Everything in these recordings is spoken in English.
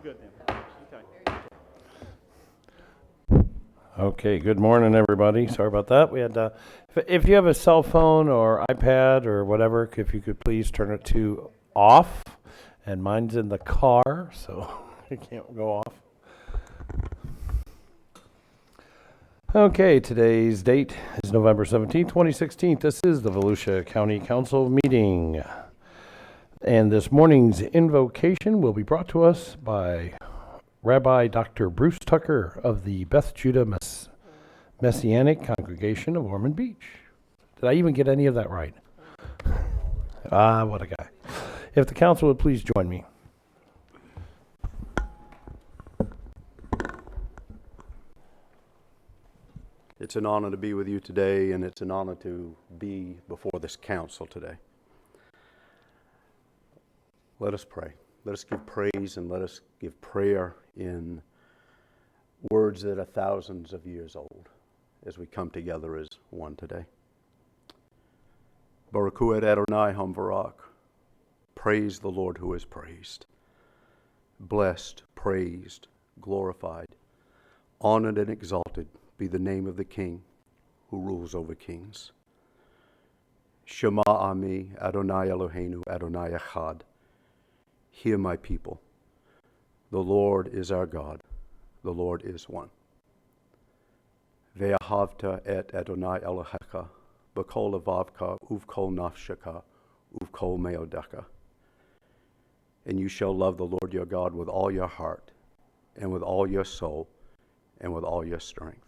good now. Okay. Okay, good morning, everybody. Sorry about that. We had, if you have a cell phone or iPad or whatever, if you could please turn it to off. And mine's in the car, so it can't go off. Okay, today's date is November 17th, 2016. This is the Volusia County Council meeting. And this morning's invocation will be brought to us by Rabbi Dr. Bruce Tucker of the Beth Judah Messianic Congregation of Ormond Beach. Did I even get any of that right? What a guy. If the council would please join me. It's an honor to be with you today, and it's an honor to be before this council today. Let us pray. Let us give praise and let us give prayer in words that are thousands of years old as we come together as one today. Baruch hu et Adonai Hamvarak. Praise the Lord who is praised. Blessed, praised, glorified, honored and exalted be the name of the King who rules over kings. Shema Ami Adonai Eloheinu Adonai Echad. Hear my people. The Lord is our God. The Lord is one. Ve'ahavta et Adonai Elohecha b'kol levavka uvkol nafsheka uvkol meodeka. And you shall love the Lord your God with all your heart and with all your soul and with all your strength.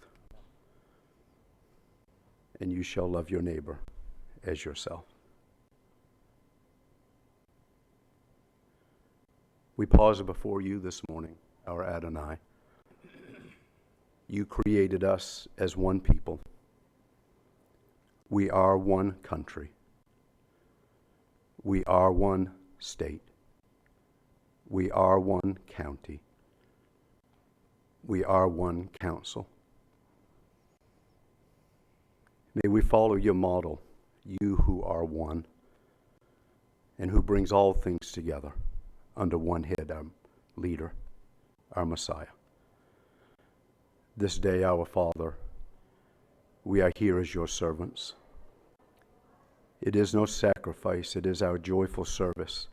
And you shall love your neighbor as yourself. We pause before you this morning, our Adonai. You created us as one people. We are one country. We are one state. We are one county. We are one council. May we follow your model, you who are one, and who brings all things together under one head, our leader, our Messiah. This day, our Father, we are here as your servants. It is no sacrifice, it is our joyful service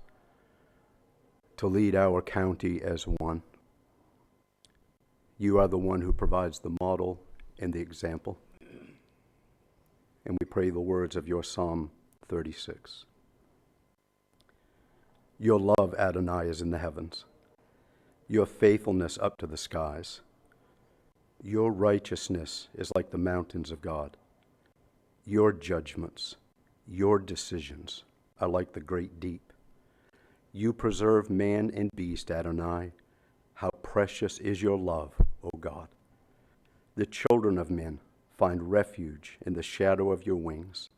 to lead our county as one. You are the one who provides the model and the example. And we pray the words of your Psalm 36. Your love, Adonai, is in the heavens. Your faithfulness up to the skies. Your righteousness is like the mountains of God. Your judgments, your decisions are like the great deep. You preserve man and beast, Adonai. How precious is your love, O God. The children of men find refuge in the shadow of your wings.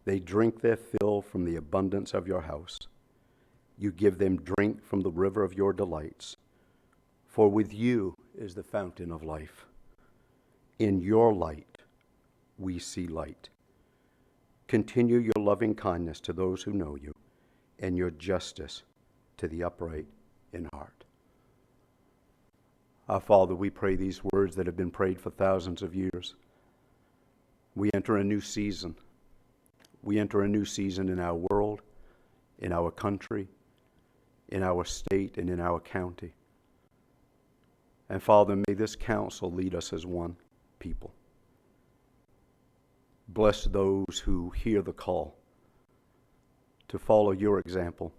They drink their fill from the abundance of your house. You give them drink from the river of your delights. For with you is the fountain of life. In your light we see light. Continue your loving kindness to those who know you, and your justice to the upright in heart. Our Father, we pray these words that have been prayed for thousands of years. We enter a new season. We enter a new season in our world, in our country, in our state, and in our county. And Father, may this council lead us as one people. Bless those who hear the call to follow your example,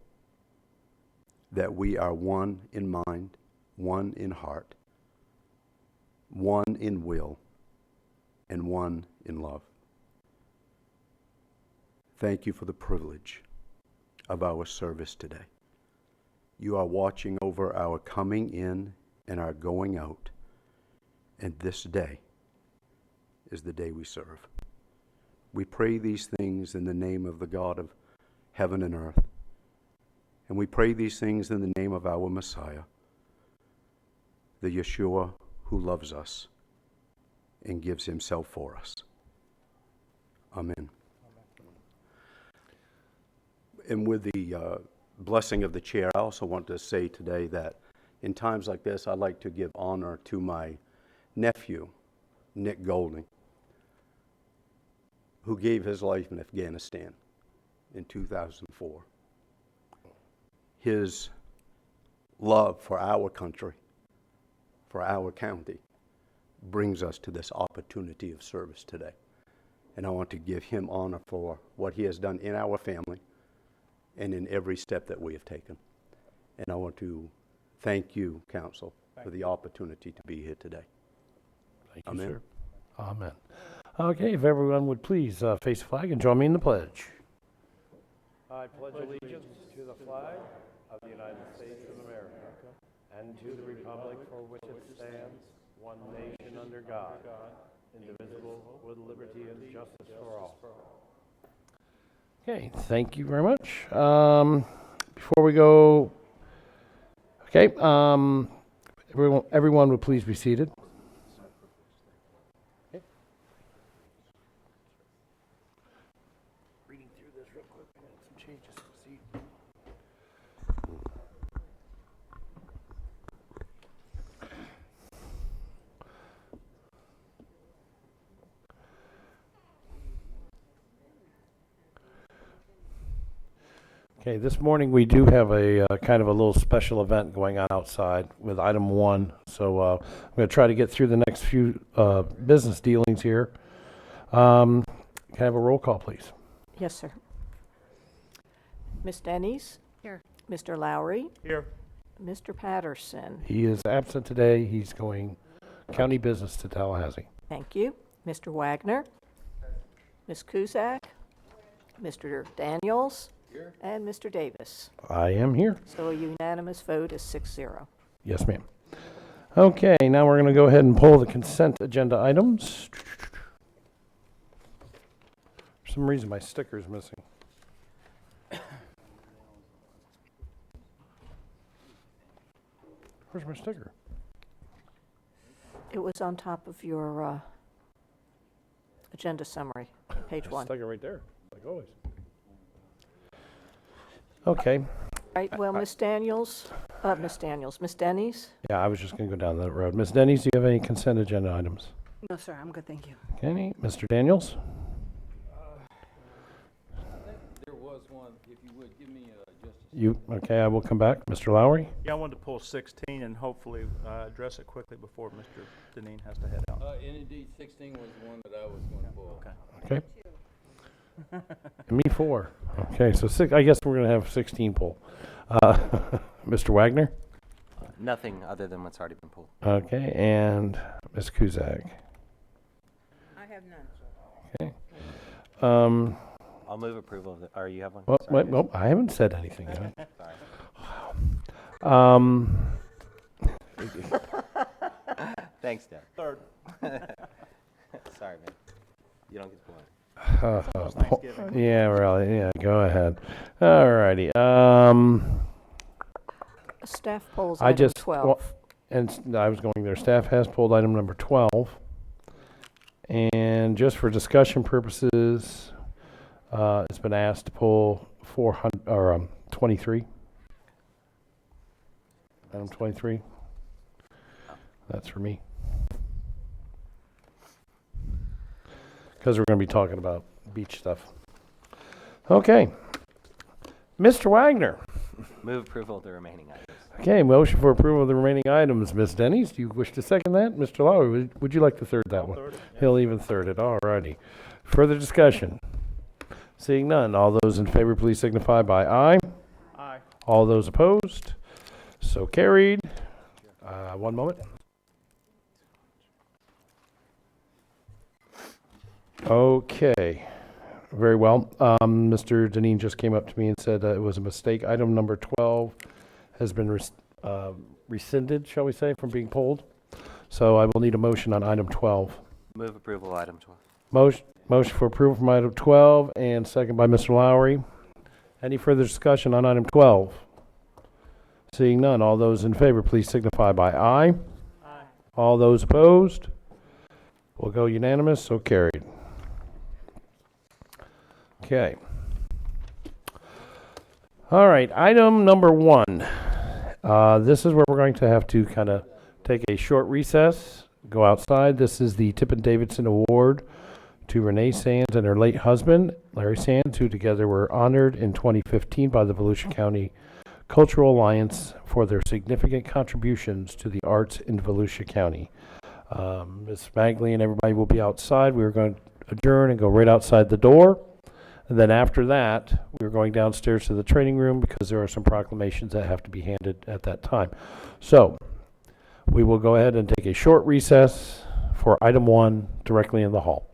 that we are one in mind, one in heart, one in will, and one in love. Thank you for the privilege of our service today. You are watching over our coming in and our going out, and this day is the day we serve. We pray these things in the name of the God of heaven and earth, and we pray these things in the name of our Messiah, the Yeshua who loves us and gives himself for us. Amen. And with the blessing of the chair, I also want to say today that In times like this, I'd like to give honor to my nephew, Nick Golding, who gave his life in Afghanistan in 2004. His love for our country, for our county, brings us to this opportunity of service today. And I want to give him honor for what he has done in our family and in every step that we have taken. And I want to thank you, Council, for the opportunity to be here today. Thank you, Amen. sir. Amen. Okay, if everyone would please face the flag and join me in the pledge. I pledge allegiance to the flag of the United States of America and to the republic for which it stands, one nation under God, indivisible, with liberty and justice for all. Okay, thank you very much. Before we go, okay, everyone would please be seated. Reading through this real quick, I got some changes to the seat. Okay, this morning we do have a kind of a little special event going on outside with item 1. So I'm going to try to get through the next few business dealings here. Can I have a roll call, please? Yes, sir. Ms. Denny's? Here. Mr. Lowry? Here. Mr. Patterson? He is absent today. He's going county business to Tallahassee. Thank you. Mr. Wagner? Ms. Cusack? Mr. Daniels? Here. And Mr. Davis. I am here. So a unanimous vote is 6-0. Yes, ma'am. Okay, now we're going to go ahead and pull the consent agenda items. For some reason, my sticker's missing. Where's my sticker? It was on top of your agenda summary, page 1. Sticker right there, like always. Okay. Right, well, Ms. Denny's? Yeah, I was just going to go down that road. Ms. Denny's, do you have any consent agenda items? No, sir, I'm good, thank you. Okay, Mr. Daniels? There was one, if you would, give me just a You, okay, I will come back. Mr. Lowry? Yeah, I wanted to pull 16 and hopefully address it quickly before Mr. Deneen has to head out. and indeed, 16 was the one that I was going to pull. Okay. Okay. And me 4. Okay, so I guess we're going to have 16 pull. Mr. Wagner? Nothing other than what's already been pulled. Okay, and Ms. Kuzak? I have none. Okay. I'll move approval of the, or you have one? Well, Sorry, wait, well, I haven't said anything yet. Sorry. Thanks, Deb. Third. Sorry, man. You don't get to pull it. Thanksgiving. Yeah, really. Yeah, go ahead. All righty. Staff polls I item just 12. well, and I was going there. Staff has pulled item number 12, and just for discussion purposes, it's been asked to pull 23. Item 23. That's for me. Because we're going to be talking about beach stuff. Okay. Mr. Wagner. Move approval of the remaining items. Okay, motion for approval of the remaining items. Ms. Denny's, do you wish to second that? Mr. Lowry, would you like to third that one? Third. He'll even third it. All righty. Further discussion? Seeing none, all those in favor, please signify by aye. Aye. All those opposed? So carried. One moment. Okay. Very well. Mr. Deneen just came up to me and said it was a mistake. Item number 12 has been rescinded, shall we say, from being pulled. So I will need a motion on item 12. Move approval of item 12. Motion for approval from item 12 and second by Mr. Lowry. Any further discussion on item 12? Seeing none, all those in favor, please signify by aye. Aye. All those opposed? Will go unanimous, so carried. Okay. All right, item number 1. This is where we're going to have to kind of take a short recess, go outside. This is the Tippin Davidson Award to Renee Sands and her late husband, Larry Sands, who together were honored in 2015 by the Volusia County Cultural Alliance for their significant contributions to the arts in Volusia County. Ms. Magley and everybody will be outside. We are going to adjourn and go right outside the door. And then after that, we're going downstairs to the training room because there are some proclamations that have to be handed at that time. So we will go ahead and take a short recess for item 1 directly in the hall.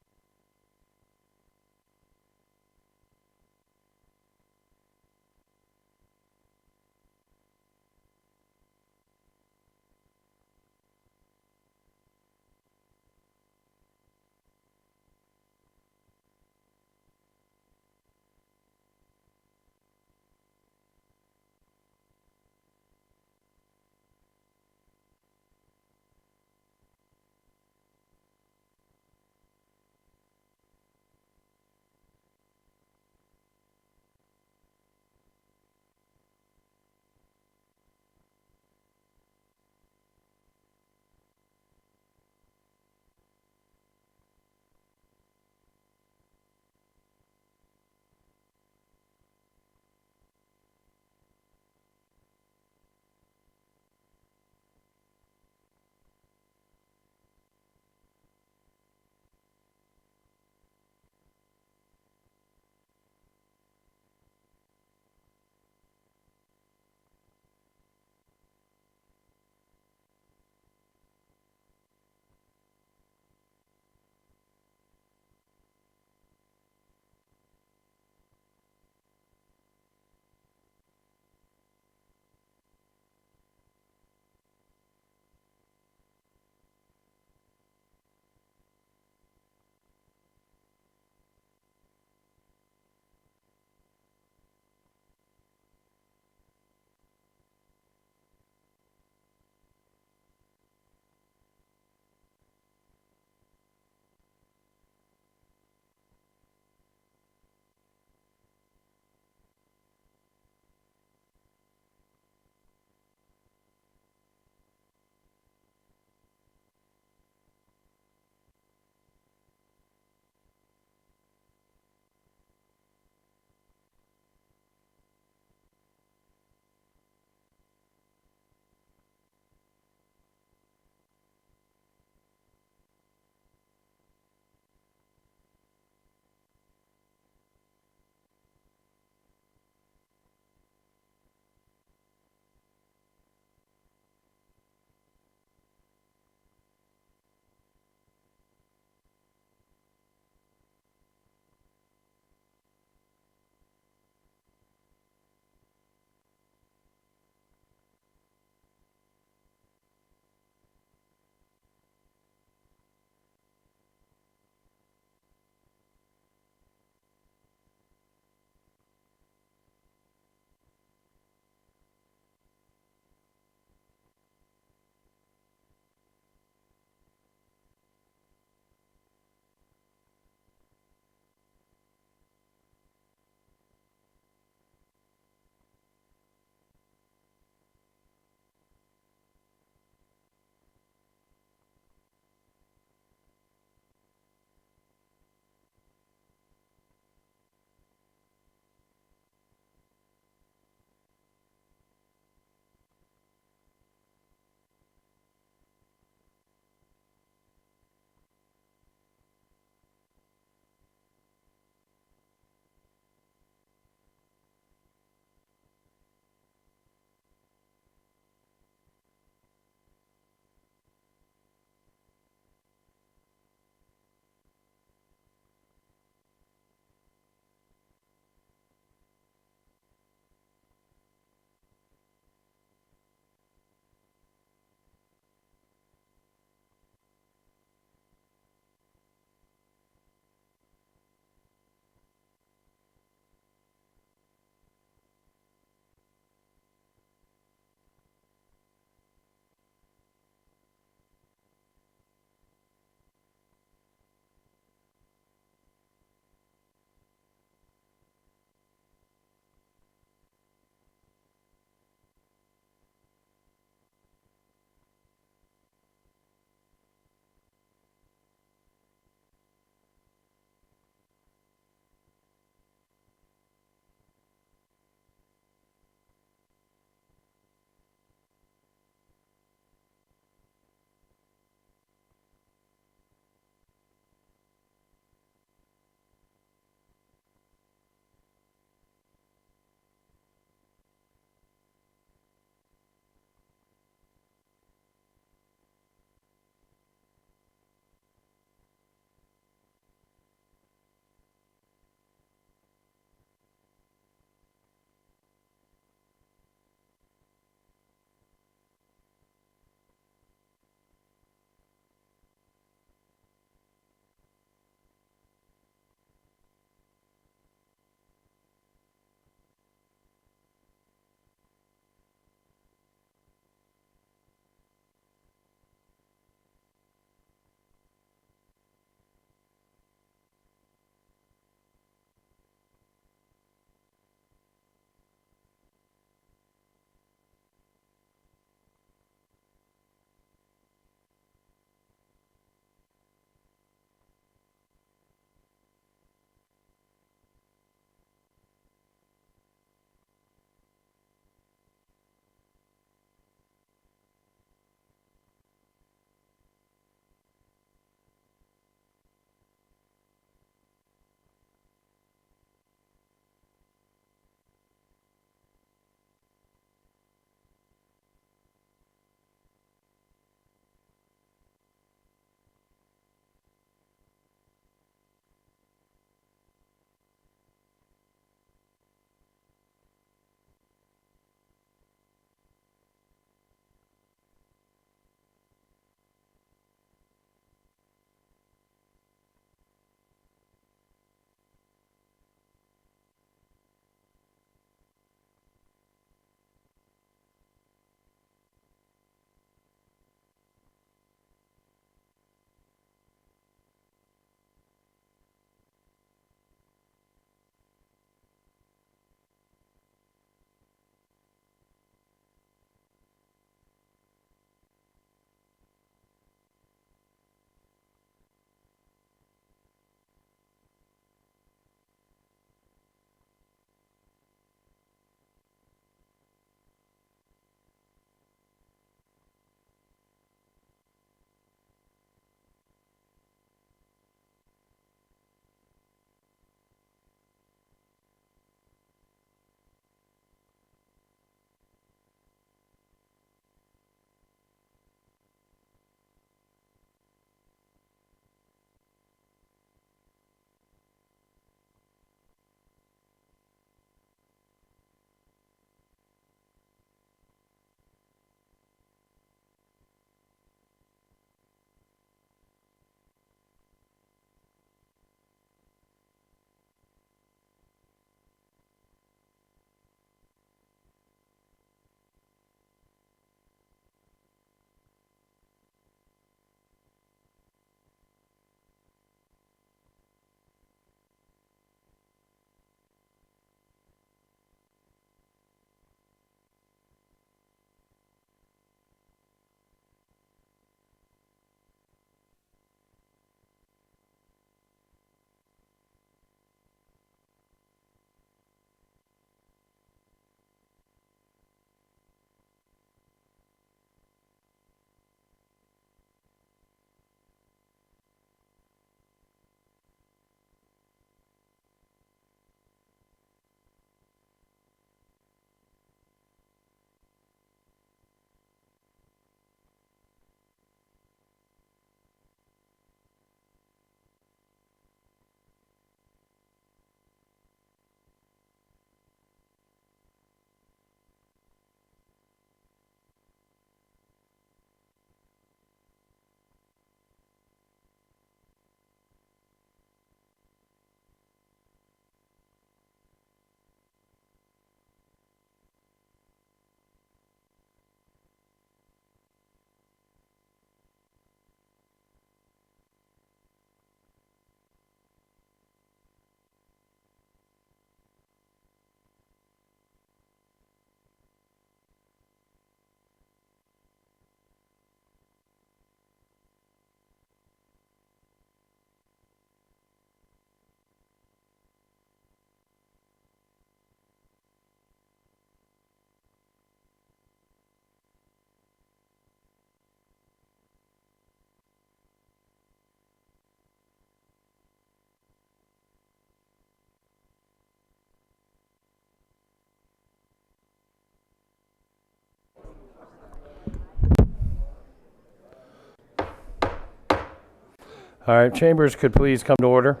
All right, chambers could please come to order.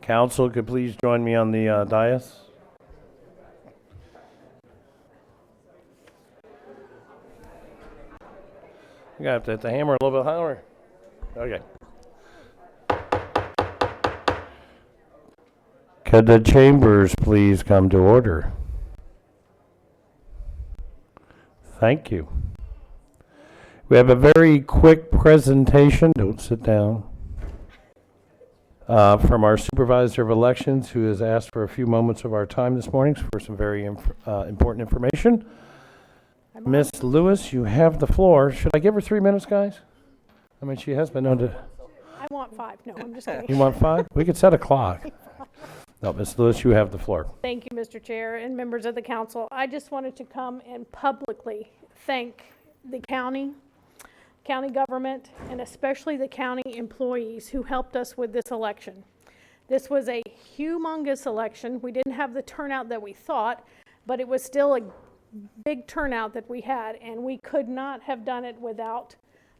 Council could please join me on the dais. You got to hit the hammer a little bit higher. Okay. Could the chambers please come to order? Thank you. We have a very quick presentation. Don't sit down. From our supervisor of elections, who has asked for a few moments of our time this morning for some very important information. Miss Lewis, you have the floor. Should I give her 3 minutes, guys? I mean, she has been known to. I want 5. No, I'm just kidding. You want 5? We could set a clock. No, Miss Lewis, you have the floor. Thank you, Mr. Chair and members of the council. I just wanted to come and publicly thank the county government, and especially the county employees who helped us with this election. This was a humongous election. We didn't have the turnout that we thought, but it was still a big turnout that we had, and we could not have done it without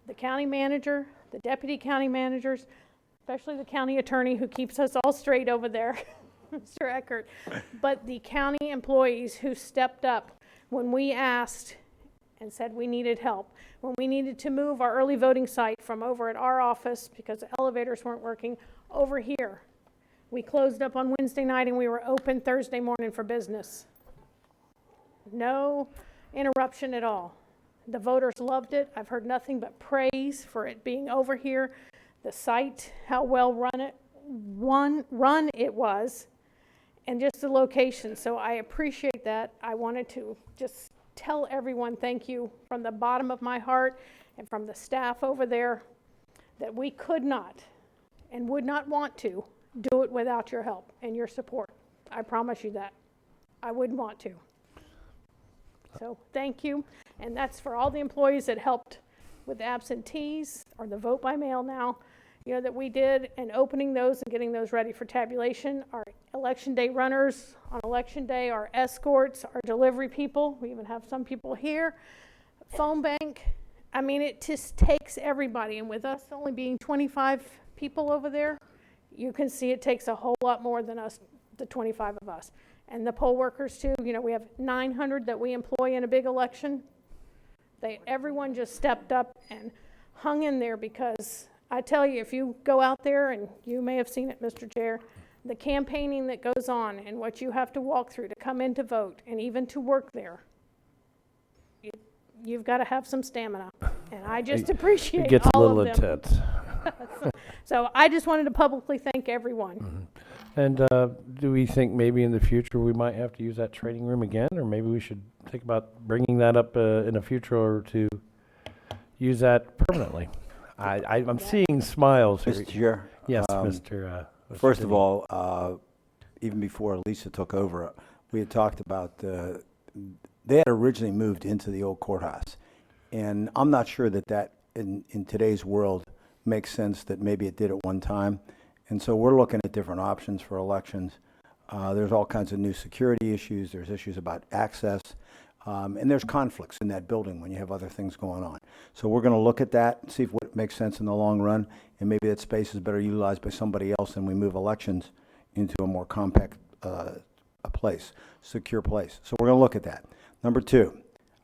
the county manager, the deputy county managers, especially the county attorney who keeps us all straight over there, Mr. Eckert, but the county employees who stepped up when we asked and said we needed help, when we needed to move our early voting site from over at our office because the elevators weren't working over here. We closed up on Wednesday night and we were open Thursday morning for business. No interruption at all. The voters loved it. I've heard nothing but praise for it being over here. The site, how well run it was, and just the location. So I appreciate that. I wanted to just tell everyone thank you from the bottom of my heart and from the staff over there that we could not and would not want to do it without your help and your support. I promise you that. I wouldn't want to. So thank you. And that's for all the employees that helped with absentees or the vote by mail now, that we did, and opening those and getting those ready for tabulation. Our election day runners on election day, our escorts, our delivery people. We even have some people here. Phone bank. I mean, it just takes everybody. And with us only being 25 people over there, you can see it takes a whole lot more than us, the 25 of us. And the poll workers too, we have 900 that we employ in a big election. Everyone just stepped up and hung in there, because I tell you, if you go out there, and you may have seen it, Mr. Chair, the campaigning that goes on and what you have to walk through to come in to vote and even to work there, you've got to have some stamina. And I just appreciate It gets a all little of them. intense. So I just wanted to publicly thank everyone. Mm-hmm. And do we think maybe in the future we might have to use that training room again, or maybe we should think about bringing that up in the future, or to use that permanently? I'm seeing smiles here. Mr. Chair? Yes, Mr. First of all, even before Lisa took over, we had talked about, they had originally moved into the old courthouse. And I'm not sure that in today's world makes sense, that maybe it did at one time. And so we're looking at different options for elections. There's all kinds of new security issues. There's issues about access. And there's conflicts in that building when you have other things going on. So we're going to look at that and see if what makes sense in the long run, and maybe that space is better utilized by somebody else, and we move elections into a more compact place, secure place. So we're going to look at that. Number 2,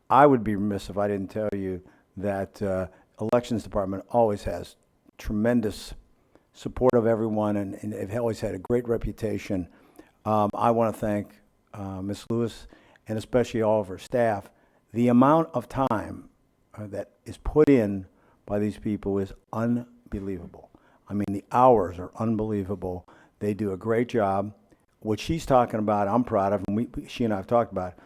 I would be remiss if I didn't tell you that elections department always has tremendous support of everyone, and they've always had a great reputation. I want to thank Ms. Lewis, and especially all of her staff. The amount of time that is put in by these people is unbelievable. I mean, the hours are unbelievable. They do a great job. What she's talking about, I'm proud of, and she and I have talked about it.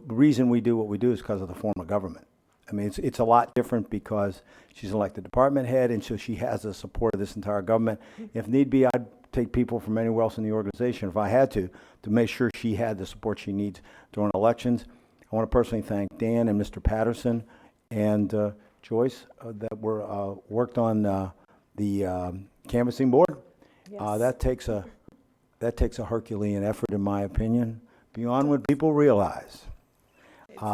The reason we do what we do is because of the form of government. I mean, it's a lot different because she's an elected department head, and so she has the support of this entire government. If need be, I'd take people from anywhere else in the organization if I had to make sure she had the support she needs during elections. I want to personally thank Dan and Mr. Patterson and Joyce that were worked on the canvassing board. Yes. That takes a Herculean effort, in my opinion, beyond what people realize.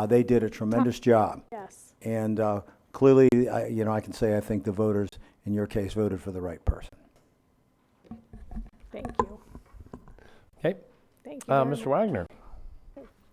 They did a tremendous job. Yes. And clearly, I can say I think the voters, in your case, voted for the right person. Thank you. Okay, Thank you very Mr. much. Wagner.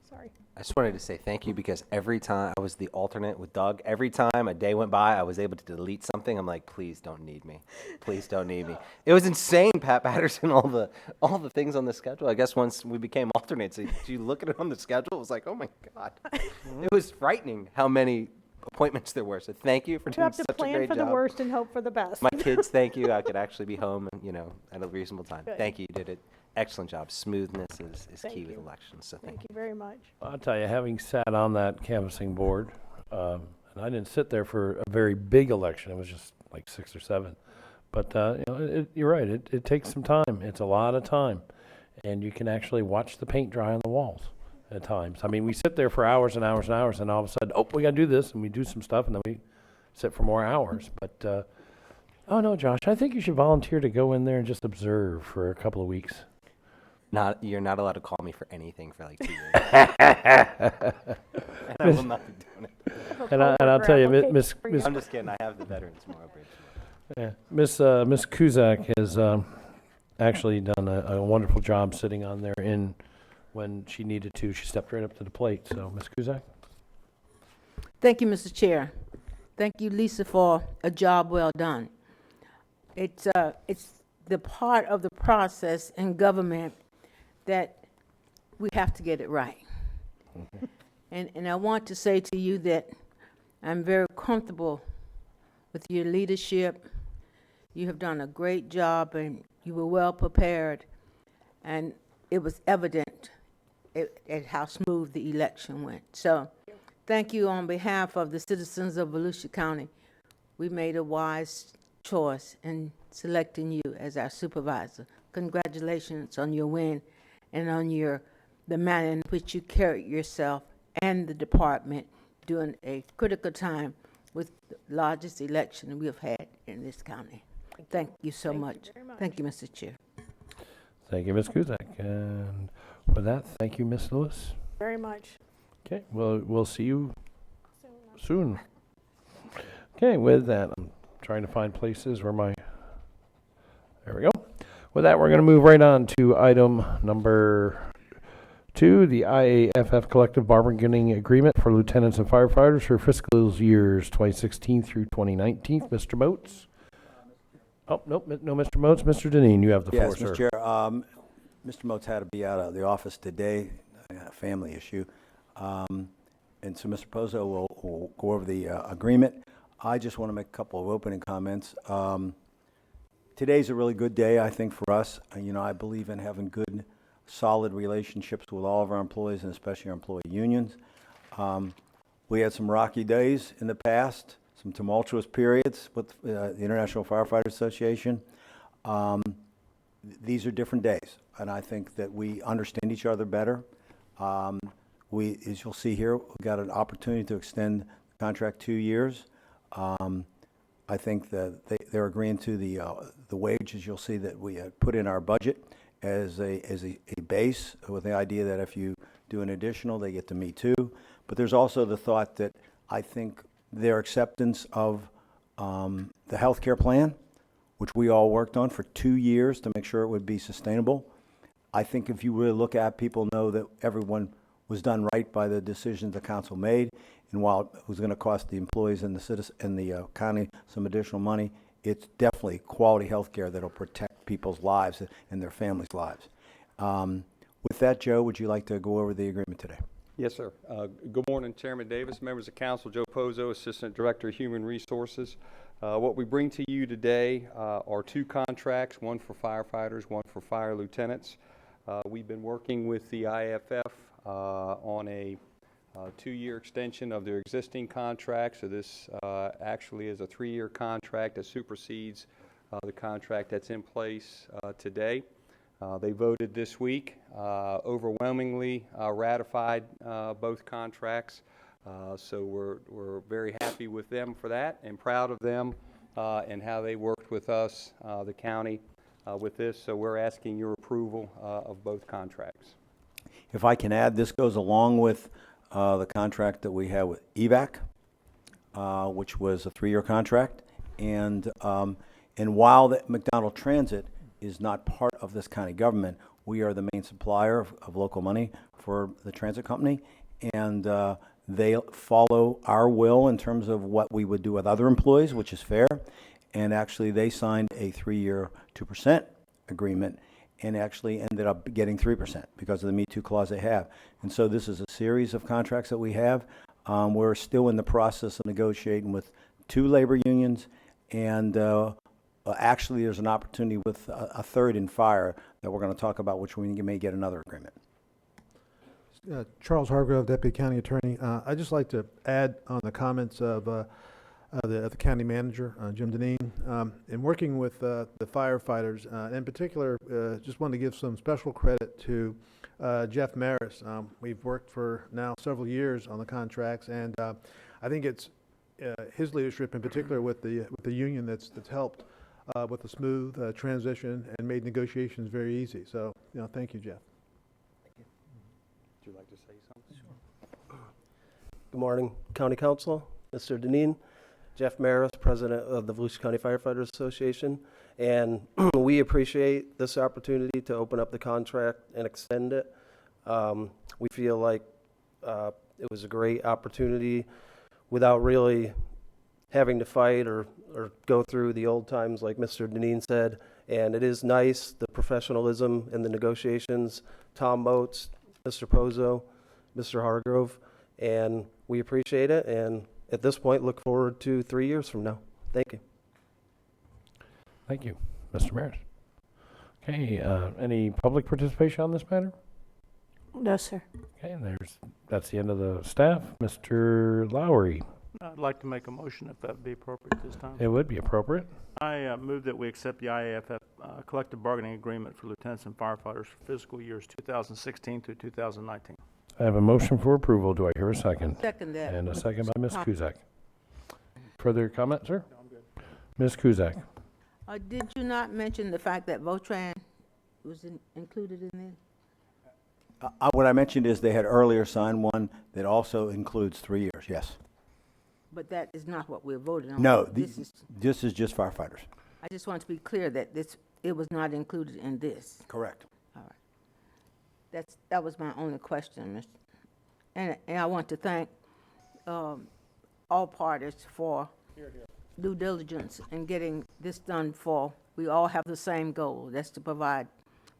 Sorry. I just wanted to say thank you because every time I was the alternate with Doug, every time a day went by, I was able to delete something. I'm like, please don't need me. Please don't need me. It was insane, Pat Patterson, all the things on the schedule. I guess once we became alternates, you look at it on the schedule, it was like, oh my God. It was frightening how many appointments there were. So thank you for You doing have to such a plan great for the job. worst and hope for the best. My kids, thank you. I could actually be home, at a reasonable time. Good. Thank you. You did an excellent job. Smoothness is Thank key with you. elections. So thank Thank you very much. I'll tell you, having sat on that canvassing board, and I didn't sit there for a very big election. It was just like 6 or 7. But you're right. It takes some time. It's a lot of time, and you can actually watch the paint dry on the walls at times. I mean, we sit there for hours and hours and hours, and all of a sudden, oh, we got to do this, and we do some stuff, and then we sit for more hours. But oh no, Josh, I think you should volunteer to go in there and just observe for a couple of weeks. You're not allowed to call me for anything for like 2 years. And I will not be doing it. And I'll tell you, Appropriate Miss application for you. I'm just kidding. I have the Veterans Memorial Bridge. Yeah, Miss Kuzak has actually done a wonderful job sitting on there. When she needed to, she stepped right up to the plate. So, Miss Kuzak. Thank you, Mr. Chair. Thank you, Lisa, for a job well done. It's the part of the process in government that we have to get it right. And I want to say to you that I'm very comfortable with your leadership. You have done a great job, and you were well prepared, and it was evident at how smooth the election went. So thank you on behalf of the citizens of Volusia County. We made a wise choice in selecting you as our supervisor. Congratulations on your win and on the manner in which you carried yourself and the department during a critical time with the largest election we have had in this county. Thank you so much. very much. Thank you, Mr. Chair. Thank you, Miss Kuzak. And with that, thank you, Miss Lewis. Very much. Okay, well, we'll see you soon. Okay, with that, I'm trying to find places where there we go. With that, we're going to move right on to item number 2, the IAFF Collective Bargaining Agreement for Lieutenants and Firefighters for fiscal years 2016 through 2019. Mr. Moats? Oh, nope, no Mr. Moats. Mr. Deneen, you have the floor, Yes, sir. Mr. Chair. Mr. Moats had to be out of the office today, a family issue. And so Mr. Pozo will go over the agreement. I just want to make a couple of opening comments. Today's a really good day, I think, for us. I believe in having good, solid relationships with all of our employees, and especially our employee unions. We had some rocky days in the past, some tumultuous periods with the International Firefighter Association. These are different days, and I think that we understand each other better. As you'll see here, we got an opportunity to extend the contract 2 years. I think that they're agreeing to the wages you'll see that we put in our budget as a base, with the idea that if you do an additional, they get to meet too. But there's also the thought that I think their acceptance of the health care plan, which we all worked on for 2 years to make sure it would be sustainable. I think if you really look at, people know that everyone was done right by the decisions the council made. And while it was going to cost the employees and the citizens and the county some additional money, it's definitely quality health care that will protect people's lives and their families' lives. With that, Joe, would you like to go over the agreement today? Yes, sir. Good morning, Chairman Davis, members of council. Joe Pozo, Assistant Director of Human Resources. What we bring to you today are 2 contracts, one for firefighters, one for fire lieutenants. We've been working with the IFF on a 2-year extension of their existing contract. So this actually is a 3-year contract that supersedes the contract that's in place today. They voted this week, overwhelmingly ratified both contracts. So we're very happy with them for that and proud of them and how they worked with us, the county, with this. So we're asking your approval of both contracts. If I can add, this goes along with the contract that we have with EVAC. which was a 3-year contract. And while the McDonald Transit is not part of this county government, we are the main supplier of local money for the transit company. And they follow our will in terms of what we would do with other employees, which is fair. And actually, they signed a 3-year 2% agreement and actually ended up getting 3% because of the Me Too clause they have. And so this is a series of contracts that we have. We're still in the process of negotiating with 2 labor unions, and actually there's an opportunity with a third in fire that we're going to talk about, which we may get another agreement. Charles Hargrove, Deputy County Attorney. I'd just like to add on the comments of the county manager, Jim Deneen. In working with the firefighters, in particular, just wanted to give some special credit to Jeff Maris. We've worked for now several years on the contracts, and I think it's his leadership, in particular with the union, that's helped with a smooth transition and made negotiations very easy. So, thank you, Jeff. Would you like to say something? Sure. Good morning, County Council, Mr. Deneen, Jeff Maris, President of the Volusia County Firefighters Association, and we appreciate this opportunity to open up the contract and extend it. We feel like it was a great opportunity without really having to fight or go through the old times, like Mr. Deneen said, and it is nice, the professionalism in the negotiations, Tom Moats, Mr. Pozo, Mr. Hargrove, and we appreciate it, and at this point, look forward to 3 years from now. Thank you. Thank you, Mr. Maris. Okay, any public participation on this matter? No, sir. Okay, that's the end of the staff. Mr. Lowry. I'd like to make a motion if that would be appropriate this time. It would be appropriate. I move that we accept the IAFF collective bargaining agreement for lieutenants and firefighters for fiscal years 2016 through 2019. I have a motion for approval. Do I hear a second? Second that. And a second by Ms. Kuzak. Further comment, sir? No, I'm good. Ms. Kuzak. Did you not mention the fact that Votran was included in there? What I mentioned is they had earlier signed one that also includes 3 years, yes. But that is not what we're voting on. No, This is, this is just firefighters. I just want to be clear that it was not included in this. Correct. All right. That was my only question, Mr. And I want to thank all parties for due diligence in getting this done for, we all have the same goal. That's to provide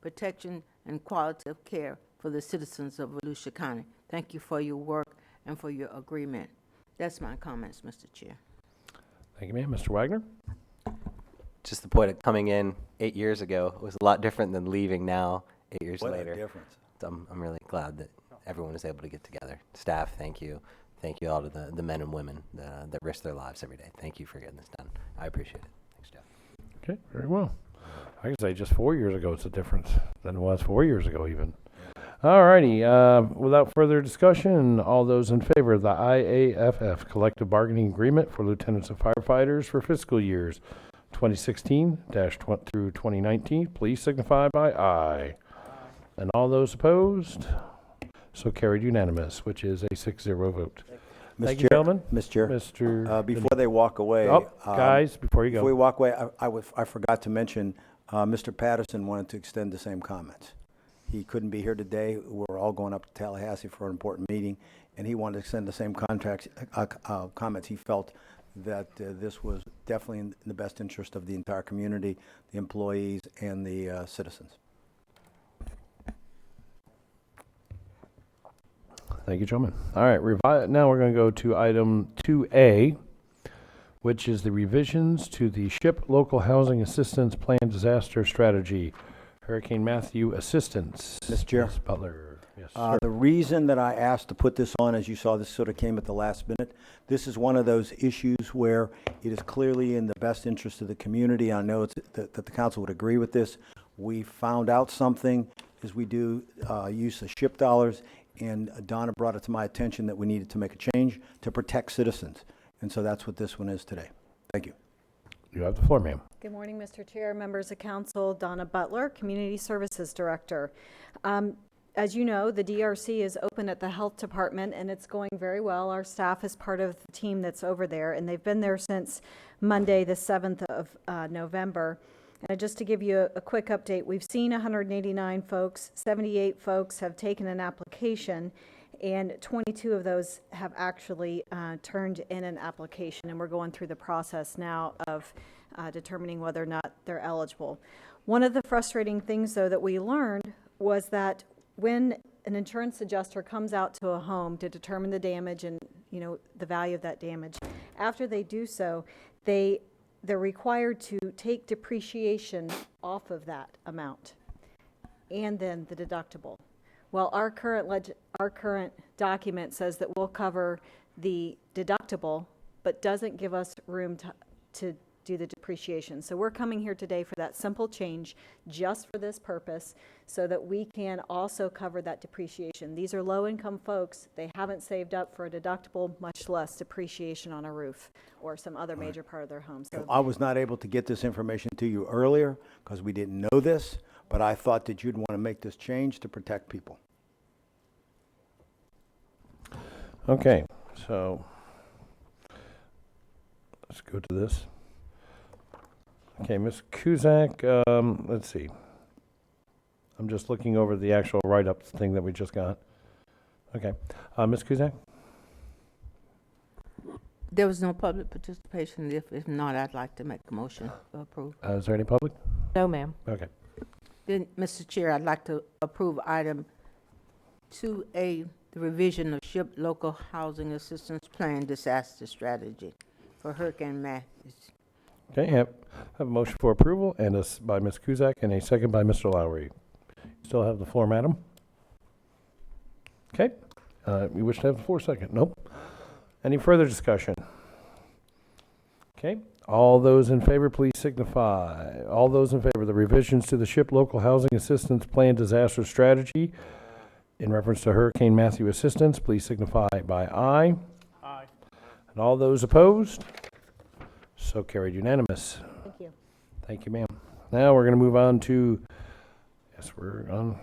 protection and quality of care for the citizens of Volusia County. Thank you for your work and for your agreement. That's my comments, Mr. Chair. Thank you, ma'am. Mr. Wagner? Just the point of coming in 8 years ago was a lot different than leaving now 8 years What later. a difference. So I'm really glad that everyone was able to get together. Staff, thank you. Thank you all to the men and women that risk their lives every day. Thank you for getting this done. I appreciate it. Thanks, Jeff. Okay, very well. I can say just 4 years ago it's a difference than it was 4 years ago even. All righty, without further discussion, all those in favor of the IAFF Collective Bargaining Agreement for Lieutenants and Firefighters for fiscal years 2016 through 2019, please signify by aye. And all those opposed? So carried unanimous, which is a 6-0 vote. Thank you, gentlemen. Mr. Chair, Mr. before they walk away. Guys, before you Before we go. walk away, I forgot to mention, Mr. Patterson wanted to extend the same comments. He couldn't be here today. We're all going up to Tallahassee for an important meeting, and he wanted to extend the same comments. He felt that this was definitely in the best interest of the entire community, the employees, and the citizens. Thank you, gentlemen. All right, now we're going to go to item 2A, which is the revisions to the SHIP Local Housing Assistance Plan Disaster Strategy, Hurricane Matthew Assistance. Mr. Chair. Ms. Butler. Yes, sir. The reason that I asked to put this on, as you saw, this sort of came at the last minute. This is one of those issues where it is clearly in the best interest of the community. I know that the council would agree with this. We found out something as we do use of SHIP dollars, and Donna brought it to my attention that we needed to make a change to protect citizens. And so that's what this one is today. Thank you. You have the floor, ma'am. Good morning, Mr. Chair, members of council. Donna Butler, Community Services Director. as you know, the DRC is open at the health department, and it's going very well. Our staff is part of the team that's over there, and they've been there since Monday, the 7th of November. And just to give you a quick update, we've seen 189 folks, 78 folks have taken an application, and 22 of those have actually turned in an application, and we're going through the process now of determining whether or not they're eligible. One of the frustrating things, though, that we learned was that when an insurance adjuster comes out to a home to determine the damage and, the value of that damage, after they do so, they're required to take depreciation off of that amount and then the deductible. Well, our current document says that we'll cover the deductible, but doesn't give us room to do the depreciation. So we're coming here today for that simple change, just for this purpose, so that we can also cover that depreciation. These are low-income folks. They haven't saved up for a deductible, much less depreciation on a roof or some other major part of their home. So I was not able to get this information to you earlier because we didn't know this, but I thought that you'd want to make this change to protect people. Okay, so let's go to this. Okay, Ms. Cusack, let's see. I'm just looking over the actual write-up thing that we just got. Okay, Ms. Cusack? There was no public participation. If not, I'd like to make a motion to approve. Is there any public? No, ma'am. Okay. Then, Mr. Chair, I'd like to approve item 2A, the revision of SHIP Local Housing Assistance Plan Disaster Strategy for Hurricane Matthew. Okay, have a motion for approval and by Ms. Cusack and a second by Mr. Lowry. Still have the floor, madam? Okay, you wish to have the floor second? Nope. Any further discussion? Okay, all those in favor, please signify. All those in favor of the revisions to the SHIP Local Housing Assistance Plan Disaster Strategy in reference to Hurricane Matthew assistance, please signify by aye. Aye. And all those opposed? So carried, unanimous. thank you. Thank you, ma'am. Now we're going to move on to, we're on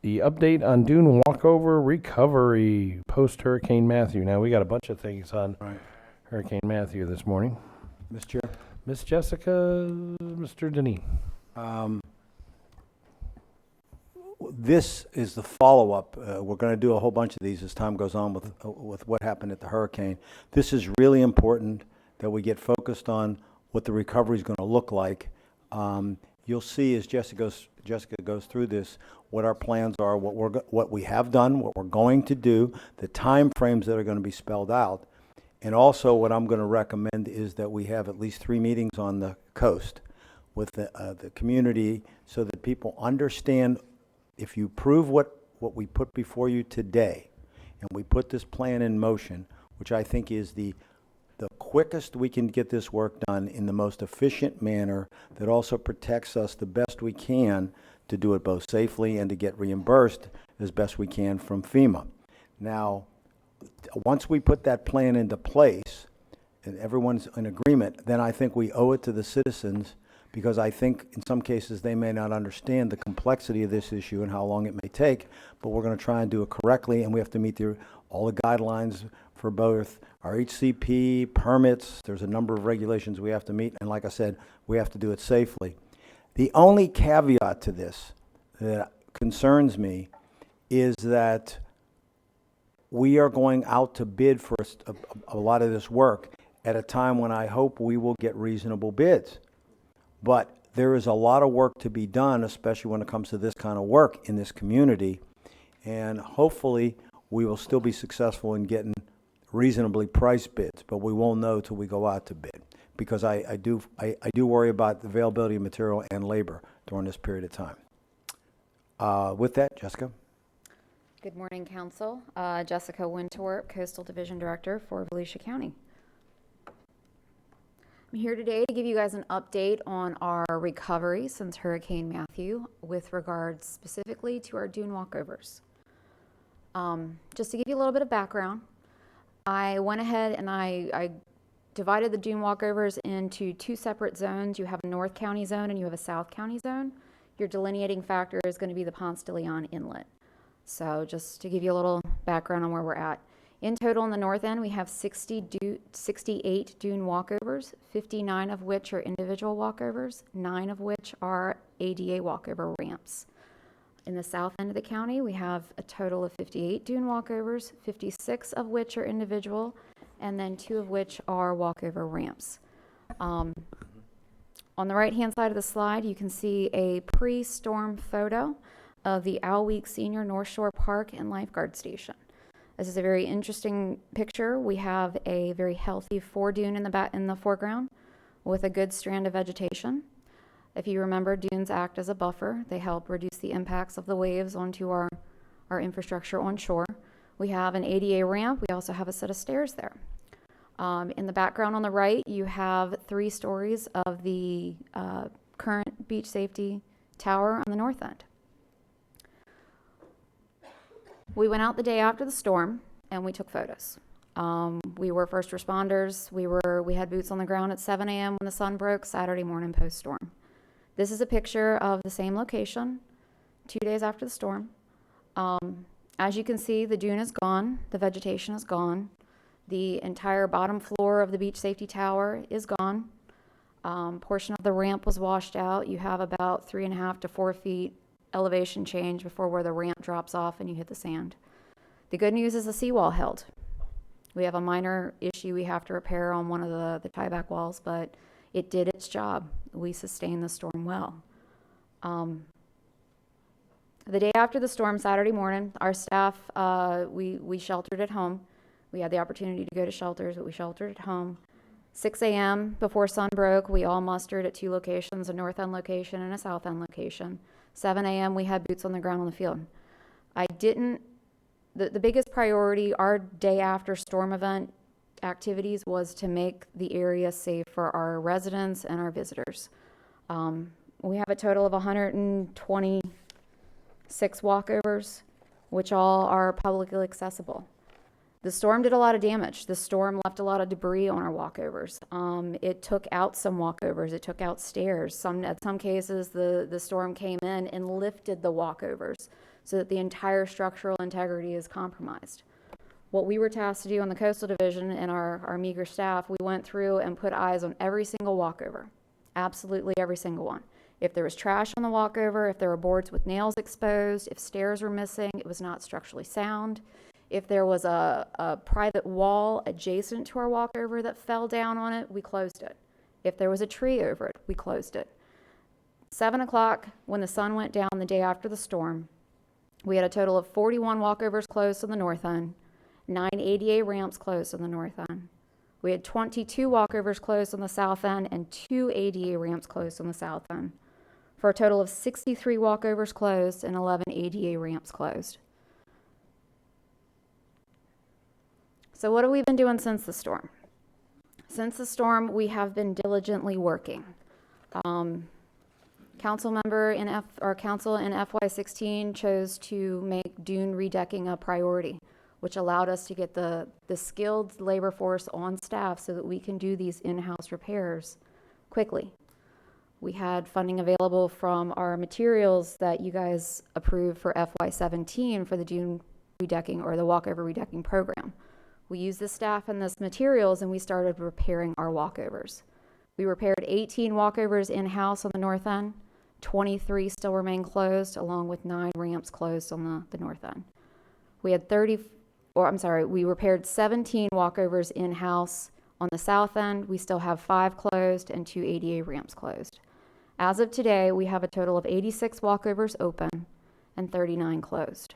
the update on dune walkover recovery post-Hurricane Matthew. Now, we got a bunch of things on Hurricane Matthew this morning. Mr. Chair? Miss Jessica, Mr. Deneen. This is the follow-up. We're going to do a whole bunch of these as time goes on with what happened at the hurricane. This is really important that we get focused on what the recovery is going to look like. You'll see as Jessica goes through this, what our plans are, what we have done, what we're going to do, the time frames that are going to be spelled out. And also what I'm going to recommend is that we have at least 3 meetings on the coast with the community so that people understand if you prove what we put before you today and we put this plan in motion, which I think is the quickest we can get this work done in the most efficient manner that also protects us the best we can to do it both safely and to get reimbursed as best we can from FEMA. Now, once we put that plan into place and everyone's in agreement, then I think we owe it to the citizens, because I think in some cases they may not understand the complexity of this issue and how long it may take, but we're going to try and do it correctly, and we have to meet all the guidelines for both our HCP, permits. There's a number of regulations we have to meet, and like I said, we have to do it safely. The only caveat to this that concerns me is that we are going out to bid for a lot of this work at a time when I hope we will get reasonable bids. But there is a lot of work to be done, especially when it comes to this kind of work in this community. And hopefully we will still be successful in getting reasonably priced bids, but we won't know till we go out to bid, because I do worry about the availability of material and labor during this period of time. With that, Jessica. Good morning, Council. Jessica Winterwarp, Coastal Division Director for Volusia County. I'm here today to give you guys an update on our recovery since Hurricane Matthew with regards specifically to our dune walkovers. Just to give you a little bit of background, I went ahead and I divided the dune walkovers into 2 separate zones. You have a North County zone and you have a South County zone. Your delineating factor is going to be the Ponce de Leon Inlet. So just to give you a little background on where we're at. In total, in the north end, we have 68 dune walkovers, 59 of which are individual walkovers, 9 of which are ADA walkover ramps. In the south end of the county, we have a total of 58 dune walkovers, 56 of which are individual, and then 2 of which are walkover ramps. On the right-hand side of the slide, you can see a pre-storm photo of the Owl Week Senior North Shore Park and Lifeguard Station. This is a very interesting picture. We have a very healthy foredune in the foreground with a good strand of vegetation. If you remember, dunes act as a buffer. They help reduce the impacts of the waves onto our infrastructure on shore. We have an ADA ramp. We also have a set of stairs there. In the background on the right, you have 3 stories of the current beach safety tower on the north end. We went out the day after the storm and we took photos. We were first responders. We had boots on the ground at 7 a.m. when the sun broke Saturday morning post-storm. This is a picture of the same location 2 days after the storm. As you can see, the dune is gone. The vegetation is gone. The entire bottom floor of the beach safety tower is gone. Portion of the ramp was washed out. You have about 3.5 to 4 feet elevation change before where the ramp drops off and you hit the sand. The good news is the seawall held. We have a minor issue we have to repair on one of the tieback walls, but it did its job. We sustained the storm well. The day after the storm, Saturday morning, our staff, we sheltered at home. We had the opportunity to go to shelters, but we sheltered at home. 6 a.m. before sun broke, we all mustered at 2 locations, a north end location and a south end location. 7 a.m. we had boots on the ground on the field. The biggest priority, our day after storm event activities, was to make the area safe for our residents and our visitors. We have a total of 126 walkovers, which all are publicly accessible. The storm did a lot of damage. The storm left a lot of debris on our walkovers. It took out some walkovers. It took out stairs. At some cases, the storm came in and lifted the walkovers so that the entire structural integrity is compromised. What we were tasked to do on the Coastal Division and our meager staff, we went through and put eyes on every single walkover. Absolutely every single one. If there was trash on the walkover, if there were boards with nails exposed, if stairs were missing, it was not structurally sound. If there was a private wall adjacent to our walkover that fell down on it, we closed it. If there was a tree over it, we closed it. 7 o'clock, when the sun went down the day after the storm, we had a total of 41 walkovers closed on the north end, 9 ADA ramps closed on the north end. We had 22 walkovers closed on the south end and 2 ADA ramps closed on the south end, for a total of 63 walkovers closed and 11 ADA ramps closed. So what have we been doing since the storm? Since the storm, we have been diligently working. Council in FY16 chose to make dune redecking a priority, which allowed us to get the skilled labor force on staff so that we can do these in-house repairs quickly. We had funding available from our materials that you guys approved for FY17 for the dune redecking or the walkover redecking program. We used the staff and this materials and we started repairing our walkovers. We repaired 18 walkovers in-house on the north end. 23 still remain closed, along with 9 ramps closed on the north end. We repaired 17 walkovers in-house on the south end. We still have 5 closed and 2 ADA ramps closed. As of today, we have a total of 86 walkovers open and 39 closed.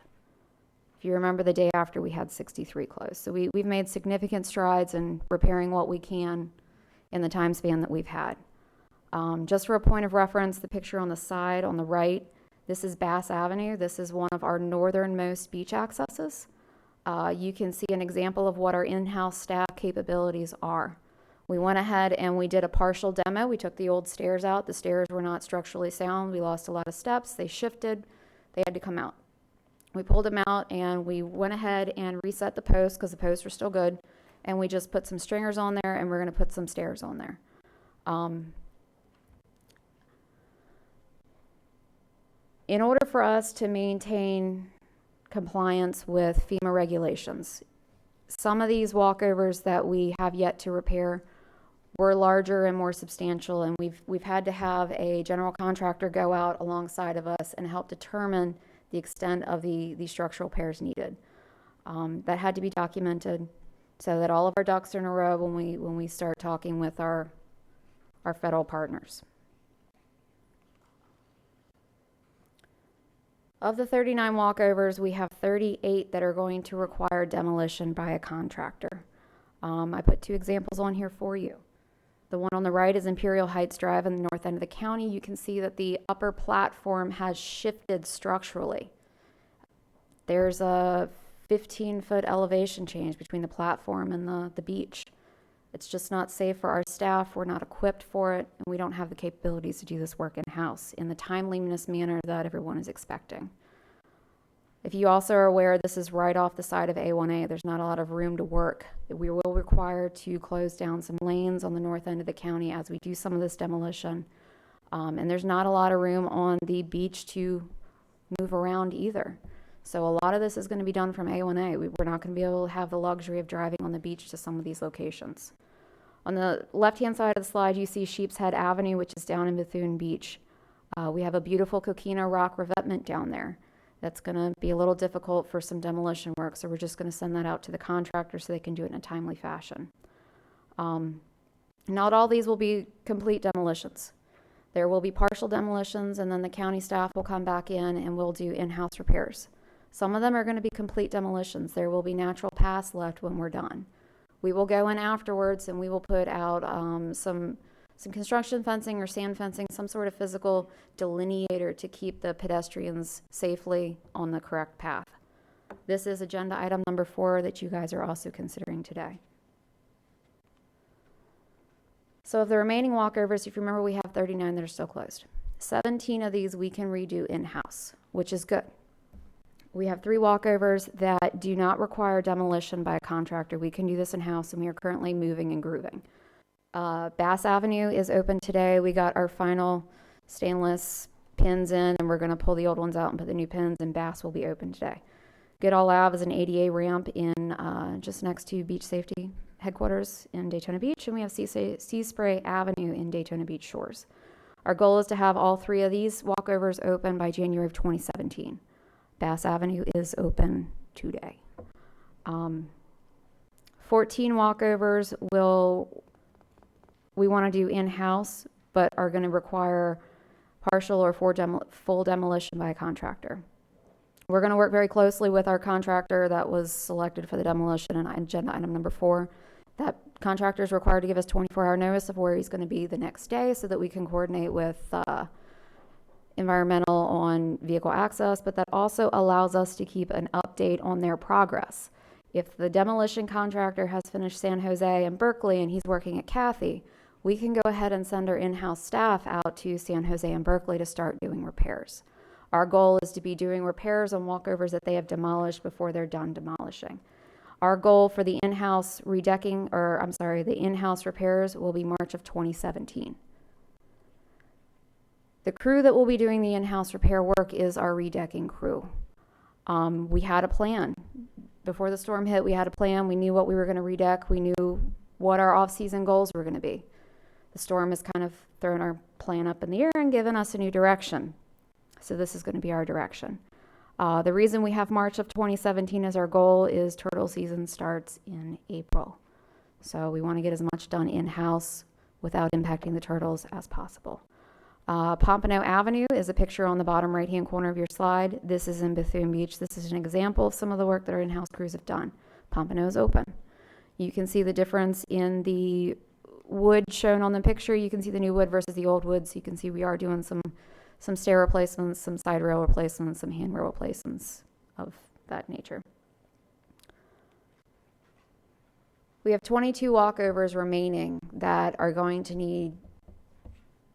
If you remember, the day after, we had 63 closed. So we've made significant strides in repairing what we can in the time span that we've had. Just for a point of reference, the picture on the side, on the right, this is Bass Avenue. This is one of our northernmost beach accesses. You can see an example of what our in-house staff capabilities are. We went ahead and we did a partial demo. We took the old stairs out. The stairs were not structurally sound. We lost a lot of steps. They shifted. They had to come out. We pulled them out and we went ahead and reset the posts because the posts were still good. And we just put some stringers on there and we're going to put some stairs on there. In order for us to maintain compliance with FEMA regulations. Some of these walkovers that we have yet to repair were larger and more substantial, and we've had to have a general contractor go out alongside of us and help determine the extent of the structural repairs needed. That had to be documented so that all of our ducks are in a row when we start talking with our federal partners. Of the 39 walkovers, we have 38 that are going to require demolition by a contractor. I put 2 examples on here for you. The one on the right is Imperial Heights Drive in the north end of the county. You can see that the upper platform has shifted structurally. There's a 15-foot elevation change between the platform and the beach. It's just not safe for our staff. We're not equipped for it, and we don't have the capabilities to do this work in-house in the timeliness manner that everyone is expecting. If you also are aware, this is right off the side of A1A. There's not a lot of room to work. We will require to close down some lanes on the north end of the county as we do some of this demolition. And there's not a lot of room on the beach to move around either. So a lot of this is going to be done from A1A. We're not going to be able to have the luxury of driving on the beach to some of these locations. On the left-hand side of the slide, you see Sheepshead Avenue, which is down in Bethune Beach. We have a beautiful coquina rock revetment down there. That's going to be a little difficult for some demolition work, so we're just going to send that out to the contractor so they can do it in a timely fashion. Not all these will be complete demolitions. There will be partial demolitions, and then the county staff will come back in and we'll do in-house repairs. Some of them are going to be complete demolitions. There will be natural paths left when we're done. We will go in afterwards and we will put out some construction fencing or sand fencing, some sort of physical delineator to keep the pedestrians safely on the correct path. This is agenda item number 4 that you guys are also considering today. So of the remaining walkovers, if you remember, we have 39 that are still closed. 17 of these we can redo in-house, which is good. We have 3 walkovers that do not require demolition by a contractor. We can do this in-house, and we are currently moving and grooving. Bass Avenue is open today. We got our final stainless pins in, and we're going to pull the old ones out and put the new pins, and Bass will be open today. Goodall Ave is an ADA ramp in just next to Beach Safety Headquarters in Daytona Beach, and we have Sea Spray Avenue in Daytona Beach Shores. Our goal is to have all 3 of these walkovers open by January of 2017. Bass Avenue is open today. 14 walkovers we want to do in-house, but are going to require partial or full demolition by a contractor. We're going to work very closely with our contractor that was selected for the demolition in agenda item number 4. That contractor is required to give us 24-hour notice of where he's going to be the next day so that we can coordinate with environmental on vehicle access, but that also allows us to keep an update on their progress. If the demolition contractor has finished San Jose and Berkeley and he's working at Cathy, we can go ahead and send our in-house staff out to San Jose and Berkeley to start doing repairs. Our goal is to be doing repairs on walkovers that they have demolished before they're done demolishing. Our goal for the in-house the in-house repairs will be March of 2017. The crew that will be doing the in-house repair work is our redecking crew. We had a plan. Before the storm hit, we had a plan. We knew what we were going to redeck. We knew what our off-season goals were going to be. The storm has kind of thrown our plan up in the air and given us a new direction. So this is going to be our direction. The reason we have March of 2017 as our goal is turtle season starts in April. So we want to get as much done in-house without impacting the turtles as possible. Pompano Avenue is a picture on the bottom right-hand corner of your slide. This is in Bethune Beach. This is an example of some of the work that our in-house crews have done. Pompano is open. You can see the difference in the wood shown on the picture. You can see the new wood versus the old wood. So you can see we are doing some stair replacements, some side rail replacements, some handrail replacements of that nature. We have 22 walkovers remaining that are going to need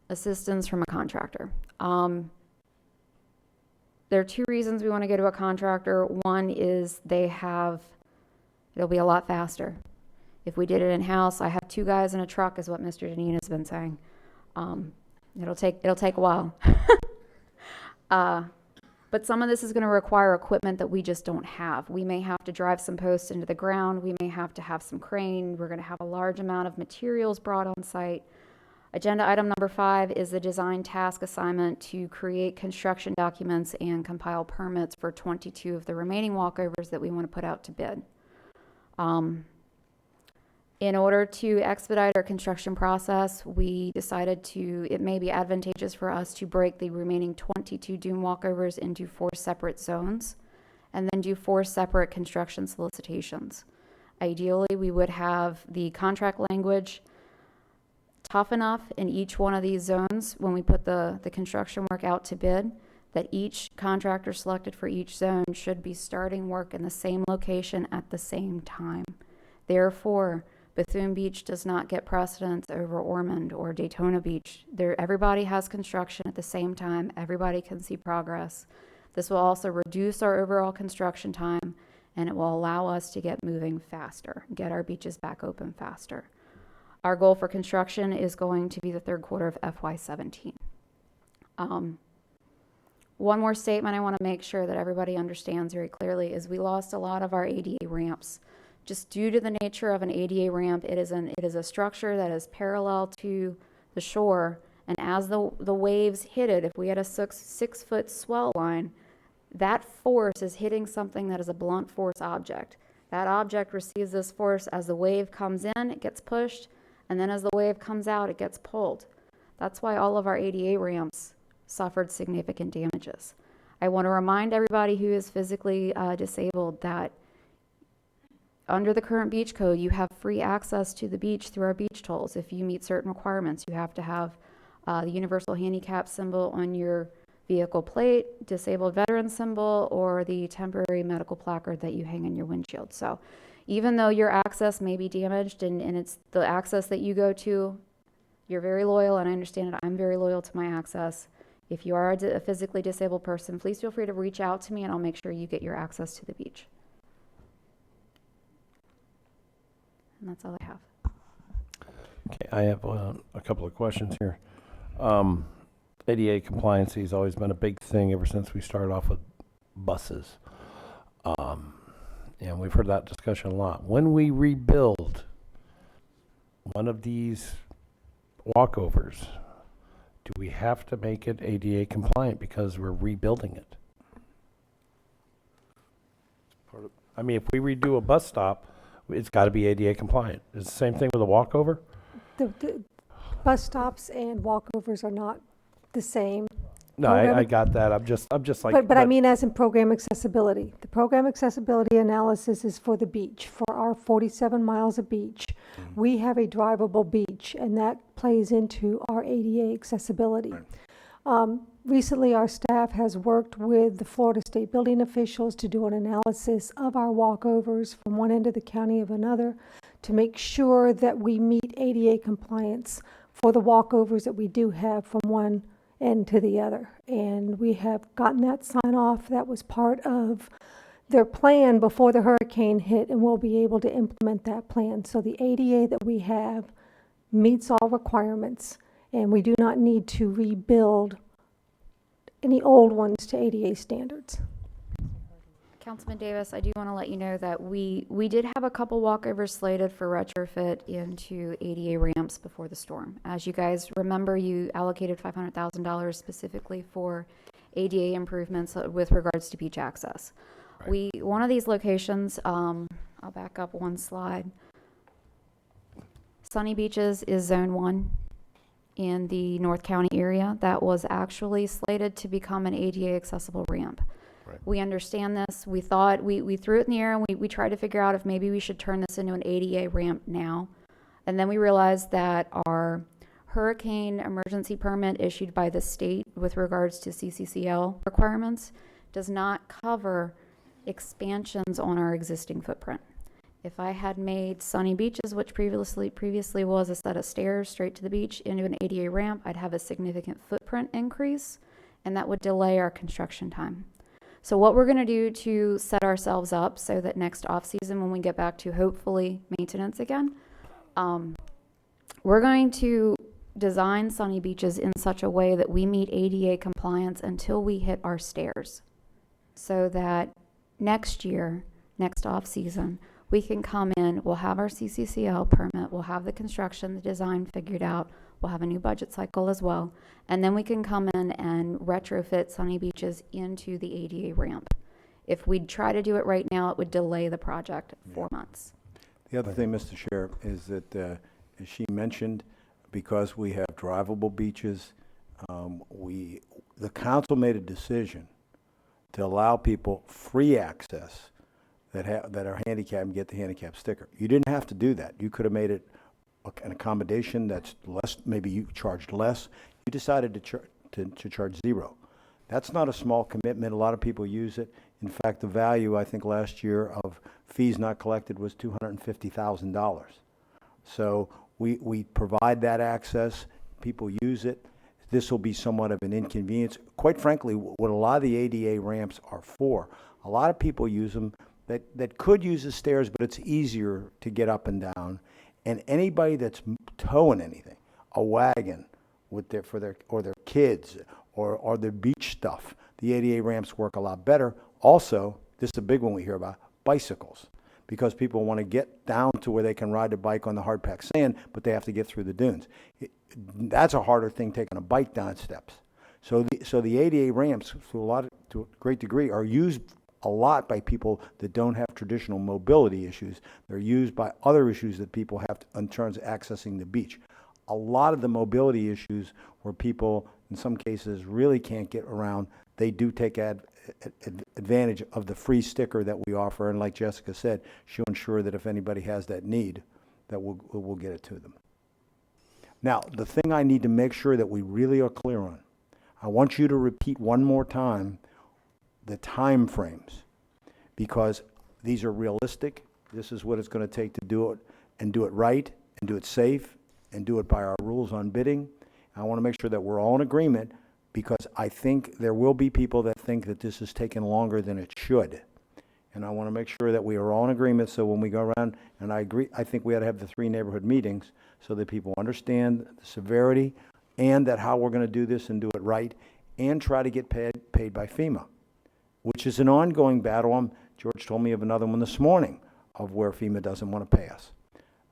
assistance from a contractor. There are 2 reasons we want to go to a contractor. One is it'll be a lot faster. If we did it in-house, I have 2 guys in a truck is what Mr. Deneen has been saying. It'll take a while. But some of this is going to require equipment that we just don't have. We may have to drive some posts into the ground. We may have to have some crane. We're going to have a large amount of materials brought on site. Agenda item number 5 is the design task assignment to create construction documents and compile permits for 22 of the remaining walkovers that we want to put out to bid. In order to expedite our construction process, we decided it may be advantageous for us to break the remaining 22 dune walkovers into 4 separate zones and then do 4 separate construction solicitations. Ideally, we would have the contract language tough enough in each one of these zones when we put the construction work out to bid that each contractor selected for each zone should be starting work in the same location at the same time. Therefore, Bethune Beach does not get precedence over Ormond or Daytona Beach. Everybody has construction at the same time. Everybody can see progress. This will also reduce our overall construction time, and it will allow us to get moving faster, get our beaches back open faster. Our goal for construction is going to be the 3rd quarter of FY17. One more statement I want to make sure that everybody understands very clearly is we lost a lot of our ADA ramps. Just due to the nature of an ADA ramp, it is a structure that is parallel to the shore, and as the waves hit it, if we had a 6-foot swell line, that force is hitting something that is a blunt force object. That object receives this force as the wave comes in, it gets pushed, and then as the wave comes out, it gets pulled. That's why all of our ADA ramps suffered significant damages. I want to remind everybody who is physically disabled that under the current beach code, you have free access to the beach through our beach tolls. If you meet certain requirements, you have to have the universal handicap symbol on your vehicle plate, disabled veteran symbol, or the temporary medical placard that you hang in your windshield. So even though your access may be damaged and it's the access that you go to, you're very loyal, and I understand it. I'm very loyal to my access. If you are a physically disabled person, please feel free to reach out to me, and I'll make sure you get your access to the beach. And that's all I have. Okay, I have a couple of questions here. ADA compliancy has always been a big thing ever since we started off with buses. And we've heard that discussion a lot. When we rebuild one of these walkovers, do we have to make it ADA compliant because we're rebuilding it? I mean, if we redo a bus stop, it's got to be ADA compliant. Is the same thing with a walkover? The bus stops and walkovers are not the same. No, I got that. I'm just like. But I mean, as in program accessibility. The program accessibility analysis is for the beach. For our 47 miles of beach, we have a drivable beach, and that plays into our ADA accessibility. Recently, our staff has worked with the Florida State building officials to do an analysis of our walkovers from one end of the county of another to make sure that we meet ADA compliance for the walkovers that we do have from one end to the other. And we have gotten that sign off. That was part of their plan before the hurricane hit, and we'll be able to implement that plan. So the ADA that we have meets all requirements, and we do not need to rebuild any old ones to ADA standards. Councilman Davis, I do want to let you know that we did have a couple walkovers slated for retrofit into ADA ramps before the storm. As you guys remember, you allocated $500,000 specifically for ADA improvements with regards to beach access. Right. One of these locations, I'll back up one slide. Sunny Beaches is Zone 1 in the North County area that was actually slated to become an ADA accessible ramp. Right. We understand this. We thought, we threw it in the air, and we tried to figure out if maybe we should turn this into an ADA ramp now. And then we realized that our hurricane emergency permit issued by the state with regards to CCCL requirements does not cover expansions on our existing footprint. If I had made Sunny Beaches, which previously was a set of stairs straight to the beach, into an ADA ramp, I'd have a significant footprint increase, and that would delay our construction time. So what we're going to do to set ourselves up so that next off-season, when we get back to hopefully maintenance again, we're going to design Sunny Beaches in such a way that we meet ADA compliance until we hit our stairs. so that next year, next off-season, we can come in, we'll have our CCCL permit, we'll have the construction, the design figured out, we'll have a new budget cycle as well, and then we can come in and retrofit Sunny Beaches into the ADA ramp. If we try to do it right now, it would delay the project 4 months. The other thing, Mr. Chair, is that, as she mentioned, because we have drivable beaches, the council made a decision to allow people free access that are handicapped and get the handicap sticker. You didn't have to do that. You could have made it an accommodation that's less, maybe you charged less. You decided to charge zero. That's not a small commitment. A lot of people use it. In fact, the value, I think, last year of fees not collected was $250,000. So we provide that access. People use it. This will be somewhat of an inconvenience. Quite frankly, what a lot of the ADA ramps are for, a lot of people use them that could use the stairs, but it's easier to get up and down. And anybody that's towing anything, a wagon with their kids or their beach stuff, the ADA ramps work a lot better. Also, this is a big one we hear about, bicycles, because people want to get down to where they can ride a bike on the hard packed sand, but they have to get through the dunes. That's a harder thing, taking a bike down steps. So the ADA ramps, to a great degree, are used a lot by people that don't have traditional mobility issues. They're used by other issues that people have in terms of accessing the beach. A lot of the mobility issues where people, in some cases, really can't get around, they do take advantage of the free sticker that we offer. And like Jessica said, she'll ensure that if anybody has that need, that we'll get it to them. Now, the thing I need to make sure that we really are clear on, I want you to repeat one more time the time frames, because these are realistic. This is what it's going to take to do it, and do it right, and do it safe, and do it by our rules on bidding. I want to make sure that we're all in agreement, because I think there will be people that think that this is taking longer than it should. And I want to make sure that we are all in agreement, so when we go around, and I agree, I think we ought to have the 3 neighborhood meetings so that people understand the severity, and that how we're going to do this and do it right, and try to get paid by FEMA, which is an ongoing battle. George told me of another one this morning of where FEMA doesn't want to pay us.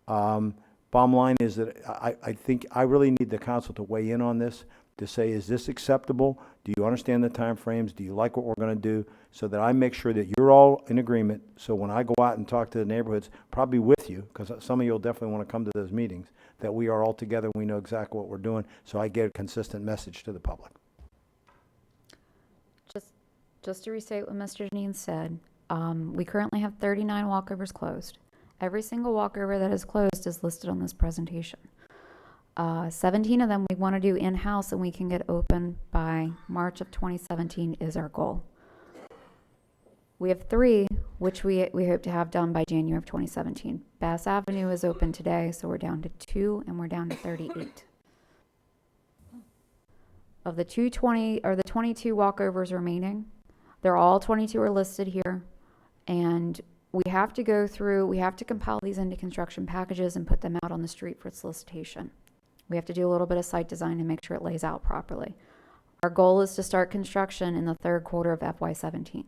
Bottom line is that I think I really need the council to weigh in on this, to say, is this acceptable? Do you understand the time frames? Do you like what we're going to do? So that I make sure that you're all in agreement. So when I go out and talk to the neighborhoods, probably with you, because some of you will definitely want to come to those meetings, that we are all together, we know exactly what we're doing, so I get a consistent message to the public. Just to restate what Mr. Deneen said, we currently have 39 walkovers closed. Every single walkover that is closed is listed on this presentation. 17 of them we want to do in-house, and we can get open by March of 2017 is our goal. We have 3, which we hope to have done by January of 2017. Bass Avenue is open today, so we're down to 2, and we're down to 38. Of the 22 walkovers remaining, they're all 22 are listed here, and we have to compile these into construction packages and put them out on the street for solicitation. We have to do a little bit of site design to make sure it lays out properly. Our goal is to start construction in the 3rd quarter of FY17.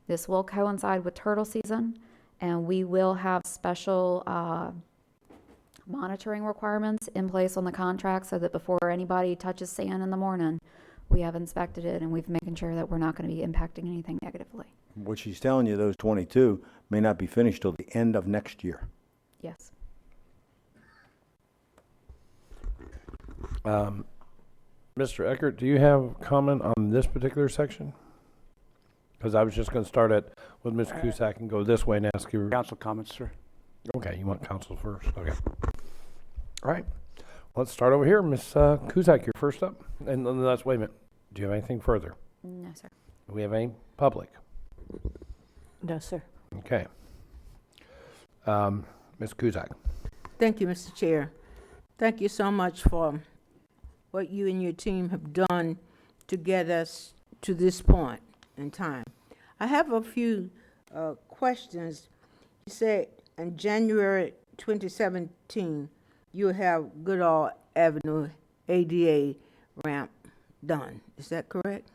This will coincide with turtle season, and we will have special monitoring requirements in place on the contract so that before anybody touches sand in the morning, we have inspected it and we've making sure that we're not going to be impacting anything negatively. What she's telling you, those 22 may not be finished till the end of next year. Yes. Mr. Eckert, do you have comment on this particular section? Because I was just going to start with Ms. Cusack and go this way and ask you. Council comments, sir. Okay, you want council first? Okay. All right. Let's start over here. Ms. Cusack, you're first up. And let's wait a minute. Do you have anything further? No, sir. Do we have any public? No, sir. Okay. Ms. Cusack. Thank you, Mr. Chair. Thank you so much for what you and your team have done to get us to this point in time. I have a few questions. You said in January 2017, you'll have Goodall Avenue ADA ramp done. Is that correct?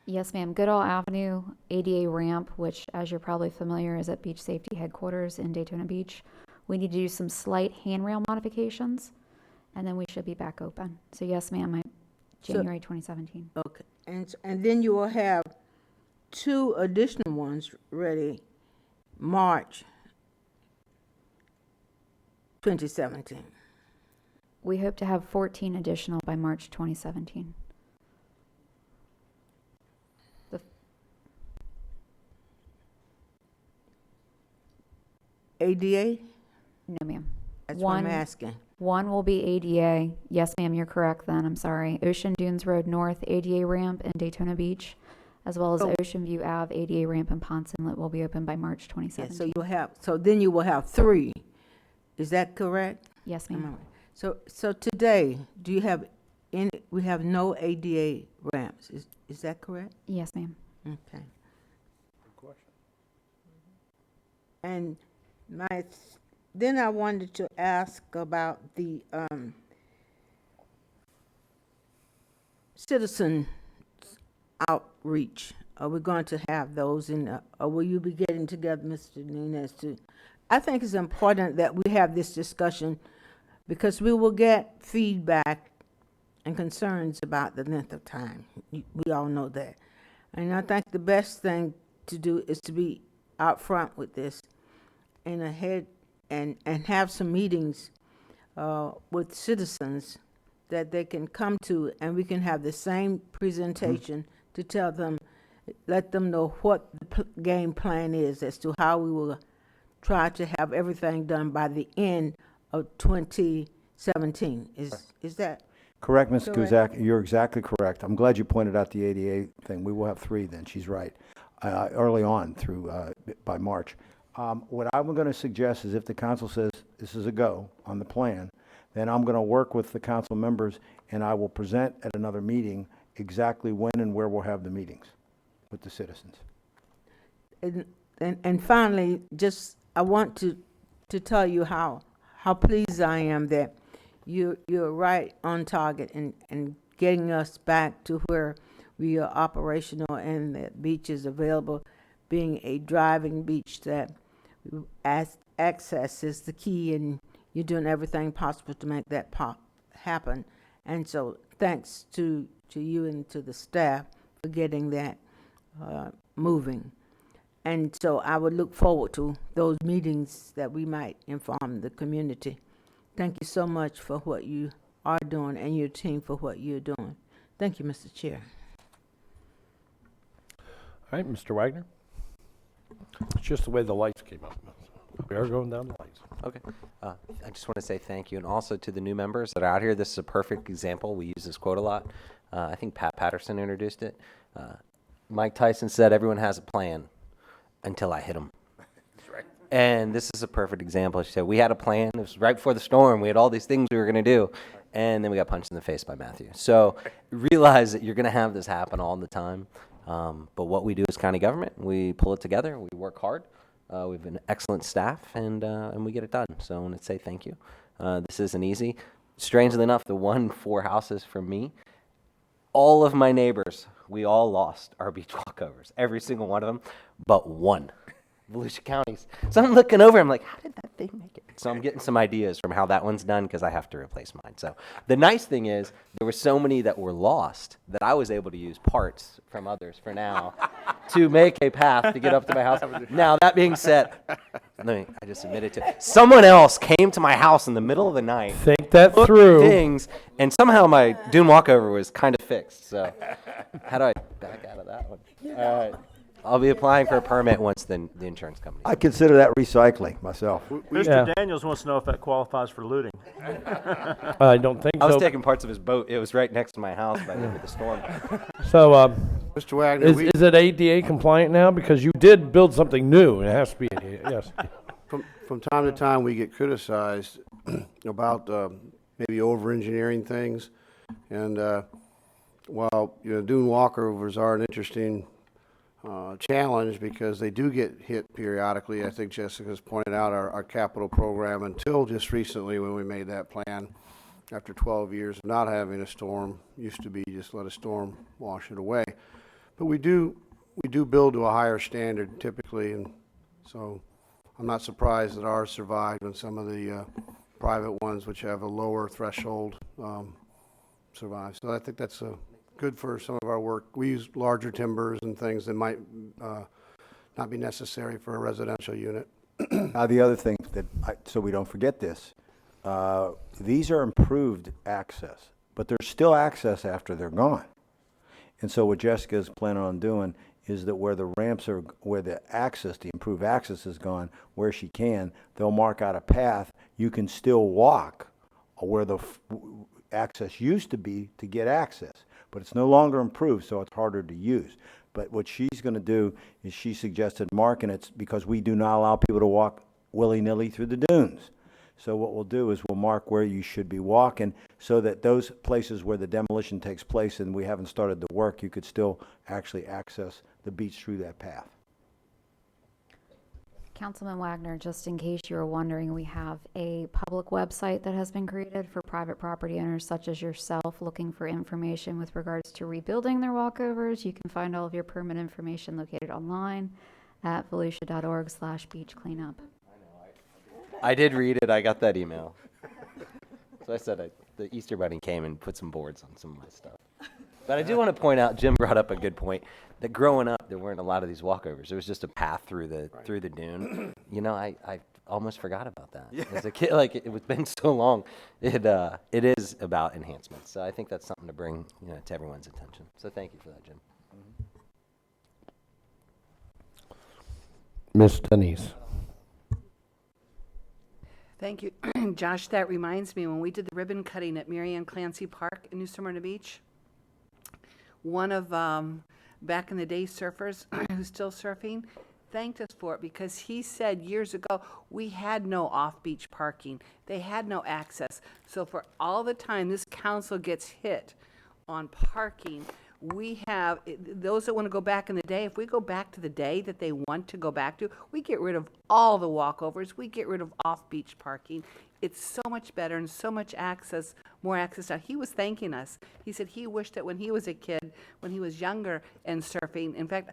Yes, ma'am. Goodall Avenue ADA ramp, which, as you're probably familiar, is at Beach Safety Headquarters in Daytona Beach. We need to do some slight handrail modifications, and then we should be back open. So yes, ma'am, January 2017. Okay, and then you will have 2 additional ones ready March 2017. We hope to have 14 additional by March 2017. ADA? No, ma'am. That's what I'm asking. One will be ADA. Yes, ma'am, you're correct then. I'm sorry. Ocean Dunes Road North ADA ramp in Daytona Beach, as well as Ocean View Ave ADA ramp in Ponce Inlet will be open by March 2017. Yeah, so then you will have 3. Is that correct? Yes, ma'am. So today, do you have any, we have no ADA ramps, is that correct? Yes, ma'am. Okay. Good question. And then I wanted to ask about the citizen outreach. Are we going to have those or will you be getting together, Mr. Nunez, I think it's important that we have this discussion because we will get feedback and concerns about the length of time. We all know that. And I think the best thing to do is to be out front with this and ahead and have some meetings with citizens that they can come to, and we can have the same presentation to tell them, let them know what the game plan is as to how we will try to have everything done by the end of 2017. Is that Correct, Ms. correct? Kuzak, you're exactly correct. I'm glad you pointed out the ADA thing. We will have 3 then, she's right, early on through, by March. What I'm going to suggest is if the council says this is a go on the plan, then I'm going to work with the council members and I will present at another meeting exactly when and where we'll have the meetings with the citizens. And finally, just I want to tell you how pleased I am that you're right on target and getting us back to where we are operational and the beach is available, being a driving beach that access is the key, and you're doing everything possible to make that happen. And so thanks to you and to the staff for getting that moving. And so I would look forward to those meetings that we might inform the community. Thank you so much for what you are doing and your team for what you're doing. Thank you, Mr. Chair. All right, Mr. Wagner. It's just the way the lights came up. We are going down the lights. Okay. I just want to say thank you, and also to the new members that are out here. This is a perfect example. We use this quote a lot. I think Pat Patterson introduced it. Mike Tyson said, everyone has a plan until I hit them. That's right. And this is a perfect example. She said, we had a plan. It was right before the storm. We had all these things we were going to do. And then we got punched in the face by Matthew. So realize that you're going to have this happen all the time. But what we do as county government, we pull it together. We work hard. We have an excellent staff, and we get it done. So I want to say thank you. This isn't easy. Strangely enough, the 4 houses from me, all of my neighbors, we all lost our beach walkovers, every single one of them, but one. Volusia County's. So I'm looking over, I'm like, how did that thing make it? So I'm getting some ideas from how that one's done because I have to replace mine. So the nice thing is there were so many that were lost that I was able to use parts from others for now to make a path to get up to my house. Now, that being said, I just admitted to someone else came to my house in the middle of the night. Think that looked through. Things, and somehow my dune walkover was kind of fixed. So how do I back out of that one? All right. I'll be applying for a permit once the insurance company. I consider that recycling myself. Mr. Daniels wants to know if that qualifies for looting. I don't think so. I was taking parts of his boat. It was right next to my house by the end of the storm. So, Mr. Wagner, is it ADA compliant now? Because you did build something new, and it has to be ADA, yes. From time to time, we get criticized about maybe over-engineering things. And while dune walkovers are an interesting challenge because they do get hit periodically. I think Jessica's pointed out our capital program until just recently when we made that plan after 12 years of not having a storm used to be just let a storm wash it away. But we do build to a higher standard typically, and so I'm not surprised that ours survived when some of the private ones, which have a lower threshold, survive. So I think that's good for some of our work. We use larger timbers and things that might not be necessary for a residential unit. Now, the other thing so we don't forget this, these are improved access, but there's still access after they're gone. And so what Jessica is planning on doing is that where the ramps are, where the improved access is gone, where she can, they'll mark out a path. You can still walk where the access used to be to get access, but it's no longer improved, so it's harder to use. But what she's going to do is she suggested marking it because we do not allow people to walk willy-nilly through the dunes. So what we'll do is we'll mark where you should be walking so that those places where the demolition takes place and we haven't started the work, you could still actually access the beach through that path. Councilman Wagner, just in case you were wondering, we have a public website that has been created for private property owners such as yourself looking for information with regards to rebuilding their walkovers. You can find all of your permit information located online at volusia.org/beach cleanup. I did read it. I got that email. So I said the Easter Bunny came and put some boards on some of my stuff. But I do want to point out, Jim brought up a good point, that growing up, there weren't a lot of these walkovers. There was just a path through the dune. You know, I almost forgot about that. Yeah. As a kid, like, it was been so long. It is about enhancements. So I think that's something to bring, to everyone's attention. So thank you for that, Jim. Ms. Denise. Thank you. Josh, that reminds me, when we did the ribbon cutting at Mary Ann Clancy Park in New Smyrna Beach, one of back in the day surfers who's still surfing thanked us for it because he said years ago we had no off-beach parking. They had no access. So for all the time this council gets hit on parking, we have, those that want to go back in the day, if we go back to the day that they want to go back to, we get rid of all the walkovers, we get rid of off-beach parking. It's so much better and so much access, more access now. He was thanking us. He said he wished that when he was a kid, when he was younger and surfing, in fact,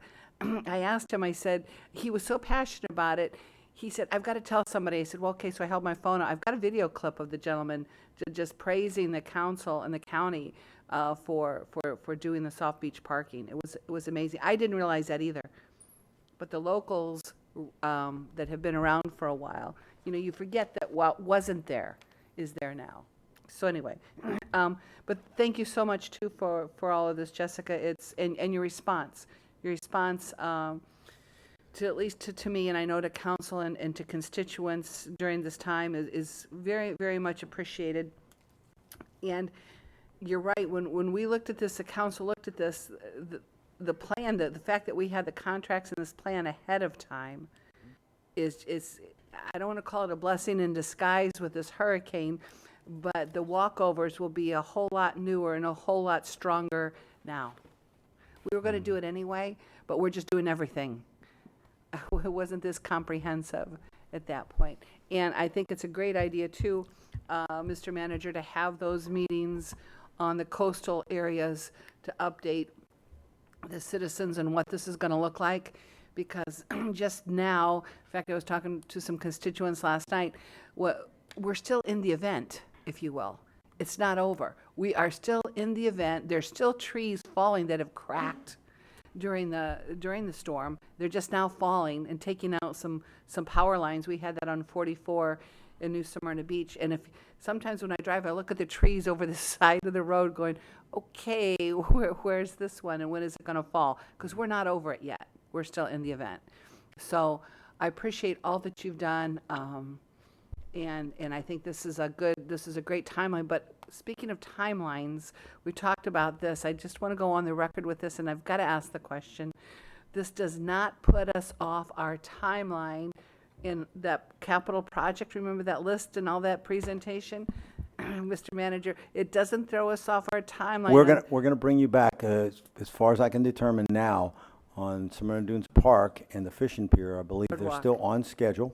I asked him, I said, he was so passionate about it. He said, I've got to tell somebody. I said, well, okay, so I held my phone out. I've got a video clip of the gentleman just praising the council and the county for doing the soft beach parking. It was amazing. I didn't realize that either. But the locals that have been around for a while, you forget that what wasn't there is there now. So anyway, but thank you so much too for all of this, Jessica. And your response to at least to me, and I know to council and to constituents during this time is very, very much appreciated. And you're right, when we looked at this, the council looked at this, the plan, the fact that we had the contracts in this plan ahead of time is I don't want to call it a blessing in disguise with this hurricane, but the walkovers will be a whole lot newer and a whole lot stronger now. We were going to do it anyway, but we're just doing everything. It wasn't this comprehensive at that point. And I think it's a great idea too, Mr. Manager, to have those meetings on the coastal areas to update the citizens and what this is going to look like. Because just now, in fact, I was talking to some constituents last night, we're still in the event, if you will. It's not over. We are still in the event. There's still trees falling that have cracked during the storm. They're just now falling and taking out some power lines. We had that on 44 in New Smyrna Beach. And sometimes when I drive, I look at the trees over the side of the road going, okay, where's this one and when is it going to fall? Because we're not over it yet. We're still in the event. So I appreciate all that you've done. And I think this is a great timeline. But speaking of timelines, we talked about this. I just want to go on the record with this, and I've got to ask the question. This does not put us off our timeline in that capital project. Remember that list and all that presentation, Mr. Manager? It doesn't throw us off our timeline. We're gonna bring you back as far as I can determine now on Smyrna Dunes Park and the fishing pier. I believe they're still on schedule.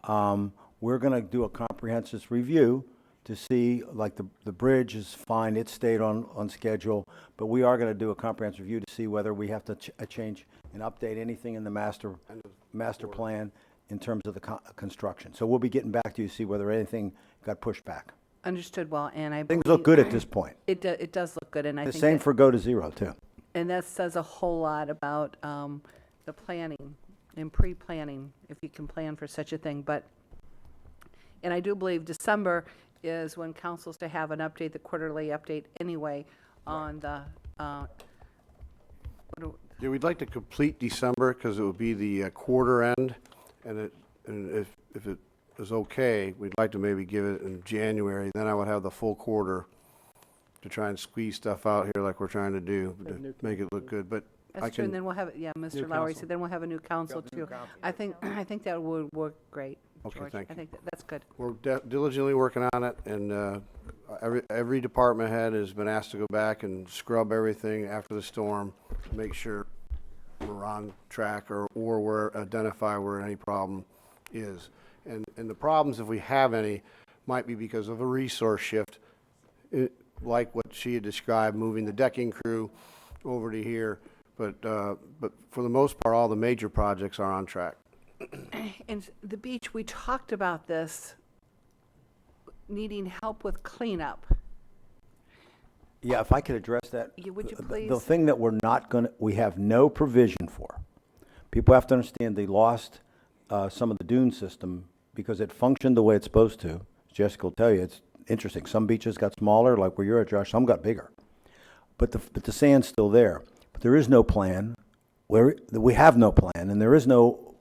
We're going to do a comprehensive review to see, like, the bridge is fine, it stayed on schedule, but we are gonna do a comprehensive review to see whether we have to change and update anything in the master plan in terms of the construction. So we'll be getting back to you to see whether anything got pushed back. Understood well, and I Things look good at this point. It does look good, and I The think same that- for Go to Zero, too. And that says a whole lot about the planning and pre-planning, if you can plan for such a thing. And I do believe December is when council's to have an update, the quarterly update anyway, on the, Yeah, we'd like to complete December because it would be the quarter end, and if it is okay, we'd like to maybe give it in January. Then I would have the full quarter to try and squeeze stuff out here like we're trying to do to make it look good. But I that's true, and can, then we'll have, yeah, Mr. Lowry said, then we'll have a new council too. I think that would work great, Okay, George. thank I think that's good. we're diligently working on it, and every department head has been asked to go back and scrub everything after the storm, to make sure we're on track or identify where any problem is. And the problems, if we have any, might be because of a resource shift, like what she had described, moving the decking crew over to here. But for the most part, all the major projects are on track. And the beach, we talked about this, needing help with cleanup. Yeah, if I could address that. Yeah, would you The please? thing that we have no provision for. People have to understand they lost some of the dune system because it functioned the way it's supposed to. Jessica will tell you, it's interesting. Some beaches got smaller, like where you're at, Josh, some got bigger. But the sand's still there. But there is no plan. We have no plan, and there is no,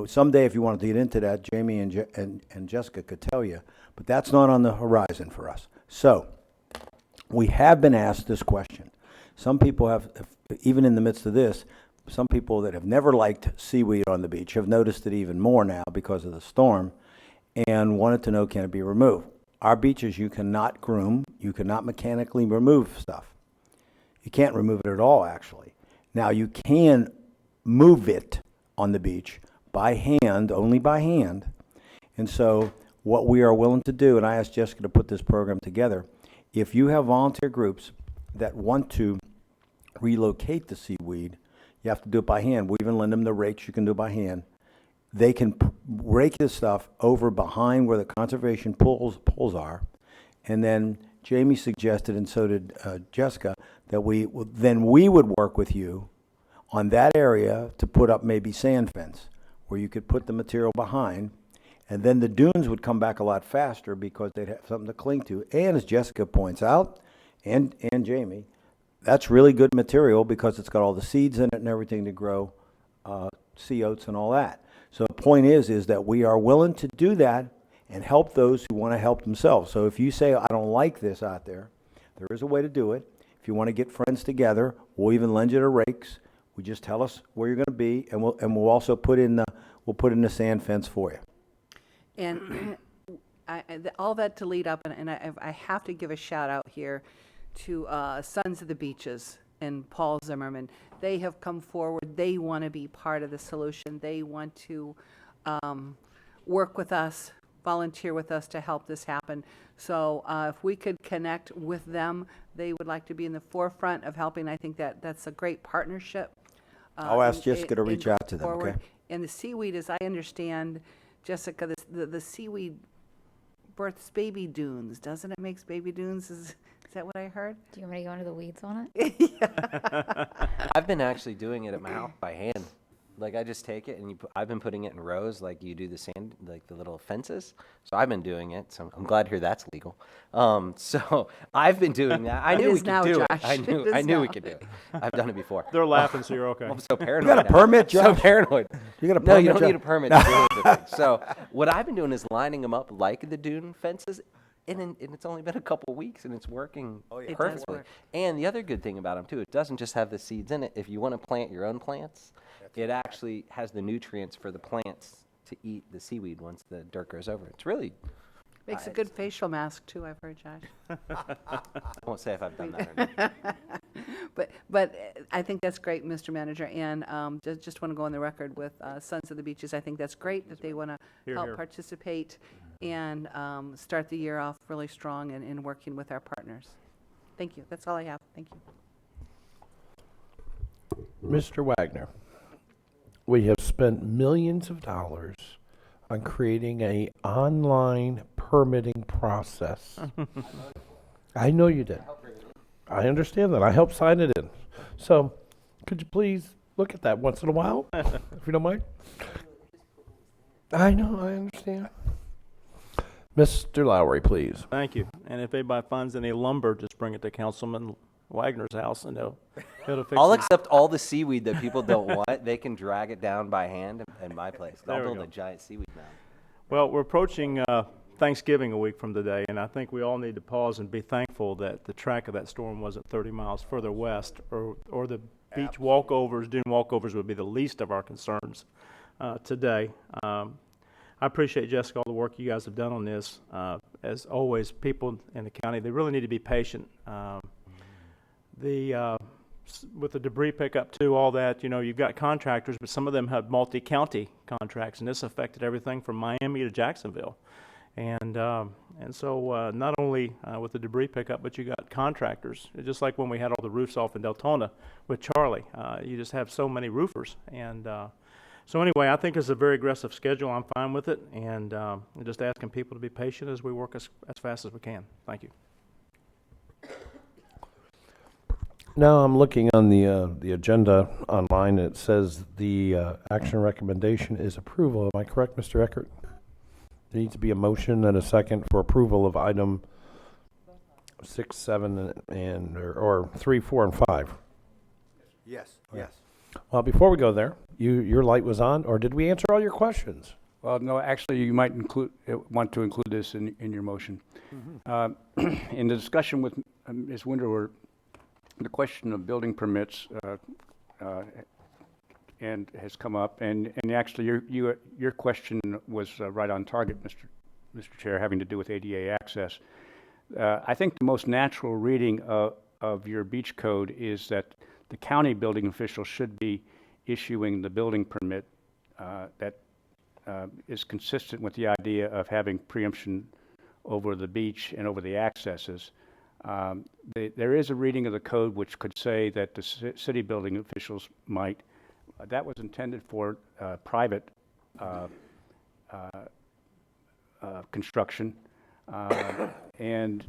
someday if you wanted to get into that, Jamie and Jessica could tell you, but that's not on the horizon for us. So, we have been asked this question. Some people have, even in the midst of this, some people that have never liked seaweed on the beach have noticed it even more now because of the storm and wanted to know, can it be removed? Our beaches, you cannot groom, you cannot mechanically remove stuff. You can't remove it at all, actually. Now, you can move it on the beach by hand, only by hand. And so what we are willing to do, and I asked Jessica to put this program together, if you have volunteer groups that want to relocate the seaweed, you have to do it by hand. We even lend them the rakes. You can do it by hand. They can rake this stuff over behind where the conservation poles are. And then Jamie suggested, and so did Jessica, that we would work with you on that area to put up maybe sand fence where you could put the material behind. And then the dunes would come back a lot faster because they'd have something to cling to. And as Jessica points out, and Jamie, that's really good material because it's got all the seeds in it and everything to grow sea oats and all that. So the point is that we are willing to do that and help those who want to help themselves. So if you say, I don't like this out there, there is a way to do it. If you want to get friends together, we'll even lend you the rakes. We just tell us where you're going to be, and we'll also put in the sand fence for you. And all that to lead up, and I have to give a shout out here to Sons of the Beaches and Paul Zimmerman. They have come forward. They want to be part of the solution. They want to work with us, volunteer with us to help this happen. So if we could connect with them, they would like to be in the forefront of helping. I think that's a great partnership. I'll ask Jessica to reach out to them, okay? And the seaweed, as I understand, Jessica, the seaweed births baby dunes, doesn't it? Makes baby dunes? Is that what I heard? Do you want me to go into the weeds on it? I've been actually doing it at my house by hand. Like I just take it and I've been putting it in rows like you do the sand, like the little fences. So I've been doing it. So I'm glad to hear that's legal. So I've been doing that. I knew we could do it. I knew we could do it. I've done it before. They're laughing, so you're okay. I'm so paranoid. You got a permit, Josh? So paranoid. You got a permit? No, you don't Josh? need a permit to do the thing. So what I've been doing is lining them up like the dune fences. And it's only been a couple weeks, and it's working perfectly. And the other good thing about them, too, it doesn't just have the seeds in it. If you want to plant your own plants, it actually has the nutrients for the plants to eat the seaweed once the dirt goes over. It's really... Makes a good facial mask, too, I've heard, Josh. I won't say if I've done that or not. But I think that's great, Mr. Manager, and just want to go on the record with Sons of the Beaches. I think that's great that they want to Hear, help hear. participate and start the year off really strong in working with our partners. Thank you. That's all I have. Thank you. Mr. Wagner, we have spent millions of dollars on creating a online permitting process. I know you did. I understand that. I helped sign it in. So, could you please look at that once in a while, if you don't mind? I know, I understand. Mr. Lowry, please. Thank you. And if anybody finds any lumber, just bring it to Councilman Wagner's house and he'll fix I'll it. accept all the seaweed that people don't want. They can drag it down by hand in my place. I'll There we build go. a giant seaweed mound. Well, we're approaching Thanksgiving a week from today, and I think we all need to pause and be thankful that the track of that storm wasn't 30 miles further west, or the beach walkovers, dune walkovers would be the least of our concerns today. I appreciate, Jessica, all the work you guys have done on this. As always, people in the county, they really need to be patient. With the debris pickup too, all that, you've got contractors, but some of them have multi-county contracts, and this affected everything from Miami to Jacksonville. And so not only with the debris pickup, but you got contractors, just like when we had all the roofs off in Deltona with Charlie. You just have so many roofers. And so anyway, I think it's a very aggressive schedule. I'm fine with it, and I'm just asking people to be patient as we work as fast as we can. Thank you. Now I'm looking on the agenda online. It says the action recommendation is approval. Am I correct, Mr. Eckert? There needs to be a motion and a second for approval of item 6, 7, or 3, 4, and 5. Yes, yes. Well, before we go there, your light was on, or did we answer all your questions? Well, no, actually, you might want to include this in your motion. In the discussion with Ms. Winterwer, the question of building permits and has come up, and actually your question was right on target, Mr. Chair, having to do with ADA access. I think the most natural reading of your beach code is that the county building official should be issuing the building permit that is consistent with the idea of having preemption over the beach and over the accesses. There is a reading of the code which could say that the city building officials might. That was intended for private construction, and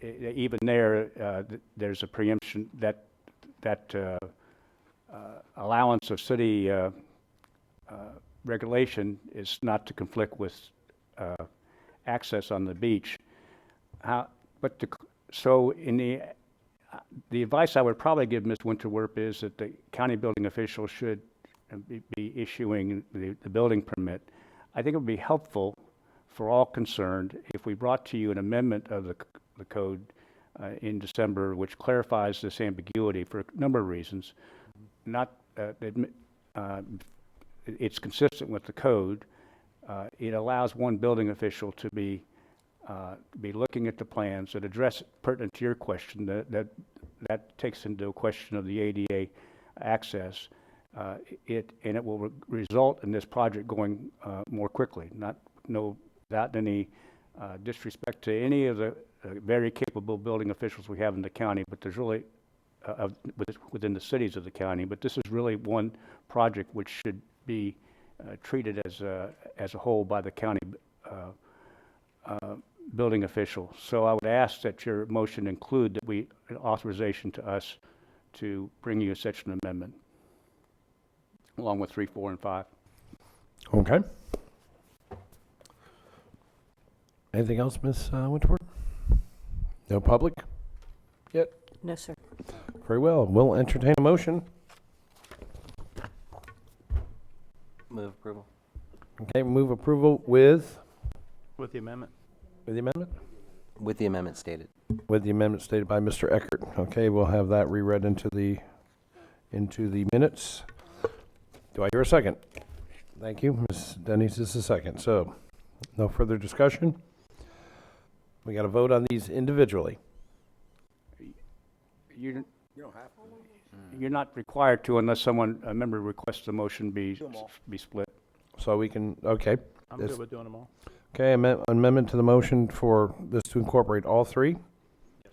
even there, there's a preemption that allowance of city regulation is not to conflict with access on the beach. So in the advice I would probably give Ms. Winterwerp is that the county building official should be issuing the building permit. I think it would be helpful for all concerned if we brought to you an amendment of the code in December which clarifies this ambiguity for a number of reasons. It's consistent with the code. It allows one building official to be looking at the plans that address pertinent to your question, that takes into a question of the ADA access, and it will result in this project going more quickly. Without any disrespect to any of the very capable building officials we have in the county, but there's really within the cities of the county. But this is really one project which should be treated as a whole by the county building official. So I would ask that your motion include that an authorization to us to bring you such an amendment, along with 3, 4, and 5. Okay. Anything else, Ms. Winterworth? No public yet? No, sir. Very well. We'll entertain a motion. Move approval. Okay, move approval with With the amendment. the amendment? With the amendment stated. With the amendment stated by Mr. Eckert. Okay, we'll have that reread into the minutes. Do I hear a second? Thank you. Ms. Denny's is the second. So, no further discussion. We got to vote on these individually. You don't have to. You're not required to unless a member requests the motion be split. So we can, okay. I'm good with doing them all. Okay, amendment to the motion for this to incorporate all three?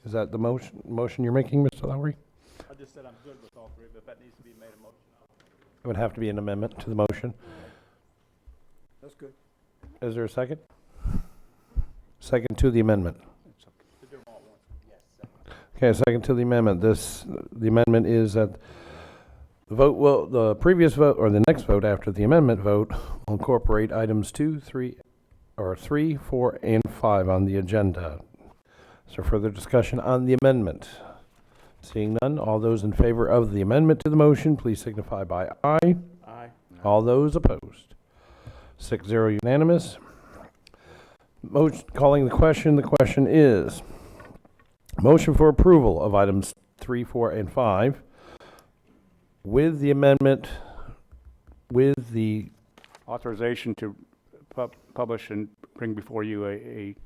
Is that the motion you're making, Mr. Lowry? I just said I'm good with all three, but if that needs to be made a motion. It would have to be an amendment to the motion. That's good. Is there a second? Second to the amendment. Okay, second to the amendment. The amendment is that the previous vote, or the next vote after the amendment vote, will incorporate items 2, 3, 4, and 5 on the agenda. Is there further discussion on the amendment? Seeing none, all those in favor of the amendment to the motion, please signify by aye. Aye. All those opposed. 6-0 unanimous. Calling the question is motion for approval of items 3, 4, and 5 with the amendment, with the Authorization to publish and bring before you a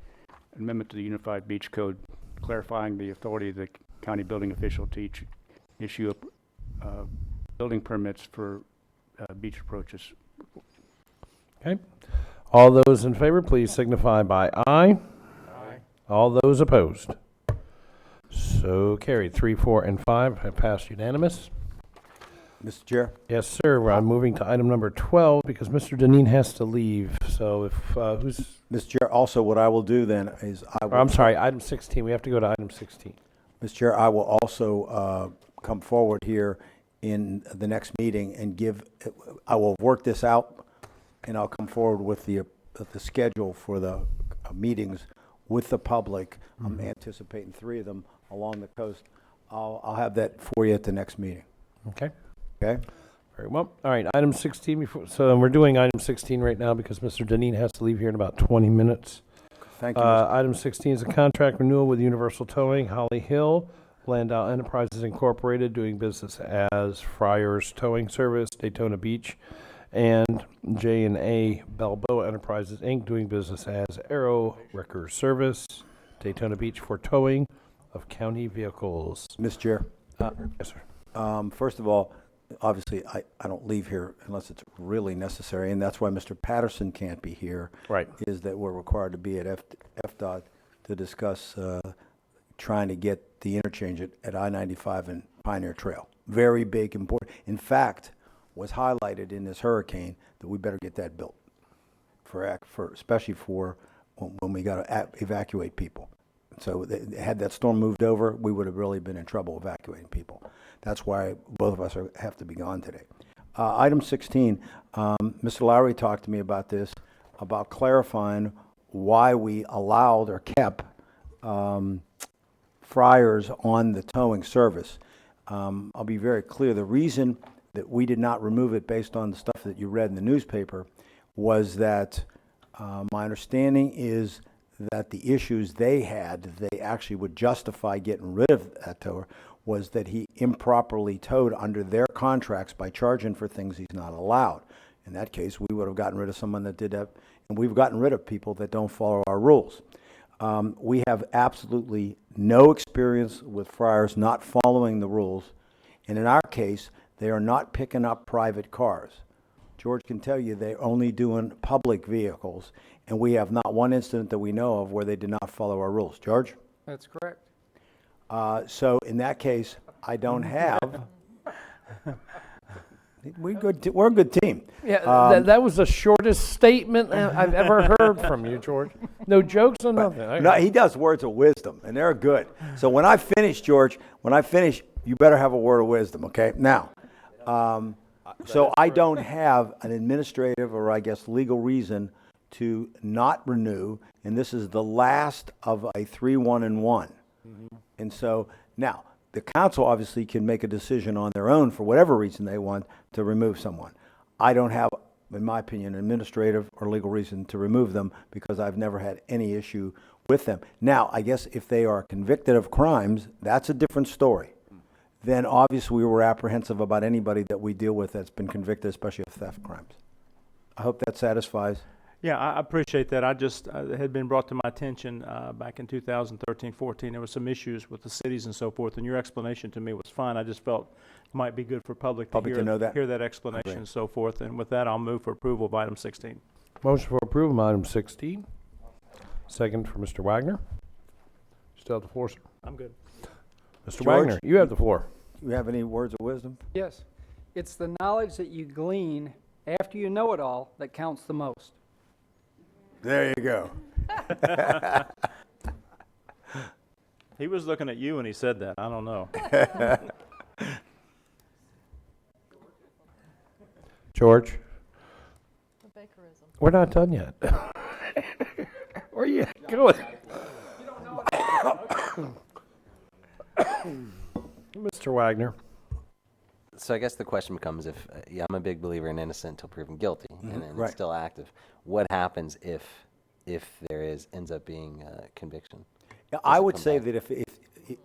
amendment to the Unified Beach Code, clarifying the authority of the county building official to issue building permits for beach approaches. Okay. All those in favor, please signify by aye. Aye. All those opposed. So carried. 3, 4, and 5 have passed unanimous. Mr. Chair? Yes, sir. I'm moving to item number 12 because Mr. Deneen has to leave. So if, who's... Mr. Chair, also what I will do then is I'm sorry, item 16. We have to go to item 16. Mr. Chair, I will also come forward here in the next meeting and I will work this out, and I'll come forward with the schedule for the meetings with the public. I'm anticipating 3 of them along the coast. I'll have that for you at the next meeting. Okay. Okay? Very well. All right, item 16. So we're doing item 16 right now because Mr. Deneen has to leave here in about 20 minutes. Thank you, Mr. Item 16 is a contract renewal with Universal Towing, Holly Hill, Landau Enterprises Incorporated, doing business as Friars Towing Service, Daytona Beach, and J&A Balboa Enterprises, Inc., doing business as Aero Wrecker Service, Daytona Beach, for towing of county vehicles. Mr. Chair? Yes, sir. First of all, obviously, I don't leave here unless it's really necessary, and that's why Mr. Patterson can't be here. Right. Is that we're required to be at FDOT to discuss trying to get the interchange at I-95 and Pioneer Trail. Very big, important. In fact, was highlighted in this hurricane that we better get that built, especially for when we got to evacuate people. So had that storm moved over, we would have really been in trouble evacuating people. That's why both of us have to be gone today. Item 16, Mr. Lowry talked to me about this, about clarifying why we allowed or kept Friars on the towing service. I'll be very clear. The reason that we did not remove it based on the stuff that you read in the newspaper was that my understanding is that the issues they actually would justify getting rid of that tower, was that he improperly towed under their contracts by charging for things he's not allowed. In that case, we would have gotten rid of someone that did that, and we've gotten rid of people that don't follow our rules. We have absolutely no experience with Friars not following the rules, and in our case, they are not picking up private cars. George can tell you they're only doing public vehicles, and we have not one incident that we know of where they did not follow our rules. George? That's correct. So in that case, I don't have. We're a good team. Yeah, that was the shortest statement I've ever heard from you, George. No jokes or nothing. No, he does words of wisdom, and they're good. So when I finish, George, you better have a word of wisdom, okay? Now, so I don't have an administrative or, I guess, legal reason to not renew, and this is the last of a 3-1-1. And so now, the council obviously can make a decision on their own for whatever reason they want to remove someone. I don't have, in my opinion, an administrative or legal reason to remove them because I've never had any issue with them. Now, I guess if they are convicted of crimes, that's a different story. Then obviously we were apprehensive about anybody that we deal with that's been convicted, especially of theft crimes. I hope that satisfies. Yeah, I appreciate that. I just, it had been brought to my attention back in 2013, 14. There were some issues with the cities and so forth, and your explanation to me was fine. I just felt it might be good for public to know that. hear that explanation and so forth. And with that, I'll move for approval of item 16. Motion for approval of item 16. Second for Mr. Wagner. Still have the floor, sir. I'm good. Mr. George, Wagner, you have the floor. You have any words of wisdom? Yes. It's the knowledge that you glean after you know it all that counts the most. There you go. He was looking at you when he said that. I don't know. George? We're not done yet. Where are you going? Mr. Wagner. So I guess the question becomes if, yeah, I'm a big believer in innocent until proven guilty, and Right. it's still active. What happens if there ends up being conviction? Yeah, Does I it would come say back? that if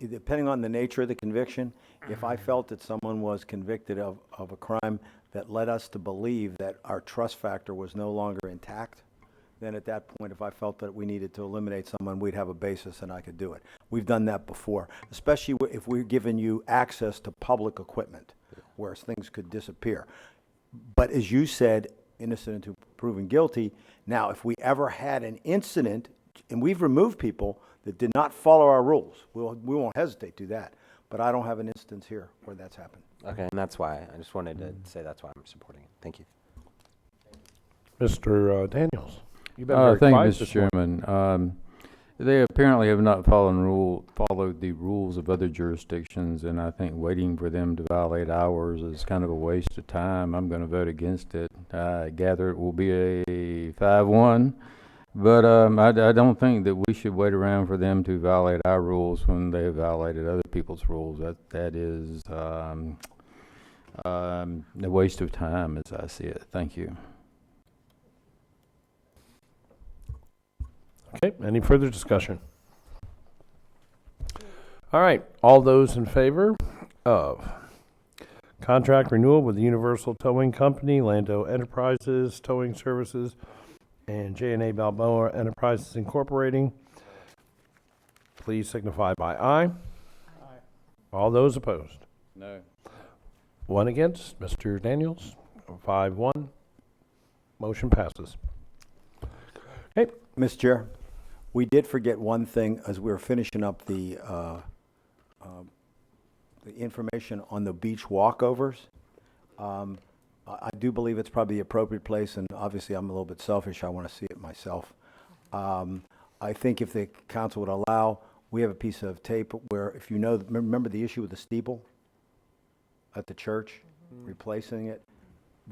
depending on the nature of the conviction, if I felt that someone was convicted of a crime that led us to believe that our trust factor was no longer intact, then at that point, if I felt that we needed to eliminate someone, we'd have a basis and I could do it. We've done that before, especially if we're giving you access to public equipment where things could disappear. But as you said, innocent until proven guilty. Now, if we ever had an incident, and we've removed people that did not follow our rules, we won't hesitate to do that. But I don't have an instance here where that's happened. Okay, and that's why I just wanted to say that's why I'm supporting it. Thank you. Mr. Daniels. You've been very thank you, quiet Mr. this morning. Chairman. They apparently have not followed the rules of other jurisdictions, and I think waiting for them to violate ours is kind of a waste of time. I'm going to vote against it. I gather it will be a 5-1, but I don't think that we should wait around for them to violate our rules when they have violated other people's rules. That is a waste of time, as I see it. Thank you. Okay, any further discussion? All right, all those in favor of contract renewal with the Universal Towing Company, Lando Enterprises Towing Services, and J&A Balboa Enterprises Incorporating, please signify by aye. Aye. All those opposed? No. One against, Mr. Daniels, 5-1. Motion passes. Okay. Mr. Chair, we did forget one thing as we were finishing up the information on the beach walkovers. I do believe it's probably the appropriate place, and obviously I'm a little bit selfish. I want to see it myself. I think if the council would allow, we have a piece of tape where, if you know, remember the issue with the steeple at the church, replacing it?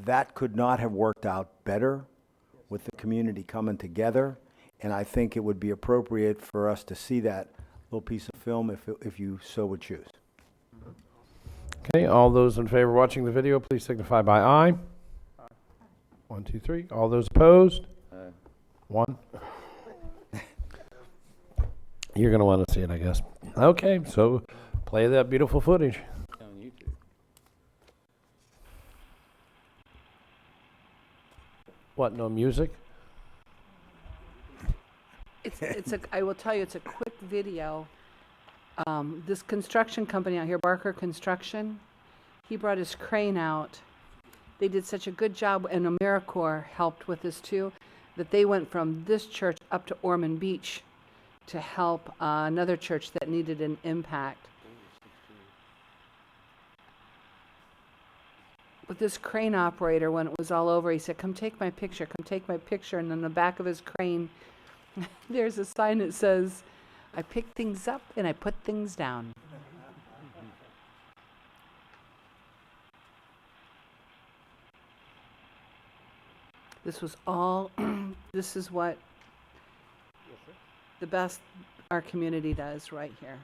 That could not have worked out better with the community coming together, and I think it would be appropriate for us to see that little piece of film if you so would choose. Okay, all those in favor of watching the video, please signify by aye. Aye. 1, 2, 3. All those opposed? Aye. 1. You're going to want to see it, I guess. Okay, so play that beautiful footage. On YouTube. What, no music? I will tell you, it's a quick video. This construction company out here, Barker Construction, he brought his crane out. They did such a good job, and AmeriCorps helped with this too, that they went from this church up to Ormond Beach to help another church that needed an impact. But this crane operator, when it was all over, he said, "Come take my picture, come take my picture." And on the back of his crane, there's a sign that says, "I pick things up and I put things down." This was all, this is what the best our community does right here.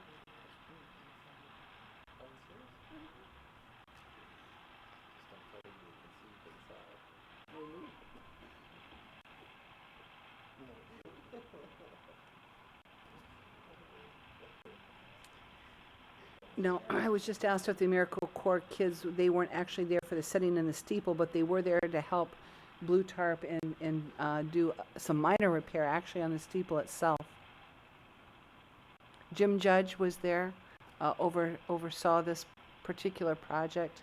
No, I was just asked if the AmeriCorps kids, they weren't actually there for the setting in the steeple, but they were there to help blue tarp and do some minor repair actually on the steeple itself. Jim Judge was there, oversaw this particular project.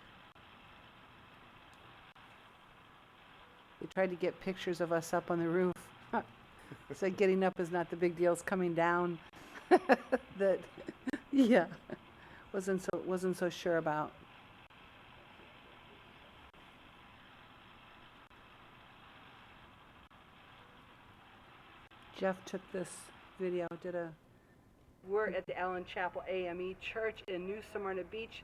They tried to get pictures of us up on the roof. Said getting up is not the big deal, it's coming down. That, yeah, wasn't so sure about. Jeff took this video, we're at the Allen Chapel AME Church in New Smyrna Beach,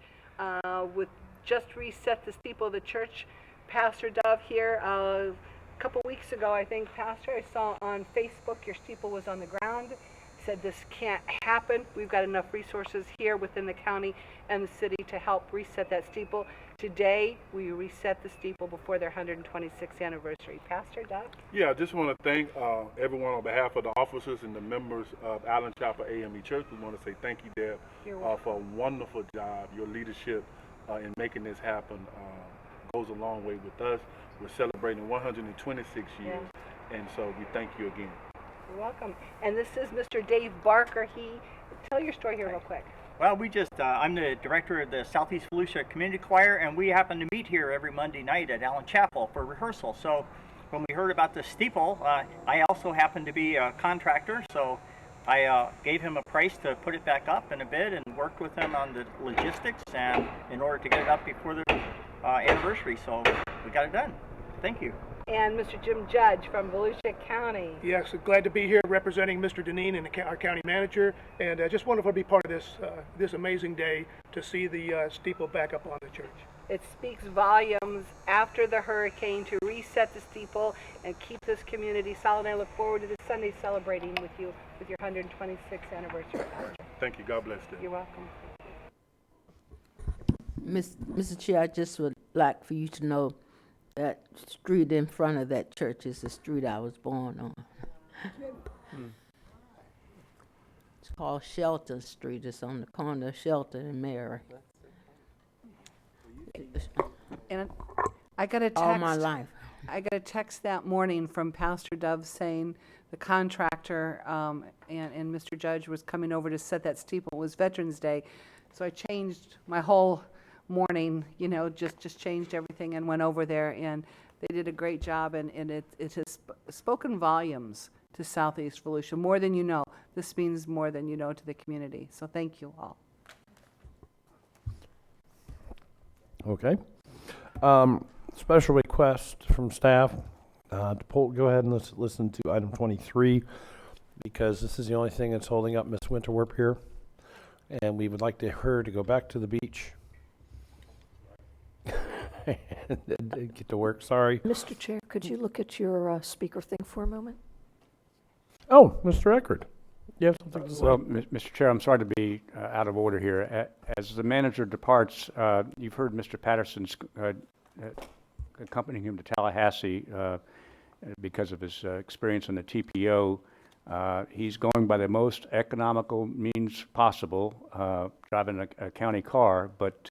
with just reset the steeple of the church. Pastor Dove here, a couple weeks ago, I think, Pastor, I saw on Facebook your steeple was on the ground. Said this can't happen. We've got enough resources here within the county and the city to help reset that steeple. Today, we reset the steeple before their 126th anniversary. Pastor Dove? Yeah, I just want to thank everyone on behalf of the officers and the members of Allen Chapel AME Church. We want to say thank you, Deb, for a wonderful job. Your leadership in making this happen goes a long way with us. We're celebrating 126 years, and so we thank you again. You're welcome. And this is Mr. Dave Barker. Tell your story here real quick. Well, I'm the director of the Southeast Volusia Community Choir, and we happen to meet here every Monday night at Allen Chapel for rehearsal. So when we heard about the steeple, I also happen to be a contractor, so I gave him a price to put it back up in a bid and worked with him on the logistics and in order to get it up before the anniversary. So we got it done. Thank you. And Mr. Jim Judge from Volusia County. Yes, glad to be here representing Mr. Deneen and our county manager, and just wonderful to be part of this amazing day to see the steeple back up on the church. It speaks volumes after the hurricane to reset the steeple and keep this community solid. I look forward to this Sunday celebrating with you with your 126th anniversary. Thank you. God bless you. You're welcome. Mr. Chair, I just would like for you to know that street in front of that church is the street I was born on. It's called Shelton Street. It's on the corner of Shelton and Mary. And I got a text. All my life. I got a text that morning from Pastor Dove saying the contractor and Mr. Judge was coming over to set that steeple. It was Veterans Day, so I changed my whole morning, just changed everything and went over there, and they did a great job, and it has spoken volumes to Southeast Volusia, more than you know. This means more than you know to the community, so thank you all. Okay. Special request from staff to go ahead and let's listen to item 23, because this is the only thing that's holding up Miss Winterwerp here, and we would like her to go back to the beach. Get to work, sorry. Mr. Chair, could you look at your speaker thing for a moment? Oh, Mr. Eckert. You have something to say? Well, Mr. Chair, I'm sorry to be out of order here. As the manager departs, you've heard Mr. Patterson's accompanying him to Tallahassee because of his experience in the TPO. He's going by the most economical means possible, driving a county car, but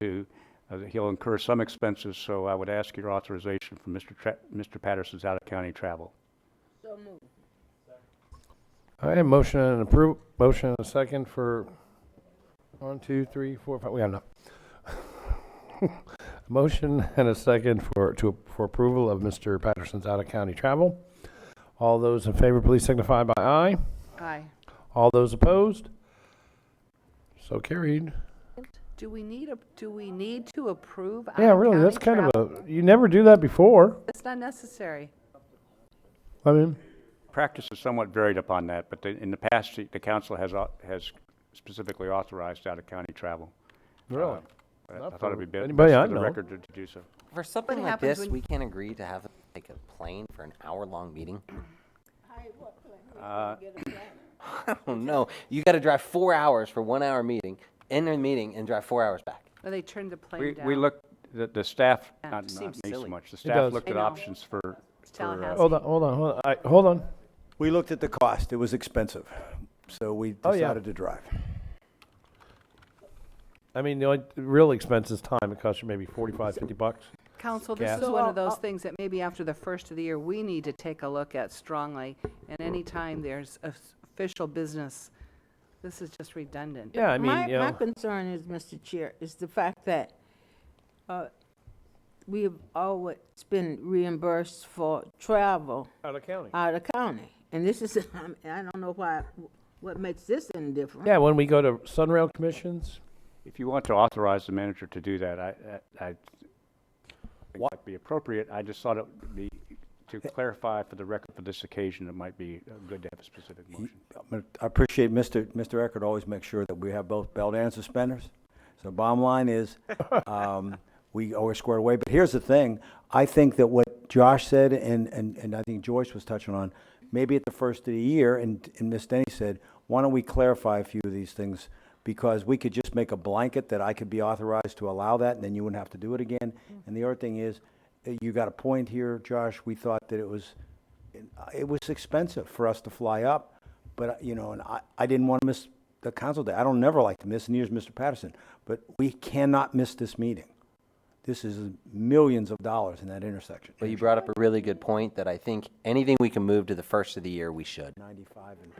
he'll incur some expenses, so I would ask your authorization for Mr. Patterson's out-of-county travel. So moved. All right, motion and a second for 1, 2, 3, 4, 5. We have enough. Motion and a second for approval of Mr. Patterson's out-of-county travel. All those in favor, please signify by aye. Aye. All those opposed? So carried. Do we need to approve? Yeah, really, that's kind of you never do that before. It's not necessary. I mean, practice is somewhat varied upon that, but in the past, the council has specifically authorized out-of-county travel. Really? I thought it'd be best Anybody I for the know. record to do so. For something like this, we can't agree to have like a plane for an hour-long meeting. I don't know. You got to drive 4 hours for 1 hour meeting, end the meeting, and drive 4 hours back. No, they turned the plane down. We looked. The staff, not Seems me so silly. much. The It staff does. looked I at know. options for. Tallahassee. hold on. Hold on. We looked at the cost. It was expensive, so we Oh, yeah. decided to drive. I mean, the only real expense is time. It costs you maybe $45, $50. Council, this Gas. is one of those things that maybe after the first of the year, we need to take a look at strongly. And anytime there's official business, this is just redundant. Yeah, I mean, My concern is, Mr. Chair, is the fact that we have always been reimbursed for travel out of county. out of county. And this is, I don't know what makes this any different. Yeah, when we go to Sunrail commissions, If you want to authorize the manager to do that, I think that'd be appropriate. I just thought it would be, to clarify for the record for this occasion, it might be good to have a specific motion. I appreciate Mr. Eckert always makes sure that we have both belt and suspenders. So bottom line is, we always squared away. But here's the thing, I think that what Josh said, and I think Joyce was touching on, maybe at the first of the year, and Ms. Denny said, why don't we clarify a few of these things? Because we could just make a blanket that I could be authorized to allow that, and then you wouldn't have to do it again. And the other thing is, you got a point here, Josh, we thought that it was expensive for us to fly up, but, and I didn't want to miss the council day. I don't never like to miss, and here's Mr. Patterson, but we cannot miss this meeting. This is millions of dollars in that intersection. Well, you brought up a really good point that I think anything we can move to the first of the year, we should. 95 and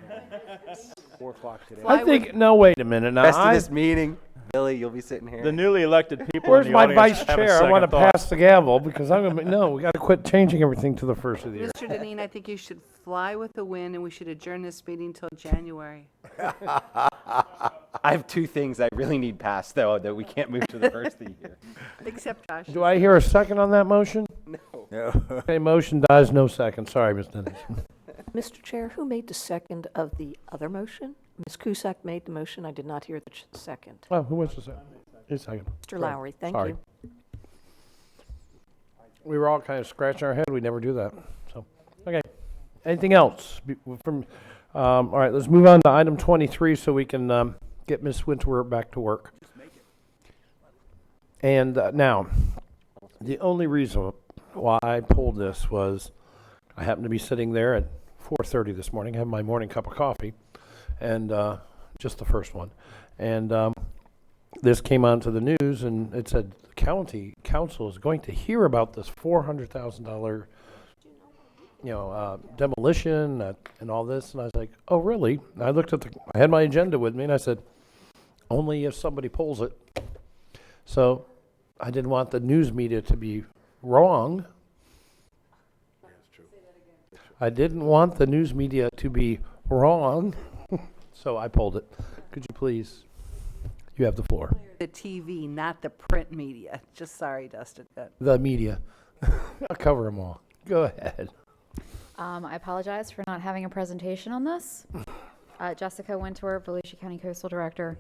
4 o'clock today. I think, no, wait a minute. Now, Rest of this meeting, Billy, you'll be sitting here. The newly elected people Where's in the my audience vice have a chair? I want to second thought. pass the gavel because I'm going to, no, we got to quit changing everything to the first of the year. Mr. Deneen, I think you should fly with the wind, and we should adjourn this meeting till January. I have two things I really need passed, though, that we can't move to the first of the year. Except Josh. Do I hear a second on that motion? No. Okay, motion dies, no second. Sorry, Ms. Dennis. Mr. Chair, who made the second of the other motion? Ms. Cusack made the motion. I did not hear the second. Oh, who wants to say? A second. Mr. Lowry, thank Sorry. you. We were all kind of scratching our head. We never do that. So, okay. Anything else all right, let's move on to item 23 so we can get Ms. Winter back to work. And now, the only reason why I pulled this was I happened to be sitting there at 4:30 this morning, having my morning cup of coffee, and just the first one. And this came onto the news, and it said the county council is going to hear about this $400,000 demolition and all this. And I was like, oh, really? And I looked at I had my agenda with me, and I said, only if somebody pulls it. So I didn't want the news media to be wrong. I didn't want the news media to be wrong, so I pulled it. Could you please? You have the floor. The TV, not the print media. Just sorry, Dustin. The media. I'll cover them all. Go ahead. I apologize for not having a presentation on this. Jessica Winter, Volusia County Coastal Director.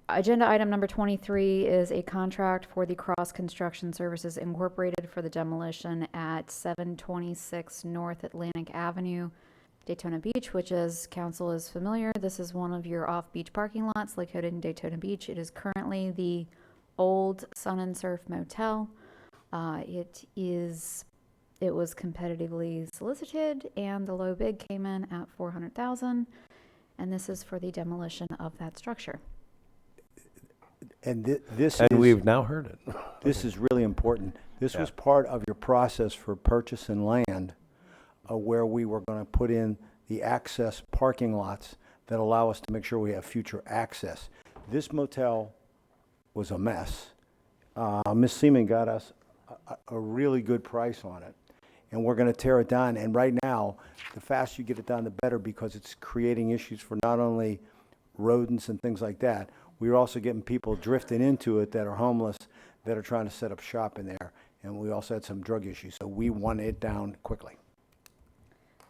Agenda item number 23 is a contract for the Cross Construction Services Incorporated for the demolition at 726 North Atlantic Avenue, Daytona Beach, which, as council is familiar, this is one of your off-beach parking lots located in Daytona Beach. It is currently the old Sun and Surf Motel. It was competitively solicited, and the low bid came in at $400,000, and this is for the demolition of that structure. And this And is, we've now heard it. This is really important. This was part of your process for purchasing land, where we were going to put in the access parking lots that allow us to make sure we have future access. This motel was a mess. Ms. Seaman got us a really good price on it, and we're going to tear it down. And right now, the faster you get it done, the better, because it's creating issues for not only rodents and things like that. We're also getting people drifting into it that are homeless, that are trying to set up shop in there. And we also had some drug issues, so we want it down quickly.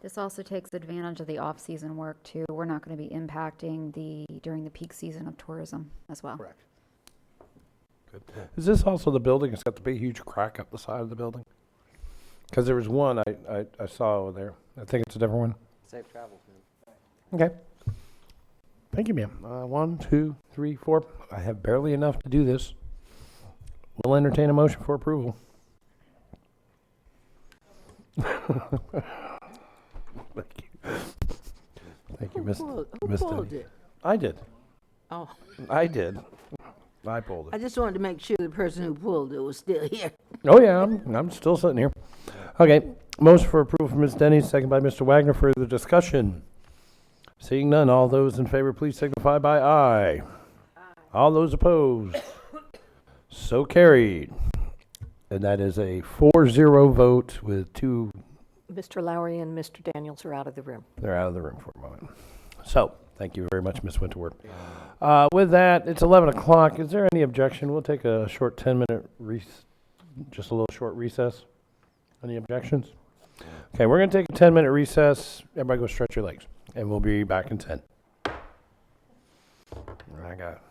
This also takes advantage of the off-season work, too. We're not going to be impacting during the peak season of tourism as well. Correct. Good. Is this also the building? It's got the big, huge crack up the side of the building? Because there was one I saw over there. I think it's a different one. Safe travels, man. Okay. Thank you, ma'am. 1, 2, 3, 4. I have barely enough to do this. We'll entertain a motion for approval. Thank you. Thank you, Miss. Who Miss pulled Denny. it? I did. Oh, I did. I pulled I it. just wanted to make sure the person who pulled it was still here. Oh, yeah, I'm still sitting here. Okay, motion for approval from Ms. Denny, second by Mr. Wagner. Further discussion? Seeing none, all those in favor, please signify by aye. All those opposed? So carried. And that is a 4-0 vote with two. Mr. Lowry and Mr. Daniels are out of the room. They're out of the room for a moment. So, thank you very much, Ms. Winterworth. With that, it's 11 o'clock. Is there any objection? We'll take a short 10-minute just a little short recess. Any objections? Okay, we're going to take a 10-minute recess. Everybody go stretch your legs, and we'll be back in 10. I got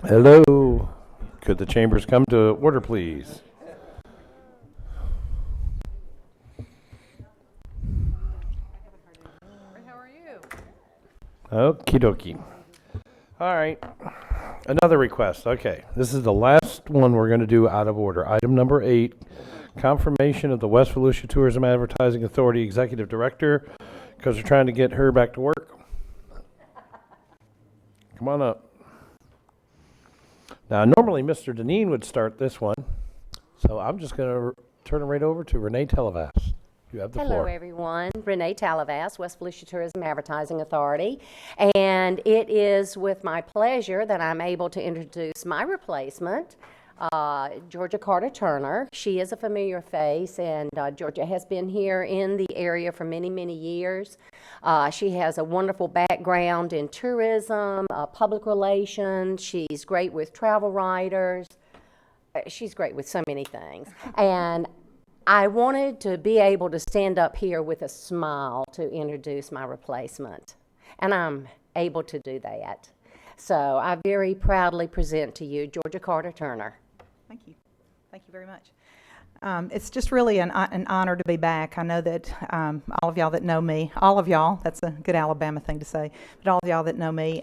Hello. Could the chambers come to order, please? Okie dokie. All right. Another request. Okay. This is the last one we're going to do out of order. Item number 8, confirmation of the West Volusia Tourism Advertising Authority Executive Director, because we're trying to get her back to work. Come on up. Now, normally Mr. Deneen would start this one, so I'm just going to turn it right over to Renee Televas. You have the Hello, floor. everyone. Renee Talavas, West Volusia Tourism Advertising Authority. And it is with my pleasure that I'm able to introduce my replacement, Georgia Carter Turner. She is a familiar face, and Georgia has been here in the area for many, many years. She has a wonderful background in tourism, public relations. She's great with travel writers. She's great with so many things. And I wanted to be able to stand up here with a smile to introduce my replacement, and I'm able to do that. So I very proudly present to you Georgia Carter Turner. Thank you. Thank you very much. It's just really an honor to be back. I know that all of y'all that know me, all of y'all, that's a good Alabama thing to say, but all of y'all that know me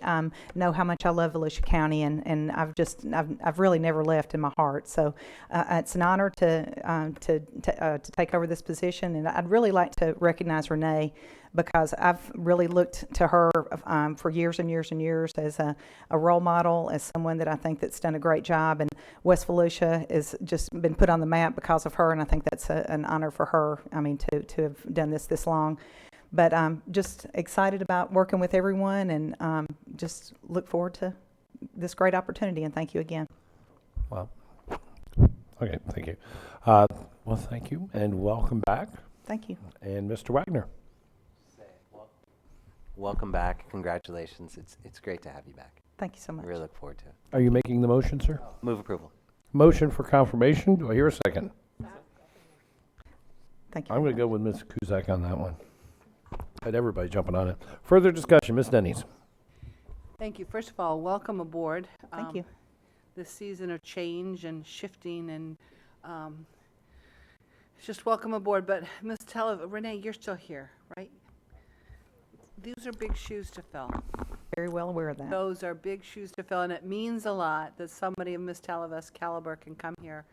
know how much I love Volusia County, and I've really never left in my heart. So it's an honor to take over this position, and I'd really like to recognize Renee, because I've really looked to her for years and years and years as a role model, as someone that I think that's done a great job. And West Volusia has just been put on the map because of her, and I think that's an honor for her, I mean, to have done this long. But I'm just excited about working with everyone, and just look forward to this great opportunity, and thank you again. Well, okay, thank you. Well, thank you, and welcome back. Thank you. And Mr. Wagner. Welcome back. Congratulations. It's great to have you back. Thank you so much. I really look forward to it. Are you making the motion, sir? Move approval. Motion for confirmation. Do I hear a second? Thank you. I'm going to go with Ms. Cusack on that one. Had everybody jumping on it. Further discussion, Ms. Denny's. Thank you. First of all, welcome aboard. Thank you. This season of change and shifting, and just welcome aboard. But Ms. Renee, you're still here, right? These are big shoes to fill. Very well aware of that. Those are big shoes to fill, and it means a lot that somebody of Ms. Talavas' caliber can come here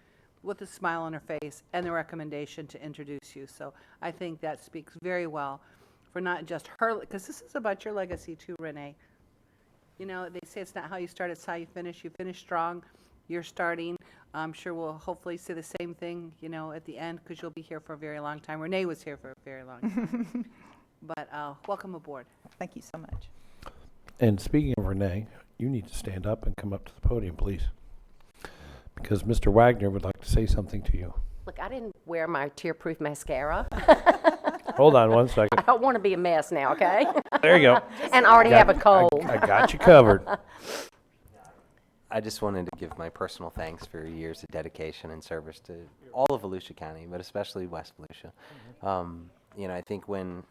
with a smile on her face and the recommendation to introduce you. So I think that speaks very well for not just her, because this is about your legacy too, Renee. You know, they say it's not how you start, it's how you finish. You finish strong, you're starting. I'm sure we'll hopefully say the same thing, you know, at the end, because you'll be here for a very long time. Renee was here for a very long time. But welcome aboard. Thank you so much. And speaking of Renee, you need to stand up and come up to the podium, please. Because Mr. Wagner would like to say something to you. Look, I didn't wear my tear-proof mascara. Hold on one second. I don't want to be a mess now, okay? There you go. And I already have a cold. I got you covered. I just wanted to give my personal thanks for years of dedication and service to all of Volusia County, but especially West Volusia. You know, I think when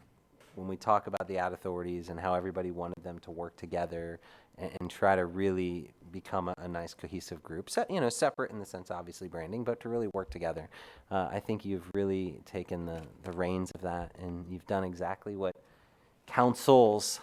we talk about the ad authorities and how everybody wanted them to work together and try to really become a nice cohesive group, you know, separate in the sense obviously branding, but to really work together, I think you've really taken the reins of that, and you've done exactly what councils,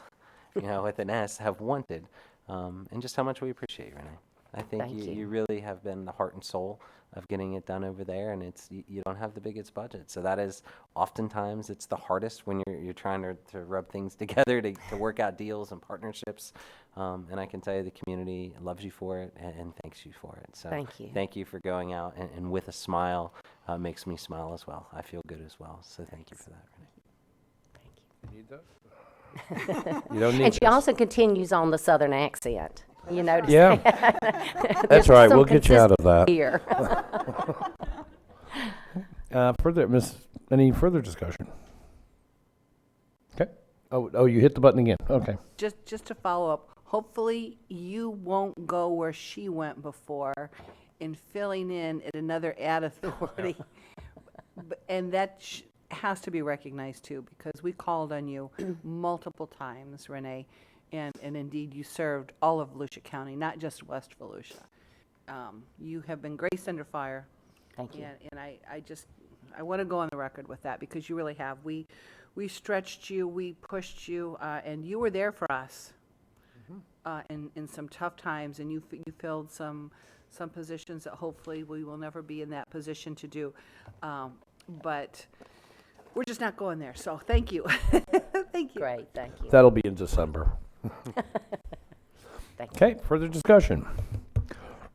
you know, with an S, have wanted, and just how much we appreciate you, Renee. I think you really have been the heart and soul of getting it done over there, and you don't have the biggest budget, so that is oftentimes it's the hardest when you're trying to rub things together to work out deals and partnerships, and I can tell you the community loves you for it and thanks you for it. So thank you for going out and with a smile, makes me smile as well. I feel good as well, so thank you for that, Renee. You need that? You don't need And she also continues on the Southern accent. You notice? Yeah. That's right. We'll get you out of that. Here. Any further discussion? Okay. Oh, you hit the button again. Okay. Just to follow up, hopefully you won't go where she went before in filling in at another ad authority. And that has to be recognized too, because we called on you multiple times, Renee, and indeed you served all of Volusia County, not just West Volusia. You have been graced under fire. Thank you. And I want to go on the record with that, because you really have. We stretched you, we pushed you, and you were there for us in some tough times, and you filled some positions that hopefully we will never be in that position to do. But we're just not going there, so thank you. Thank you. Great, thank you. That'll be in December. Thank you. Okay, further discussion.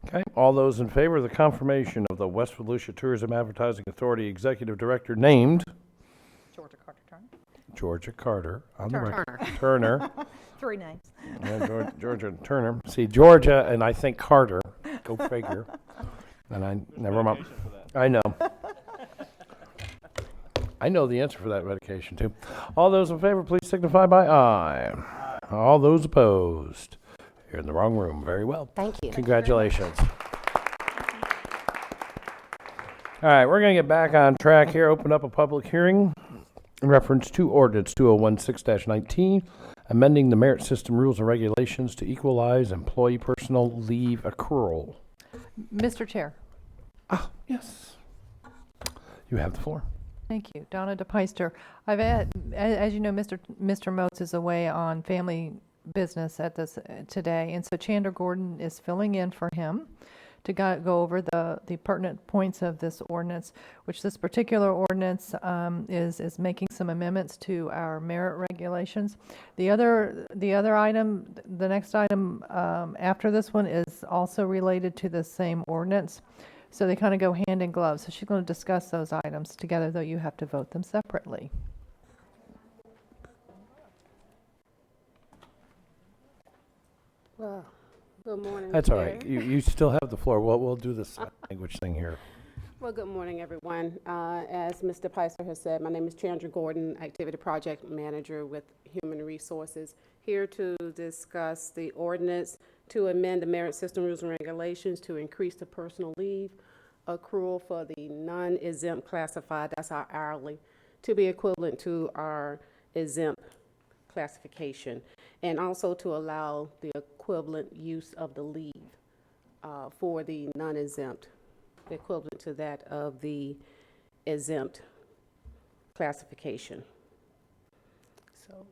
Okay, all those in favor of the confirmation of the West Volusia Tourism Advertising Authority Executive Director named Georgia Carter Turner. Georgia Carter on the record. Turner. Turner. 3 names. Yeah, Georgia Turner. See, Georgia and I think Carter. Go figure. And never mind. I know. I know the answer for that medication too. All those in favor, please signify by aye. All those opposed. You're in the wrong room. Very well. Thank you. Congratulations. All right, we're going to get back on track here. Open up a public hearing in reference to Ordinance 2016-19, amending the Merit System rules and regulations to equalize employee personal leave accrual. Mr. Chair. Yes. You have the floor. Thank you. Donna DePeister. As you know, Mr. Moats is away on family business at this today, and so Chandler Gordon is filling in for him to go over the pertinent points of this ordinance, which this particular ordinance is making some amendments to our merit regulations. The other item, the next item after this one is also related to the same ordinance. So they kind of go hand in glove. So she's going to discuss those items together, though you have to vote them separately. Well, good morning. That's all Chair. right. You still have the floor. We'll do this language thing here. Well, good morning, everyone. As Mr. Peiser has said, my name is Chandra Gordon, Activity Project Manager with Human Resources, here to discuss the ordinance to amend the Merit System rules and regulations to increase the personal leave accrual for the non-exempt classified, that's our hourly, to be equivalent to our exempt classification, and also to allow the equivalent use of the leave for the non-exempt, equivalent to that of the exempt classification. So.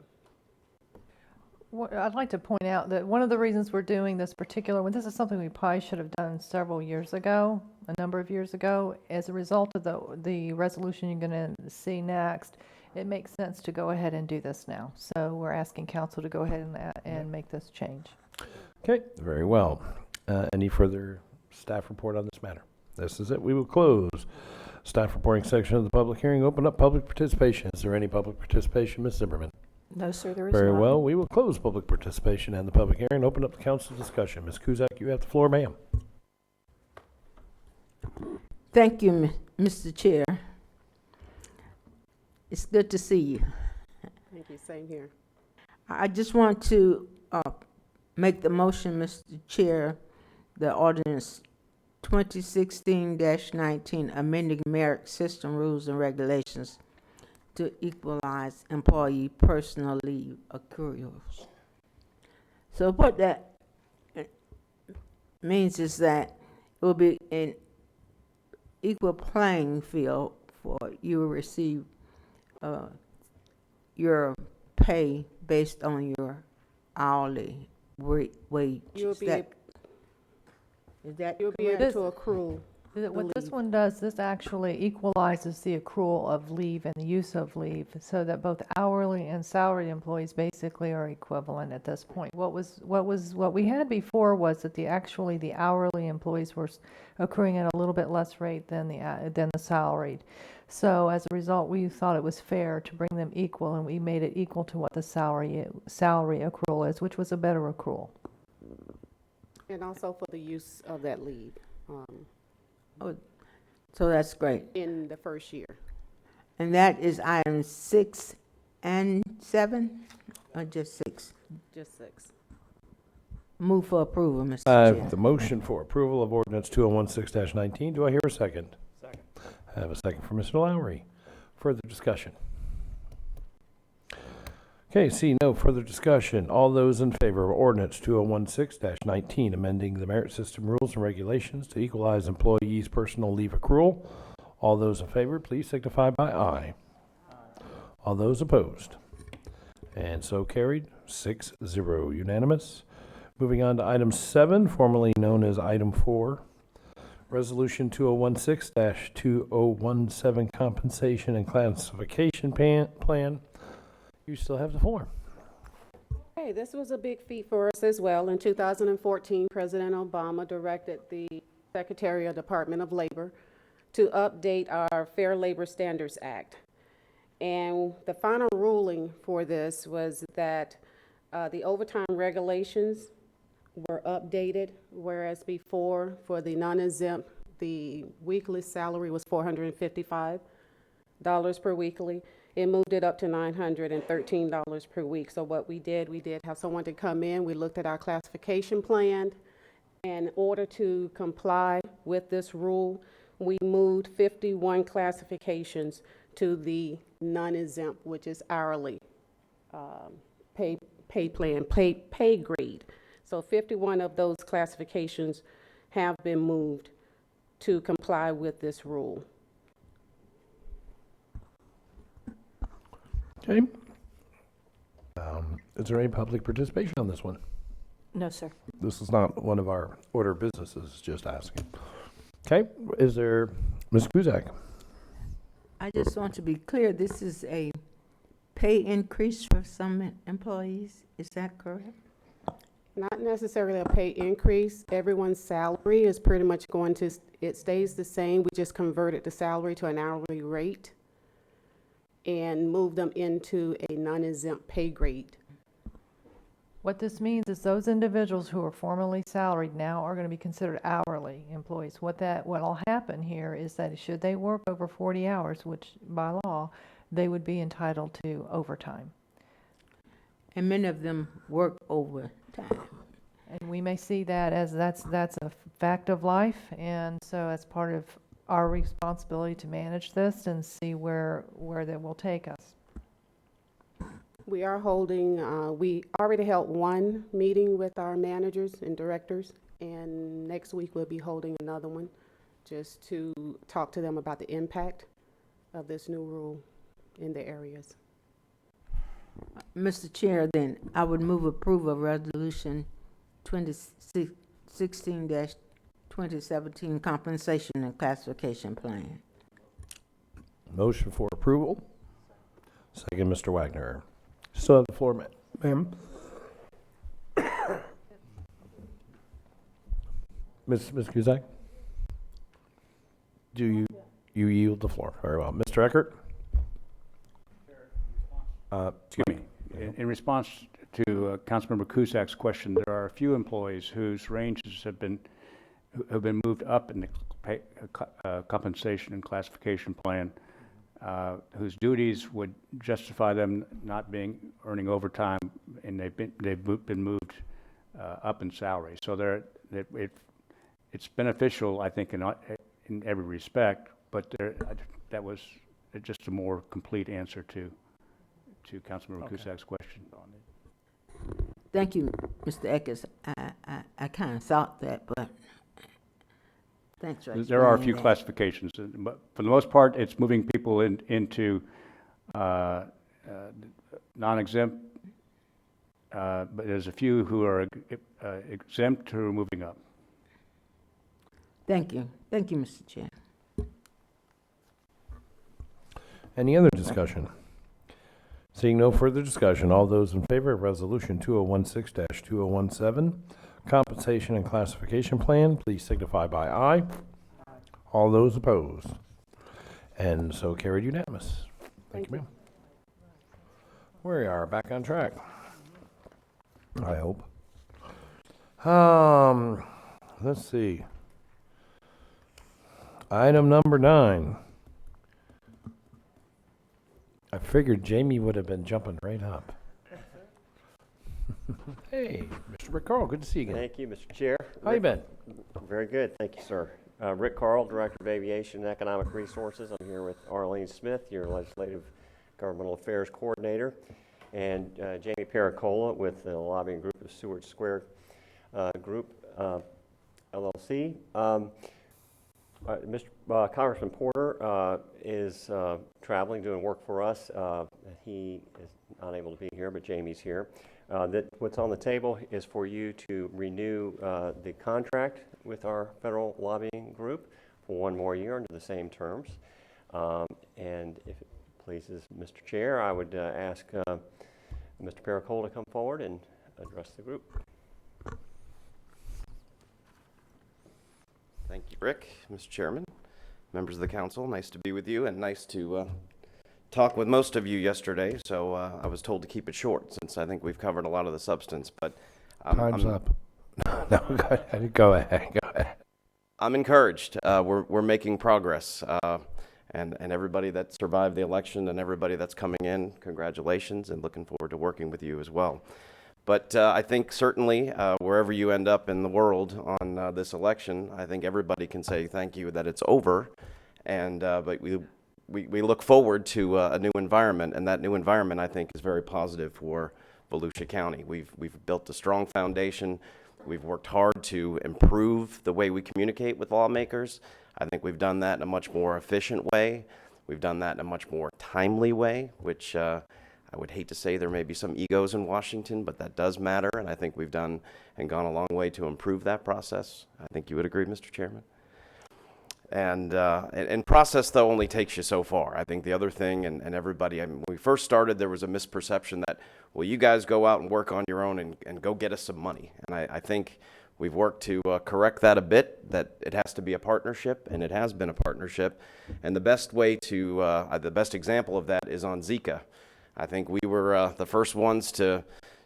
I'd like to point out that one of the reasons we're doing this particular one, this is something we probably should have done several years ago, a number of years ago. As a result of the resolution you're going to see next, it makes sense to go ahead and do this now. So we're asking council to go ahead and make this change. Okay, very well. Any further staff report on this matter? This is it. We will close staff reporting section of the public hearing. Open up public participation. Is there any public participation, Ms. Zimmerman? No, sir, there is Very not. well. We will close public participation and the public hearing. Open up the council discussion. Ms. Kuzak, you have the floor, ma'am. Thank you, Mr. Chair. It's good to see you. Thank you, same here. I just want to make the motion, Mr. Chair, the ordinance 2016-19, amending Merit System rules and regulations to equalize employee personal leave accruals. So what that means is that it will be an equal playing field for you to receive your pay based on your hourly wage. You'll be able to accrue. What this one does, this actually equalizes the accrual of leave and the use of leave so that both hourly and salaried employees basically are equivalent at this point. What we had before was that the hourly employees were accruing at a little bit less rate than the salaried. So as a result, we thought it was fair to bring them equal, and we made it equal to what the salary accrual is, which was a better accrual. And also for the use of that leave. So that's great. In the first year. And that is items 6 and 7, or just 6? Just 6. Move for approval, Mr. I Chair. have the motion for approval of ordinance 2016-19. Do I hear a second? Second. I I have a second for Mr. Lowry. Further discussion? Okay, see no further discussion. All those in favor of ordinance 2016-19, amending the merit system rules and regulations to equalize employees' personal leave accrual. All those in favor, please signify by aye. All those opposed? And so carried, 6-0, unanimous. Moving on to item 7, formerly known as item 4, resolution 2016-2017 compensation and classification plan. You still have the floor. Hey, this was a big feat for us as well. In 2014, President Obama directed the Secretary of Department of Labor to update our Fair Labor Standards Act. And the final ruling for this was that the overtime regulations were updated, whereas before, for the non-exempt, the weekly salary was $455 per weekly. It moved it up to $913 per week. So what we did have someone to come in. We looked at our classification plan. In order to comply with this rule, we moved 51 classifications to the non-exempt, which is hourly pay plan, pay grade. So 51 of those classifications have been moved to comply with this rule. Okay. Is there any public participation on this one? No, sir. This is not one of our order businesses, just asking. Okay, is there, Ms. Kuzak? I just want to be clear, this is a pay increase for some employees, is that correct? Not necessarily a pay increase. Everyone's salary is pretty much going to, it stays the same. We just converted the salary to an hourly rate and moved them into a non-exempt pay grade. What this means is those individuals who are formerly salaried now are going to be considered hourly employees. What'll happen here is that should they work over 40 hours, which by law, they would be entitled to overtime. And many of them work overtime. And we may see that as that's a fact of life, and so as part of our responsibility to manage this and see where that will take us. We are holding, we already held one meeting with our managers and directors, and next week we'll be holding another one just to talk to them about the impact of this new rule in the areas. Mr. Chair, then I would move approval of resolution 2016-2017 compensation and classification plan. Motion for approval. Second, Mr. Wagner. Still have the floor, ma'am. Ms. Kuzak? Do you yield the floor? Very well. Mr. Eckert? Excuse me. In response to Councilmember Kuzak's question, there are a few employees whose ranges have been moved up in the compensation and classification plan, whose duties would justify them not earning overtime, and they've been moved up in salary. So it's beneficial, I think, in every respect. But that was just a more complete answer to Councilmember Kuzak's question. Thank you, Mr. Eckers. I kind of thought that, but thanks for There are a few explaining that. classifications, but for the most part, it's moving people into non-exempt, but there's a few who are exempt who are moving up. Thank you. Thank you, Mr. Chair. Any other discussion? Seeing no further discussion, all those in favor of resolution 2016-2017 compensation and classification plan, please signify by aye. All those opposed? And so carried unanimous. Thank you, ma'am. We are back on track, I hope. Let's see. Item number 9. I figured Jamie would have been jumping right up. Hey, Mr. Rick Carl, good to see you again. Thank you, Mr. Chair. How you been? Very good, thank you, sir. Rick Carl, Director of Aviation and Economic Resources. I'm here with Arlene Smith, your Legislative Governmental Affairs Coordinator, and Jamie Pericola with the lobbying group of Seward Square Group, LLC. Congressman Porter is traveling, doing work for us. He is unable to be here, but Jamie's here. What's on the table is for you to renew the contract with our federal lobbying group for one more year under the same terms. And if it pleases Mr. Chair, I would ask Mr. Pericola to come forward and address the group. Thank you, Rick. Mr. Chairman, members of the council, nice to be with you and nice to talk with most of you yesterday. So I was told to keep it short since I think we've covered a lot of the substance. But Time's up. No, go ahead. I'm encouraged. We're making progress. And everybody that survived the election and everybody that's coming in, congratulations, and looking forward to working with you as well. But I think certainly wherever you end up in the world on this election, I think everybody can say thank you that it's over. And but we look forward to a new environment, and that new environment I think is very positive for Volusia County. We've built a strong foundation. We've worked hard to improve the way we communicate with lawmakers. I think we've done that in a much more efficient way. We've done that in a much more timely way, which I would hate to say there may be some egos in Washington, but that does matter, and I think we've done and gone a long way to improve that process. I think you would agree, Mr. Chairman. And process, though, only takes you so far. I think the other thing, and everybody, I mean, when we first started, there was a misperception that, well, you guys go out and work on your own and go get us some money. And I think we've worked to correct that a bit, that it has to be a partnership, and it has been a partnership. And the best way to, the best example of that is on Zika. I think we were the first ones to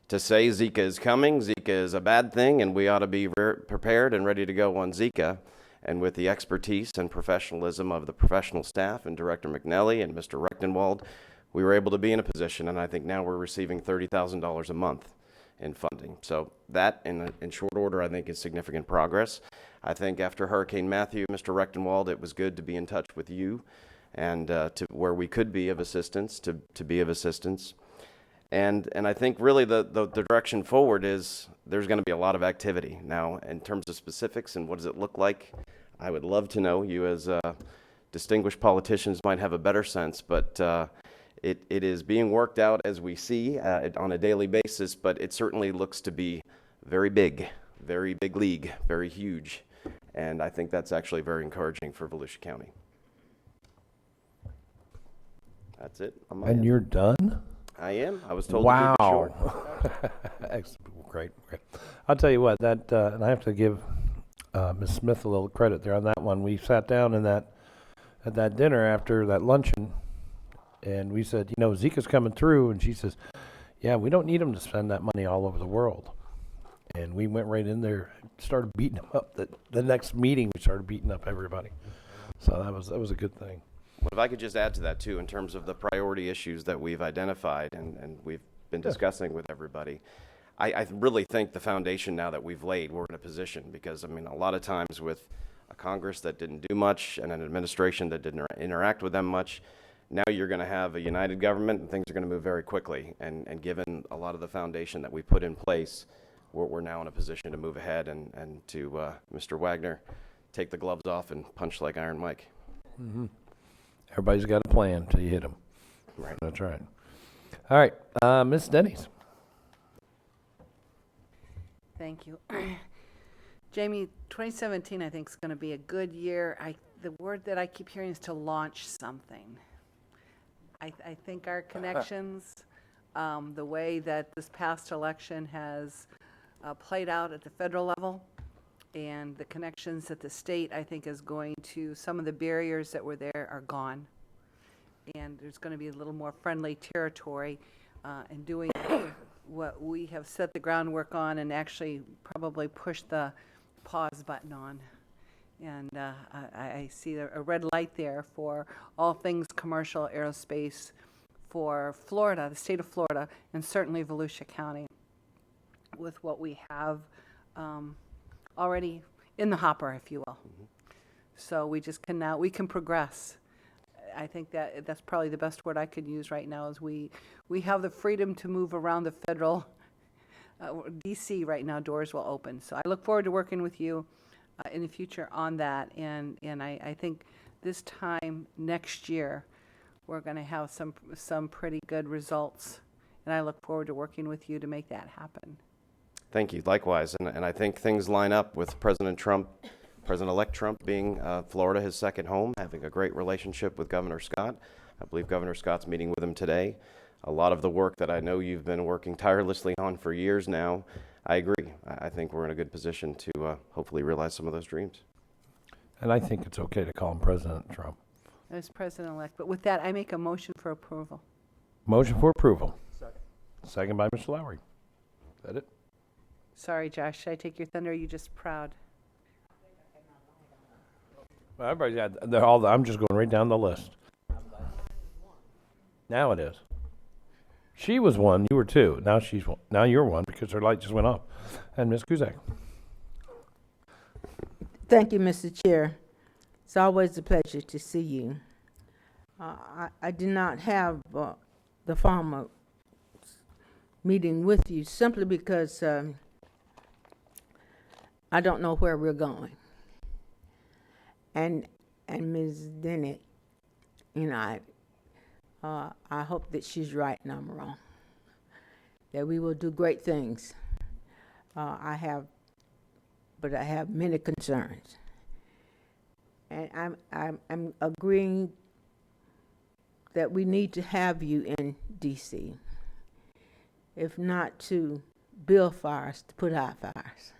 say Zika is coming, Zika is a bad thing, and we ought to be prepared and ready to go on Zika. And with the expertise and professionalism of the professional staff and Director McNelly and Mr. Rechtenwald, we were able to be in a position, and I think now we're receiving $30,000 a month in funding. So that, in short order, I think is significant progress. I think after Hurricane Matthew, Mr. Rechtenwald, it was good to be in touch with you and to where we could be of assistance, to be of assistance. And I think really the direction forward is there's going to be a lot of activity. Now, in terms of specifics and what does it look like, I would love to know. You as distinguished politicians might have a better sense, but it is being worked out as we see on a daily basis, but it certainly looks to be very big league, very huge. And I think that's actually very encouraging for Volusia County. That's it. And you're done? I am. I was told to keep it short. Great. I'll tell you what, that and I have to give Ms. Smith a little credit there on that one. We sat down at that dinner after that luncheon, and we said, Zika's coming through, and she says, yeah, we don't need them to spend that money all over the world. And we went right in there, started beating them up. The next meeting, we started beating up everybody. So that was a good thing. Well, if I could just add to that, too, in terms of the priority issues that we've identified and we've been discussing with everybody, I really think the foundation now that we've laid, we're in a position because, I mean, a lot of times with a Congress that didn't do much and an administration that didn't interact with them much, now you're going to have a united government and things are going to move very quickly. And given a lot of the foundation that we put in place, we're now in a position to move ahead and to, Mr. Wagner, take the gloves off and punch like Iron Mike. Mm-hmm. Everybody's got a plan until you hit them. Right. That's right. All right, Ms. Denny's. Thank you. Jamie, 2017 I think is going to be a good year. The word that I keep hearing is to launch something. I think our connections, the way that this past election has played out at the federal level, and the connections at the state, I think is going to, some of the barriers that were there are gone. And there's going to be a little more friendly territory in doing what we have set the groundwork on and actually probably push the pause button on. And I see a red light there for all things commercial aerospace for Florida, the state of Florida, and certainly Volusia County with what we have already in the hopper, if you will. So we just can now, we can progress. I think that's probably the best word I could use right now is we have the freedom to move around the federal, DC right now, doors will open. So I look forward to working with you in the future on that. And I think this time next year, we're going to have some pretty good results. And I look forward to working with you to make that happen. Thank you. Likewise. And I think things line up with President-elect Trump being Florida his second home, having a great relationship with Governor Scott. I believe Governor Scott's meeting with him today. A lot of the work that I know you've been working tirelessly on for years now, I agree. I think we're in a good position to hopefully realize some of those dreams. And I think it's okay to call him President Trump. As President-elect. But with that, I make a motion for approval. Motion for approval. Second by Mr. Lowry. Is that it? Sorry, Josh, should I take your thunder? Are you just proud? Well, everybody's got, they're all, I'm just going right down the list. Now it is. She was one, you were two. Now she's one. Now you're one because her light just went off. And Ms. Cusack. Thank you, Mr. Chair. It's always a pleasure to see you. I did not have the former meeting with you simply because I don't know where we're going. And Ms. Dennett, you know, I hope that she's right and I'm wrong. That we will do great things. I have many concerns. And I'm agreeing that we need to have you in DC. If not to build fires, to put out fires.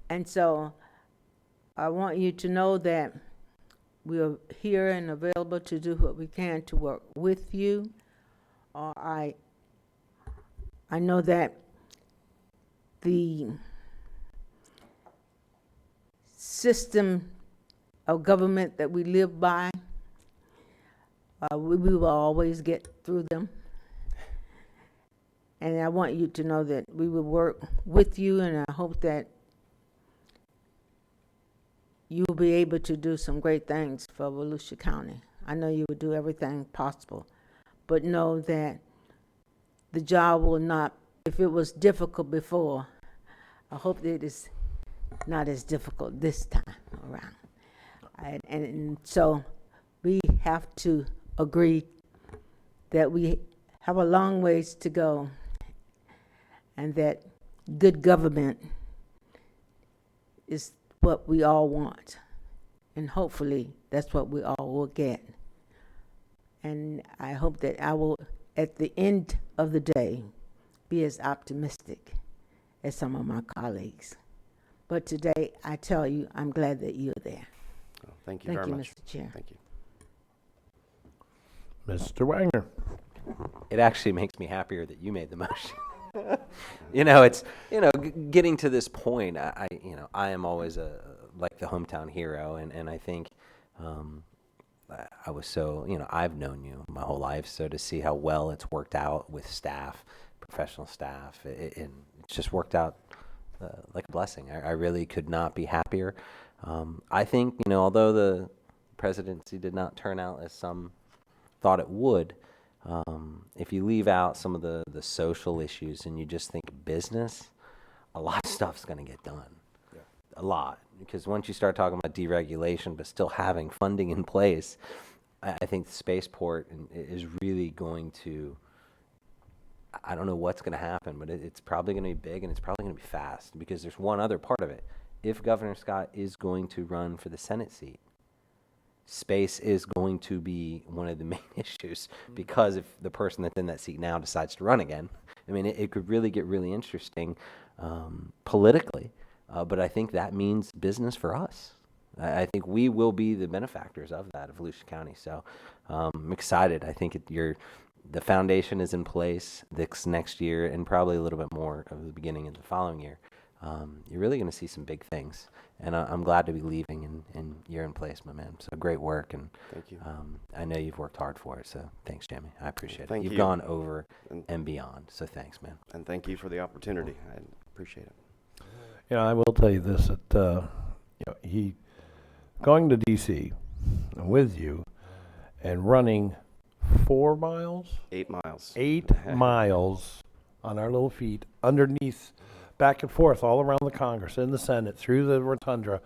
And so I want you to know that we are here and available to do what we can to work with you. I know that the system of government that we live by, we will always get through them. And I want you to know that we will work with you, and I hope that you will be able to do some great things for Volusia County. I know you will do everything possible, but know that the job will not, if it was difficult before, I hope that it is not as difficult this time around. And so we have to agree that we have a long ways to go and that good government is what we all want. And hopefully that's what we all will get. And I hope that I will, at the end of the day, be as optimistic as some of my colleagues. But today, I tell you, I'm glad that you're there. Oh, thank you very much. Thank you, Mr. Chair. Thank you. Mr. Wagner. It actually makes me happier that you made the motion. You know, it's, you know, getting to this point, I am always like the hometown hero, and I think I was so, you know, I've known you my whole life, so to see how well it's worked out with staff, professional staff, it's just worked out like a blessing. I really could not be happier. I think, you know, although the presidency did not turn out as some thought it would, if you leave out some of the social issues and you just think business, a lot of stuff's going to get done. Yeah. A lot. Because once you start talking about deregulation but still having funding in place, I think the spaceport is really going to, I don't know what's going to happen, but it's probably going to be big and it's probably going to be fast, because there's one other part of it. If Governor Scott is going to run for the Senate seat, space is going to be one of the main issues, because if the person that's in that seat now decides to run again, I mean, it could really get really interesting politically, but I think that means business for us. I think we will be the benefactors of that, of Volusia County. So I'm excited. I think the foundation is in place this next year, and probably a little bit more of the beginning of the following year. You're really going to see some big things, and I'm glad to be leaving, and you're in place, my man. So great work, and thank you. I know you've worked hard for it, so thanks, Jamie. I appreciate it. Thank You've you. gone over and beyond, so thanks, man. And thank you for the opportunity. I appreciate it. You know, I will tell you this, that, you know, going to DC with you and running 4 miles? 8 miles. 8 miles on our little feet underneath, back and forth, all around the Congress, in the Senate, through the rotunda,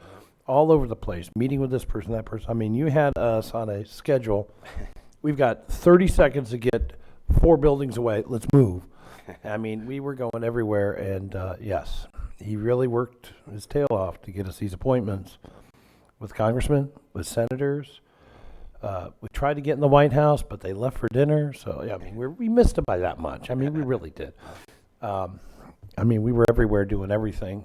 all over the place, meeting with this person, that person. I mean, you had us on a schedule. We've got 30 seconds to get 4 buildings away. Let's move. I mean, we were going everywhere, and yes, he really worked his tail off to get us these appointments with congressmen, with senators. We tried to get in the White House, but they left for dinner. So, yeah, I mean, we missed it by that much. I mean, we really did. I mean, we were everywhere doing everything.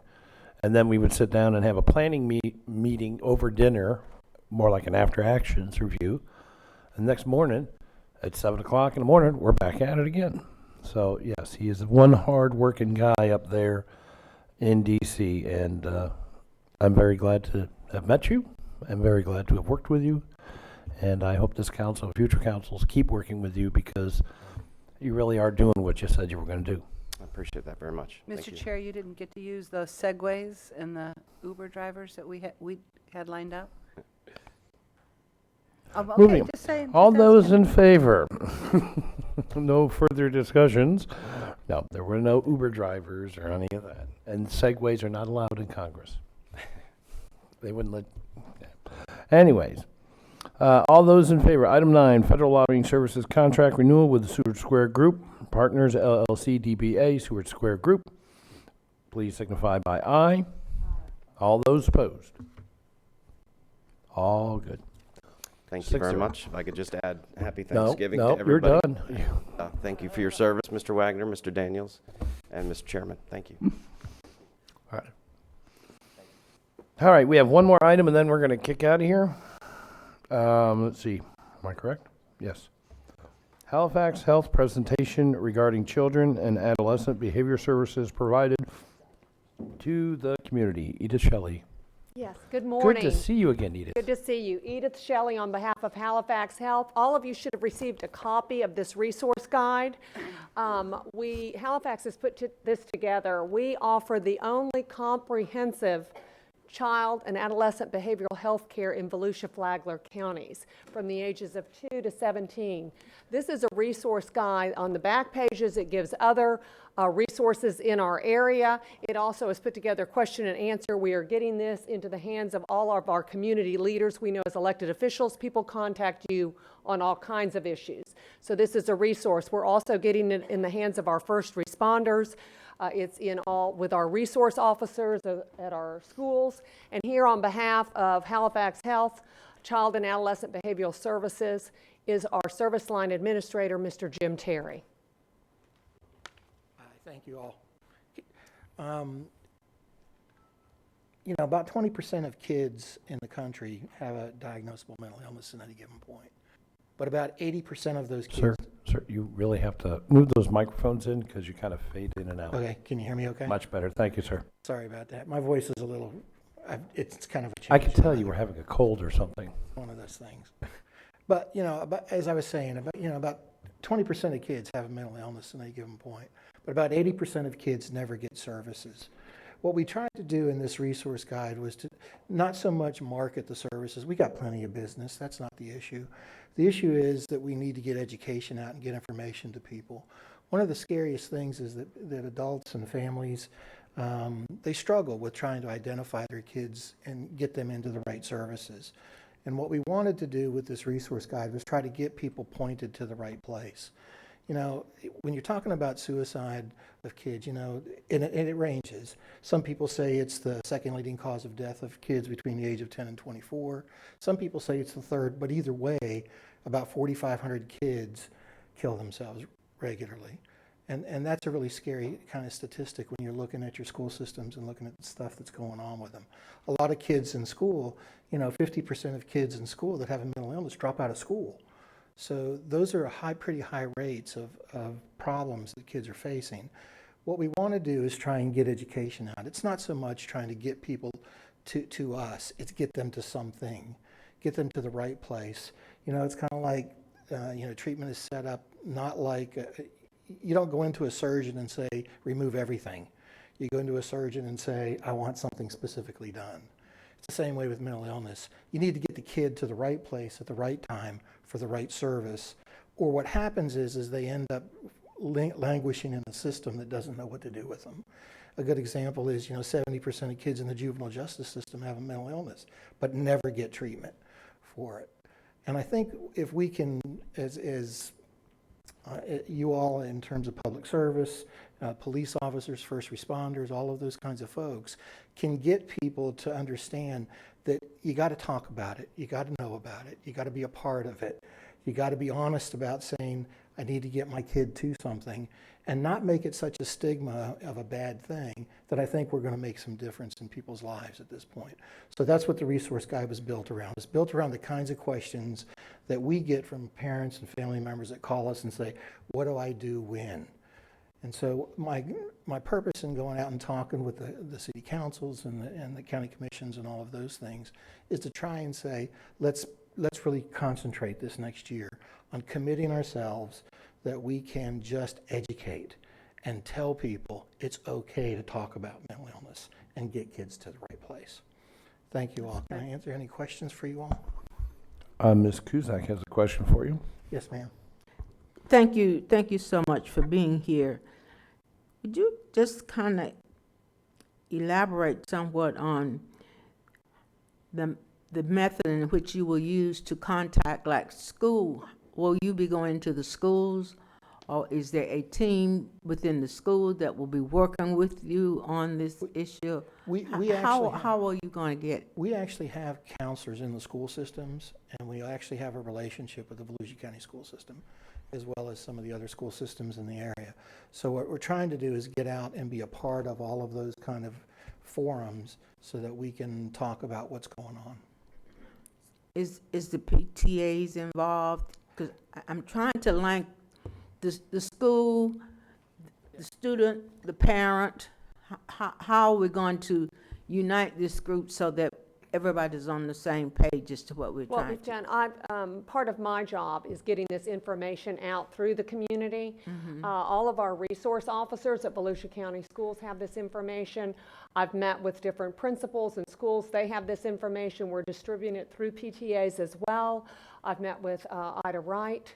And then we would sit down and have a planning meeting over dinner, more like an after-actions review. And next morning, at 7 o'clock in the morning, we're back at it again. So, yes, he is one hard-working guy up there in D.C., and I'm very glad to have met you. I'm very glad to have worked with you. And I hope this council, future councils, keep working with you because you really are doing what you said you were going to do. I appreciate that very much. Thank Mr. you. Chair, you didn't get to use those segways and the Uber drivers that we had lined up? Okay, Moving. just saying. All just those asking. in favor? No further discussions. No, there were no Uber drivers or any of that. And segways are not allowed in Congress. They wouldn't let. Anyways, all those in favor. Item 9, Federal Lobbying Services Contract Renewal with the Seward Square Group, Partners LLC DBA, Seward Square Group. Please signify by aye. All those opposed? All good. Thank you very 6-0. much. If I could just add happy No, Thanksgiving no, to everybody. you're done. Thank you for your service, Mr. Wagner, Mr. Daniels, and Mr. Chairman. Thank you. All right. All right, we have one more item, and then we're going to kick out of here. Let's see. Am I correct? Yes. Halifax Health presentation regarding children and adolescent behavior services provided to the community. Edith Shelley. Yes, good morning. Good to see you again, Edith. Good to see you. Edith Shelley on behalf of Halifax Health. All of you should have received a copy of this resource guide. Halifax has put this together. We offer the only comprehensive child and adolescent behavioral health care in Volusia Flagler counties from the ages of 2 to 17. This is a resource guide. On the back pages, it gives other resources in our area. It also has put together question and answer. We are getting this into the hands of all of our community leaders. We know as elected officials, people contact you on all kinds of issues. So this is a resource. We're also getting it in the hands of our first responders. It's in all with our resource officers at our schools. And here on behalf of Halifax Health, Child and Adolescent Behavioral Services is our service line administrator, Mr. Jim Terry. Thank you all. You know, about 20% of kids in the country have a diagnosable mental illness at any given point. But about 80% of those kids... Sir, you really have to move those microphones in because you kind of fade in and out. Okay, can you hear me okay? Much better. Thank you, sir. Sorry about that. My voice is a little... it's kind of a change. I could tell you were having a cold or something. One of those things. But, you know, as I was saying, about 20% of kids have a mental illness at any given point. But about 80% of kids never get services. What we tried to do in this resource guide was to not so much market the services. We got plenty of business. That's not the issue. The issue is that we need to get education out and get information to people. One of the scariest things is that adults and families, they struggle with trying to identify their kids and get them into the right services. And what we wanted to do with this resource guide was try to get people pointed to the right place. You know, when you're talking about suicide of kids, you know, and it ranges. Some people say it's the second leading cause of death of kids between the age of 10 and 24. Some people say it's the third, but either way, about 4,500 kids kill themselves regularly. And that's a really scary kind of statistic when you're looking at your school systems and looking at the stuff that's going on with them. A lot of kids in school, you know, 50% of kids in school that have a mental illness drop out of school. So those are pretty high rates of problems that kids are facing. What we want to do is try and get education out. It's not so much trying to get people to us, it's get them to something, get them to the right place. You know, it's kind of like, you know, treatment is set up not like, you don't go into a surgeon and say, remove everything. You go into a surgeon and say, I want something specifically done. the same way with mental illness. You need to get the kid to the right place at the right time for the right service. Or what happens is they end up languishing in a system that doesn't know what to do with them. A good example is, 70% of kids in the juvenile justice system have a mental illness, but never get treatment for it. And I think if we can, as you all in terms of public service, police officers, first responders, all of those kinds of folks, can get people to understand that you got to talk about it, you got to know about it, you got to be a part of it, you got to be honest about saying, I need to get my kid to something, and not make it such a stigma of a bad thing that I think we're going to make some difference in people's lives at this point. So that's what the resource guide was built around. It's built around the kinds of questions that we get from parents and family members that call us and say, what do I do when? And so my purpose in going out and talking with the city councils and the county commissions and all of those things is to try and say, let's really concentrate this next year on committing ourselves that we can just educate and tell people it's okay to talk about mental illness and get kids to the right place. Thank you all. Can I answer any questions for you all? Ms. Cusack has a question for you. Yes, ma'am. Thank you so much for being here. Would you just kind of elaborate somewhat on the method in which you will use to contact, like, school? Will you be going to the schools, or is there a team within the school that will be working with you on this issue? How are you going to get? We actually have counselors in the school systems, and we actually have a relationship with the Volusia County school system, as well as some of the other school systems in the area. So what we're trying to do is get out and be a part of all of those kind of forums so that we can talk about what's going on. Is the PTAs involved? Because I'm trying to link the school, the student, the parent. How are we going to unite this group so that everybody's on the same page as to what we're Well, trying to Jen, part of my job is getting this information out through the community. All of our resource officers at Volusia County Schools have this information. I've met with different principals and schools. They have this information. We're distributing it through PTAs as well. I've met with Ida Wright,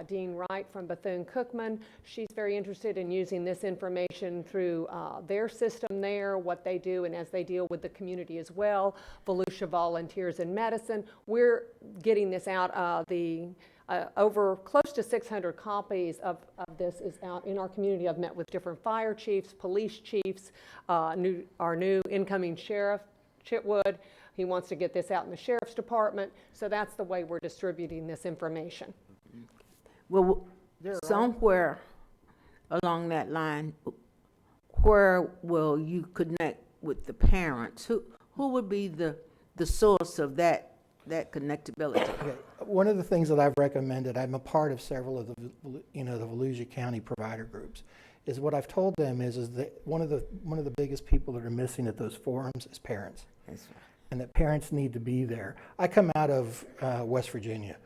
Dean Wright from Bethune-Cookman. She's very interested in using this information through their system there, what they do, and as they deal with the community as well. Volusia Volunteers in Medicine. We're getting this out. Over close to 600 copies of this is out in our community. I've met with different fire chiefs, police chiefs, our new incoming sheriff, Chitwood. He wants to get this out in the sheriff's department. So that's the way we're distributing this information. Well, somewhere along that line, where will you connect with the parents? Who would be the source of that connectability? Okay. One of the things that I've recommended, I'm a part of several of the Volusia County provider groups, is what I've told them is that one of the biggest people that are missing at those forums is parents. That's right. And that parents need to be there. I come out of West Virginia,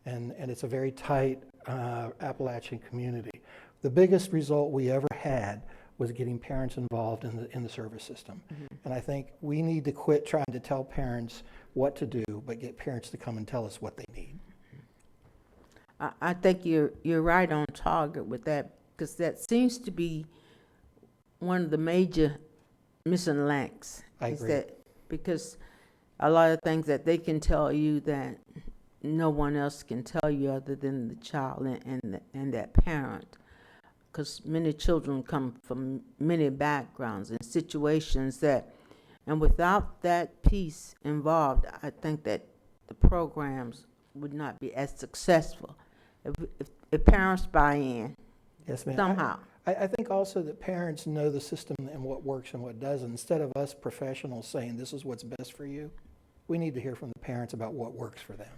and it's a very tight Appalachian community. The biggest result we ever had was getting parents involved in the service system. And I think we need to quit trying to tell parents what to do, but get parents to come and tell us what they need. I think you're right on target with that, because that seems to be one of the major missing links. I agree. Because a lot of things that they can tell you that no one else can tell you other than the child and that parent. Because many children come from many backgrounds and situations and without that piece involved, I think that the programs would not be as successful if parents buy in. Yes, ma'am. Somehow. I think also that parents know the system and what works and what doesn't. Instead of us professionals saying this is what's best for you, we need to hear from the parents about what works for them.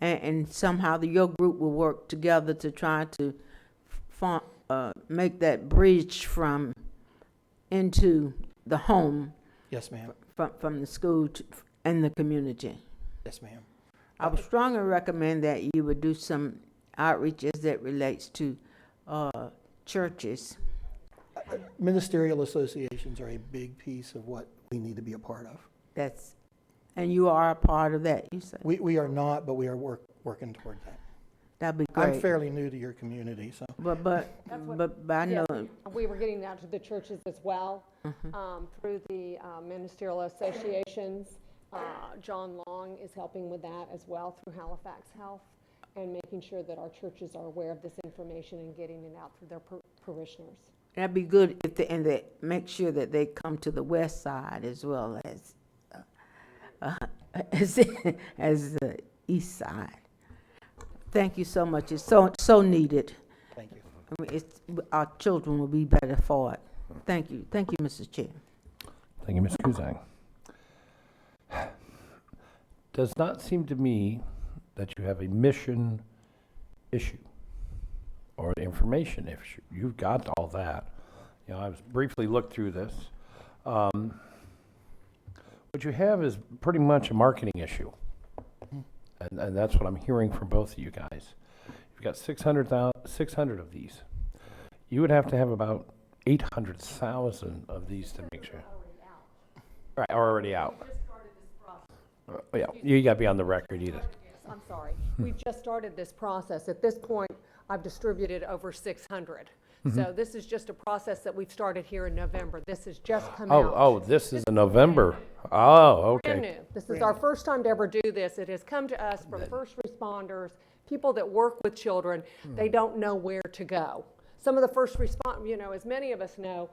And somehow your group will work together to try to make that bridge from into the home. Yes, ma'am. From the school and the community. Yes, ma'am. I would strongly recommend that you would do some outreach as that relates to churches. Ministerial associations are a big piece of what we need to be a part of. That's And you are a part of that, you said? We are not, but we are working toward that. That'd be I'm great. fairly new to your community, so. But I know. Yes, we were getting out to the churches as well, through the ministerial associations. John Long is helping with that as well through Halifax Health, and making sure that our churches are aware of this information and getting it out through their parishioners. That'd be good if they make sure that they come to the west side as well as the east side. Thank you so much. It's so needed. Thank you. I mean, our children will be better for it. Thank you, Mr. Chair. Thank you, Ms. Kuzak. Does not seem to me that you have a mission issue or an information issue. You've got all that. You know, I was briefly looked through this. What you have is pretty much a marketing issue. And that's what I'm hearing from both of you guys. You've got 600 of these. You would have to have about 800,000 of these to make sure. Right, already out. Yeah, you got to be on the record, Edith. I'm sorry. We've just started this process. At this point, I've distributed over 600. So this is just a process that we've started here in November. This has just come out. Oh, this is in November. Oh, Brand okay. new. This is our first time to ever do this. It has come to us from first responders, people that work with children. They don't know where to go. Some of the first as many of us know,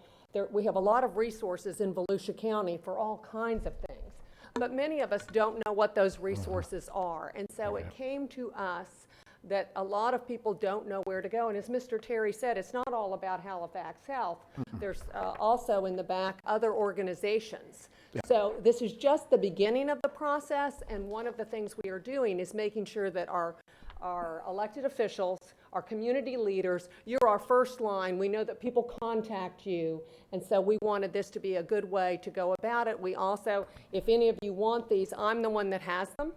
we have a lot of resources in Volusia County for all kinds of things. But many of us don't know what those resources are. And so it came to us that a lot of people don't know where to go. And as Mr. Terry said, it's not all about Halifax Health. There's also in the back other organizations. So this is just the beginning of the process, and one of the things we are doing is making sure that our elected officials, our community leaders, you're our first line. We know that people contact you, and so we wanted this to be a good way to go about it. We also, if any of you want these, I'm the one that has them.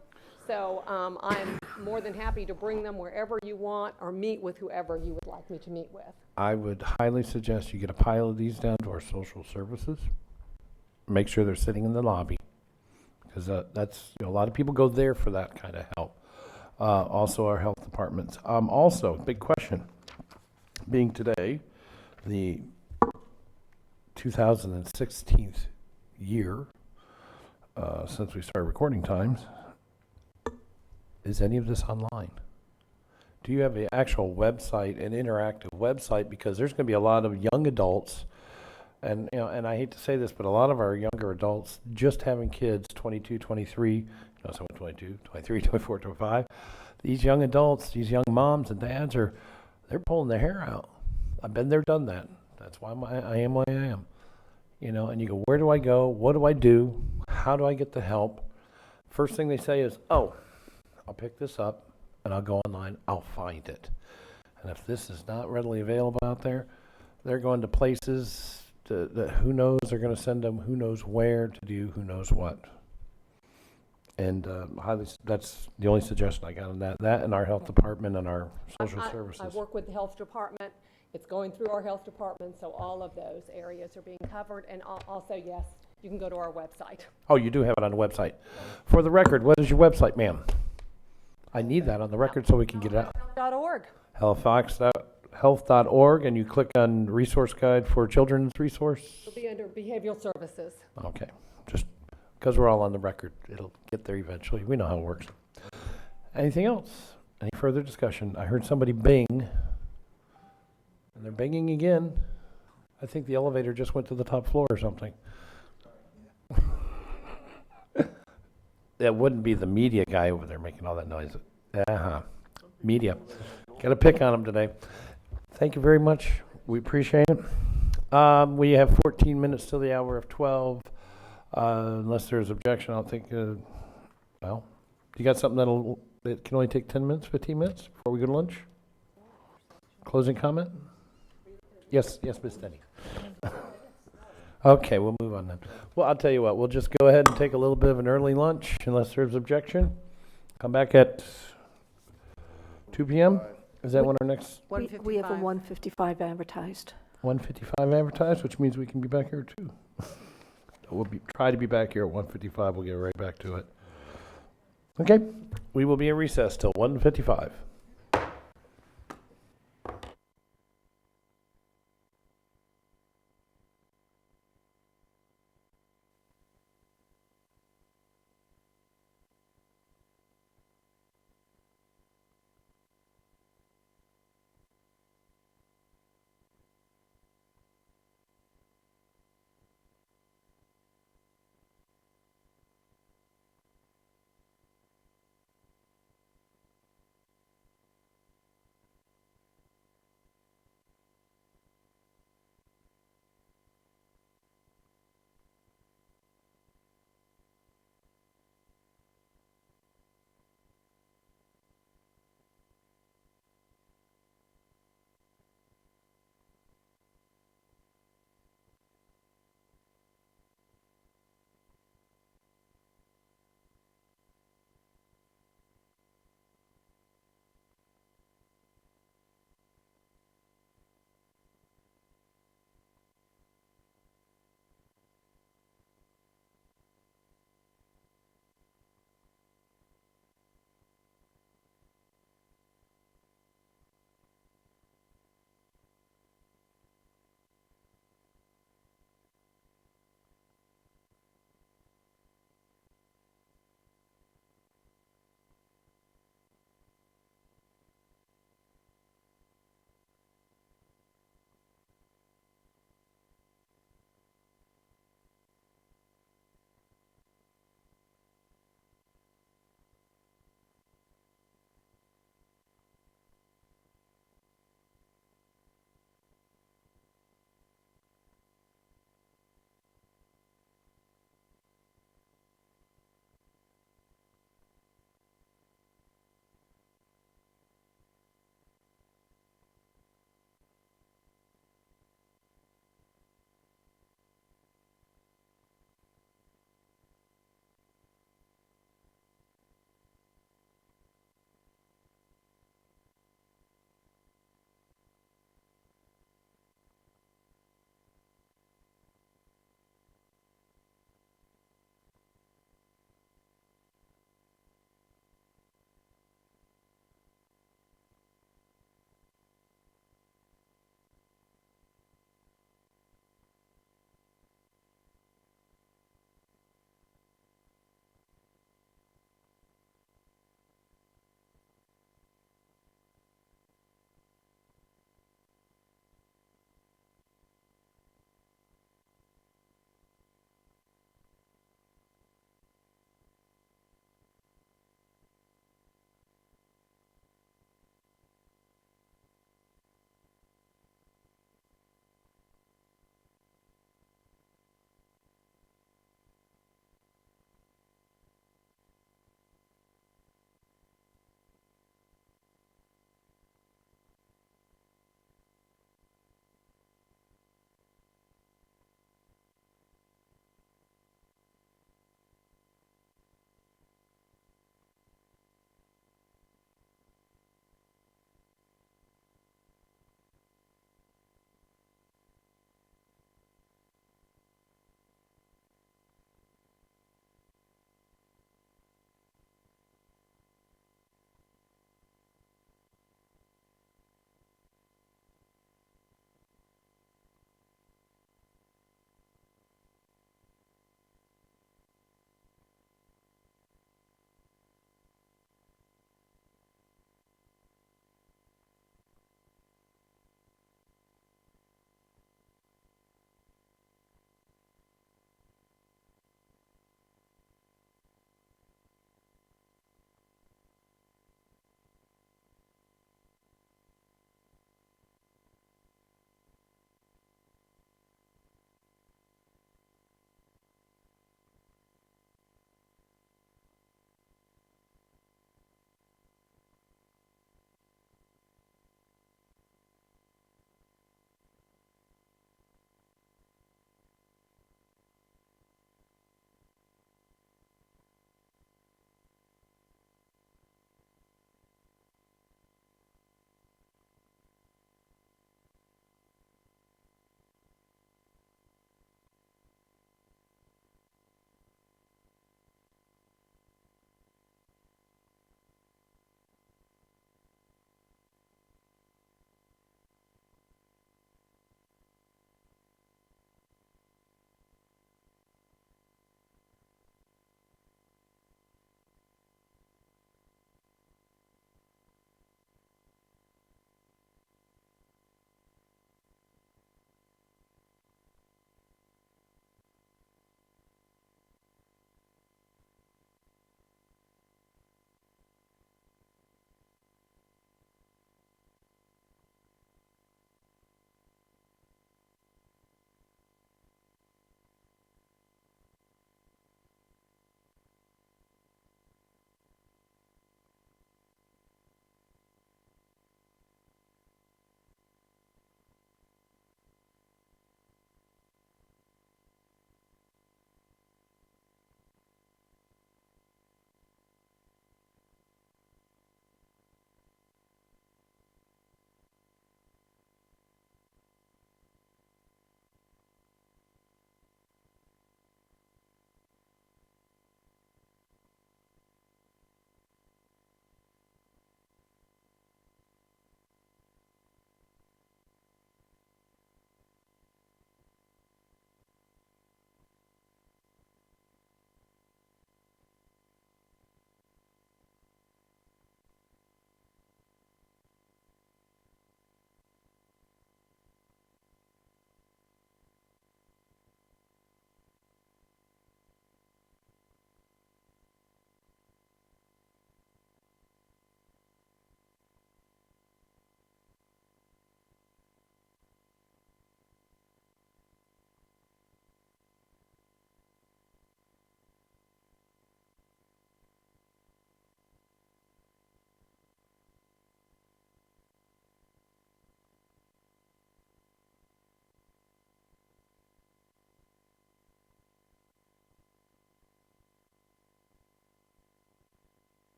So I'm more than happy to bring them wherever you want or meet with whoever you would like me to meet with. I would highly suggest you get a pile of these down to our social services. Make sure they're sitting in the lobby, because that's, a lot of people go there for that kind of help. Also our health departments. Also, big question, being today the 2016th year since we started recording times, is any of this online? Do you have an actual website, an interactive website? Because there's going to be a lot of young adults, and and I hate to say this, but a lot of our younger adults just having kids, 22, 23, 22, 23, 24, 25. These young adults, these young moms and dads they're pulling their hair out. I've been there, done that. That's why I am what I am. And you go, where do I go? What do I do? How do I get the help? First thing they say is, oh, I'll pick this up and I'll go online, I'll find it. And if this is not readily available out there, they're going to places that who knows, they're going to send them who knows where to do who knows what. And that's the only suggestion I got on that. That and our health department and our social services. I work with the health department. It's going through our health department, so all of those areas are being covered. And also, yes, you can go to our website. Oh, you do have it on the website. For the record, what is your website, ma'am? I need that on the record so we can get it out. .org. Halifaxhealth.org, and you click on resource guide for children's resource. It'll be under behavioral services. Okay, just because we're all on the record, it'll get there eventually. We know how it works. Anything else? Any further discussion? I heard somebody bing, and they're binging again. I think the elevator just went to the top floor or something. That wouldn't be the media guy over there making all that noise. Media. Got to pick on him today. Thank you very much. We appreciate it. We have 14 minutes till the hour of 12. Unless there's objection, I'll think, well, you got something that can only take 10 minutes, 15 minutes before we go to lunch? Closing comment? Yes, Ms. Denny. Okay, we'll move on then. Well, I'll tell you what, we'll just go ahead and take a little bit of an early lunch unless there's objection. Come back at 2 p.m. Is that when our next? We have a 1:55 advertised. 1:55 advertised, which means we can be back here at 2. we'll try to be back here at 1:55. We'll get right back to it. Okay, we will be in recess till 1:55.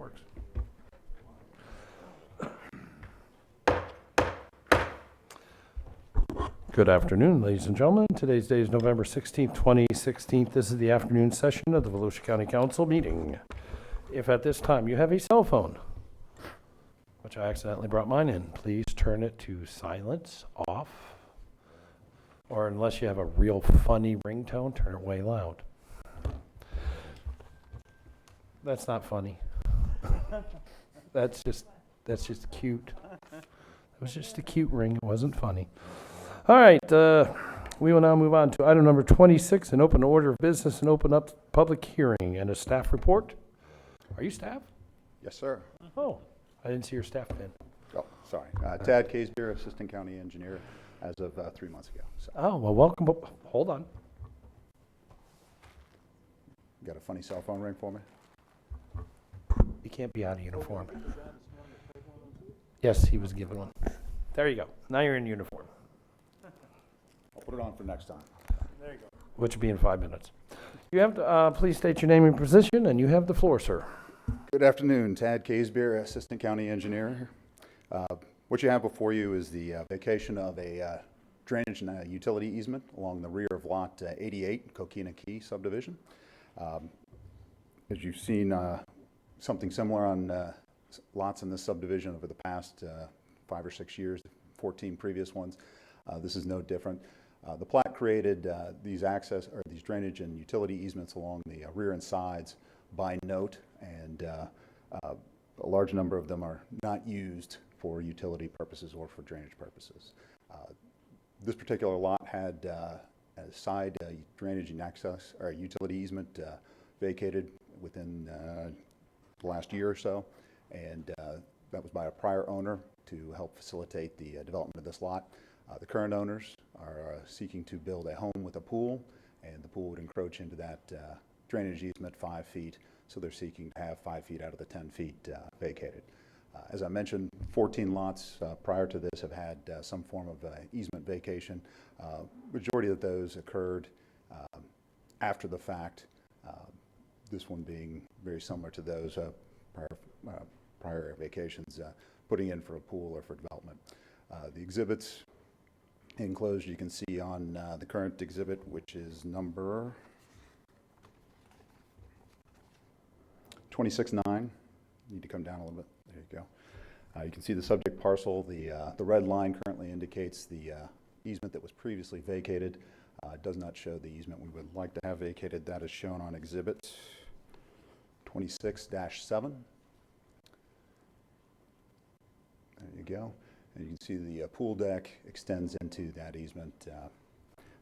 works. Good afternoon, ladies and gentlemen. Today's date is November 16th, 2016. This is the afternoon session of the Volusia County Council meeting. If at this time you have a cell phone, which I accidentally brought mine in, please turn it to silence, off, or unless you have a real funny ringtone, turn it way loud. That's not funny. That's just cute. It was just a cute ring. It wasn't funny. All right, we will now move on to item number 26, an open order of business and open up public hearing and a staff report. Are you staff? Yes, sir. Oh, I didn't see your staff pin. Oh, sorry. Tad Casebeer, Assistant County Engineer, as of 3 months ago. So. Oh, well, welcome. Hold on. You got a funny cell phone ring for me? You can't be out of uniform. Yes, he was given one. There you go. Now you're in uniform. I'll put it on for next time. There you go. Which will be in 5 minutes. You have to please state your name and position, and you have the floor, sir. Good afternoon. Tad Casebeer, Assistant County Engineer. What you have before you is the vacation of a drainage and utility easement along the rear of Lot 88, Coquina Key subdivision. As you've seen something similar on lots in this subdivision over the past 5 or 6 years, 14 previous ones. This is no different. The plat created these drainage and utility easements along the rear and sides by note, and a large number of them are not used for utility purposes or for drainage purposes. This particular lot had a side drainage and access or utility easement vacated within the last year or so, and that was by a prior owner to help facilitate the development of this lot. The current owners are seeking to build a home with a pool, and the pool would encroach into that drainage easement 5 feet, so they're seeking to have 5 feet out of the 10 feet vacated. As I mentioned, 14 lots prior to this have had some form of easement vacation. Majority of those occurred after the fact, this one being very similar to those prior vacations, putting in for a pool or for development. The exhibits enclosed you can see on the current exhibit, which is number 26-9. Need to come down a little bit. There you go. You can see the subject parcel. The red line currently indicates the easement that was previously vacated. It does not show the easement we would like to have vacated. That is shown on exhibit 26-7. There you go. And you can see the pool deck extends into that easement.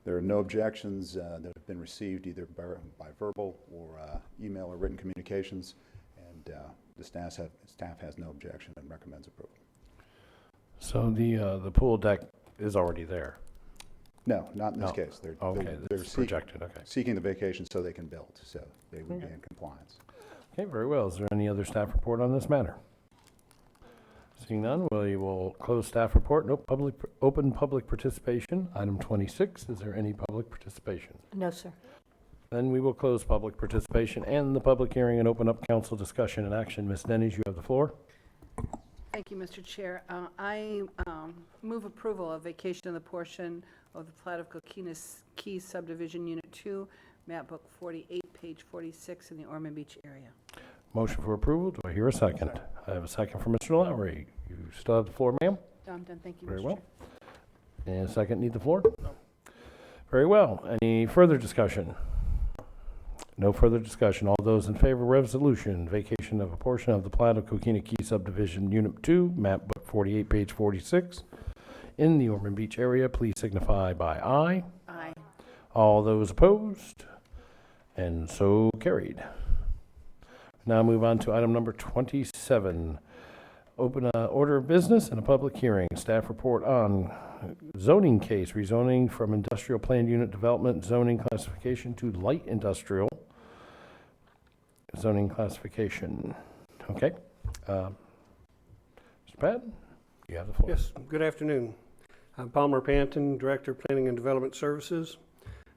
There are no objections that have been received either by verbal or email or written communications, and the staff has no objection and recommends approval. So the pool deck is already there? No, not in this case. They're projected. Okay. Seeking the vacation so they can build, so they would be in compliance. Okay, very well. Is there any other staff report on this matter? Seeing none, we will close staff report. No open public participation. Item 26, is there any public participation? No, sir. Then we will close public participation and the public hearing and open up council discussion and action. Ms. Denny's, you have the floor. Thank you, Mr. Chair. I move approval of vacation of the portion of the plat of Coquina Key Subdivision Unit 2, map book 48, page 46 in the Ormond Beach area. Motion for approval. Do I hear a second? I have a second from Mr. Lowry. You still have the floor, ma'am? I'm done. Thank you, Very Mr. well. Chair. And a second, need the floor? No. Very well. Any further discussion? No further discussion. All those in favor of resolution, vacation of a portion of the plat of Coquina Key Subdivision Unit 2, map book 48, page 46, in the Ormond Beach area, please signify by aye. Aye. All those opposed? And so carried. Now move on to item number 27. Open order of business and a public hearing. Staff report on zoning case, rezoning from industrial planned unit development zoning classification to light industrial zoning classification. Okay. Mr. Patton, you have the floor. Yes, good afternoon. I'm Palmer Panton, Director of Planning and Development Services.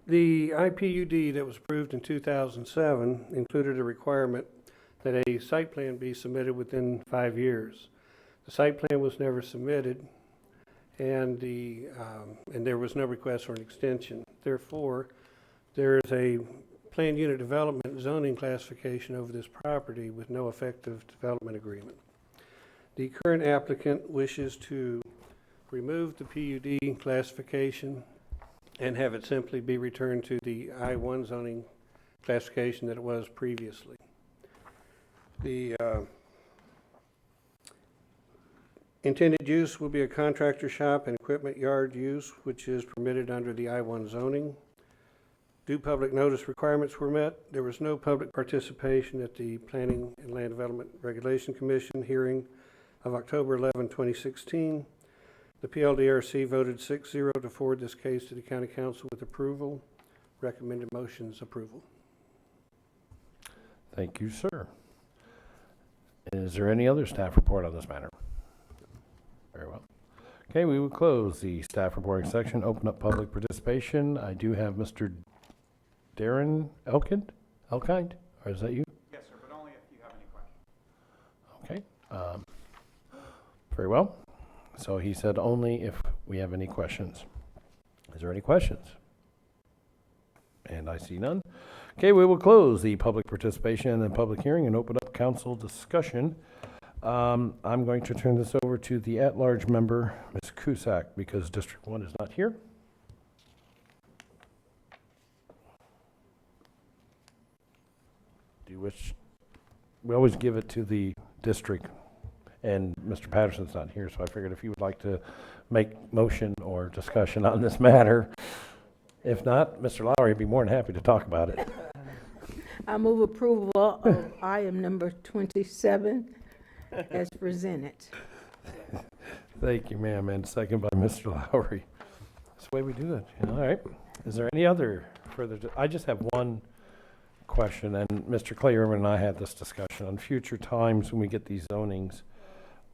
The IPUD that was approved in 2007 included a requirement that a site plan be submitted within 5 years. The site plan was never submitted, and there was no request for an extension. Therefore, there is a planned unit development zoning classification over this property with no effective development agreement. The current applicant wishes to remove the PUD classification and have it simply be returned to the I-1 zoning classification that it was previously. The intended use will be a contractor shop and equipment yard use, which is permitted under the I-1 zoning. Due public notice requirements were met. There was no public participation at the Planning and Land Development Regulation Commission hearing of October 11, 2016. The PLDRC voted 6-0 to forward this case to the County Council with approval. Recommended motions approval. Thank you, sir. Is there any other staff report on this matter? Very well. Okay, we will close the staff reporting section, open up public participation. I do have Mr. Darren Elkind, or is that you? Yes, sir, but only if you have any questions. Okay. Very well. So he said only if we have any questions. Is there any questions? And I see none. Okay, we will close the public participation and the public hearing and open up council discussion. I'm going to turn this over to the at-large member, Ms. Cusack, because District 1 is not here. Do you wish? We always give it to the district, and Mr. Patterson's not here, so I figured if you would like to make motion or discussion on this matter. If not, Mr. Lowry would be more than happy to talk about it. I move approval of item number 27 as presented. Thank you, ma'am, and second by Mr. Lowry. That's the way we do it. All right. Is there any other further? I just have one question, and Mr. Clay Irvin and I had this discussion on future times when we get these zonings.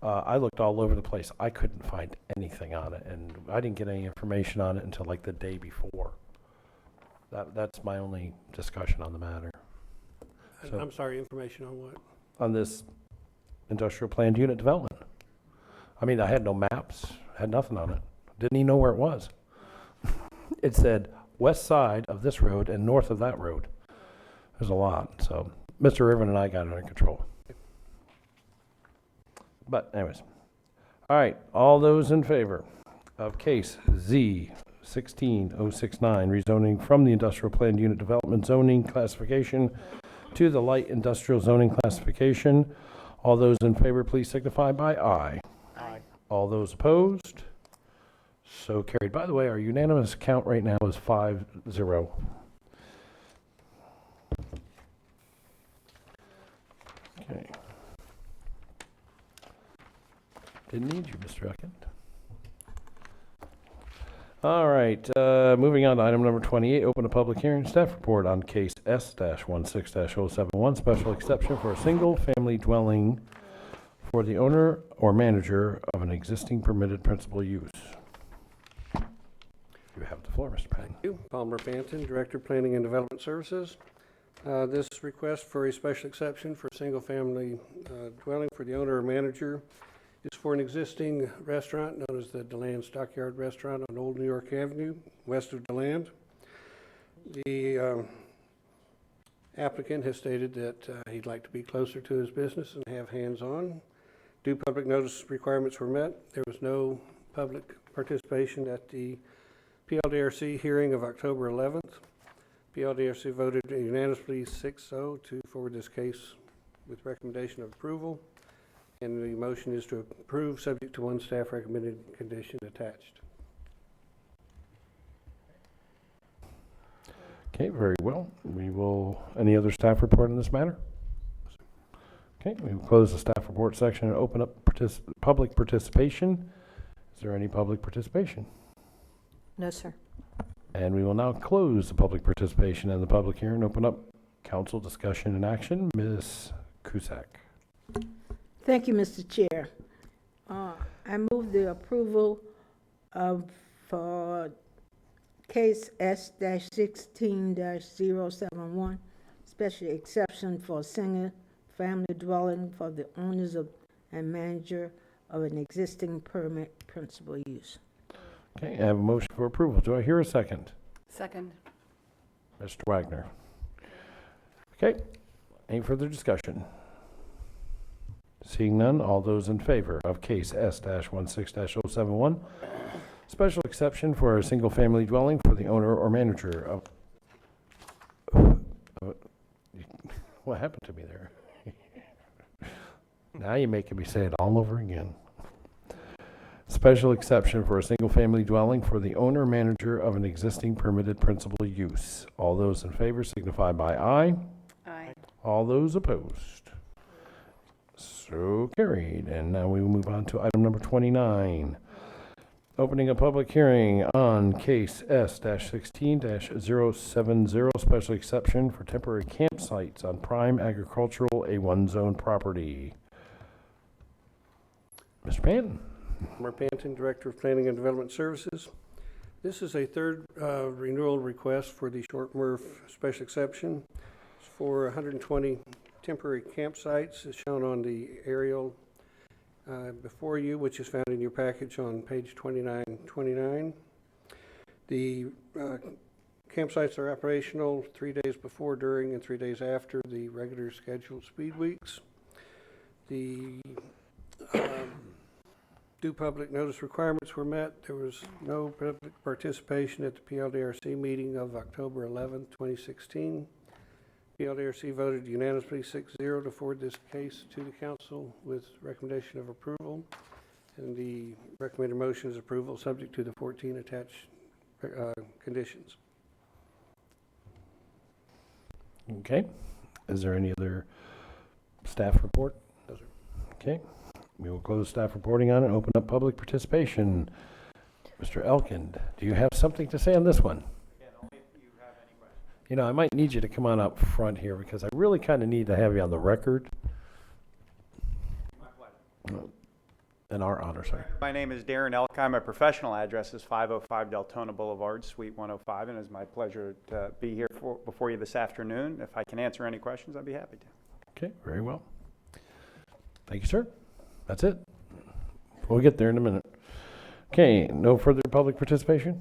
I looked all over the place. I couldn't find anything on it, and I didn't get any information on it until like the day before. That's my only discussion on the matter. So, I'm sorry, information on what? on this industrial planned unit development. I mean, I had no maps, had nothing on it. Didn't even know where it was. It said west side of this road and north of that road. There's a lot. So Mr. Irvin and I got it under control. But anyways. All right. All those in favor of case Z16069, rezoning from the industrial planned unit development zoning classification to the light industrial zoning classification. All those in favor, please signify by aye. Aye. All those opposed? So carried. By the way, our unanimous count right now is 5-0. Okay. Didn't need you, Mr. Elkind. All right, moving on to item number 28, open a public hearing, staff report on case S-16-071, special exception for a single-family dwelling for the owner or manager of an existing permitted principal use. You have the floor, Mr. Patton. Thank you. Palmer Panton, Director of Planning and Development Services. This request for a special exception for a single-family dwelling for the owner or manager is for an existing restaurant known as the DeLand Stockyard Restaurant on Old New York Avenue, west of DeLand. The applicant has stated that he'd like to be closer to his business and have hands-on. Due public notice requirements were met. There was no public participation at the PLDRC hearing of October 11th. PLDRC voted unanimously 6-0 to forward this case with recommendation of approval. And the motion is to approve, subject to one staff recommended condition attached. Okay, very well. We will, any other staff report on this matter? Okay, we will close the staff report section and open up public participation. Is there any public participation? No, sir. And we will now close the public participation and the public hearing, open up council discussion and action. Ms. Cusack. Thank you, Mr. Chair. I move the approval of case S-16-071, special exception for a family dwelling for the owners of and manager of an existing permit principal use. Okay, I have a motion for approval. Do I hear a second? Second. Mr. Wagner. Okay, any further discussion? Seeing none, all those in favor of case S-16-071, special exception for a single-family dwelling for the owner or manager of... What happened to me there? Now you're making me say it all over again. Special exception for a single-family dwelling for the owner or manager of an existing permitted principal use. All those in favor signify by aye. Aye. All those opposed. So carried. And now we will move on to item number 29. Opening a public hearing on case S-16-070, special exception for temporary campsites on prime agricultural A1 zone property. Mr. Panton. Mark Panton, Director of Planning and Development Services. This is a third renewal request for the short MRF special exception. It's for 120 temporary campsites, as shown on the aerial before you, which is found in your package on page 2929. The campsites are operational 3 days before, during, and 3 days after the regular scheduled speed weeks. The due public notice requirements were met. There was no public participation at the PLDRC meeting of October 11, 2016. PLDRC voted unanimously 6-0 to forward this case to the council with recommendation of approval. And the recommended motion is approval subject to the 14 attached conditions. Okay. Is there any other staff report? No, sir. Okay. We will close staff reporting on it and open up public participation. Mr. Elkind, do you have something to say on this one? You know, I might need you to come on up front here because I really kind of need to have you on the record. In our honor, sorry. My name is Darren Elkheim. My professional address is 505 Deltona Boulevard, Suite 105, and it's my pleasure to be here before you this afternoon. If I can answer any questions, I'd be happy to. Okay, very well. Thank you, sir. That's it. We'll get there in a minute. Okay, no further public participation?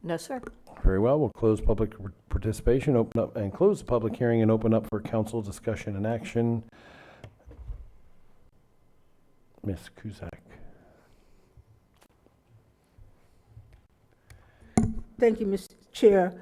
No, sir. Very well, we'll close public participation, open up and close the public hearing and open up for council discussion and action. Ms. Cusack. Thank you, Mr. Chair.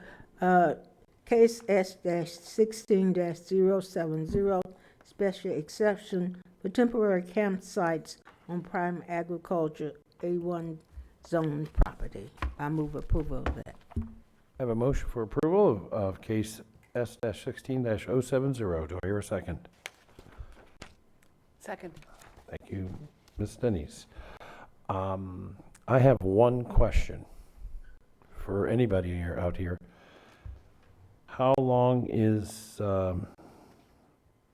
Case S-16-070, special exception for temporary campsites on prime agriculture A1 zone property. I move approval of that. I have a motion for approval of case S-16-070. Do I hear a second? Second. Thank you, Ms. Denise. I have one question for anybody here out here. How long is, okay,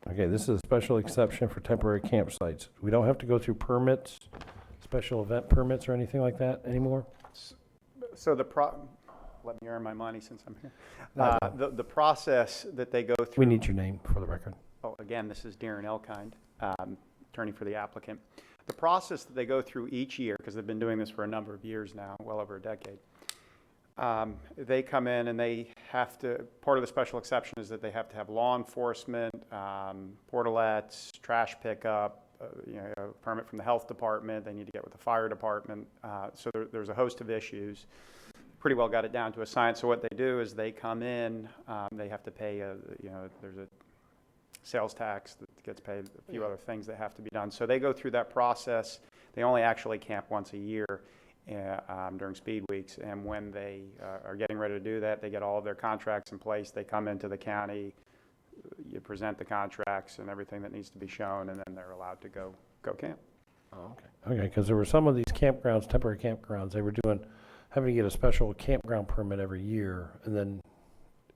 this is a special exception for temporary campsites. We don't have to go through permits, special event permits or anything like that anymore? So let me earn my money since I'm here. No. The process that they go through. We need your name for the record. Oh, again, this is Darren Elkind, attorney for the applicant. The process that they go through each year, because they've been doing this for a number of years now, well over a decade, they come in and they have to, part of the special exception is that they have to have law enforcement, portalettes, trash pickup, a permit from the health department. They need to get with the fire department. So there's a host of issues. Pretty well got it down to a science. So what they do is they come in, they have to pay, there's a sales tax that gets paid, a few other things that have to be done. So they go through that process. They only actually camp once a year during speed weeks. And when they are getting ready to do that, they get all of their contracts in place. They come into the county, you present the contracts and everything that needs to be shown, and then they're allowed to go camp. Oh, okay. Okay, because there were some of these campgrounds, temporary campgrounds, they were having to get a special campground permit every year, and then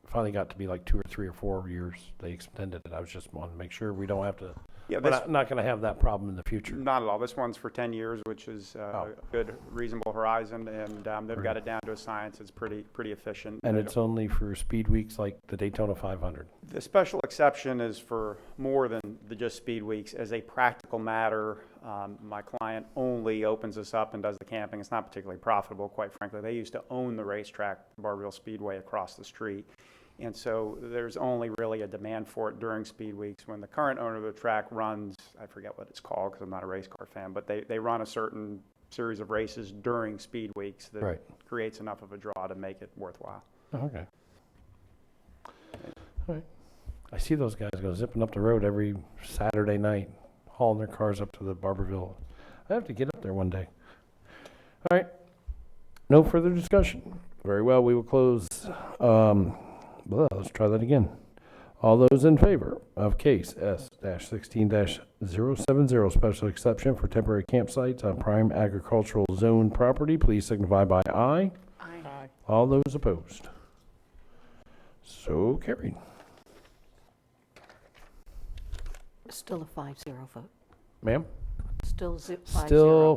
finally got to be like 2 or 3 or 4 years. They extended it. I was just wanting to make sure we don't have to Yeah, We're this, not going to have that problem in the future. not at all. This one's for 10 years, which is a good, reasonable horizon, and they've got it down to a science. It's pretty efficient. And it's only for speed weeks like the Daytona 500. The special exception is for more than just speed weeks. As a practical matter, my client only opens this up and does the camping. It's not particularly profitable, quite frankly. They used to own the racetrack, Barberville Speedway, across the street. And so there's only really a demand for it during speed weeks. When the current owner of the track runs, I forget what it's called because I'm not a race car fan, but they run a certain series of races during speed weeks that creates enough of a draw to make it worthwhile. Oh, okay. All right. I see those guys go zipping up the road every Saturday night, hauling their cars up to the Barberville. I have to get up there one day. All right. No further discussion. Very well. We will close. Let's try that again. All those in favor of case S-16-070, special exception for temporary campsites on prime agricultural zone property, please signify by aye. Aye. All those opposed. So carried. Still a 5-0 vote. Ma'am? Still 5-0. Still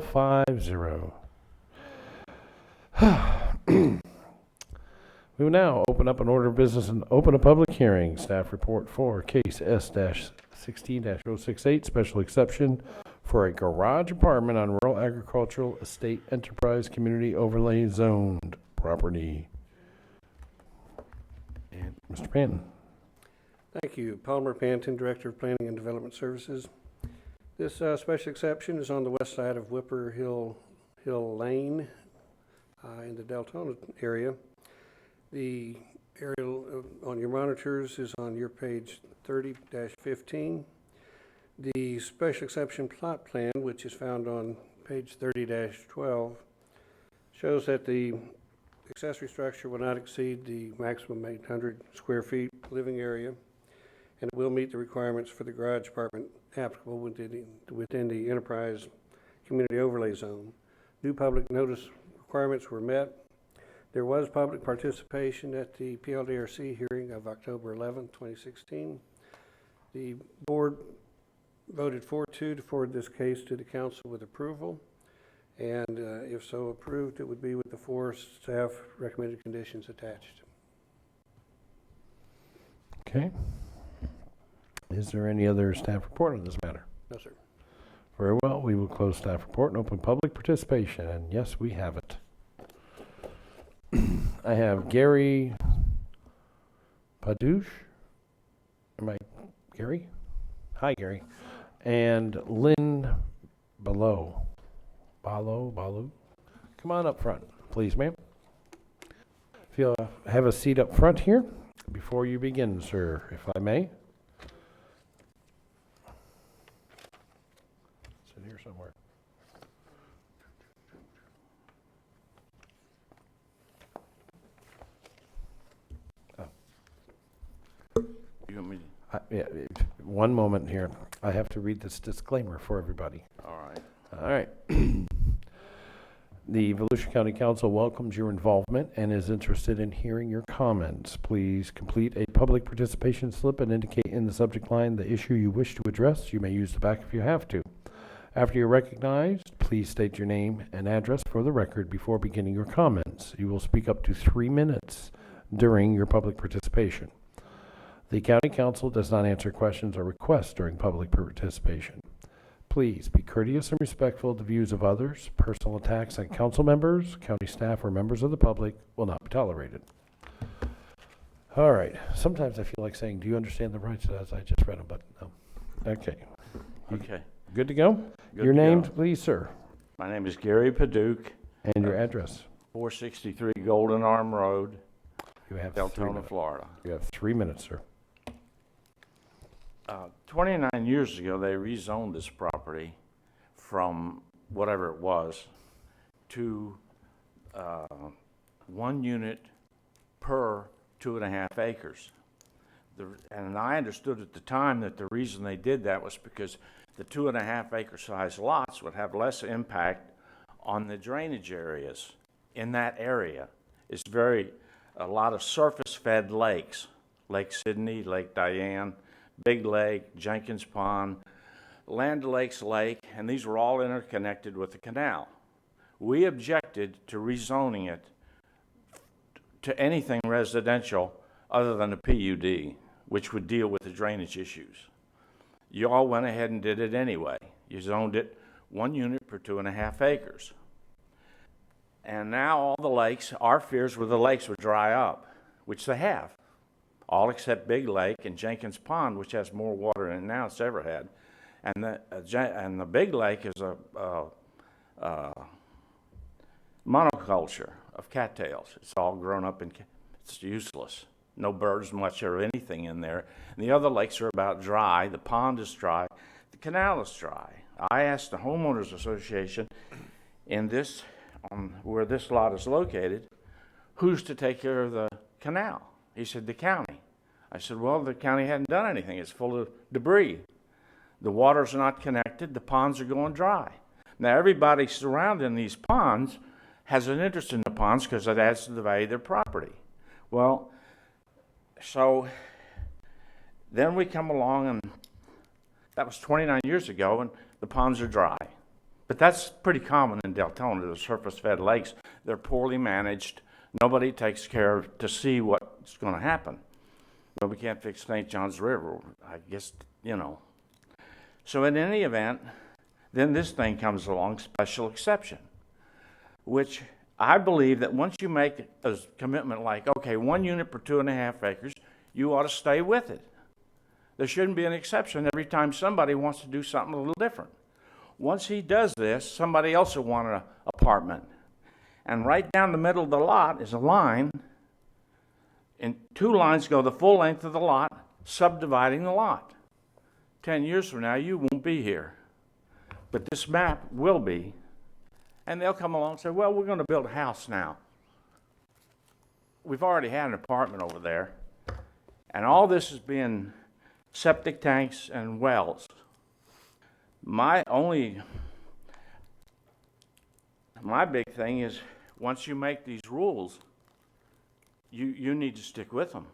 5-0. We will now open up an order of business and open a public hearing. Staff report for case S-16-068, special exception for a garage apartment on rural agricultural estate enterprise community overlay zoned property. And Mr. Panton. Thank you. Palmer Panton, Director of Planning and Development Services. This special exception is on the west side of Whipper Hill Lane in the Deltona area. The aerial on your monitors is on your page 30-15. The special exception plot plan, which is found on page 30-12, shows that the accessory structure will not exceed the maximum 800 square feet living area, and it will meet the requirements for the garage apartment applicable within the enterprise community overlay zone. New public notice requirements were met. There was public participation at the PLDRC hearing of October 11, 2016. The board voted 4-2 to forward this case to the council with approval, and if so approved, it would be with the 4 staff recommended conditions attached. Okay. Is there any other staff report on this matter? No, sir. Very well. We will close staff report and open public participation. And yes, we have it. I have Gary Padouche. Am I Gary? Hi, Gary. And Lynn Balu. Come on up front, please, ma'am. If you'll have a seat up front here before you begin, sir, if I may. Sit here somewhere. You want me to? One moment here. I have to read this disclaimer for everybody. All right. All right. The Volusia County Council welcomes your involvement and is interested in hearing your comments. Please complete a public participation slip and indicate in the subject line the issue you wish to address. You may use the back if you have to. After you're recognized, please state your name and address for the record before beginning your comments. You will speak up to 3 minutes during your public participation. The County Council does not answer questions or requests during public participation. Please be courteous and respectful of the views of others. Personal attacks on council members, county staff, or members of the public will not be tolerated. All right. Sometimes I feel like saying, do you understand the rights as I just read them, but no. Okay. Okay. Good to go? Good Your to name, go. please, sir. My name is Gary Paduch. And your address? 463 Golden Arm Road, You have 3 Deltona, minutes. Florida. You have 3 minutes, sir. 29 years ago, they rezoned this property from whatever it was to 1 unit per 2.5 acres. And I understood at the time that the reason they did that was because the 2.5 acre size lots would have less impact on the drainage areas in that area. It's a lot of surface fed lakes, Lake Sydney, Lake Diane, Big Lake, Jenkins Pond, Land Lakes Lake, and these were all interconnected with the canal. We objected to rezoning it to anything residential other than a PUD, which would deal with the drainage issues. You all went ahead and did it anyway. You zoned it 1 unit per 2.5 acres. And now all the lakes, our fears were the lakes would dry up, which they have, all except Big Lake and Jenkins Pond, which has more water in it now than it's ever had. And the Big Lake is a monoculture of cattails. It's all grown up it's useless. No birds much or anything in there. And the other lakes are about dry. The pond is dry. The canal is dry. I asked the homeowners association in this, where this lot is located, who's to take care of the canal? He said, the county. I said, well, the county hadn't done anything. It's full of debris. The water's not connected. The ponds are going dry. Now, everybody surrounding these ponds has an interest in the ponds because it adds to the value of their property. Well, so then we come along, and that was 29 years ago, and the ponds are dry. But that's pretty common in Deltona, the surface-fed lakes. They're poorly managed. Nobody takes care to see what's going to happen. Well, we can't fix St. John's River, I guess, you know. So in any event, then this thing comes along, special exception, which I believe that once you make a commitment like, okay, 1 unit per 2.5 acres, you ought to stay with it. There shouldn't be an exception every time somebody wants to do something a little different. Once he does this, somebody else will want an apartment. And right down the middle of the lot is a line, and 2 lines go the full length of the lot, subdividing the lot. 10 years from now, you won't be here. But this map will be. And they'll come along and say, well, we're going to build a house now. We've already had an apartment over there. And all this is being septic tanks and wells. My big thing is, once you make these rules, you need to stick with them.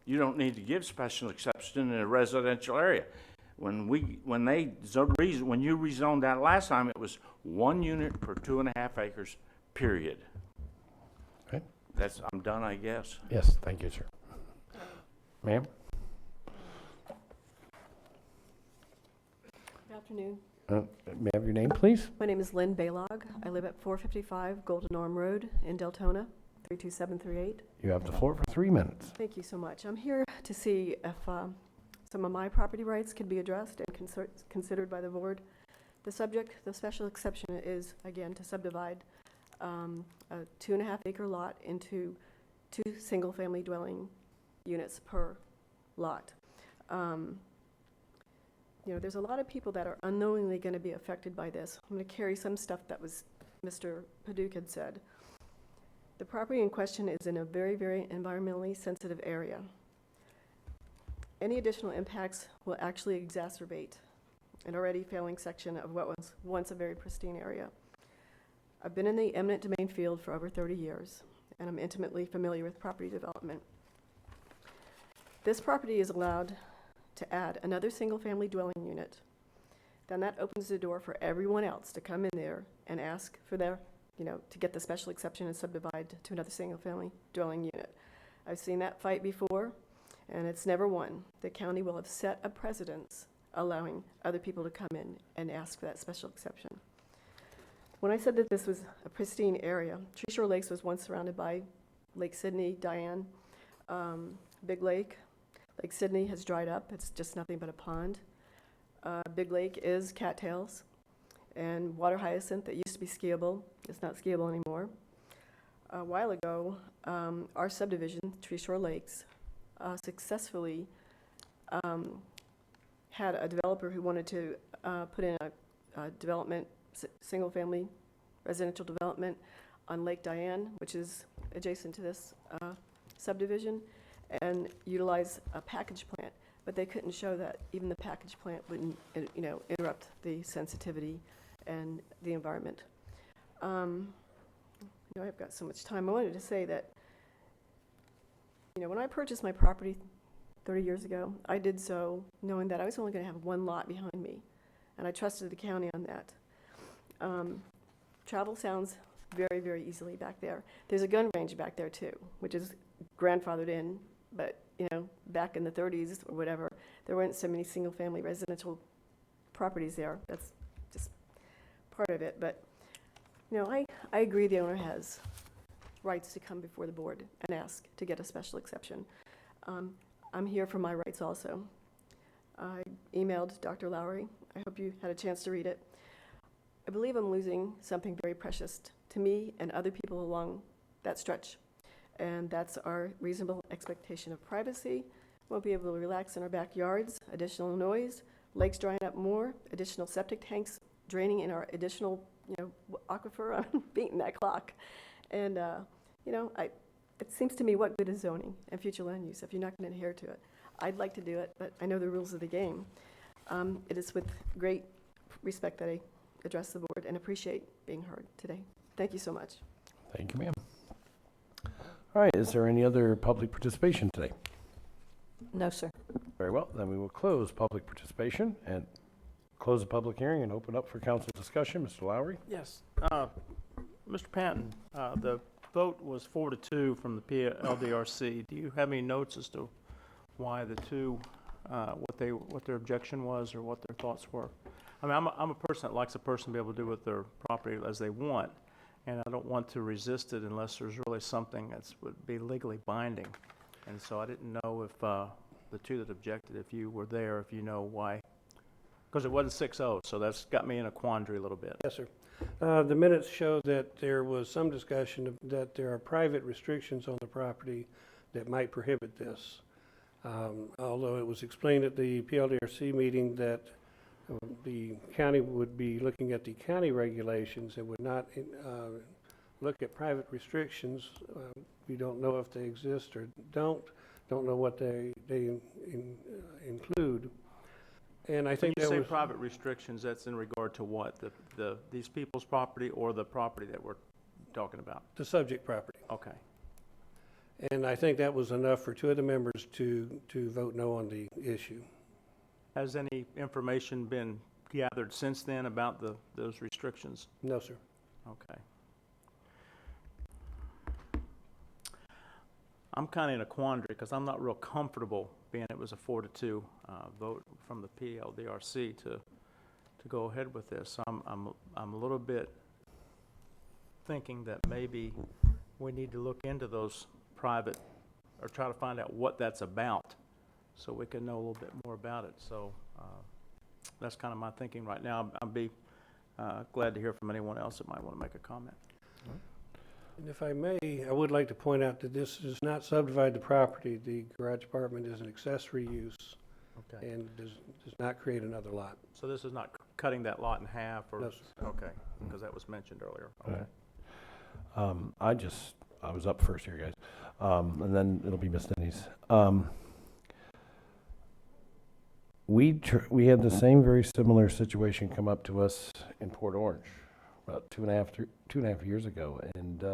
You don't need to give special exception in a residential area. When you rezoned that last time, it was 1 unit per 2.5 acres, period. Okay. I'm done, I guess. Yes, thank you, sir. Ma'am? Good afternoon. May I have your name, please? My name is Lynn Baylog. I live at 455 Golden Arm Road in Deltona, 32738. You have the floor for 3 minutes. Thank you so much. I'm here to see if some of my property rights can be addressed and considered by the board. The special exception is, again, to subdivide a 2.5 acre lot into 2 single-family dwelling units per lot. There's a lot of people that are unknowingly going to be affected by this. I'm going to carry some stuff that was Mr. Paduch had said. The property in question is in a very, very environmentally sensitive area. Any additional impacts will actually exacerbate an already failing section of what was once a very pristine area. I've been in the eminent domain field for over 30 years, and I'm intimately familiar with property development. This property is allowed to add another single-family dwelling unit. Then that opens the door for everyone else to come in there and ask for their, to get the special exception and subdivide to another single-family dwelling unit. I've seen that fight before, and it's never won. The county will have set a precedence allowing other people to come in and ask for that special exception. When I said that this was a pristine area, Tree Shore Lakes was once surrounded by Lake Sidney, Diane, Big Lake. Lake Sidney has dried up. It's just nothing but a pond. Big Lake is cattails, and water hyacinth that used to be skiable is not skiable anymore. A while ago, our subdivision, Tree Shore Lakes, successfully had a developer who wanted to put in a development, single-family residential development on Lake Diane, which is adjacent to this subdivision, and utilize a package plant. But they couldn't show that even the package plant wouldn't, interrupt the sensitivity and the environment. I've got so much time. I wanted to say that, when I purchased my property 30 years ago, I did so knowing that I was only going to have one lot behind me. and I trusted the county on that. Travel sounds very, very easily back there. There's a gun range back there too, which is grandfathered in, but back in the 30s or whatever, there weren't so many single-family residential properties there. That's just part of it. But I agree the owner has rights to come before the board and ask to get a special exception. I'm here for my rights also. I emailed Dr. Lowry. I hope you had a chance to read it. I believe I'm losing something very precious to me and other people along that stretch. And that's our reasonable expectation of privacy. We'll be able to relax in our backyards, additional noise, lakes drying up more, additional septic tanks draining in our additional, aquifer. I'm beating that clock. And, it seems to me, what good is zoning and future land use if you're not going to adhere to it? I'd like to do it, but I know the rules of the game. It is with great respect that I address the board and appreciate being heard today. Thank you so much. Thank you, ma'am. All right, is there any other public participation today? No, sir. Very well, then we will close public participation and close the public hearing and open up for council discussion. Mr. Lowry? Yes. Mr. Panton, the vote was 4-2 from the PLDRC. Do you have any notes as to why the two, what their objection was or what their thoughts were? I mean, I'm a person that likes a person to be able to do with their property as they want, and I don't want to resist it unless there's really something that would be legally binding. And so I didn't know if the two that objected, if you were there, if you know why. Because it wasn't 6-0, so that's got me in a quandary a little bit. Yes, sir. The minutes show that there was some discussion that there are private restrictions on the property that might prohibit this. Although it was explained at the PLDRC meeting that the county would be looking at the county regulations and would not look at private restrictions. We don't know if they exist or don't know what they include. And I think when you that say was private restrictions, that's in regard to what? These people's property or the property that we're talking about? the subject property. Okay. And I think that was enough for two of the members to vote no on the issue. Has any information been gathered since then about those restrictions? No, sir. Okay. I'm kind of in a quandary because I'm not real comfortable being it was a 4-2 vote from the PLDRC to go ahead with this. I'm a little bit thinking that maybe we need to look into those private, or try to find out what that's about so we can know a little bit more about it. So that's kind of my thinking right now. I'd be glad to hear from anyone else that might want to make a comment. And if I may, I would like to point out that this does not subdivide the property. The garage apartment is an accessory use. Okay. And does not create another lot. So this is not cutting that lot in half or? No, sir. Okay, because that was mentioned earlier. Okay. I was up first here, guys. And then it'll be Miss Denny's. We had the same very similar situation come up to us in Port Orange about 2.5 years ago, and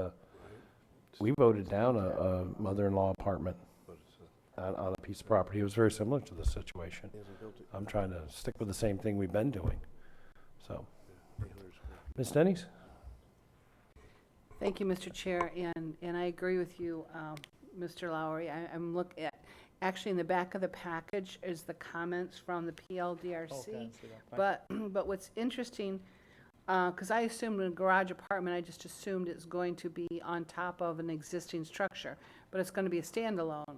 we voted down a mother-in-law apartment on a piece of property. It was very similar to the situation. I'm trying to stick with the same thing we've been doing. So, Ms. Denny's? Thank you, Mr. Chair, and I agree with you, Mr. Lowry. I'm looking at, actually in the back of the package is the comments from the PLDRC. But what's interesting, because I assumed in a garage apartment, I just assumed it's going to be on top of an existing structure, but it's going to be a standalone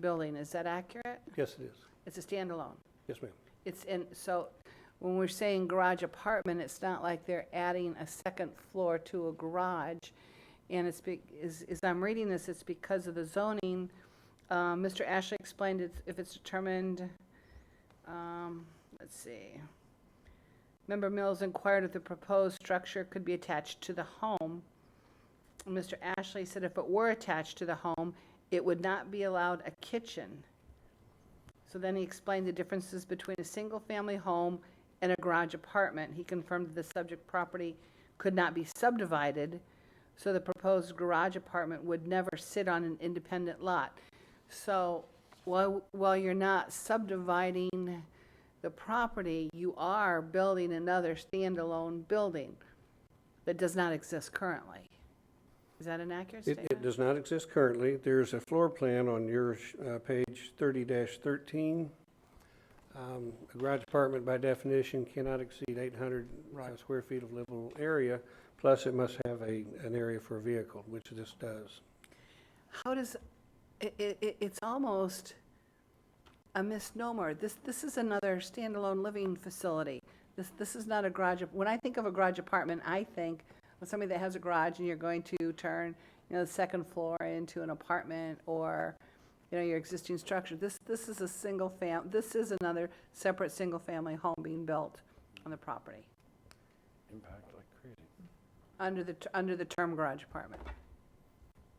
building. Is that accurate? Yes, it is. It's a standalone. Yes, ma'am. It's in, so when we're saying garage apartment, it's not like they're adding a second floor to a garage. And it's, as I'm reading this, it's because of the zoning. Mr. Ashley explained it, if it's determined, let's see. Member Mills inquired if the proposed structure could be attached to the home. Mr. Ashley said if it were attached to the home, it would not be allowed a kitchen. So then he explained the differences between a single-family home and a garage apartment. He confirmed that the subject property could not be subdivided, so the proposed garage apartment would never sit on an independent lot. So while you're not subdividing the property, you are building another standalone building that does not exist currently. Is that an accurate statement? It does not exist currently. There's a floor plan on your page 30-13. A garage apartment by definition cannot exceed 800 square feet of livable area, plus it must have an area for a vehicle, which this does. How does, it's almost a misnomer. This is another standalone living facility. This is not a garage. When I think of a garage apartment, I think of somebody that has a garage and you're going to turn, the second floor into an apartment or, your existing structure. This is a this is another separate single family home being built on the property. Impact like crazy. Under the term garage apartment.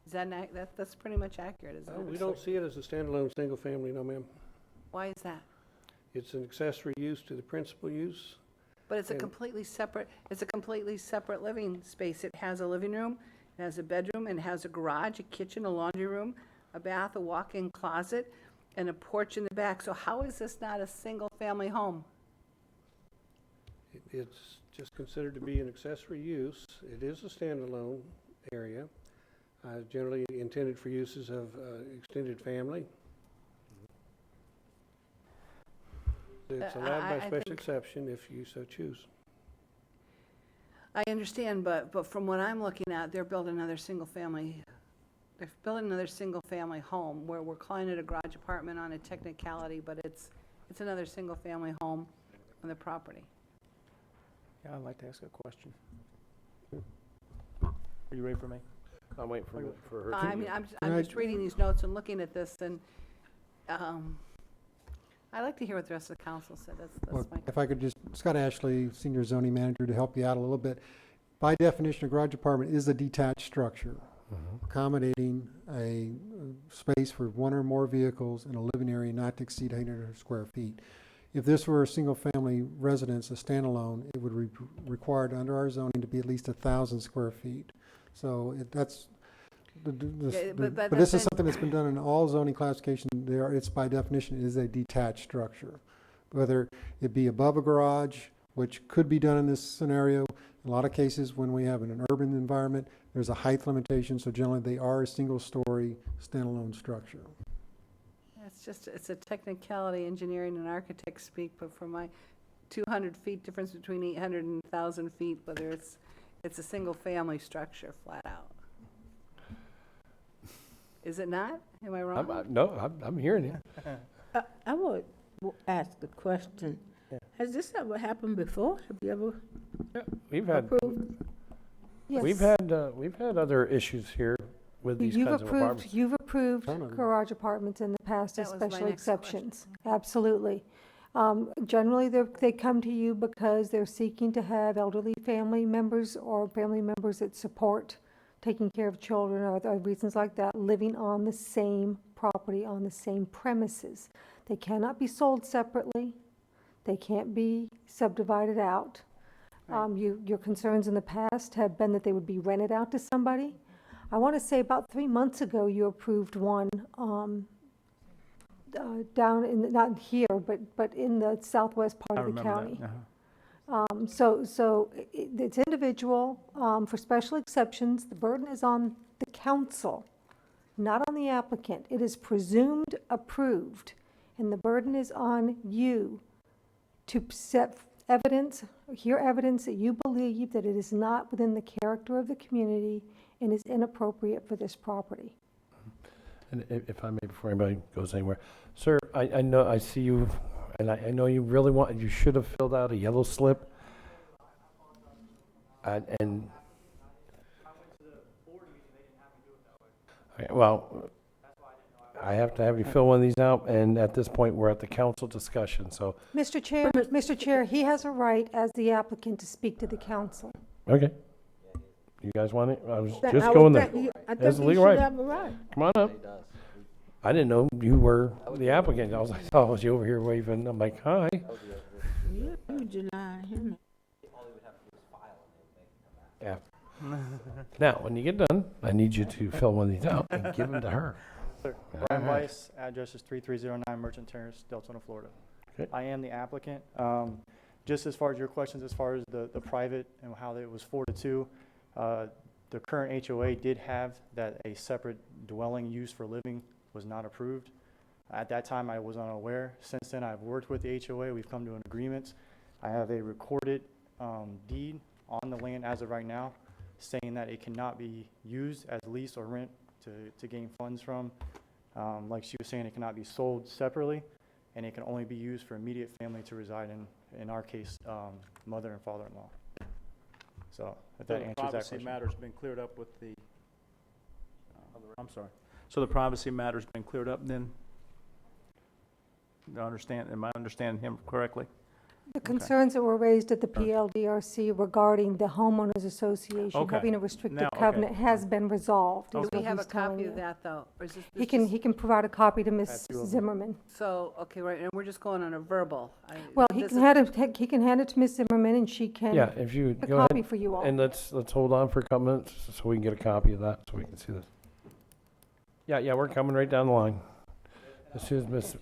Is that's pretty much accurate, isn't it? We don't see it as a standalone single family, no ma'am. Why is that? It's an accessory use to the principal use. But it's a completely separate living space. It has a living room, it has a bedroom, and it has a garage, a kitchen, a laundry room, a bath, a walk-in closet, and a porch in the back. So how is this not a single-family home? It's just considered to be an accessory use. It is a standalone area, generally intended for uses of extended family. It's allowed by special exception if you so choose. I understand, but from what I'm looking at, they're building another single-family home where we're calling it a garage apartment on a technicality, but it's another single-family home on the property. Yeah, I'd like to ask a question. Are you ready for me? I'm waiting for her. I mean, I'm just reading these notes and looking at this, and I'd like to hear what the rest of the council said. That's my. If I could just, Scott Ashley, Senior Zoning Manager, to help you out a little bit. By definition, a garage apartment is a detached structure, accommodating a space for one or more vehicles in a living area not to exceed 800 square feet. If this were a single-family residence, a standalone, it would be required under our zoning to be at least 1,000 square feet. So that's, but this is something that's been done in all zoning classifications. It's by definition is a detached structure, whether it be above a garage, which could be done in this scenario. In a lot of cases, when we have an urban environment, there's a height limitation, so generally they are a single-story standalone structure. It's a technicality, engineering and architect speak, but for my 200 feet difference between 800 and 1,000 feet, whether it's a single-family structure, flat out. Is it not? Am I wrong? No, I'm hearing you. I would ask a question. Yeah. Has this ever happened before? Have you ever We've had approved? Yes. we've had other issues here with these kinds of apartments. You've approved garage apartments in the past as That was my special next exceptions. Absolutely. Generally, they come to you because they're seeking to have elderly family members or family members that support taking care of children or other reasons like that, living on the same property, on the same premises. They cannot be sold separately. They can't be subdivided out. Your concerns in the past have been that they would be rented out to somebody. I want to say about 3 months ago, you approved one down in, not here, but in the southwest part of the county. So it's individual. For special exceptions, the burden is on the council, not on the applicant. It is presumed approved, and the burden is on you to set evidence, hear evidence that you believe that it is not within the character of the community and is inappropriate for this property. And if I may, before anybody goes anywhere, sir, I know, I see you, and I know you really you should have filled out a yellow slip. And okay, well, I have to have you fill one of these out, and at this point, we're at the council discussion, so. Mr. Chair, he has a right as the applicant to speak to the council. Okay. You guys want it? I was just going there. That's a legal right. Come on up. I didn't know you were the applicant. I was like, oh, was you over here waving? I'm like, hi. Yeah. Now, when you get done, I need you to fill one of these out and give them to her. Brian Weiss, address is 3309 Merchant Terrace, Deltona, Florida. Okay. I am the applicant. Just as far as your questions, as far as the private and how it was 4-2, the current HOA did have that a separate dwelling used for living was not approved. At that time, I was unaware. Since then, I've worked with the HOA. We've come to an agreement. I have a recorded deed on the land as of right now, saying that it cannot be used as lease or rent to gain funds from. Like she was saying, it cannot be sold separately, and it can only be used for immediate family to reside in our case, mother and father-in-law. So if that answers that privacy question. matter's been cleared up with the, I'm sorry. So the privacy matter's been cleared up then? Am I understanding him correctly? The concerns that were raised at the PLDRC regarding the homeowners association Okay. having a Now, restricted okay. covenant has been resolved. is Do we what have a he's telling copy you. of that, though? Or is this He can, just- he can provide a copy to Ms. Have two of them. Zimmerman. So, okay, right, and we're just going on a verbal. Well, he this can is- he can hand it to Ms. Zimmerman and she can. Yeah, if you a go ahead. copy for you all. And let's hold on for a couple minutes so we can get a copy of that so we can see this. Yeah, we're coming right down the line. As soon as Miss.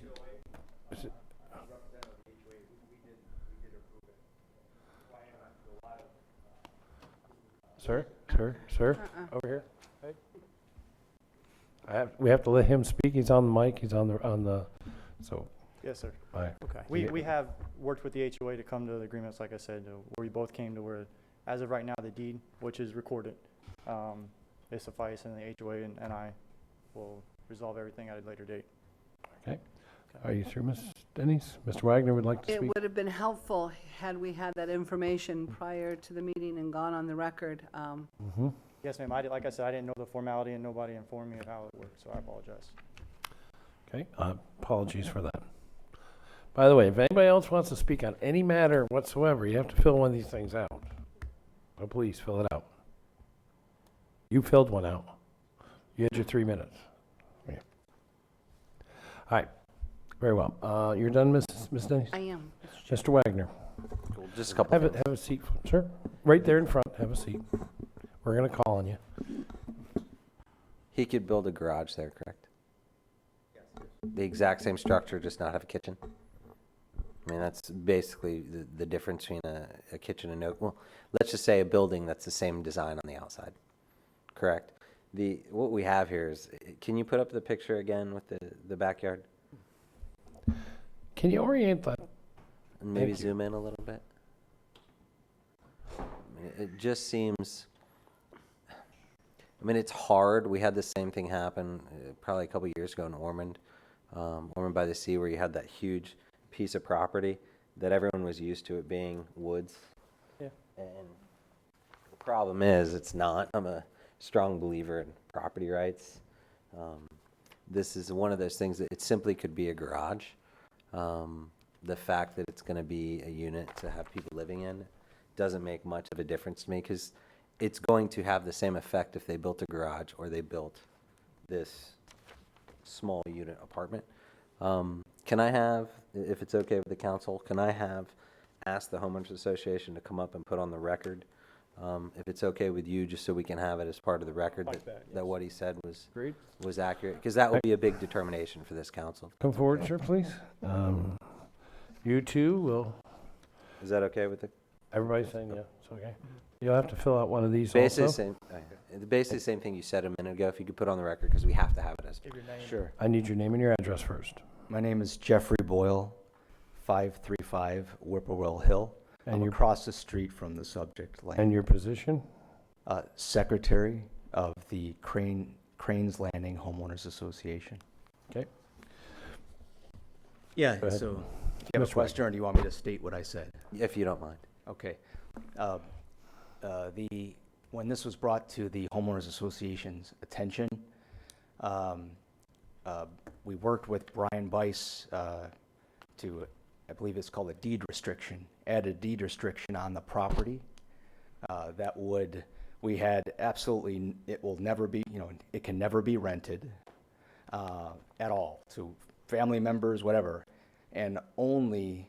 Sir, over here. We have to let him speak. He's on the mic. He's on the, so. Yes, sir. All right. Okay. We have worked with the HOA to come to the agreements, like I said, where we both came to where, as of right now, the deed, which is recorded, is suffice, and the HOA and I will resolve everything at a later date. Okay. Are you through, Ms. Denny's? Mr. Wagner would like to It speak. would have been helpful had we had that information prior to the meeting and gone on the record. Yes, ma'am. Like I said, I didn't know the formality and nobody informed me of how it worked, so I apologize. Okay, apologies for that. By the way, if anybody else wants to speak on any matter whatsoever, you have to fill one of these things out. So please fill it out. You filled one out. You had your 3 minutes. Yeah. All right, very well. You're done, Ms. Denny's? I am. Mr. Wagner. Cool. Just a couple Have things. a seat, sir. Right there in front. Have a seat. We're going to call on you. He could build a garage there, correct? Yes. The exact same structure, just not have a kitchen? I mean, that's basically the difference between a kitchen and no, well, let's just say a building that's the same design on the outside, correct? What we have here is, can you put up the picture again with the backyard? Can you orient that? And maybe Thank you. zoom in a little bit? I mean, it just seems, I mean, it's hard. We had the same thing happen probably a couple years ago in Ormond, Ormond by the Sea, where you had that huge piece of property that everyone was used to it being woods. Yeah. And the problem is, it's not. I'm a strong believer in property rights. This is one of those things that it simply could be a garage. The fact that it's going to be a unit to have people living in doesn't make much of a difference to me, because it's going to have the same effect if they built a garage or they built this small unit apartment. Can I have, if it's okay with the council, can I have asked the homeowners association to come up and put on the record, if it's okay with you, just so we can have it as part of the record, Like that, that what he said was Agreed. was accurate, because that would be a big determination for this council. Come forward, sir, please. You too will. Is that okay with the? Everybody's saying yeah, it's okay. You'll have to fill out one of these Basically, also. basically the same thing you said a minute ago. If you could put on the record, because we have to have it as. Give your name. Sure. I need your name and your address first. My name is Jeffrey Boyle, 535 Whippoorwill Hill. And I'm your- across the street from the subject land. And your position? Secretary of the Cranes Landing Homeowners Association. Okay. Yeah, Go ahead. so do you have a Mr. question, or do you want me to state what I said? If you don't mind. Okay. When this was brought to the Homeowners Association's attention, we worked with Brian Bice to, I believe it's called a deed restriction, add a deed restriction on the property that would, we had absolutely, it will never be, it can never be rented at all to family members, whatever, and only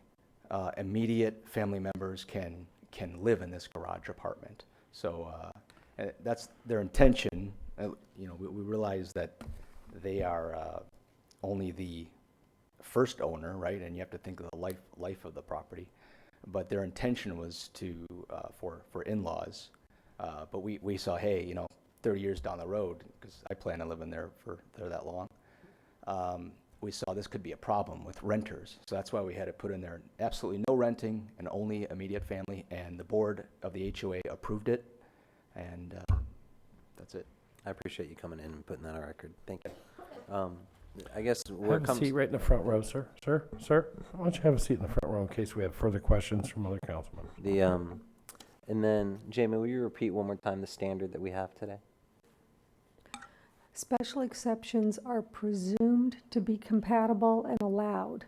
immediate family members can live in this garage apartment. So that's their intention. We realize that they are only the first owner, right? And you have to think of the life of the property. But their intention was to, for in-laws. But we saw, hey, you know, 30 years down the road, because I plan on living there that long, we saw this could be a problem with renters. So that's why we had to put in there absolutely no renting and only immediate family. And the board of the HOA approved it. And that's it. I appreciate you coming in and putting that on record. Thank you. I guess where Have it a comes. seat right in the front row, sir. Sir, why don't you have a seat in the front row in case we have further questions from other council members? And then, Jamie, will you repeat one more time the standard that we have today? Special exceptions are presumed to be compatible and allowed.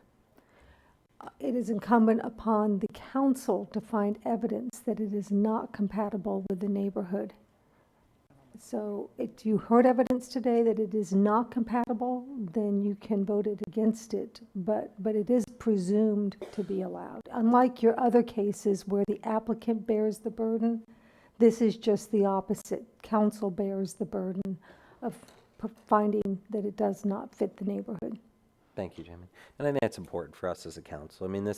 It is incumbent upon the council to find evidence that it is not compatible with the neighborhood. So if you heard evidence today that it is not compatible, then you can vote it against it, but it is presumed to be allowed. Unlike your other cases where the applicant bears the burden, this is just the opposite. Council bears the burden of finding that it does not fit the neighborhood. Thank you, Jamie. And I think that's important for us as a council. I mean,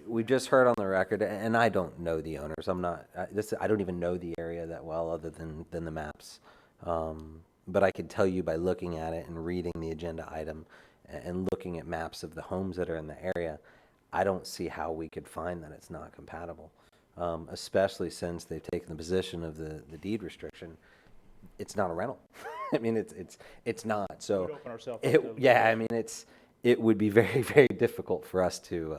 we've just heard on the record, and I don't know the owners. I don't even know the area that well other than the maps. But I could tell you by looking at it and reading the agenda item and looking at maps of the homes that are in the area, I don't see how we could find that it's not compatible, especially since they've taken the position of the deed restriction. It's not a rental. I mean, it's not. So We'd open ourselves up I mean, it would be very, very difficult for us to.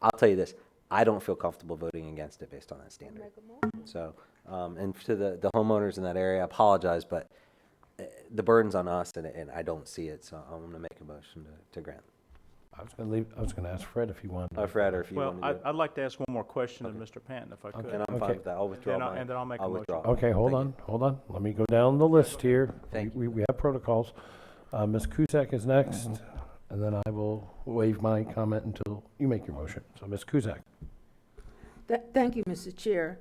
I'll tell you this: I don't feel comfortable voting against it based on that standard. So, and to the homeowners in that area, I apologize, but the burden's on us, and I don't see it. So I'm going to make a motion to grant. I was going to ask Fred if he wanted. Fred, or if you Well, want to. I'd like to ask one more question of Mr. Panton, if I could. And I'm fine with that. I'll withdraw mine. And then I'll make a I'll motion. withdraw. Okay, hold on. Let me go down the list here. Thank We have protocols. Ms. Cusack is next, and then I will waive my comment until you make your motion. So, Ms. Cusack. Thank you, Mr. Chair.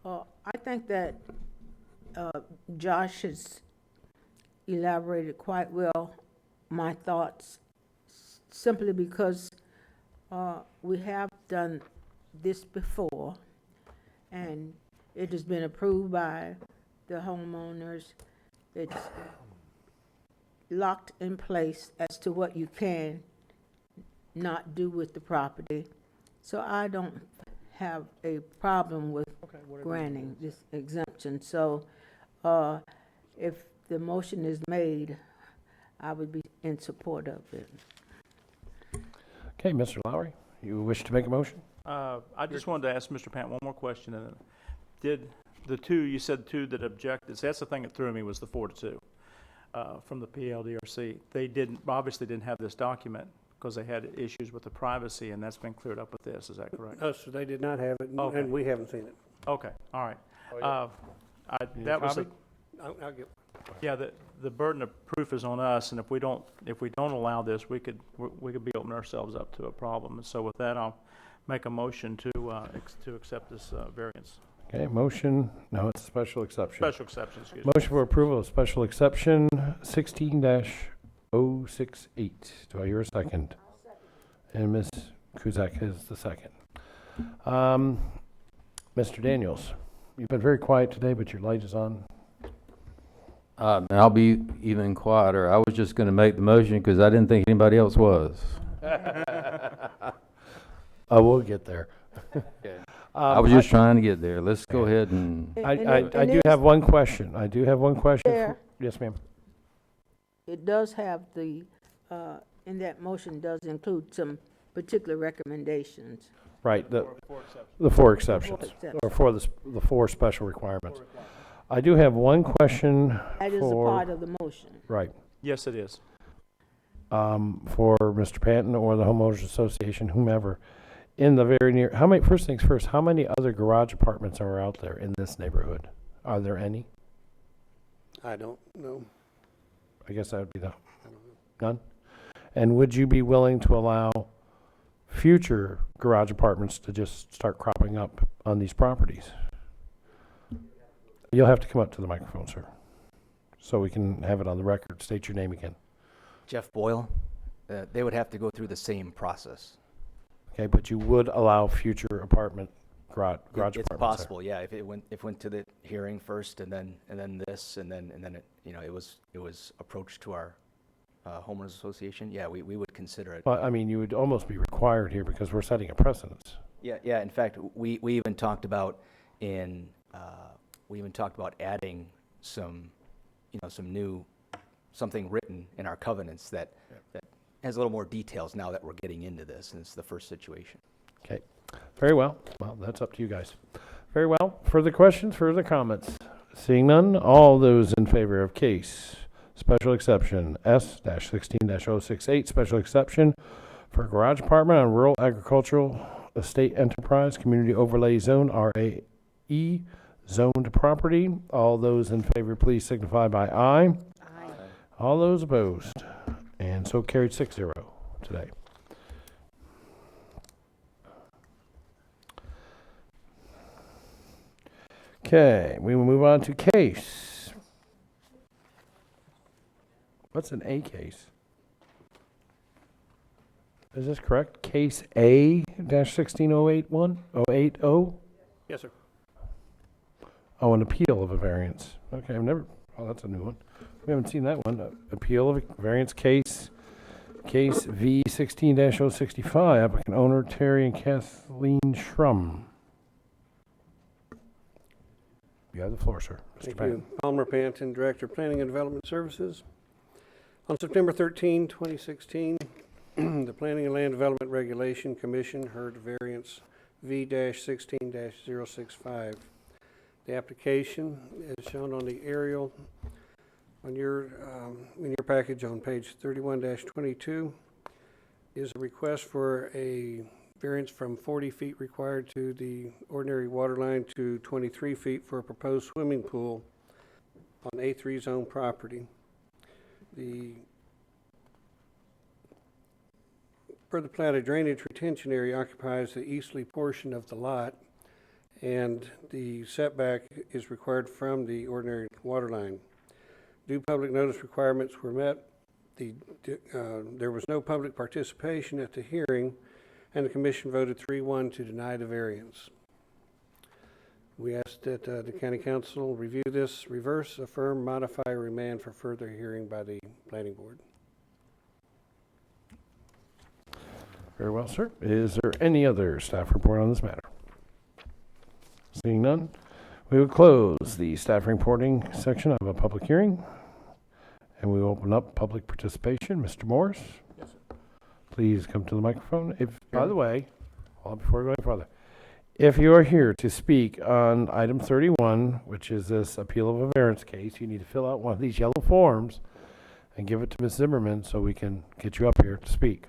I think that Josh has elaborated quite well my thoughts, simply because we have done this before, and it has been approved by the homeowners. It's locked in place as to what you can not do with the property. So I don't have a problem with granting this exemption. So if the motion is made, I would be in support of it. Okay, Mr. Lowry, you wish to make a motion? I just wanted to ask Mr. Pant one more question. And did you said two that objected, that's the thing that threw me, was the 4-2 from the PLDRC. They obviously didn't have this document because they had issues with the privacy, and that's been cleared up with this. Is that correct? No, sir, they did not have it, Okay. and we haven't seen it. Okay, all right. need That a was copy? I'll get. yeah. The burden of proof is on us, and if we don't allow this, we could be opening ourselves up to a problem. And so with that, I'll make a motion to accept this variance. Okay, motion, no, it's a special exception. Special exception, excuse me. Motion for approval of special exception 16-068. Do I hear a second? And Ms. Cusack is the second. Mr. Daniels, you've been very quiet today, but your light is on. And I'll be even quieter. I was just going to make the motion because I didn't think anybody else was. We'll get there. I was just trying to get there. Let's go ahead and. I do have one question. There. Yes, ma'am. It does have in that motion does include some particular recommendations. Right, the four exceptions, or for the four special requirements. I do have one question. That is a part of the motion. Right. Yes, it is. For Mr. Panton or the Homeowners Association, whomever, in the very near, first things first, how many other garage apartments are out there in this neighborhood? Are there any? I don't know. I guess that would be none? And would you be willing to allow future garage apartments to just start cropping up on these properties? You'll have to come up to the microphone, sir, so we can have it on the record. State your name again. Jeff Boyle, they would have to go through the same process. Okay, but you would allow future apartment garage It's apartments there? possible, yeah, if it went to the hearing first and then this, and then it, it was approached to our homeowners association, yeah, we would consider it. Well, I mean, you would almost be required here because we're setting a precedence. Yeah, in fact, we even talked about adding some, something written in our covenants that has a little more details now that we're getting into this, and it's the first situation. Okay, very well. Well, that's up to you guys. Very well. Further questions, further comments? Seeing none, all those in favor of case special exception S-16-068, special exception for garage apartment on rural agricultural estate enterprise community overlay zone RAE zoned property. All those in favor, please signify by aye. Aye. All those opposed. And so carried 6-0 today. Okay, we will move on to case. What's an A case? Is this correct? Case A-16081, 080? Yes, sir. Oh, an appeal of a variance. Okay, that's a new one. We haven't seen that one. Appeal of a variance case V16-065, applicant owner Terry and Kathleen Schrum. You have the floor, sir. Mr. Thank Patton. you. Palmer Panton, Director of Planning and Development Services. On September 13, 2016, the Planning and Land Development Regulation Commission heard variance V-16-065. The application is shown on the aerial on in your package on page 31-22 is a request for a variance from 40 feet required to the ordinary water line to 23 feet for a proposed swimming pool on A3 zone property. Per the plat, a drainage retention area occupies the easterly portion of the lot, and the setback is required from the ordinary water line. Due public notice requirements were met. There was no public participation at the hearing, and the commission voted 3-1 to deny the variance. We ask that the county council review this, reverse, affirm, modify, or remand for further hearing by the planning board. Very well, sir. Is there any other staff report on this matter? Seeing none, we will close the staff reporting section of a public hearing, and we will open up public participation. Mr. Morris? Yes, sir. Please come to the microphone. By the way, before we go any further, if you are here to speak on item 31, which is this appeal of a variance case, you need to fill out one of these yellow forms and give it to Ms. Zimmerman so we can get you up here to speak.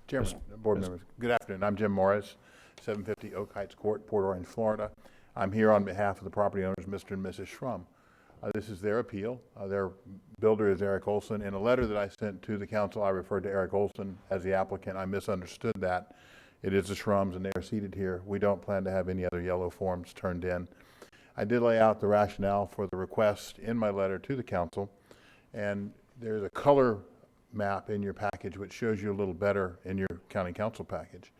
Chairman, board members, good afternoon. I'm Jim Morris, 750 Oak Heights Court, Port Orange, Florida. I'm here on behalf of the property owners, Mr. and Mrs. Schrum. This is their appeal. Their builder is Eric Olson. In a letter that I sent to the council, I referred to Eric Olson as the applicant. I misunderstood that. It is the Shrums, and they are seated here. We don't plan to have any other yellow forms turned in. I did lay out the rationale for the request in my letter to the council, and there's a color map in your package which shows you a little better in your county council package,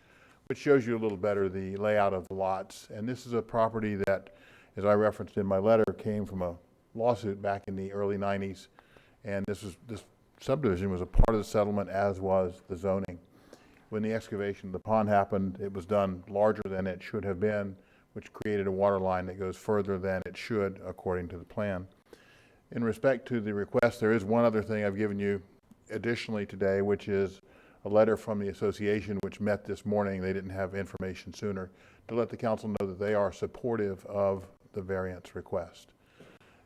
which shows you a little better the layout of the lots. And this is a property that, as I referenced in my letter, came from a lawsuit back in the early 90s. And this subdivision was a part of the settlement, as was the zoning. When the excavation of the pond happened, it was done larger than it should have been, which created a water line that goes further than it should, according to the plan. In respect to the request, there is one other thing I've given you additionally today, which is a letter from the association which met this morning. They didn't have information sooner, to let the council know that they are supportive of the variance request.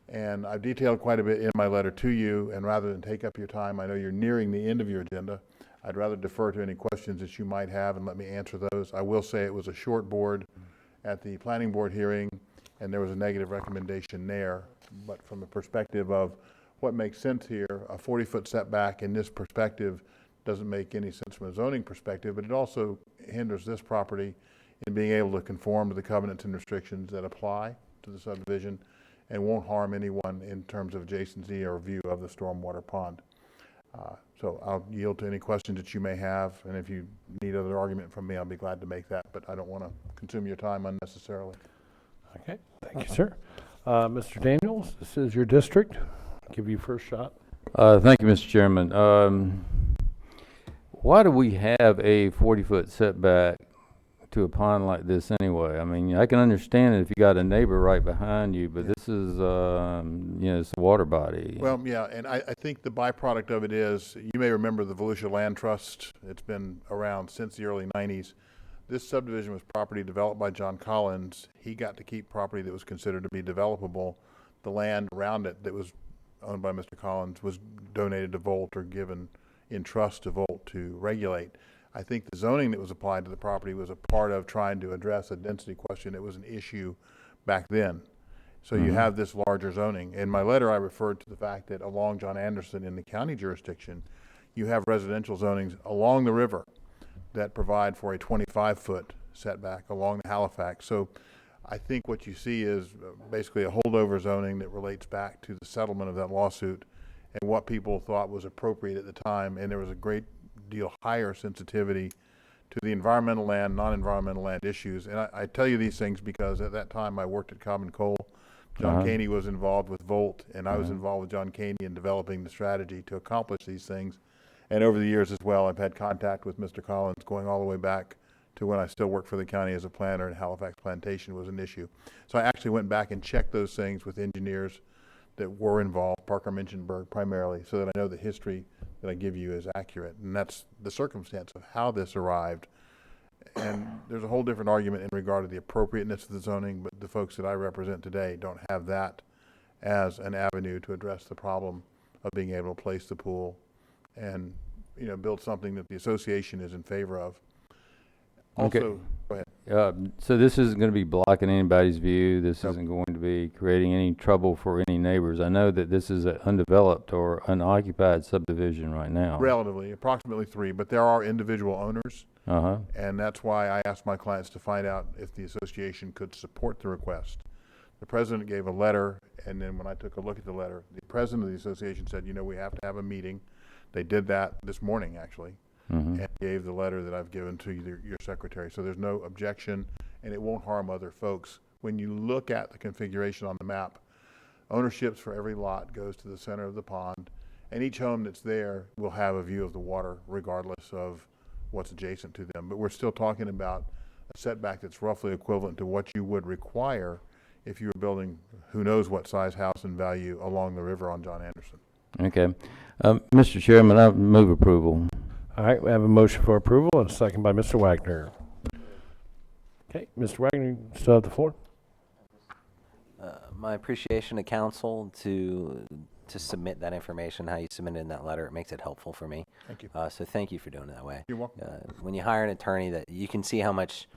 And I've detailed quite a bit in my letter to you, and rather than take up your time, I know you're nearing the end of your agenda, I'd rather defer to any questions that you might have and let me answer those. I will say it was a short board at the planning board hearing, and there was a negative recommendation there. But from the perspective of what makes sense here, a 40-foot setback in this perspective doesn't make any sense from a zoning perspective, but it also hinders this property in being able to conform to the covenants and restrictions that apply to the subdivision and won't harm anyone in terms of adjacency or view of the stormwater pond. So I'll yield to any questions that you may have, and if you need other argument from me, I'll be glad to make that, but I don't want to consume your time unnecessarily. Okay, thank you, sir. Mr. Daniels, this is your district. I'll give you first shot. Thank you, Mr. Chairman. Why do we have a 40-foot setback to a pond like this anyway? I mean, I can understand it if you got a neighbor right behind you, but this is, it's a water body. Well, yeah, and I think the byproduct of it is, you may remember the Volusia Land Trust. It's been around since the early 90s. This subdivision was property developed by John Collins. He got to keep property that was considered to be developable. The land around it that was owned by Mr. Collins was donated to Volt or given in trust to Volt to regulate. I think the zoning that was applied to the property was a part of trying to address a density question that was an issue back then. So you have this larger zoning. In my letter, I referred to the fact that along John Anderson in the county jurisdiction, you have residential zonings along the river that provide for a 25-foot setback along the Halifax. So I think what you see is basically a holdover zoning that relates back to the settlement of that lawsuit and what people thought was appropriate at the time. And there was a great deal higher sensitivity to the environmental land, non-environmental land issues. And I tell you these things because at that time I worked at Common Coal. John Caney was involved with Volt, and I was involved with John Caney in developing the strategy to accomplish these things. And over the years as well, I've had contact with Mr. Collins going all the way back to when I still worked for the county as a planner, and Halifax Plantation was an issue. So I actually went back and checked those things with engineers that were involved, Parker Minchenberg primarily, so that I know the history that I give you is accurate. And that's the circumstance of how this arrived. And there's a whole different argument in regard to the appropriateness of the zoning, but the folks that I represent today don't have that as an avenue to address the problem of being able to place the pool and, build something that the association is in favor of. Also, Okay. go ahead. So this isn't going to be blocking anybody's view. This isn't going to be creating any trouble for any neighbors. I know that this is an undeveloped or unoccupied subdivision right now. Relatively, approximately 3, but there are individual owners. And that's why I asked my clients to find out if the association could support the request. The president gave a letter, and then when I took a look at the letter, the president of the association said, we have to have a meeting. They did that this morning, actually, and gave the letter that I've given to your secretary. So there's no objection, and it won't harm other folks. When you look at the configuration on the map, ownerships for every lot goes to the center of the pond, and each home that's there will have a view of the water regardless of what's adjacent to them. But we're still talking about a setback that's roughly equivalent to what you would require if you were building who knows what size house and value along the river on John Anderson. Okay. Mr. Chairman, I move approval. All right, we have a motion for approval and a second by Mr. Wagner. Okay, Mr. Wagner, you still have the floor. My appreciation to council to submit that information, how you submitted in that letter. It makes it helpful for me. Thank you. So thank you for doing it that way. You're welcome. When you hire an attorney, that you can see how much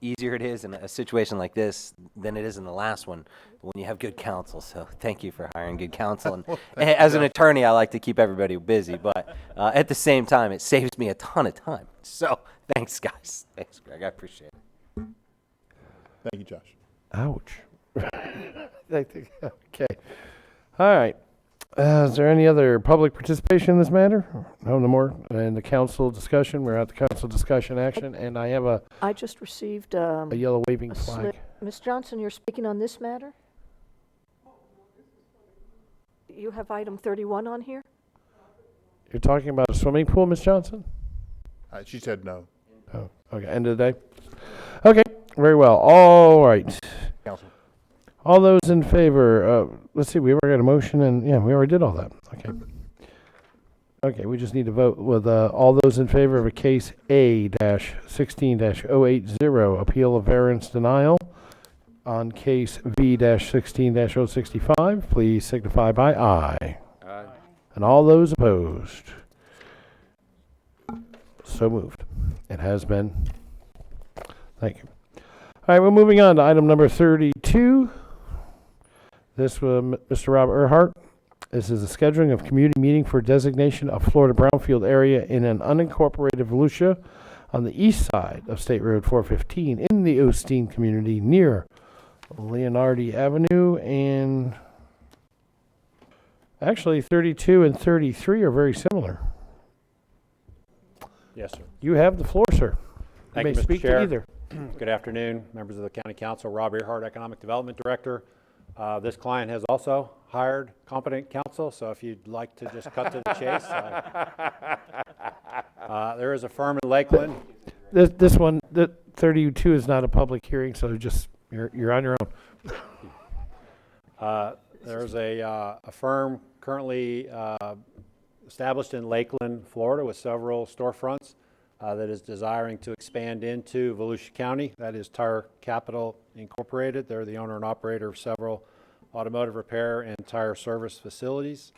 easier it is in a situation like this than it is in the last one when you have good counsel. So thank you for hiring good counsel. And as an attorney, I like to keep everybody busy, but at the same time, it saves me a ton of time. So thanks, guys. Thanks, Greg. I appreciate it. Thank you, Josh. Ouch. Okay. All right. Is there any other public participation in this matter? No more. And the council discussion, we're at the council discussion action, and I have I just received a yellow waving a flag. slip. Ms. Johnson, you're speaking on this matter? You have item 31 on here? You're talking about a swimming pool, Ms. Johnson? She said no. Oh, okay. End of the day? Okay. Very well. All right. Council. All those in favor, let's see, we already got a motion and, yeah, we already did all that. Okay. Okay, we just need to vote with all those in favor of a case A-16-080, appeal of variance denial on case V-16-065, please signify by aye. Aye. And all those opposed? So moved. It has been. Thank you. All right, we're moving on to item number 32. This was Mr. Robert Earhart. This is a scheduling of community meeting for designation of Florida Brownfield area in an unincorporated Volusia on the east side of State Road 415 in the Osteen community near Leonardi Avenue and Actually, 32 and 33 are very similar. Yes, sir. You have the floor, sir. Thank you you, may Mr. speak Chair. to either. Good afternoon, members of the County Council. Rob Earhart, Economic Development Director. This client has also hired competent counsel, so if you'd like to just cut to the chase. There is a firm in Lakeland. This one, the 32 is not a public hearing, so just you're on your own. There's a firm currently established in Lakeland, Florida, with several storefronts that is desiring to expand into Volusia County. That is Tire Capital Incorporated. They're the owner and operator of several automotive repair and tire service facilities.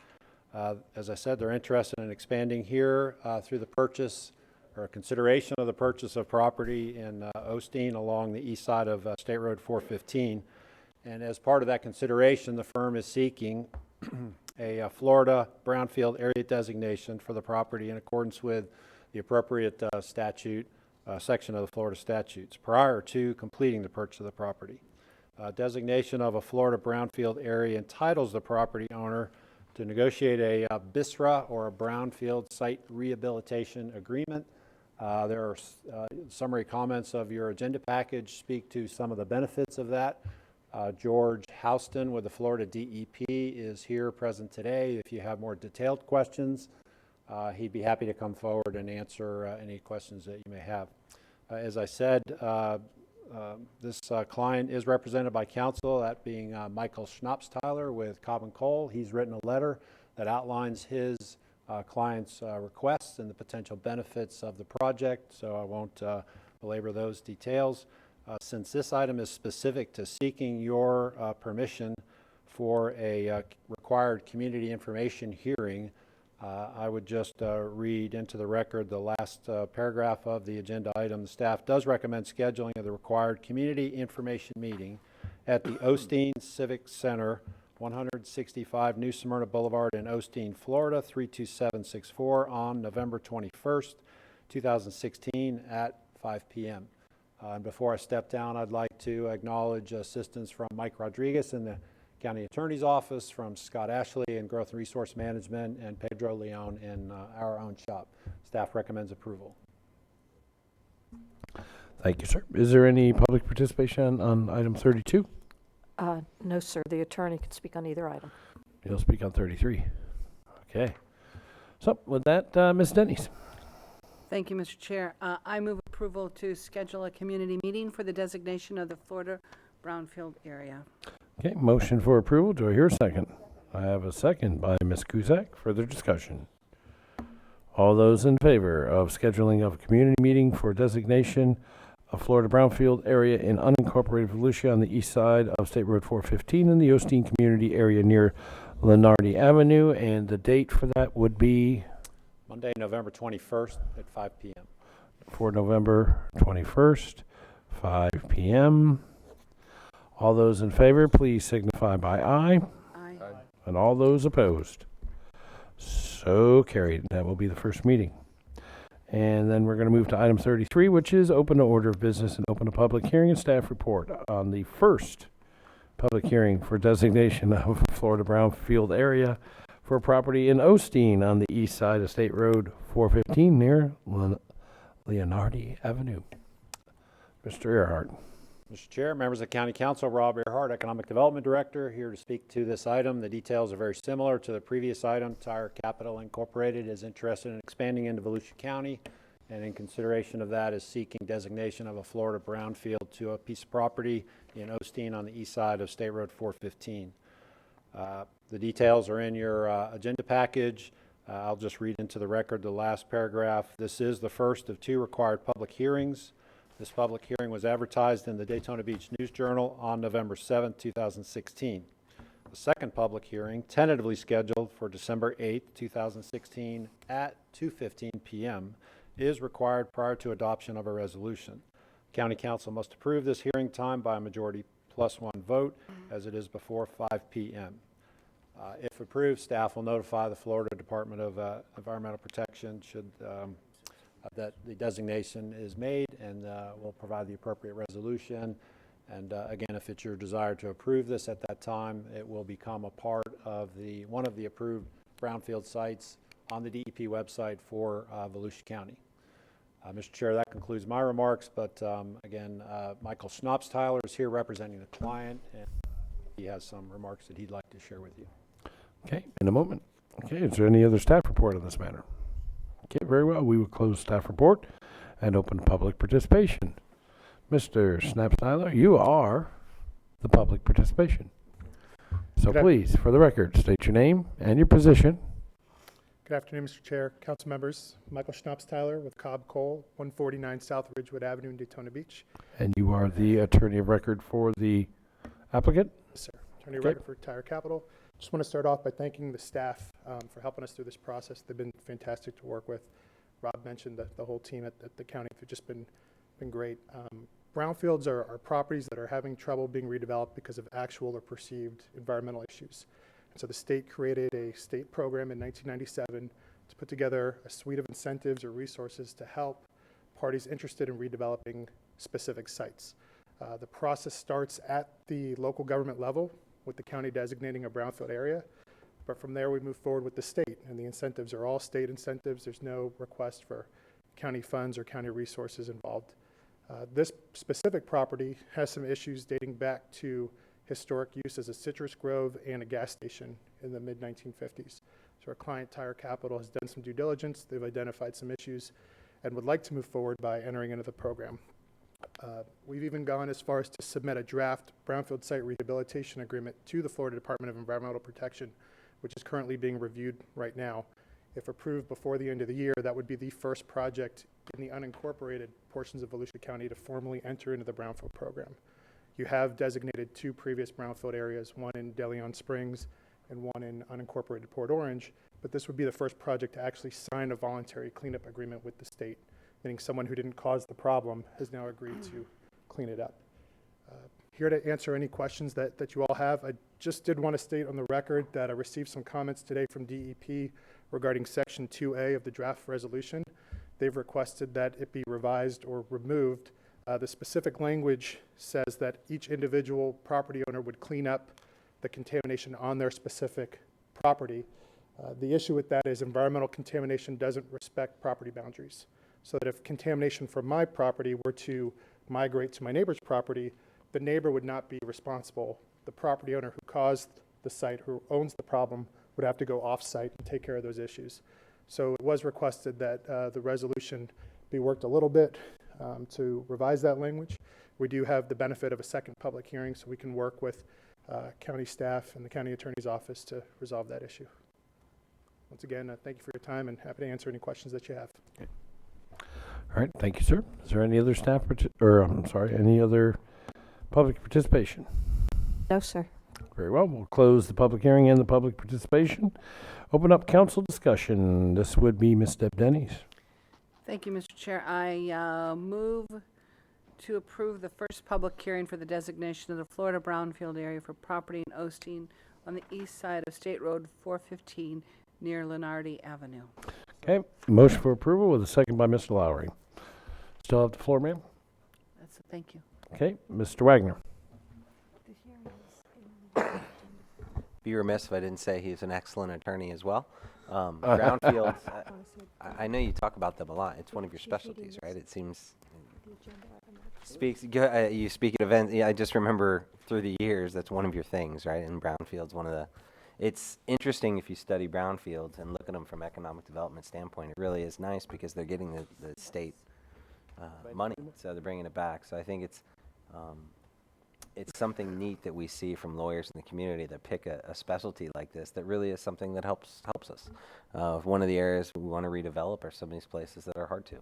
As I said, they're interested in expanding here through the purchase or consideration of the purchase of property in Osteen along the east side of State Road 415. And as part of that consideration, the firm is seeking a Florida brownfield area designation for the property in accordance with the appropriate statute, section of the Florida statutes, prior to completing the purchase of the property. Designation of a Florida brownfield area entitles the property owner to negotiate a BISRA or a brownfield site rehabilitation agreement. There are summary comments of your agenda package speak to some of the benefits of that. George Houston with the Florida DEP is here present today. If you have more detailed questions, he'd be happy to come forward and answer any questions that you may have. As I said, this client is represented by counsel, that being Michael Schnapstyler with Cobb & Cole. He's written a letter that outlines his client's requests and the potential benefits of the project, so I won't belabor those details. Since this item is specific to seeking your permission for a required community information hearing, I would just read into the record the last paragraph of the agenda item. The staff does recommend scheduling of the required community information meeting at the Osteen Civic Center, 165 New Smyrna Boulevard in Osteen, Florida, 32764 on November 21st, 2016 at 5 p.m. And before I step down, I'd like to acknowledge assistance from Mike Rodriguez in the County Attorney's Office, from Scott Ashley in Growth and Resource Management, and Pedro Leon in our own shop. Staff recommends approval. Thank you, sir. Is there any public participation on item 32? No, sir. The attorney can speak on either item. He'll speak on 33. Okay. So with that, Ms. Denny's. Thank you, Mr. Chair. I move approval to schedule a community meeting for the designation of the Florida brownfield area. Okay, motion for approval. Do I hear a second? I have a second by Ms. Cusack. Further discussion. All those in favor of scheduling of a community meeting for designation of Florida brownfield area in unincorporated Volusia on the east side of State Road 415 in the Osteen community area near Lenardi Avenue, and the date for that would be Monday, November 21st at 5 p.m. For November 21st, 5 p.m. All those in favor, please signify by aye. Aye. And all those opposed. So carried. That will be the first meeting. And then we're going to move to item 33, which is open to order of business and open to public hearing and staff report on the first public hearing for designation of Florida brownfield area for a property in Osteen on the east side of State Road 415 near Leonardi Avenue. Mr. Earhart. Mr. Chair, members of the County Council, Rob Earhart, Economic Development Director, here to speak to this item. The details are very similar to the previous item. Tire Capital Incorporated is interested in expanding into Volusia County, and in consideration of that is seeking designation of a Florida brownfield to a piece of property in Osteen on the east side of State Road 415. The details are in your agenda package. I'll just read into the record the last paragraph. This is the first of two required public hearings. This public hearing was advertised in the Daytona Beach News Journal on November 7, 2016. The second public hearing, tentatively scheduled for December 8, 2016 at 2:15 p.m., is required prior to adoption of a resolution. County Council must approve this hearing time by a majority plus one vote, as it is before 5 p.m. If approved, staff will notify the Florida Department of Environmental Protection should that the designation is made, and will provide the appropriate resolution. And again, if it's your desire to approve this at that time, it will become a part of one of the approved brownfield sites on the DEP website for Volusia County. Mr. Chair, that concludes my remarks, but again, Michael Schnapsteiler is here representing the client, and he has some remarks that he'd like to share with you. Okay, in a moment. Okay, is there any other staff report on this matter? Okay, very well. We will close staff report and open public participation. Mr. Schnapsteiler, you are the public participation. So please, for the record, state your name and your position. Good afternoon, Mr. Chair, council members. Michael Schnapsteiler with Cobb Cole, 149 South Ridgewood Avenue in Daytona Beach. And you are the attorney of record for the applicant? Yes, sir. Attorney of record for Tire Capital. Just want to start off by thanking the staff for helping us through this process. They've been fantastic to work with. Rob mentioned that the whole team at the county have just been great. Brownfields are properties that are having trouble being redeveloped because of actual or perceived environmental issues. And so the state created a state program in 1997 to put together a suite of incentives or resources to help parties interested in redeveloping specific sites. The process starts at the local government level, with the county designating a brownfield area. But from there, we move forward with the state, and the incentives are all state incentives. There's no request for county funds or county resources involved. This specific property has some issues dating back to historic use as a citrus grove and a gas station in the mid-1950s. So our client, Tire Capital, has done some due diligence. They've identified some issues and would like to move forward by entering into the program. We've even gone as far as to submit a draft brownfield site rehabilitation agreement to the Florida Department of Environmental Protection, which is currently being reviewed right now. If approved before the end of the year, that would be the first project in the unincorporated portions of Volusia County to formally enter into the brownfield program. You have designated 2 previous brownfield areas, one in De Leon Springs and one in unincorporated Port Orange, but this would be the first project to actually sign a voluntary cleanup agreement with the state, meaning someone who didn't cause the problem has now agreed to clean it up. Here to answer any questions that you all have. I just did want to state on the record that I received some comments today from DEP regarding Section 2A of the draft resolution. They've requested that it be revised or removed. The specific language says that each individual property owner would clean up the contamination on their specific property. The issue with that is environmental contamination doesn't respect property boundaries. So that if contamination from my property were to migrate to my neighbor's property, the neighbor would not be responsible. The property owner who caused the site, who owns the problem, would have to go off-site and take care of those issues. So it was requested that the resolution be worked a little bit to revise that language. We do have the benefit of a second public hearing, so we can work with county staff and the county attorney's office to resolve that issue. Once again, thank you for your time, and happy to answer any questions that you have. Okay. All right, thank you, sir. Is there any other any other public participation? No, sir. Very well. We'll close the public hearing and the public participation. Open up council discussion. This would be Ms. Deb Denny's. Thank you, Mr. Chair. I move to approve the first public hearing for the designation of the Florida Brownfield area for property in Osteen on the east side of State Road 415 near Lenardi Avenue. Okay, motion for approval with a second by Mr. Lowry. Still have the floor, ma'am? That's it. Thank you. Okay, Mr. Wagner. Be remiss if I didn't say he's an excellent attorney as well. Brownfields, I know you talk about them a lot. It's one of your specialties, right? It seems you speak at events. Yeah, I just remember through the years that's one of your things, right? And brownfields, it's interesting if you study brownfields and look at them from economic development standpoint. It really is nice because they're getting the state money, so they're bringing it back. So I think it's something neat that we see from lawyers in the community that pick a specialty like this that really is something that helps us. One of the areas we want to redevelop are some of these places that are hard to.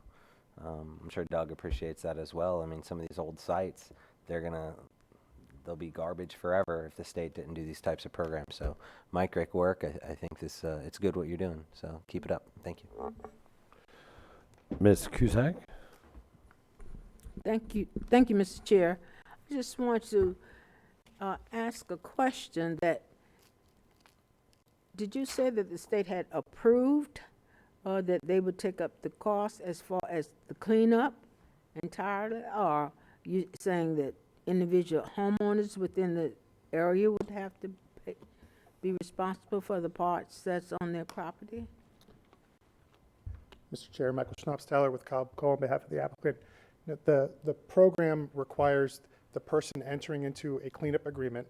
I'm sure Doug appreciates that as well. I mean, some of these old sites, they'll be garbage forever if the state didn't do these types of programs. So, Mike, great work. I think it's good what you're doing. So keep it up. Thank you. Ms. Cusack? Thank you, Mr. Chair. I just want to ask a question. Did you say that the state had approved that they would take up the cost as far as the cleanup entirely? Or are you saying that individual homeowners within the area would have to be responsible for the parts that's on their property? Mr. Chair, Michael Schnapsteller with Cobb Cole on behalf of the applicant. The program requires the person entering into a cleanup agreement.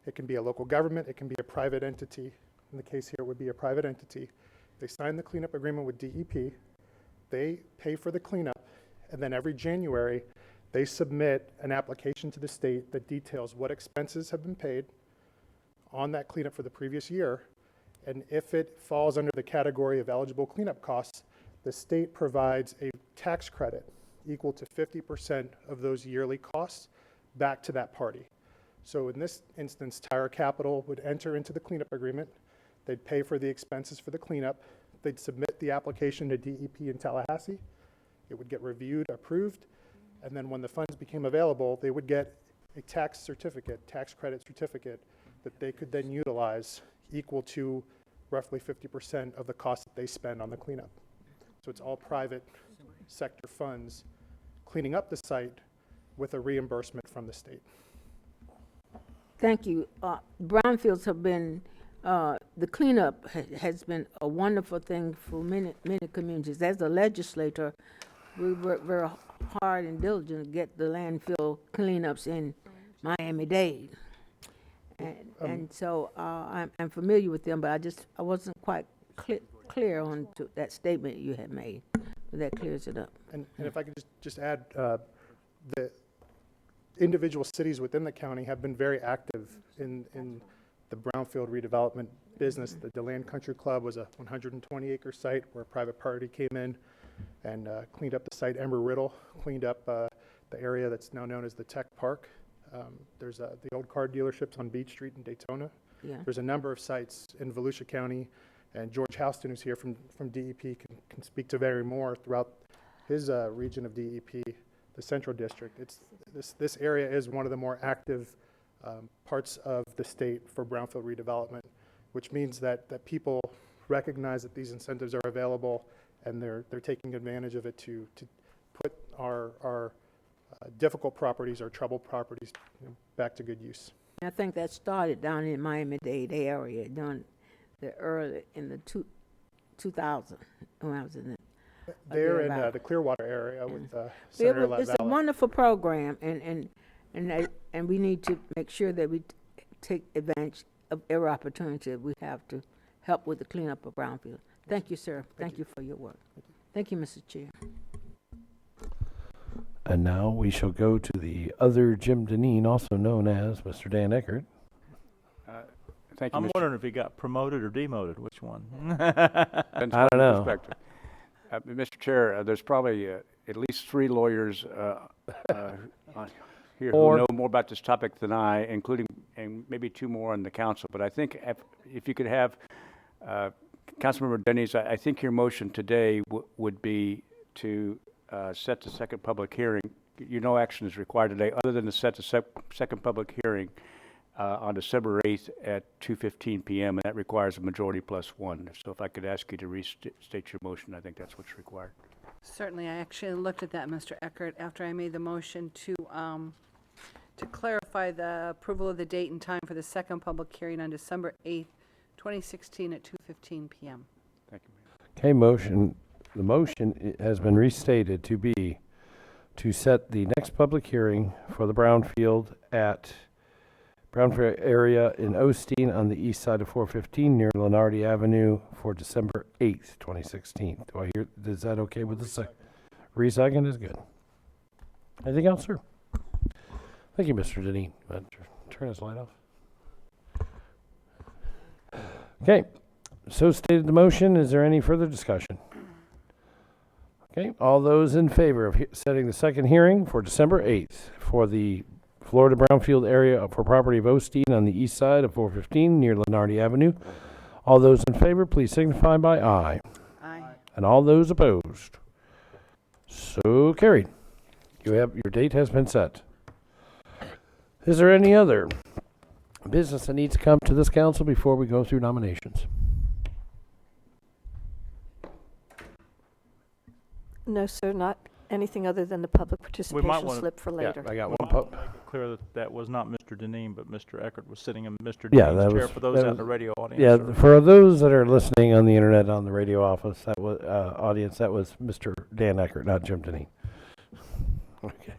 It can be a local government, it can be a private entity. In the case here, it would be a private entity. They sign the cleanup agreement with DEP. They pay for the cleanup, and then every January, they submit an application to the state that details what expenses have been paid on that cleanup for the previous year. And if it falls under the category of eligible cleanup costs, the state provides a tax credit equal to 50% of those yearly costs back to that party. So in this instance, Tire Capital would enter into the cleanup agreement. They'd pay for the expenses for the cleanup. They'd submit the application to DEP in Tallahassee. It would get reviewed, approved, and then when the funds became available, they would get a tax credit certificate that they could then utilize equal to roughly 50% of the cost that they spend on the cleanup. So it's all private sector funds cleaning up the site with a reimbursement from the state. Thank you. Brownfields have been, the cleanup has been a wonderful thing for many communities. As a legislator, we work very hard and diligent to get the landfill cleanups in Miami-Dade. And so I'm familiar with them, but I wasn't quite clear on to that statement you had made. That clears it up. And if I could just add, the individual cities within the county have been very active in the brownfield redevelopment business. The DeLand Country Club was a 120-acre site where a private party came in and cleaned up the site. Embry-Riddle cleaned up the area that's now known as the Tech Park. There's the old car dealerships on Beach Street in Daytona. Yeah. There's a number of sites in Volusia County, and George Houston, who's here from DEP, can speak to very more throughout his region of DEP, the Central District. This area is one of the more active parts of the state for brownfield redevelopment, which means that people recognize that these incentives are available, and they're taking advantage of it to put our difficult properties, our troubled properties, back to good use. I think that started down in Miami-Dade area, down the early in the 2000 when I was in it. There in the Clearwater area with Senator LaValle. It's a wonderful program, and we need to make sure that we take advantage of every opportunity that we have to help with the cleanup of brownfield. Thank you, sir. Thank you for your work. Thank you, Mr. Chair. And now we shall go to the other Jim Deneen, also known as Mr. Dan Eckert. Thank you, I'm Mr. wondering if he got promoted or demoted, which one? Depends I don't on know. perspective. Mr. Chair, there's probably at least 3 lawyers here Or- who know more about this topic than I, including, and maybe 2 more on the council. But I think if you could have, Councilmember Denny's, I think your motion today would be to set the second public hearing. No action is required today, other than to set the second public hearing on December 8th at 2:15 p.m., and that requires a majority plus 1. So if I could ask you to restate your motion, I think that's what's required. Certainly, I actually looked at that, Mr. Eckert, after I made the motion to clarify the approval of the date and time for the second public hearing on December 8th, 2016 at 2:15 p.m. Thank you. Okay, the motion has been restated to be to set the next public hearing for the brownfield area in Osteen on the east side of 415 near Lenardi Avenue for December 8th, 2016. Do I hear, is that okay with the second? Re-second is good. Anything else, sir? Thank you, Mr. Deneen. Turn his light off. Okay, so stated the motion. Is there any further discussion? Okay, all those in favor of setting the second hearing for December 8th for the Florida Brownfield area for property of Osteen on the east side of 415 near Lenardi Avenue. All those in favor, please signify by aye. Aye. And all those opposed. So carried. Your date has been set. Is there any other business that needs to come to this council before we go through nominations? No, sir, not Anything other than the public We might participation want slip for later? I got We one might want pub. to make it clear that was not Mr. Deneen, but Mr. Eckert was sitting in Mr. Yeah, Deneen's that chair was for those out in the radio audience. Yeah, or- for those that are listening on the internet on the radio office, that was audience. That was Mr. Dan Eckert, not Jim Deneen. Okay.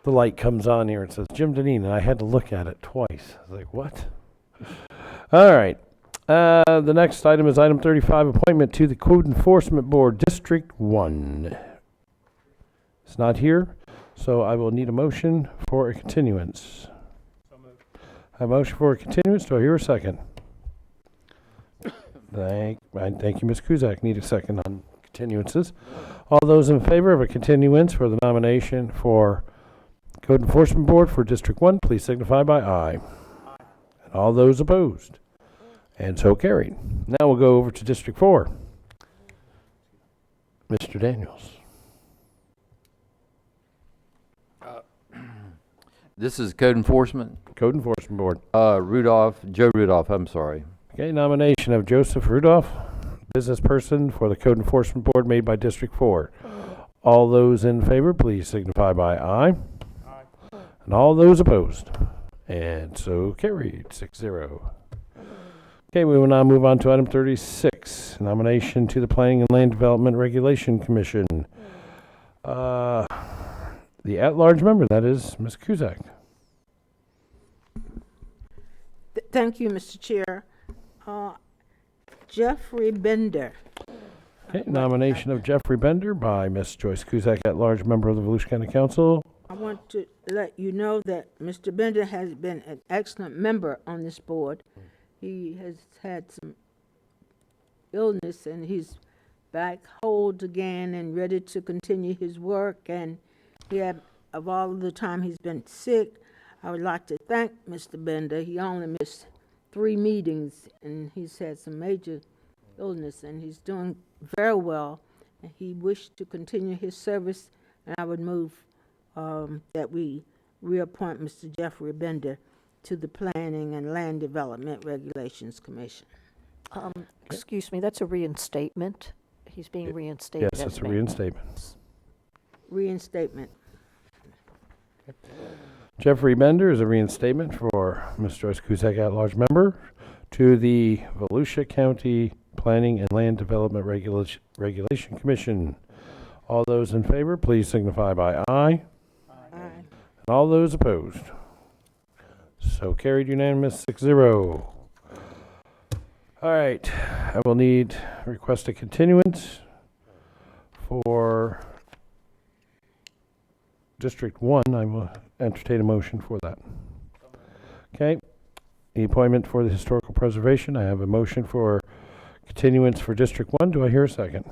The light comes on here and says Jim Deneen, and I had to look at it twice. I was like, what? All right. The next item is item 35, appointment to the Code Enforcement Board, District 1. It's not here, so I will need a motion for a continuance. A motion for a continuance. Do I hear a second? Thank you, Ms. Kuzak. Need a second on continuances. All those in favor of a continuance for the nomination for Code Enforcement Board for District 1, please signify by aye. And all those opposed. And so carried. Now we'll go over to District 4. Mr. Daniels. This is code enforcement. Code Enforcement Board. Joe Rudolph, I'm sorry. Okay, nomination of Joseph Rudolph, business person for the Code Enforcement Board made by District 4. All those in favor, please signify by aye. Aye. And all those opposed. And so carried, 6-0. Okay, we will now move on to item 36, nomination to the Planning and Land Development Regulation Commission. The at-large member, that is Ms. Kuzak. Thank you, Mr. Chair. Jeffrey Bender. Okay, nomination of Jeffrey Bender by Ms. Joyce Kuzak, at-large member of the Volusia County Council. I want to let you know that Mr. Bender has been an excellent member on this board. He has had some illness and he's back whole again and ready to continue his work. And he had, of all the time he's been sick, I would like to thank Mr. Bender. He only missed 3 meetings and he's had some major illness and he's doing very well. And he wished to continue his service, and I would move that we reappoint Mr. Jeffrey Bender to the Planning and Land Development Regulations Commission. Excuse me, that's a reinstatement. He's being reinstated. Yes, as it's a mayor. reinstatement. Reinstatement. Jeffrey Bender is a reinstatement for Ms. Joyce Kuzak, at-large member, to the Volusia County Planning and Land Development Regulation Commission. All those in favor, please signify by aye. Aye. And all those opposed. So carried, unanimous, 6-0. All right, I will need request a continuance for District 1. I will entertain a motion for that. Okay, the appointment for the Historical Preservation. I have a motion for continuance for District 1. Do I hear a second?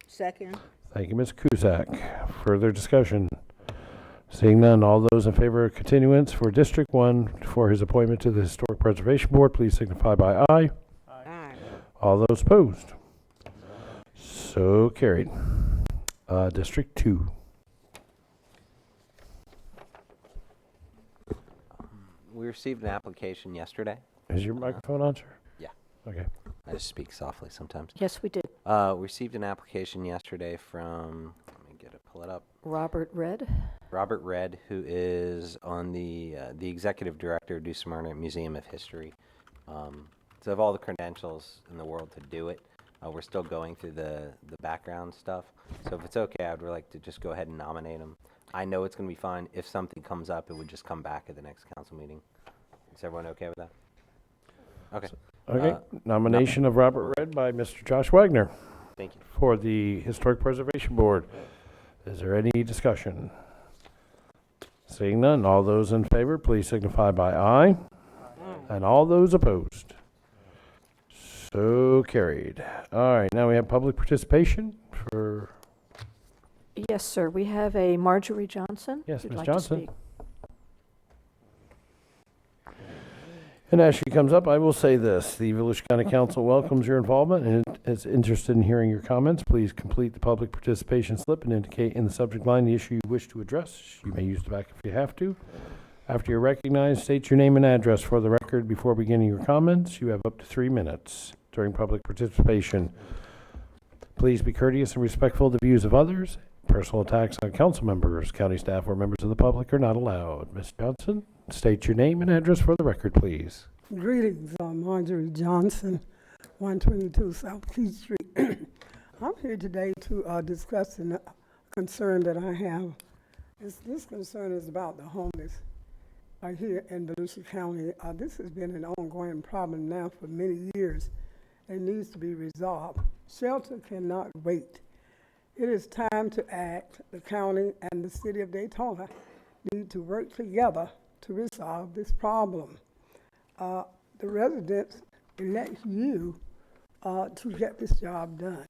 Second. Thank you, Ms. Kuzak. Further discussion? Seeing none, all those in favor of continuance for District 1 for his appointment to the Historic Preservation Board, please signify by aye. Aye. All those opposed? So carried. District 2. We received an application yesterday. Is your microphone on, sir? Yeah. Okay. I just speak softly sometimes. Yes, we did. We received an application yesterday from, pull it up. Robert Red. Robert Red, who is on the executive director of Du Smyrna Museum of History. So of all the credentials in the world to do it, we're still going through the background stuff. So if it's okay, I'd really like to just go ahead and nominate him. I know it's going to be fine. If something comes up, it would just come back at the next council meeting. Is everyone okay with that? Okay. Okay. Nomination of Robert Red by Mr. Josh Wagner. Thank you. For the Historic Preservation Board. Is there any discussion? Seeing none, all those in favor, please signify by aye. And all those opposed. So carried. All right, now we have public participation for... Yes, sir. We have a Marjorie Johnson. Yes, who'd Ms. like to Johnson. speak. And as she comes up, I will say this. The Volusia County Council welcomes your involvement and is interested in hearing your comments. Please complete the public participation slip and indicate in the subject line the issue you wish to address. You may use the back if you have to. After you're recognized, state your name and address for the record before beginning your comments. You have up to 3 minutes during public participation. Please be courteous and respectful of the views of others. Personal attacks on council members, county staff, or members of the public are not allowed. Ms. Johnson, state your name and address for the record, please. Greetings, Marjorie Johnson, 122 South Key Street. I'm here today to discuss a concern that I have. This concern is about the homeless here in Volusia County. This has been an ongoing problem now for many years. It needs to be resolved. Shelter cannot wait. It is time to act. The county and the city of Daytona need to work together to resolve this problem. The residents elect you to get this job done.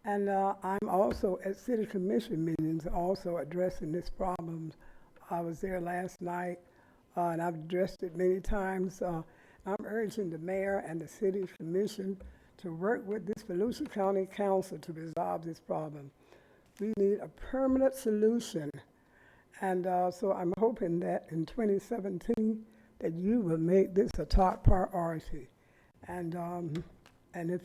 And I'm also at city commission meetings also addressing this problem. I was there last night and I've addressed it many times. I'm urging the mayor and the city commission to work with this Volusia County Council to resolve this problem. We need a permanent solution. And so I'm hoping that in 2017 that you will make this a top priority. And if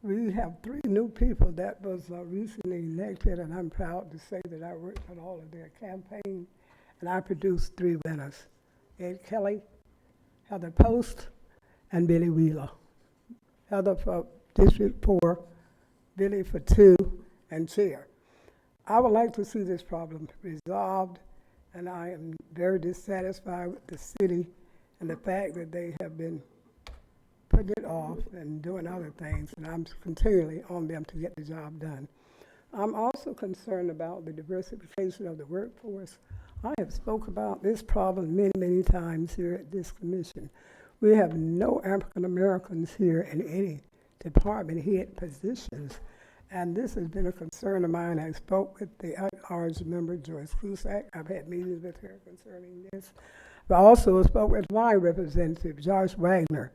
we have 3 new people that was recently elected, and I'm proud to say that I worked on all of their campaign, and I produced 3 winners: Ed Kelly, Heather Post, and Billy Wheeler. Heather for District 4, Billy for 2, and Chair. I would like to see this problem resolved, and I am very dissatisfied with the city and the fact that they have been putting it off and doing other things, and I'm continually on them to get the job done. I'm also concerned about the diversification of the workforce. I have spoke about this problem many, many times here at this commission. We have no African Americans here in any department head positions, and this has been a concern of mine. I spoke with the at-large member, Joyce Cusack. I've had meetings with her concerning this. But I also spoke with my representative, Josh Wagner,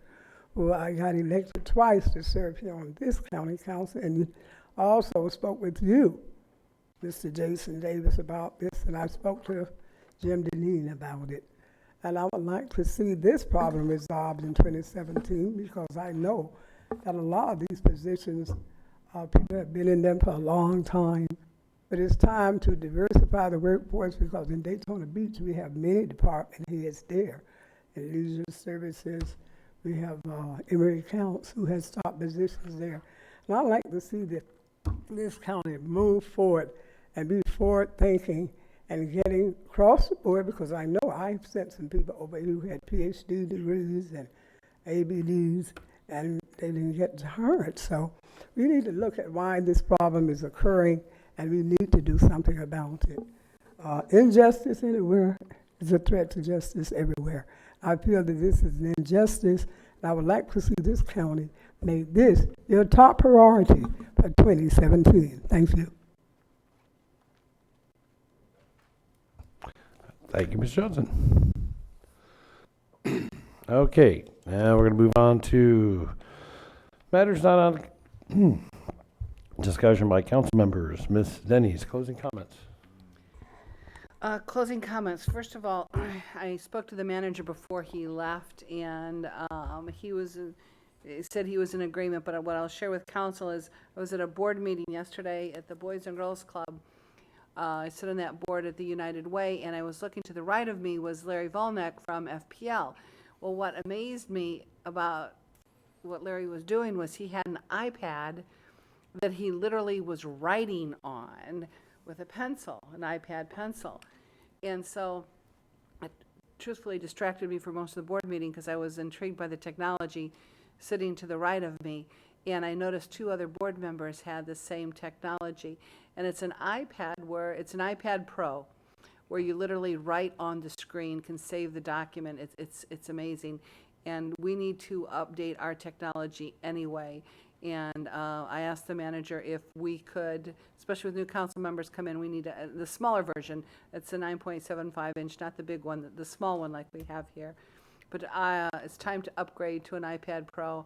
who I got elected twice to serve here on this county council, and I also spoke with you, Mr. Jason Davis, about this, and I spoke to Jim Deneen about it. And I would like to see this problem resolved in 2017 because I know that a lot of these positions, people have been in them for a long time. But it's time to diversify the workforce because in Daytona Beach we have many department heads there. In leisure services, we have Emery Counts who has top positions there. And I'd like to see that this county move forward and be forward thinking and getting across the board, because I know I've sent some people over who had PhD degrees and ABDs, and they didn't get hired. So we need to look at why this problem is occurring, and we need to do something about it. Injustice anywhere is a threat to justice everywhere. I feel that this is an injustice, and I would like to see this county make this your top priority for 2017. Thank you. Thank you, Ms. Johnson. Okay, now we're going to move on to matters not on discussion by council members. Ms. Denny's closing comments. Closing comments. First of all, I spoke to the manager before he left, and he said he was in agreement, but what I'll share with council is I was at a board meeting yesterday at the Boys and Girls Club. I sit on that board at the United Way, and I was looking to the right of me was Larry Volnek from FPL. Well, what amazed me about what Larry was doing was he had an iPad that he literally was writing on with a pencil, an iPad pencil. And so it truthfully distracted me for most of the board meeting because I was intrigued by the technology sitting to the right of me. And I noticed 2 other board members had the same technology. And it's an iPad it's an iPad Pro, where you literally write on the screen, can save the document. It's amazing. And we need to update our technology anyway. And I asked the manager if we could, especially with new council members come in, we need the smaller version. It's a 9.75 inch, not the big one, the small one like we have here. But it's time to upgrade to an iPad Pro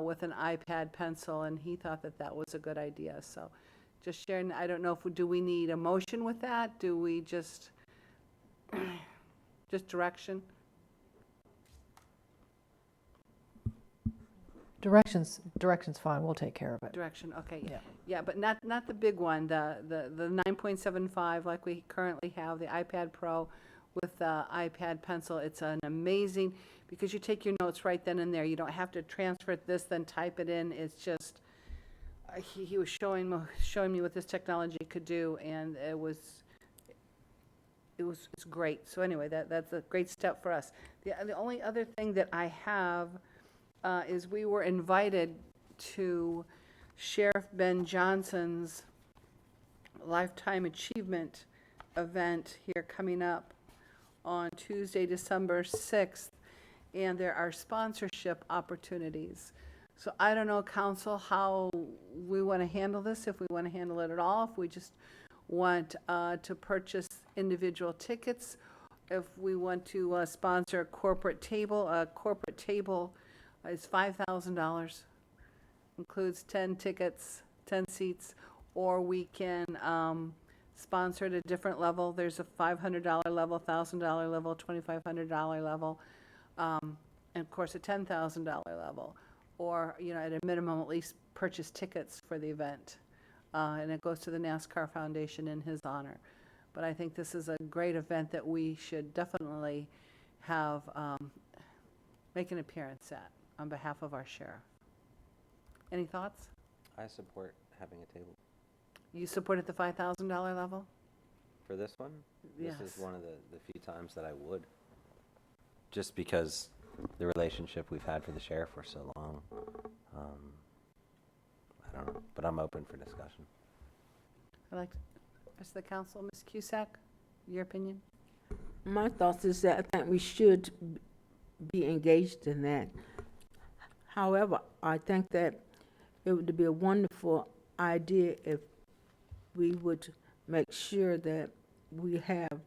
with an iPad pencil, and he thought that that was a good idea. So just sharing, I don't know if do we need a motion with that? Do we just direction? Direction's fine, we'll take care of it. Direction, okay. Yeah, but not the big one, the 9.75 like we currently have, the iPad Pro with the iPad Pencil. It's an amazing, because you take your notes right then and there. You don't have to transfer this, then type it in. It's just, he was showing me what this technology could do, and it's great. So anyway, that's a great step for us. The only other thing that I have is we were invited to Sheriff Ben Johnson's Lifetime Achievement event here coming up on Tuesday, December 6th, and there are sponsorship opportunities. So I don't know, council, how we want to handle this, if we want to handle it at all, if we just want to purchase individual tickets, if we want to sponsor a corporate table. A corporate table is $5,000, includes 10 tickets, 10 seats, or we can sponsor at a different level. There's a $500 level, $1,000 level, $2,500 level, and of course a $10,000 level. Or, at a minimum, at least purchase tickets for the event. And it goes to the NASCAR Foundation in his honor. But I think this is a great event that we should definitely have, make an appearance at on behalf of our sheriff. Any thoughts? I support having a table. You support at the $5,000 level? For this one? Yes. This is one of the few times that I would. Just because the relationship we've had for the sheriff for so long. I don't know, but I'm open for discussion. I'd like to, rest of the council, Ms. Cusack, your opinion? My thoughts is that I think we should be engaged in that. However, I think that it would be a wonderful idea if we would make sure that we have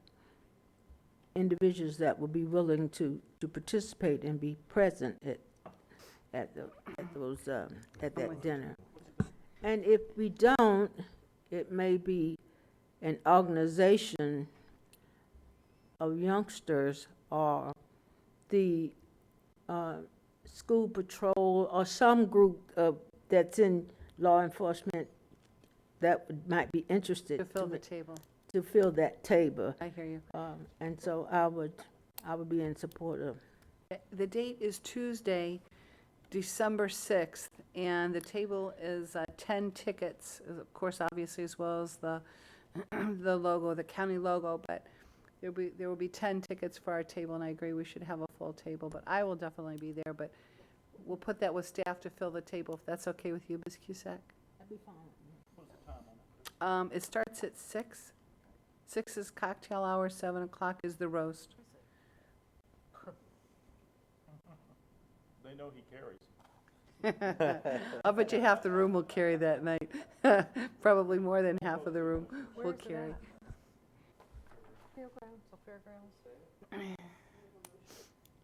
individuals that will be willing to participate and be present at that dinner. And if we don't, it may be an organization of youngsters or the school patrol or some group that's in law enforcement that might be interested To fill the table. to fill that table. I hear you. And so I would be in support of. The date is Tuesday, December 6th, and the table is 10 tickets, of course, obviously, as well as the the logo, the county logo, but there will be 10 tickets for our table, and I agree we should have a full table, but I will definitely be there, but we'll put that with staff to fill the table, if that's okay with you, Ms. Cusack? That'd be fine. It starts at 6. 6 is cocktail hour, 7 o'clock is the roast. They know he carries. I'll bet you half the room will carry that night. Probably more than half of the room will carry. Fairgrounds.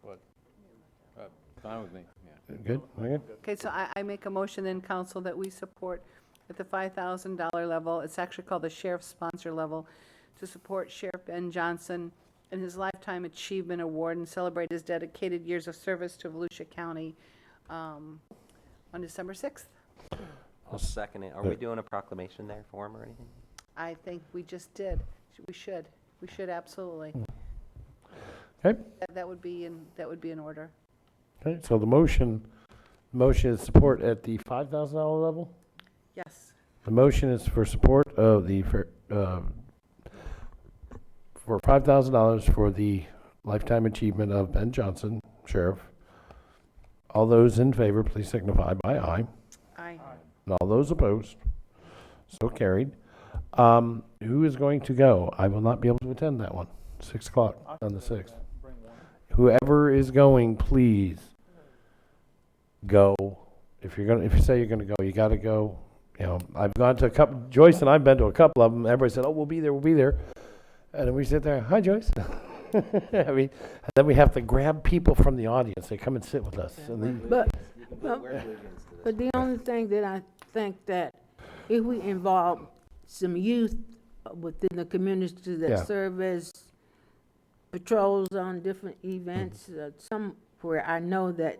What? Fine with me, yeah. Good? Okay. Okay, so I make a motion then, council, that we support at the $5,000 level, it's actually called the sheriff's sponsor level, to support Sheriff Ben Johnson in his Lifetime Achievement Award and celebrate his dedicated years of service to Volusia County on December 6th. I'll second it. Are we doing a proclamation there for him or anything? I think we just did. We should absolutely. Okay. That would be in order. Okay, so the motion is support at the $5,000 level? Yes. The motion is for support of the, for $5,000 for the Lifetime Achievement of Ben Johnson, Sheriff. All those in favor, please signify by aye. Aye. And all those opposed, so carried. Who is going to go? I will not be able to attend that one, 6 o'clock on the 6th. Whoever is going, please go. If you say you're gonna go, you gotta go. You know, I've gone to a couple, Joyce and I've been to a couple of them. Everybody said, oh, we'll be there. And then we sit there, hi, Joyce. I mean, and then we have to grab people from the audience. They come and sit with us. And But the only thing that I think that if we involve some youth within the community that serve as patrols on different events, somewhere I know that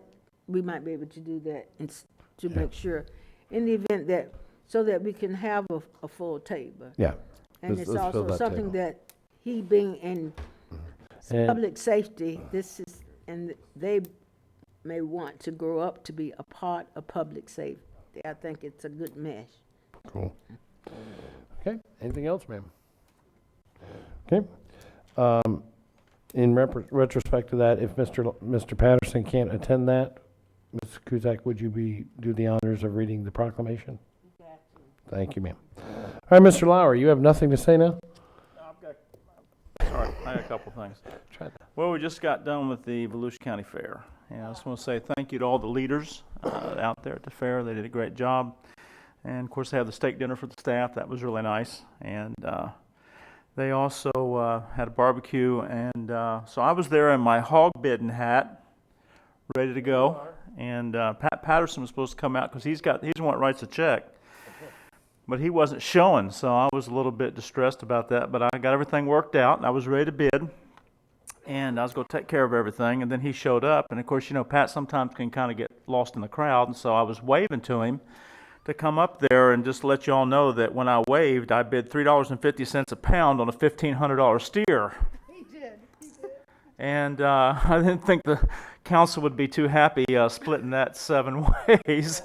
we might be able to do that and to make sure, in the event that, so that we can have a full table. Yeah. And Let's it's fill also that something table. that he being in And- public safety, this is, and they may want to grow up to be a part of public safety. I think it's a good mesh. Cool. Okay, anything else, ma'am? Okay. In retrospect to that, if Mr. Patterson can't attend that, Ms. Kuzak, would you do the honors of reading the proclamation? Thank you, ma'am. All right, Mr. Lauer, you have nothing to say now? Sorry, I got a couple things. Well, we just got done with the Volusia County Fair, and I just want to say thank you to all the leaders out there at the fair. They did a great job. And of course, they had the steak dinner for the staff. That was really nice. And they also had a barbecue. And so I was there in my hog bidding hat, ready to go. And Pat Patterson was supposed to come out because he's the one that writes the check. But he wasn't showing, so I was a little bit distressed about that. But I got everything worked out, and I was ready to bid. And I was going to take care of everything. And then he showed up. And of course, you know, Pat sometimes can kind of get lost in the crowd. And so I was waving to him to come up there and just let you all know that when I waved, I bid $3.50 a pound on a $1,500 steer. He did. And I didn't think the council would be too happy splitting that 7 ways.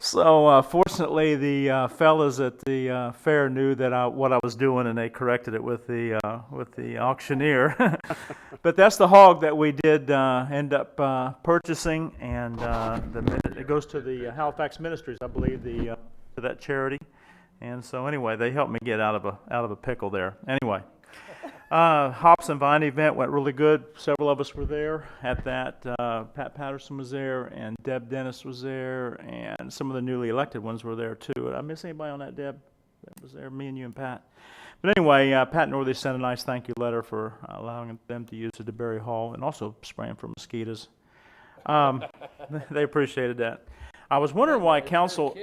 So fortunately, the fellas at the fair knew that what I was doing, and they corrected it with the auctioneer. But that's the hog that we did end up purchasing, and it goes to the Halifax Ministries, I believe, to that charity. And so anyway, they helped me get out of a pickle there. Anyway. Hops and Vine event went really good. Several of us were there at that. Pat Patterson was there, and Deb Dennis was there, and some of the newly elected ones were there too. Did I miss anybody on that, Deb? That was there, me and you and Pat. But anyway, Pat Northey sent a nice thank you letter for allowing them to use the DeBerry Hall and also spraying for mosquitoes. They appreciated that. I was wondering why council.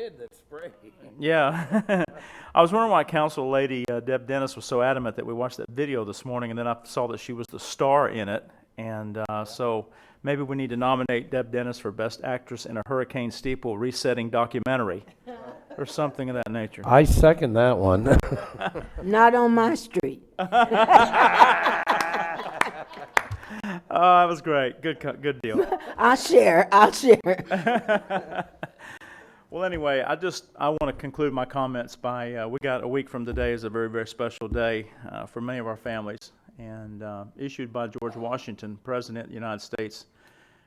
Yeah, I was wondering why council lady Deb Dennis was so adamant that we watched that video this morning, and then I saw that she was the star in it, and so maybe we need to nominate Deb Dennis for Best Actress in a Hurricane Steeple resetting documentary, or something of that nature. I second that one. Not on my street. Oh, that was great. Good deal. I'll share. Well, anyway, I want to conclude my comments by, we got a week from today is a very, very special day for many of our families, and issued by George Washington, President of the United States.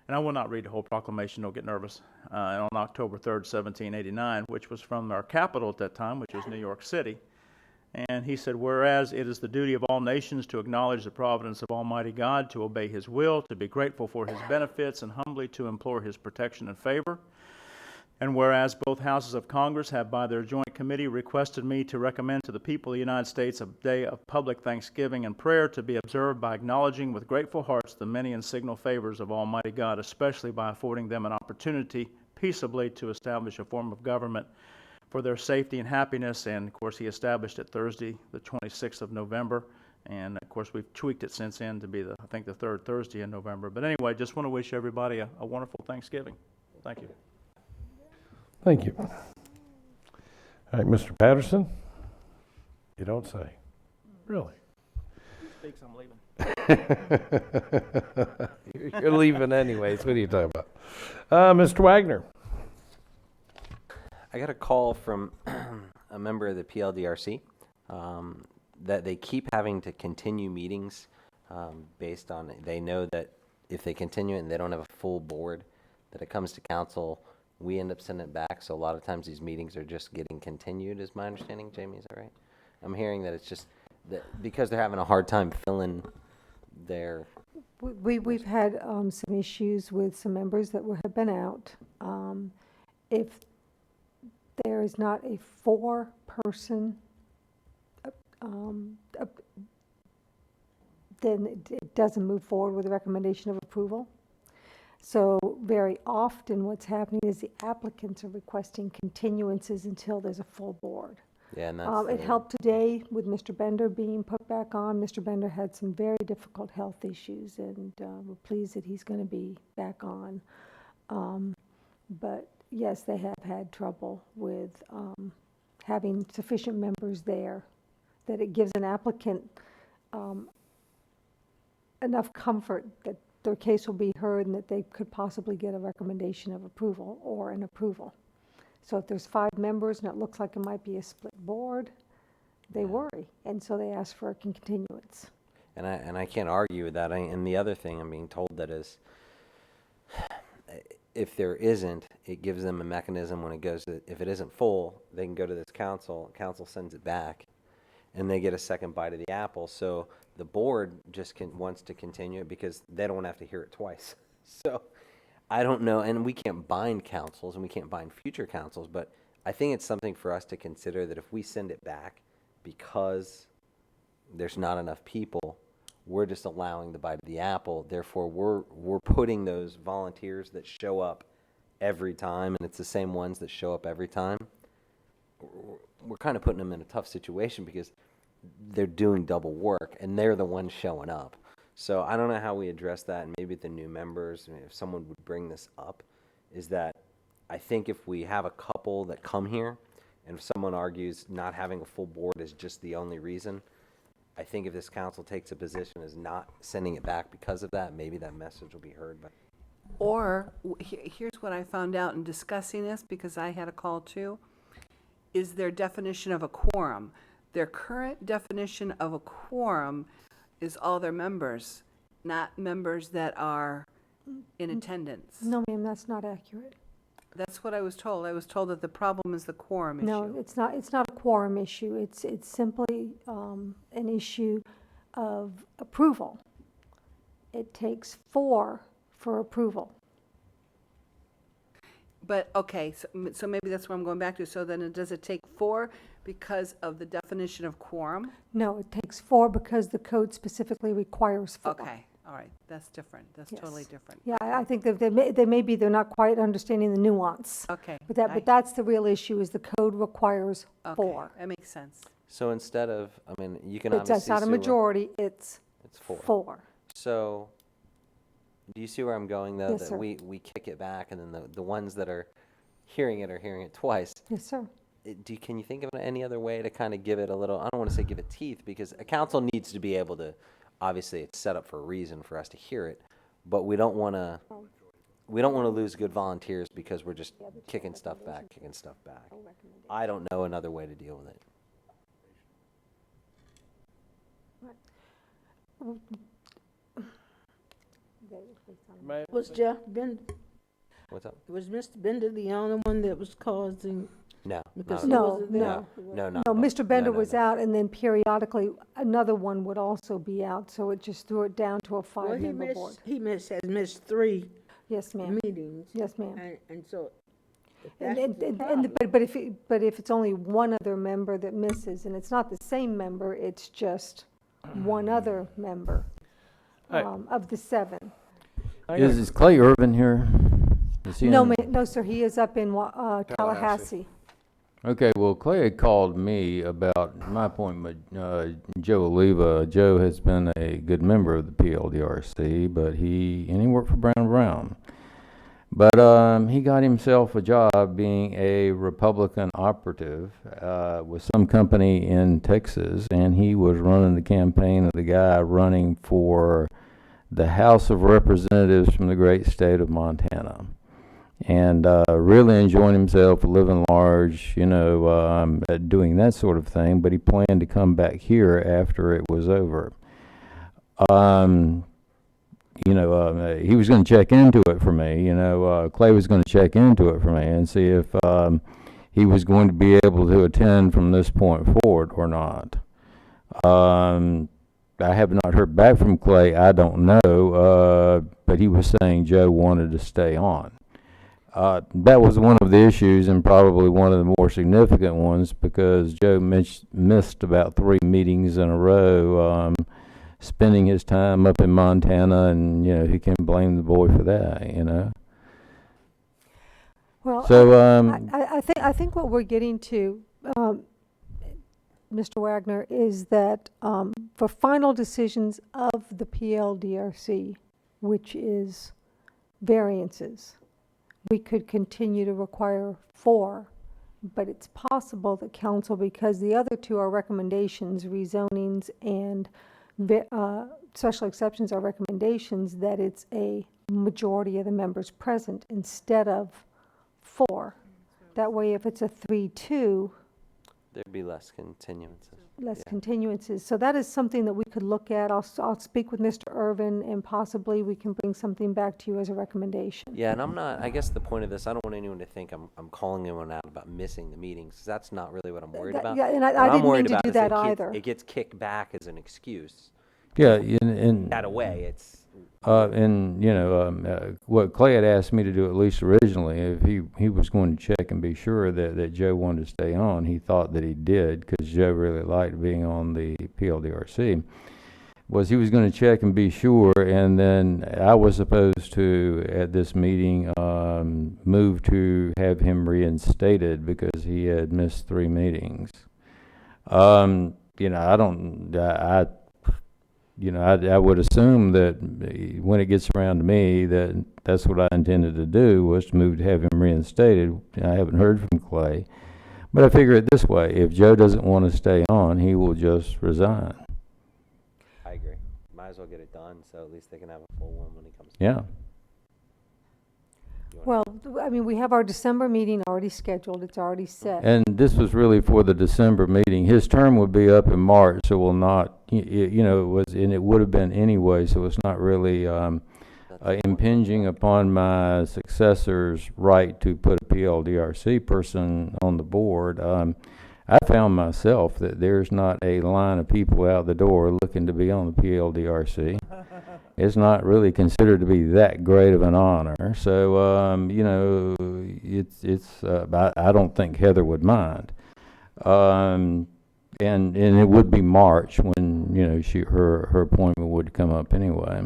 And I will not read the whole proclamation, don't get nervous. On October 3rd, 1789, which was from our capital at that time, which was New York City. And he said, whereas it is the duty of all nations to acknowledge the providence of Almighty God, to obey His will, to be grateful for His benefits, and humbly to implore His protection and favor. And whereas both houses of Congress have by their joint committee requested me to recommend to the people of the United States a day of public thanksgiving and prayer to be observed by acknowledging with grateful hearts the many and signal favors of Almighty God, especially by affording them an opportunity peaceably to establish a form of government for their safety and happiness. And of course, he established it Thursday, the 26th of November. And of course, we've tweaked it since then to be I think the third Thursday in November. But anyway, just want to wish everybody a wonderful Thanksgiving. Thank you. Thank you. All right, Mr. Patterson? You don't say. Really? Speaks, I'm leaving. You're leaving anyways. What are you talking about? Mr. Wagner? I got a call from a member of the PLDRC that they keep having to continue meetings based on, they know that if they continue it and they don't have a full board, that it comes to council, we end up sending it back. So a lot of times these meetings are just getting continued, is my understanding. Jamie, is that right? I'm hearing that it's just that because they're having a hard time filling their... We've had some issues with some members that have been out. If there is not a 4-person, then it doesn't move forward with a recommendation of approval. So very often what's happening is the applicants are requesting continuances until there's a full board. Yeah, and that's it helped today with Mr. Bender being put back on. Mr. Bender had some very difficult health issues, and we're pleased that he's going to be back on. But yes, they have had trouble with having sufficient members there, that it gives an applicant enough comfort that their case will be heard and that they could possibly get a recommendation of approval or an approval. So if there's 5 members and it looks like it might be a split board, they worry, and so they ask for a continuance. And I can't argue with that. And the other thing I'm being told that is, if there isn't, it gives them a mechanism when it goes to, if it isn't full, they can go to this council, council sends it back, and they get a second bite of the apple. So the board just wants to continue it because they don't want to have to hear it twice. So I don't know, and we can't bind councils and we can't bind future councils, but I think it's something for us to consider, that if we send it back because there's not enough people, we're just allowing the bite of the apple. Therefore, we're putting those volunteers that show up every time, and it's the same ones that show up every time. We're kind of putting them in a tough situation because they're doing double work, and they're the ones showing up. So I don't know how we address that, and maybe the new members, if someone would bring this up, is that I think if we have a couple that come here, and if someone argues not having a full board is just the only reason, I think if this council takes a position as not sending it back because of that, maybe that message will be heard. But Or, here's what I found out in discussing this, because I had a call too, is their definition of a quorum. Their current definition of a quorum is all their members, not members that are in attendance. No, ma'am, that's not accurate. That's what I was told. I was told that the problem is the quorum issue. No, it's not a quorum issue. It's simply an issue of approval. It takes 4 for approval. But, okay, so maybe that's what I'm going back to. So then does it take 4 because of the definition of quorum? No, it takes 4 because the code specifically requires 4. Okay, all right, that's different. That's Yes. totally different. Yeah, I think that they're not quite understanding the nuance. Okay. But that's the real issue, is the code requires 4. Okay, that makes sense. so instead of, I mean, you can It's obviously not a see where- majority, it's 4. 4. So, do you see where I'm going, though? Yes, That sir. we kick it back, and then the ones that are hearing it twice. Yes, sir. Can you think of any other way to kind of give it a little, I don't want to say give it teeth, because a council needs to be able to, obviously it's set up for a reason for us to hear it, but we don't want to lose good volunteers because we're just kicking stuff back. I don't know another way to deal with it. Was Jeff Bender, What's up? was Mr. Bender the only one that was causing? No. Because not at he all. wasn't there? No. No, Mr. Bender no, was no. out, and then periodically, another one would also be out, so it just threw it down to a Well, he 5-member board. has missed 3 Yes, ma'am. meetings. Yes, ma'am. And so, if And, that's the problem, but if it's only one other member that misses, and it's not the same member, it's just one other member of the 7. Is Clay Irvin here? Is he No, in? no, sir, he is up in Tallahassee. Okay, well, Clay had called me about my appointment, Joe Oliva. Joe has been a good member of the PLDRC, but he worked for Brown & Brown. But he got himself a job being a Republican operative with some company in Texas, and he was running the campaign of the guy running for the House of Representatives from the great state of Montana. And really enjoying himself, living large, doing that sort of thing. But he planned to come back here after it was over. He was going to check into it for me. Clay was going to check into it for me and see if he was going to be able to attend from this point forward or not. I have not heard back from Clay. I don't know, but he was saying Joe wanted to stay on. That was one of the issues, and probably one of the more significant ones, because Joe missed about 3 meetings in a row, spending his time up in Montana, and he can't blame the boy for that. Well, So I think what we're getting to, Mr. Wagner, is that for final decisions of the PLDRC, which is variances, we could continue to require 4. But it's possible that council, because the other 2 are recommendations, rezonings and special exceptions are recommendations, that it's a majority of the members present instead of 4. That way, if it's a 3-2, There'd be less continuances. less continuances. So that is something that we could look at. I'll speak with Mr. Irvin, and possibly we can bring something back to you as a recommendation. Yeah, and I guess the point of this, I don't want anyone to think I'm calling anyone out about missing the meetings, 'cause that's not really what I'm worried about. Yeah, and What I I'm didn't worried mean to about do is that either. It gets kicked back as an excuse. Yeah, and That away, it's, and you know, what Clay had asked me to do, at least originally, if he was going to check and be sure that Joe wanted to stay on, he thought that he did, because Joe really liked being on the PLDRC, was he was going to check and be sure, and then I was supposed to, at this meeting, move to have him reinstated because he had missed 3 meetings. You know, I would assume that when it gets around to me, that's what I intended to do, was to move to have him reinstated. I haven't heard from Clay, but I figure it this way: if Joe doesn't want to stay on, he will just resign. I agree. Might as well get it done, so at least they can have a full one when he comes. Yeah. Well, I mean, we have our December meeting already scheduled. It's already set. And this was really for the December meeting. His term would be up in March, so will not, you know, it was, and it would have been anyway, so it's not really impinging upon my successor's right to put a PLDRC person on the board. I found myself that there's not a line of people out the door looking to be on the PLDRC. It's not really considered to be that great of an honor. So, you know, I don't think Heather would mind. And it would be March when, you know, her appointment would come up anyway.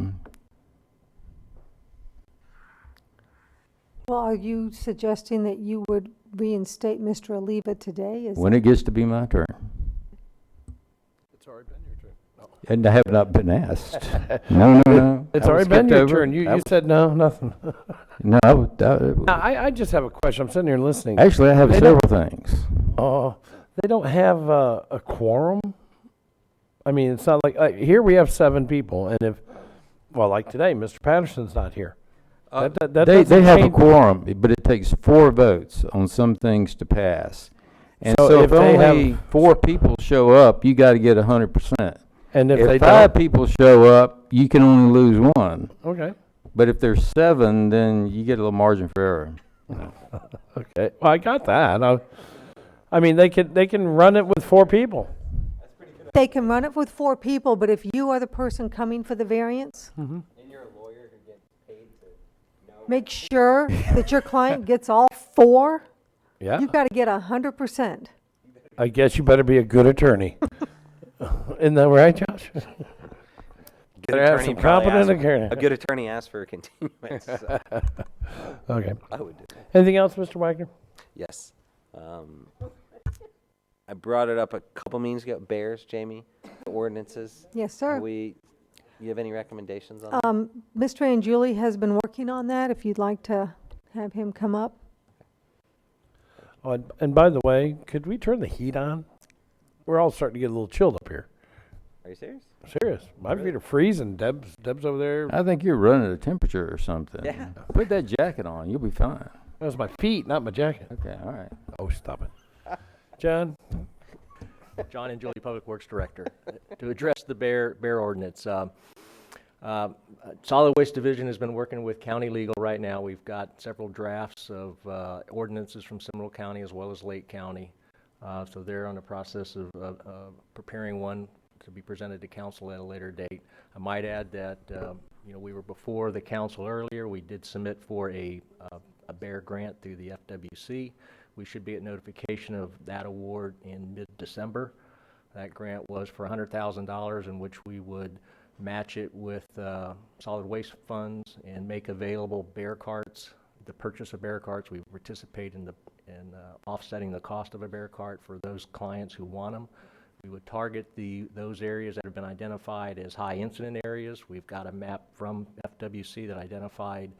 Well, are you suggesting that you would reinstate Mr. Oliva today? When it gets to be my turn. It's already been your turn. No. And I have not been asked. No. It's I was already been skipped your over. turn. You said no, nothing. No, I just have a question. I'm sitting here listening. Actually, I have several things. Oh, they don't have a quorum? I mean, it's not like, here we have 7 people, and if, well, like today, Mr. Patterson's not here. They have a quorum, but it takes 4 votes on some things to pass. And so if only 4 people show up, you got to get 100%. And if they 5 don't? people show up, you can only lose 1. Okay. But if there's 7, then you get a little margin for error. Okay, well, I got that. I mean, they can run it with 4 people. They can run it with 4 people, but if you are the person coming for the variance, And you're a lawyer who gets paid to know. make sure that your client gets all 4. Yeah. You've got to get 100%. I guess you better be a good attorney. Isn't that right, Josh? Better have some competent attorney. A good attorney asks for a continuance. So. Okay. I would do that. Anything else, Mr. Wagner? Yes. I brought it up a couple meetings ago. Bears, Jamie, the ordinances. Yes, sir. You have any recommendations on that? Mr. Angiuli has been working on that, if you'd like to have him come up. Oh, and by the way, could we turn the heat on? We're all starting to get a little chilled up here. Are you serious? Serious. My feet are freezing. Deb's over there. I think you're running a temperature or something. Yeah. Put that jacket on. You'll be fine. That was my feet, not my jacket. Okay, all right. Oh, stop it. John? John Angiuli, Public Works Director. To address the bear ordinance, Solid Waste Division has been working with county legal right now. We've got several drafts of ordinances from Seminole County as well as Lake County. So they're on the process of preparing one to be presented to council at a later date. I might add that we were before the council earlier. We did submit for a bear grant through the FWC. We should be at notification of that award in mid-December. That grant was for $100,000, in which we would match it with solid waste funds and make available bear carts. The purchase of bear carts, we participate in offsetting the cost of a bear cart for those clients who want them. We would target those areas that have been identified as high incident areas. We've got a map from FWC that identified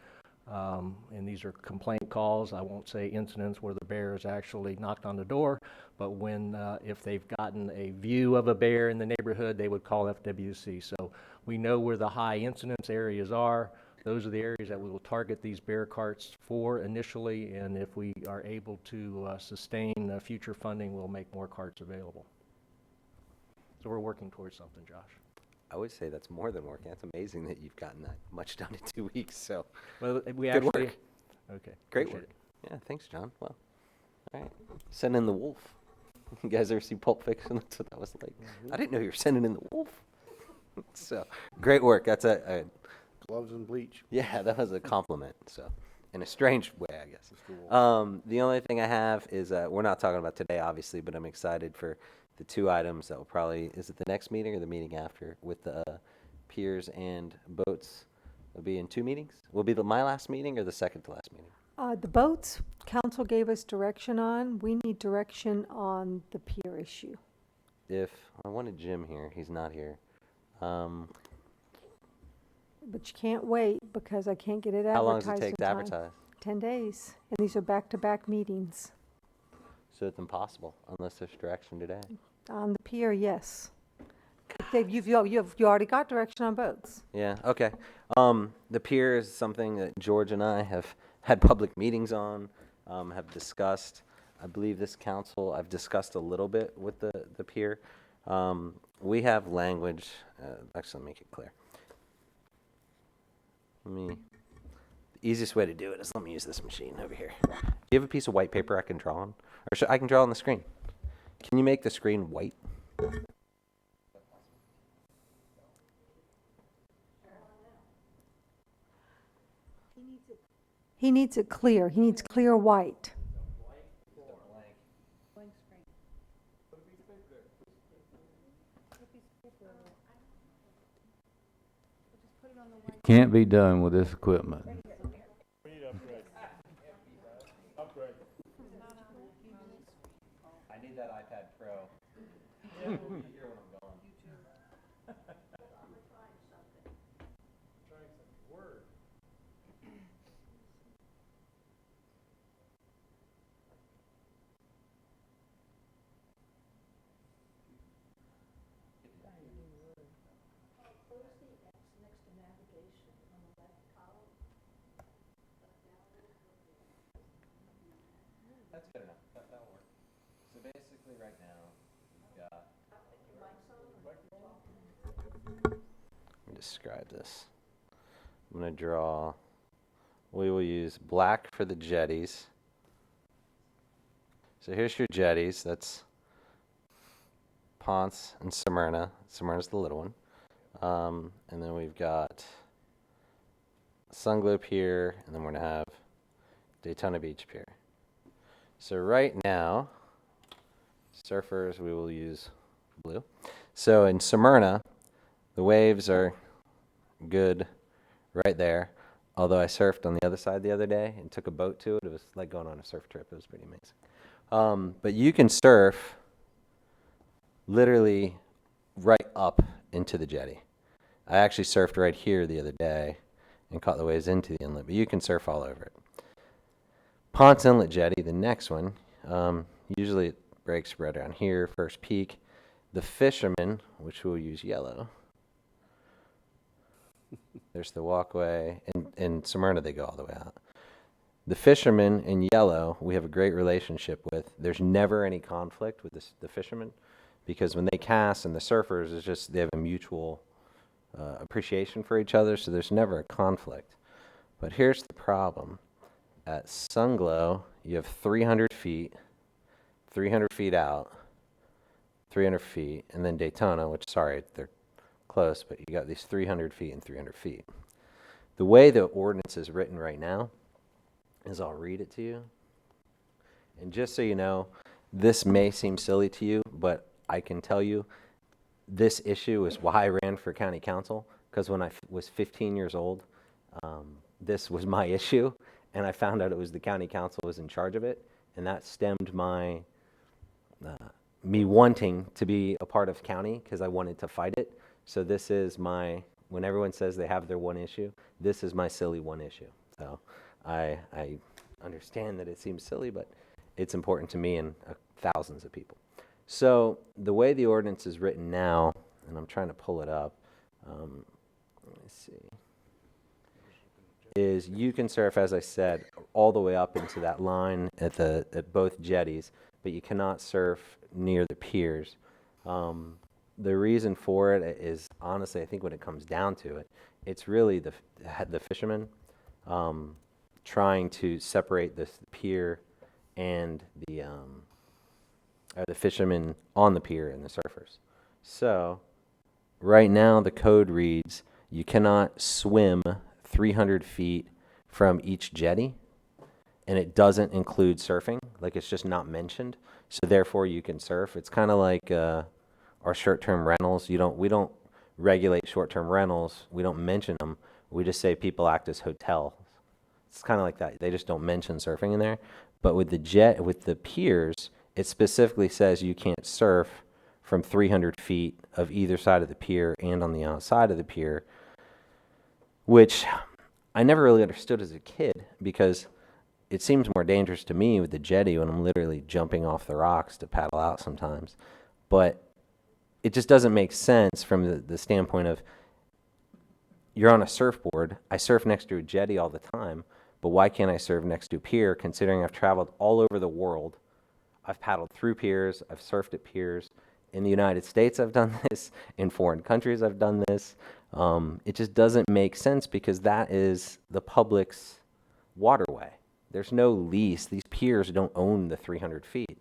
And these are complaint calls. I won't say incidents where the bear has actually knocked on the door, but when, if they've gotten a view of a bear in the neighborhood, they would call FWC. So we know where the high incidence areas are. Those are the areas that we will target these bear carts for initially, and if we are able to sustain future funding, we'll make more carts available. So we're working towards something, Josh. I would say that's more than working. That's amazing that you've gotten that much done in 2 weeks. So, Well, we good actually, work. okay. Great appreciate work. Yeah, thanks, John. Well, all right. Send in the wolf. You guys ever see Pulp Fiction? That's what that was like. I didn't know you were sending in the wolf. So, great work. That's a Gloves and bleach. yeah, that was a compliment. So, in a strange way, I guess. The only thing I have is we're not talking about today, obviously, but I'm excited for the 2 items that will probably, is it the next meeting or the meeting after, with the piers and boats? Will be in 2 meetings? Will be my last meeting or the second to last meeting? The boats, council gave us direction on. We need direction on the pier issue. If I wanted Jim here, he's not here. But you can't wait because I can't get it advertised How long does it take in to time. advertise? 10 days. And these are back-to-back meetings. So it's impossible unless there's direction today. On the pier, yes. You've already got direction on boats. Yeah, okay. The pier is something that George and I have had public meetings on, have discussed. I believe this council, I've discussed a little bit with the pier. We have language, actually, let me make it clear. The easiest way to do it is let me use this machine over here. Do you have a piece of white paper I can draw on? Or I can draw on the screen. Can you make the screen white? He needs it clear. He needs clear white. Can't be done with this equipment. I need that iPad Pro. That's good enough. That'll work. So basically right now, we've got... Let me describe this. I'm going to draw... We will use black for the jetties. So here's your jetties. That's Ponce and Smyrna. Smyrna's the little one. And then we've got Sunglow Pier, and then we're going to have Daytona Beach Pier. So right now, surfers, we will use blue. So in Smyrna, the waves are good right there. Although I surfed on the other side the other day and took a boat to it. It was like going on a surf trip. It was pretty amazing. But you can surf literally right up into the jetty. I actually surfed right here the other day and caught the waves into the inlet, but you can surf all over it. Ponce Inlet Jetty, the next one, usually it breaks right around here, first peak. The Fisherman, which we'll use yellow. There's the walkway. In Smyrna, they go all the way out. The Fisherman in yellow, we have a great relationship with. There's never any conflict with the Fisherman because when they cast and the surfers, it's just they have a mutual appreciation for each other, so there's never a conflict. But here's the problem. At Sunglow, you have 300 feet out, 300 feet, and then Daytona, which, sorry, they're close, but you got these 300 feet and 300 feet. The way the ordinance is written right now is I'll read it to you. And just so you know, this may seem silly to you, but I can tell you this issue is why I ran for county council, because when I was 15 years old, this was my issue, and I found out it was the county council was in charge of it, and that stemmed my me wanting to be a part of county because I wanted to fight it. So this is my, when everyone says they have their one issue, this is my silly one issue. So I understand that it seems silly, but it's important to me and thousands of people. So the way the ordinance is written now, and I'm trying to pull it up, let me see, is you can surf, as I said, all the way up into that line at both jetties, but you cannot surf near the piers. The reason for it is, honestly, I think when it comes down to it, it's really the fishermen trying to separate this pier and the fishermen on the pier and the surfers. So right now the code reads you cannot swim 300 feet from each jetty, and it doesn't include surfing. Like, it's just not mentioned. So therefore you can surf. It's kind of like our short-term rentals. We don't regulate short-term rentals. We don't mention them. We just say people act as hotels. It's kind of like that. They just don't mention surfing in there. But with the piers, it specifically says you can't surf from 300 feet of either side of the pier and on the outside of the pier, which I never really understood as a kid, because it seems more dangerous to me with the jetty when I'm literally jumping off the rocks to paddle out sometimes. But it just doesn't make sense from the standpoint of, you're on a surfboard. I surf next to a jetty all the time, but why can't I surf next to a pier, considering I've traveled all over the world? I've paddled through piers. I've surfed at piers. In the United States, I've done this. In foreign countries, I've done this. It just doesn't make sense, because that is the public's waterway. There's no lease. These piers don't own the 300 feet.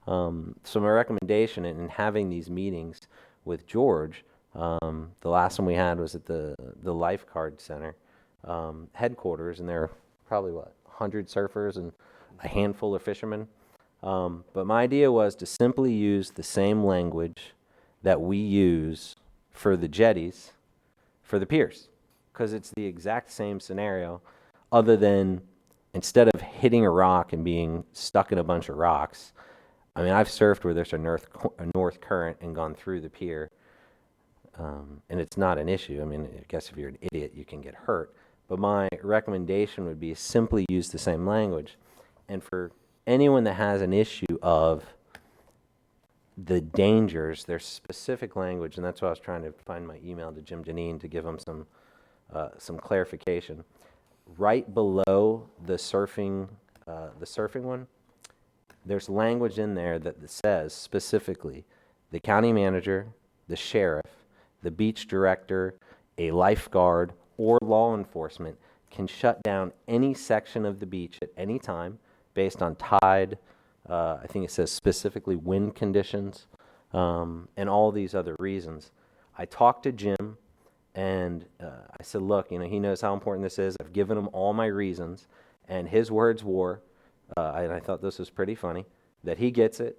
So my recommendation in having these meetings with George, the last one we had was at the Lifeguard Center headquarters, and there are probably, 100 surfers and a handful of fishermen. But my idea was to simply use the same language that we use for the jetties for the piers, because it's the exact same scenario, other than instead of hitting a rock and being stuck in a bunch of rocks. I mean, I've surfed where there's a north current and gone through the pier, and it's not an issue. I mean, I guess if you're an idiot, you can get hurt. But my recommendation would be simply use the same language. And for anyone that has an issue of the dangers, there's specific language, and that's why I was trying to find my email to Jim Janine to give him some clarification. Right below the surfing one, there's language in there that says specifically the county manager, the sheriff, the beach director, a lifeguard, or law enforcement can shut down any section of the beach at any time based on tide. I think it says specifically wind conditions, and all these other reasons. I talked to Jim, and I said, look, he knows how important this is. I've given him all my reasons, and his words were, and I thought this was pretty funny, that he gets it.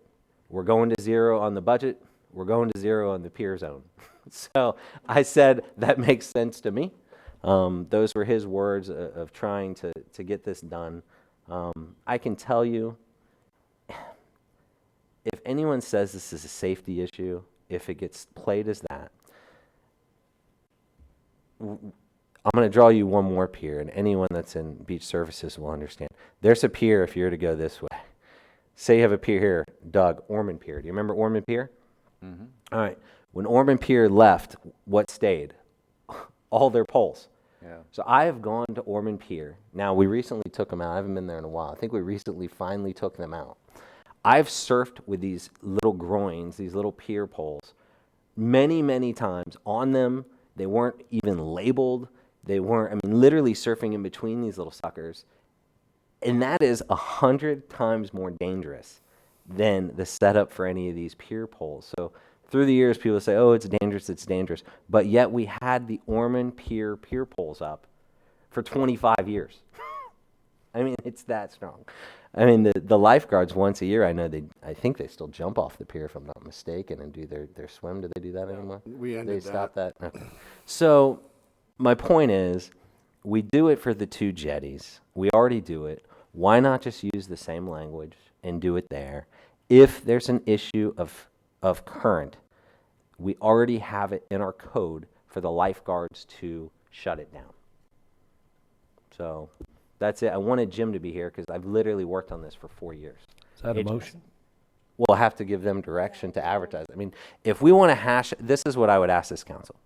We're going to zero on the budget. We're going to zero on the pier zone. So I said, that makes sense to me. Those were his words of trying to get this done. I can tell you, if anyone says this is a safety issue, if it gets played as that, I'm going to draw you one more pier, and anyone that's in beach services will understand. There's a pier if you were to go this way. Say you have a pier here, Doug, Ormond Pier. Do you remember Ormond Pier? Mm-hmm. All right. When Ormond Pier left, what stayed? All their poles. Yeah. So I have gone to Ormond Pier. Now, we recently took them out. I haven't been there in a while. I think we recently finally took them out. I've surfed with these little groins, these little pier poles, many, many times on them. They weren't even labeled. They weren't, literally surfing in between these little suckers. And that is 100 times more dangerous than the setup for any of these pier poles. So through the years, people say, oh, it's dangerous. But yet we had the Ormond Pier poles up for 25 years. It's that strong. The lifeguards once a year, I think they still jump off the pier, if I'm not mistaken, and do their swim. Do they do that anymore? We ended They stopped that? Okay. So my point is, we do it for the two jetties. We already do it. Why not just use the same language and do it there? If there's an issue of current, we already have it in our code for the lifeguards to shut it down. So That's it. I wanted Jim to be here because I've literally worked on this for 4 years. Is that a It- motion? We'll have to give them direction to advertise. I mean, if we want to hash, this is what I would ask this council.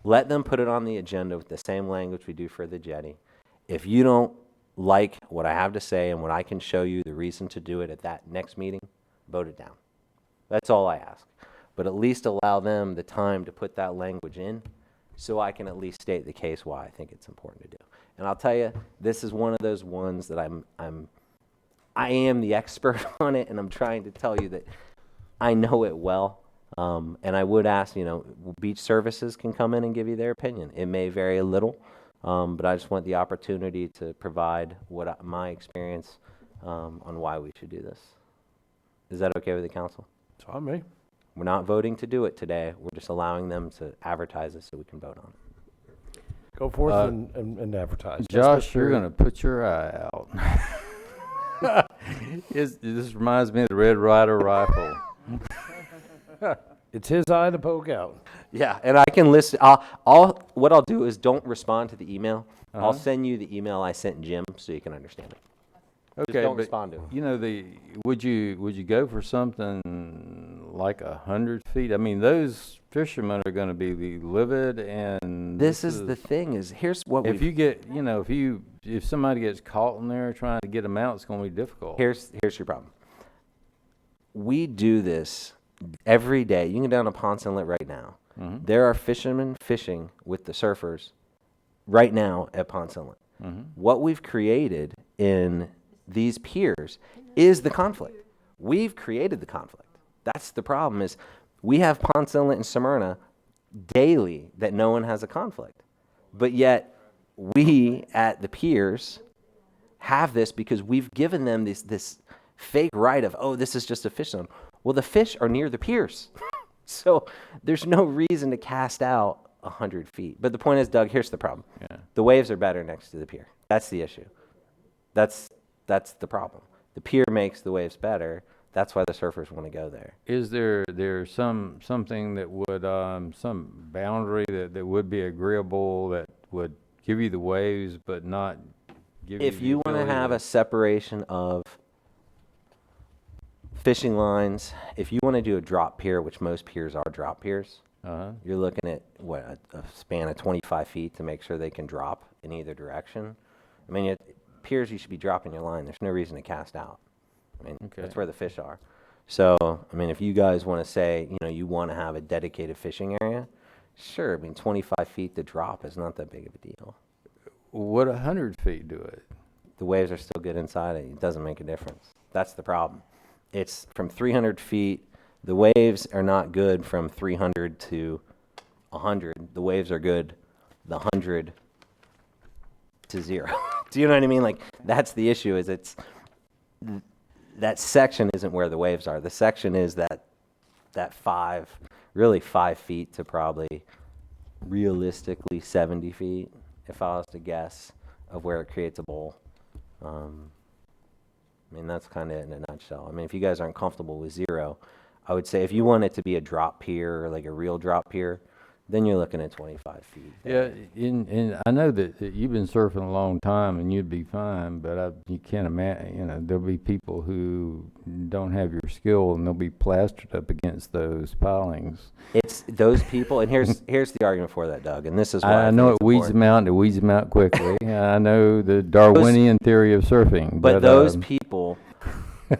Let them put it on the agenda with the same language we do for the jetty. If you don't like what I have to say and what I can show you the reason to do it at that next meeting, vote it down. That's all I ask. But at least allow them the time to put that language in so I can at least state the case why I think it's important to do. And I'll tell you, this is one of those ones that I am the expert on it, and I'm trying to tell you that I know it well. And I would ask, beach services can come in and give you their opinion. It may vary a little, but I just want the opportunity to provide my experience on why we should do this. Is that okay with the council? It's on me. We're not voting to do it today. We're just allowing them to advertise it so we can vote on it. Go forth and advertise. Josh, you're going to put your eye out. This reminds me of the Red Ryder rifle. It's his eye to poke out. Yeah, and I can list. What I'll do is don't respond to the email. I'll send you the email I sent Jim so you can understand it. Okay, Just don't but respond to it. Would you go for something like 100 feet? I mean, those fishermen are going to be livid, and This is the thing. Here's what if you get, if somebody gets caught in there trying to get them out, it's going to be difficult. Here's your problem. We do this every day. You can go down to Ponce Inlet right now. Mhm. There are fishermen fishing with the surfers right now at Ponce Inlet. Mhm. What we've created in these piers is the conflict. We've created the conflict. That's the problem is we have Ponce Inlet and Smyrna daily that no one has a conflict. But yet we at the piers have this because we've given them this fake right of, oh, this is just a fish zone. Well, the fish are near the piers. So there's no reason to cast out 100 feet. But the point is, Doug, here's the problem. Yeah. The waves are better next to the pier. That's the issue. That's the problem. The pier makes the waves better. That's why the surfers want to go there. Is there something that would some boundary that would be agreeable that would give you the waves but not give If you you the want to ability have a separation of fishing lines, if you want to do a drop pier, which most piers are drop piers, you're looking at a span of 25 feet to make sure they can drop in either direction. I mean, piers you should be dropping your line. There's no reason to cast out. I mean, that's where the fish are. So, I mean, if you guys want to say, you want to have a dedicated fishing area, sure. I mean, 25 feet to drop is not that big of a deal. Would 100 feet do it? The waves are still good inside it. It doesn't make a difference. That's the problem. It's from 300 feet. The waves are not good from 300 to 100. The waves are good the 100 to 0. Do you know what I mean? Like, that's the issue is that section isn't where the waves are. The section is that 5 feet to probably realistically 70 feet, if I was to guess, of where it creates a bowl. I mean, that's kind of in a nutshell. I mean, if you guys aren't comfortable with 0, I would say if you want it to be a drop pier or like a real drop pier, then you're looking at 25 feet. Yeah, and I know that you've been surfing a long time and you'd be fine, but you can't imagine, there'll be people who don't have your skill and they'll be plastered up against those pilings. It's those people, and here's the argument for that, Doug, and this is why I know it weeds them out, quickly. I know the Darwinian theory of surfing. But those people,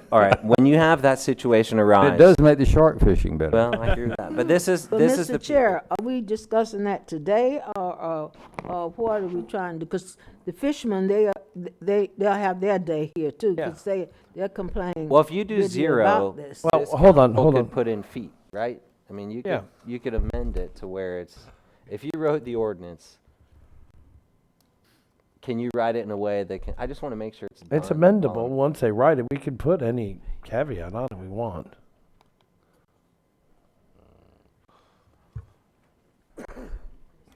all right, when you have that situation arise. It does make the shark fishing better. Well, I agree with that. But this is Mr. the Chair, are we discussing that today, or what are we trying to do? Because the fishermen, they'll have their day here too, because they're complaining. Well, if you do bitterly 0, about this. Well, hold on. Could put in feet, right? I mean, you could amend it to where it's, if you wrote the ordinance, can you write it in a way that can, I just want to make sure it's done. It's amendable. Once they write it, we can put any caveat on it we want.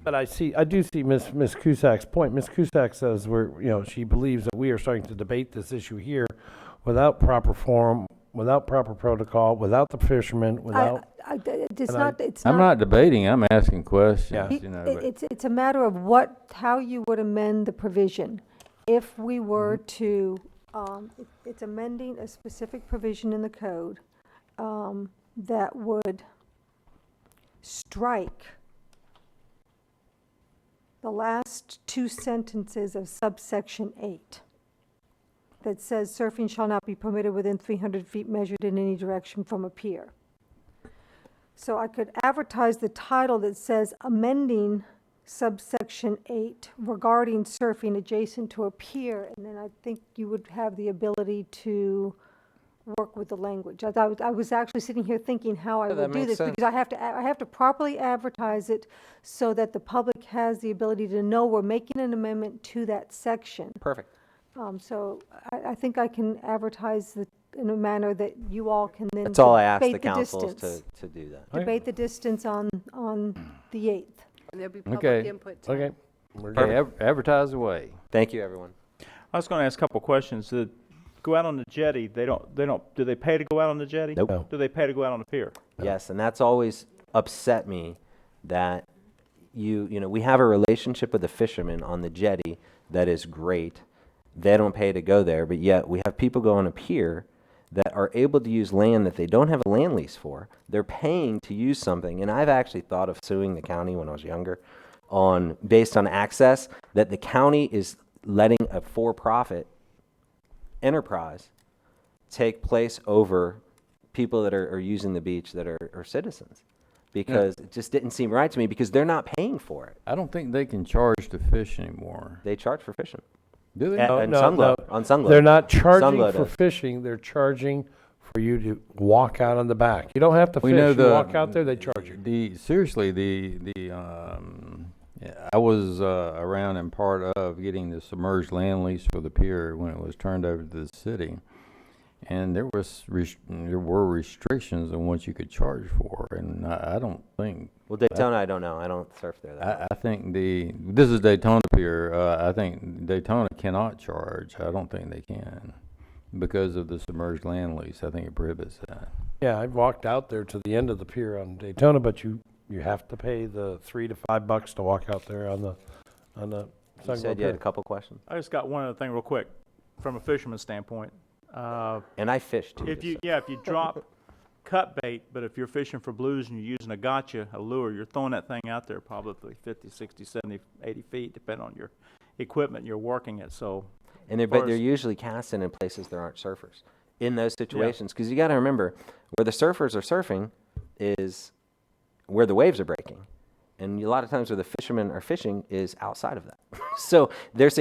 But I do see Ms. Cusack's point. Ms. Cusack says she believes that we are starting to debate this issue here without proper forum, without proper protocol, without the fishermen, without. I'm not debating. I'm asking questions. It's a matter of how you would amend the provision. if we were to, it's amending a specific provision in the code that would strike the last two sentences of subsection 8 that says surfing shall not be permitted within 300 feet measured in any direction from a pier. So I could advertise the title that says amending subsection 8 regarding surfing adjacent to a pier, and then I think you would have the ability to work with the language. I was actually sitting here thinking how I Yeah, that would do makes this, sense. because I have to properly advertise it so that the public has the ability to know we're making an amendment to that section. Perfect. So I think I can advertise it in a manner that you all can then That's all I ask the debate the councils distance. to do that. Debate the distance on the 8th. And there'll be Okay. public input. time. Okay. We're Okay, good. advertise away. Thank you, everyone. I was going to ask a couple questions. Go out on the jetty, do they pay to go out on the jetty? Nope. No. Do they pay to go out on the pier? Yes, and that's always upset me that you know, we have a relationship with the fishermen on the jetty that is great. They don't pay to go there, but yet we have people go on a pier that are able to use land that they don't have a land lease for. They're paying to use something, and I've actually thought of suing the county when I was younger based on access, that the county is letting a for-profit enterprise take place over people that are using the beach that are citizens, because it just didn't seem right to me, because they're not paying for it. I don't think they can charge to fish anymore. They charge for fishing. Do they? And Sunglow, on Sunglow. They're not charging Sunglow for does. fishing, they're charging for you to walk out on the back. You don't have to We fish, know you the- walk out there, they charge you. Seriously, I was around and part of getting the submerged land lease for the pier when it was turned over to the city. And there were restrictions on what you could charge for, and I don't think. Well, Daytona, I don't know. I don't surf there that much. I think this is Daytona Pier. I think Daytona cannot charge. I don't think they can because of the submerged land lease. I think it prohibits that. Yeah, I walked out there to the end of the pier on Daytona, but you have to pay the $3 to $5 to walk out there on the You Sunglow said you had pier. a couple questions, I just got one other thing real quick, from a fisherman's standpoint. and I fished too. If you drop cut bait, but if you're fishing for blues and you're using a gotcha, a lure, you're throwing that thing out there probably 50, 60, 70, 80 feet, depending on your equipment you're working at. So, But they're usually casting in places there aren't surfers in those situations, because you got to remember where the surfers are surfing is where the waves are breaking, and a lot of times where the fishermen are fishing is outside of that. So there's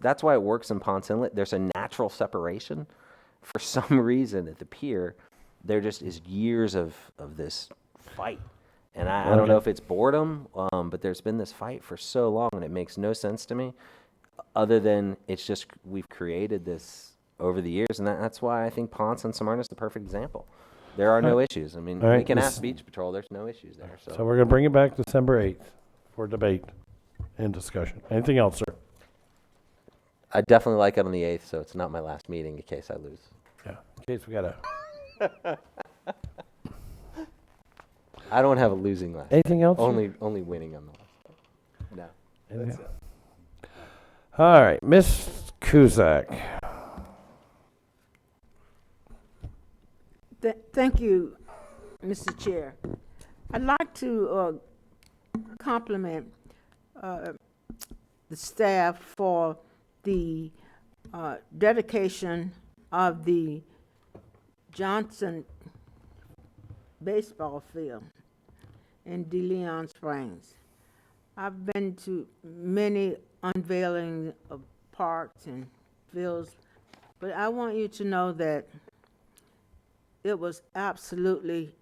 that's why it works in Ponce Inlet. There's a natural separation. For some reason at the pier, there just is years of this fight. And I don't know if it's boredom, but there's been this fight for so long, and it makes no sense to me, other than it's just we've created this over the years, and that's why I think Ponce and Smyrna is the perfect example. There are no issues. I mean, All right, we can this- ask Beach Patrol. There's no issues there. So we're going to bring it back December 8th for debate and discussion. Anything else, sir? I definitely like it on the 8th, so it's not my last meeting in case I lose. Yeah, in case we got to. I don't have a losing last. Anything else? Only winning on the last. No. Anything else? All right, Ms. Kuzak. Thank you, Mr. Chair. I'd like to compliment the staff for the dedication of the Johnson baseball field in DeLeon Springs. I've been to many unveiling of parks and fields, but I want you to know that it was absolutely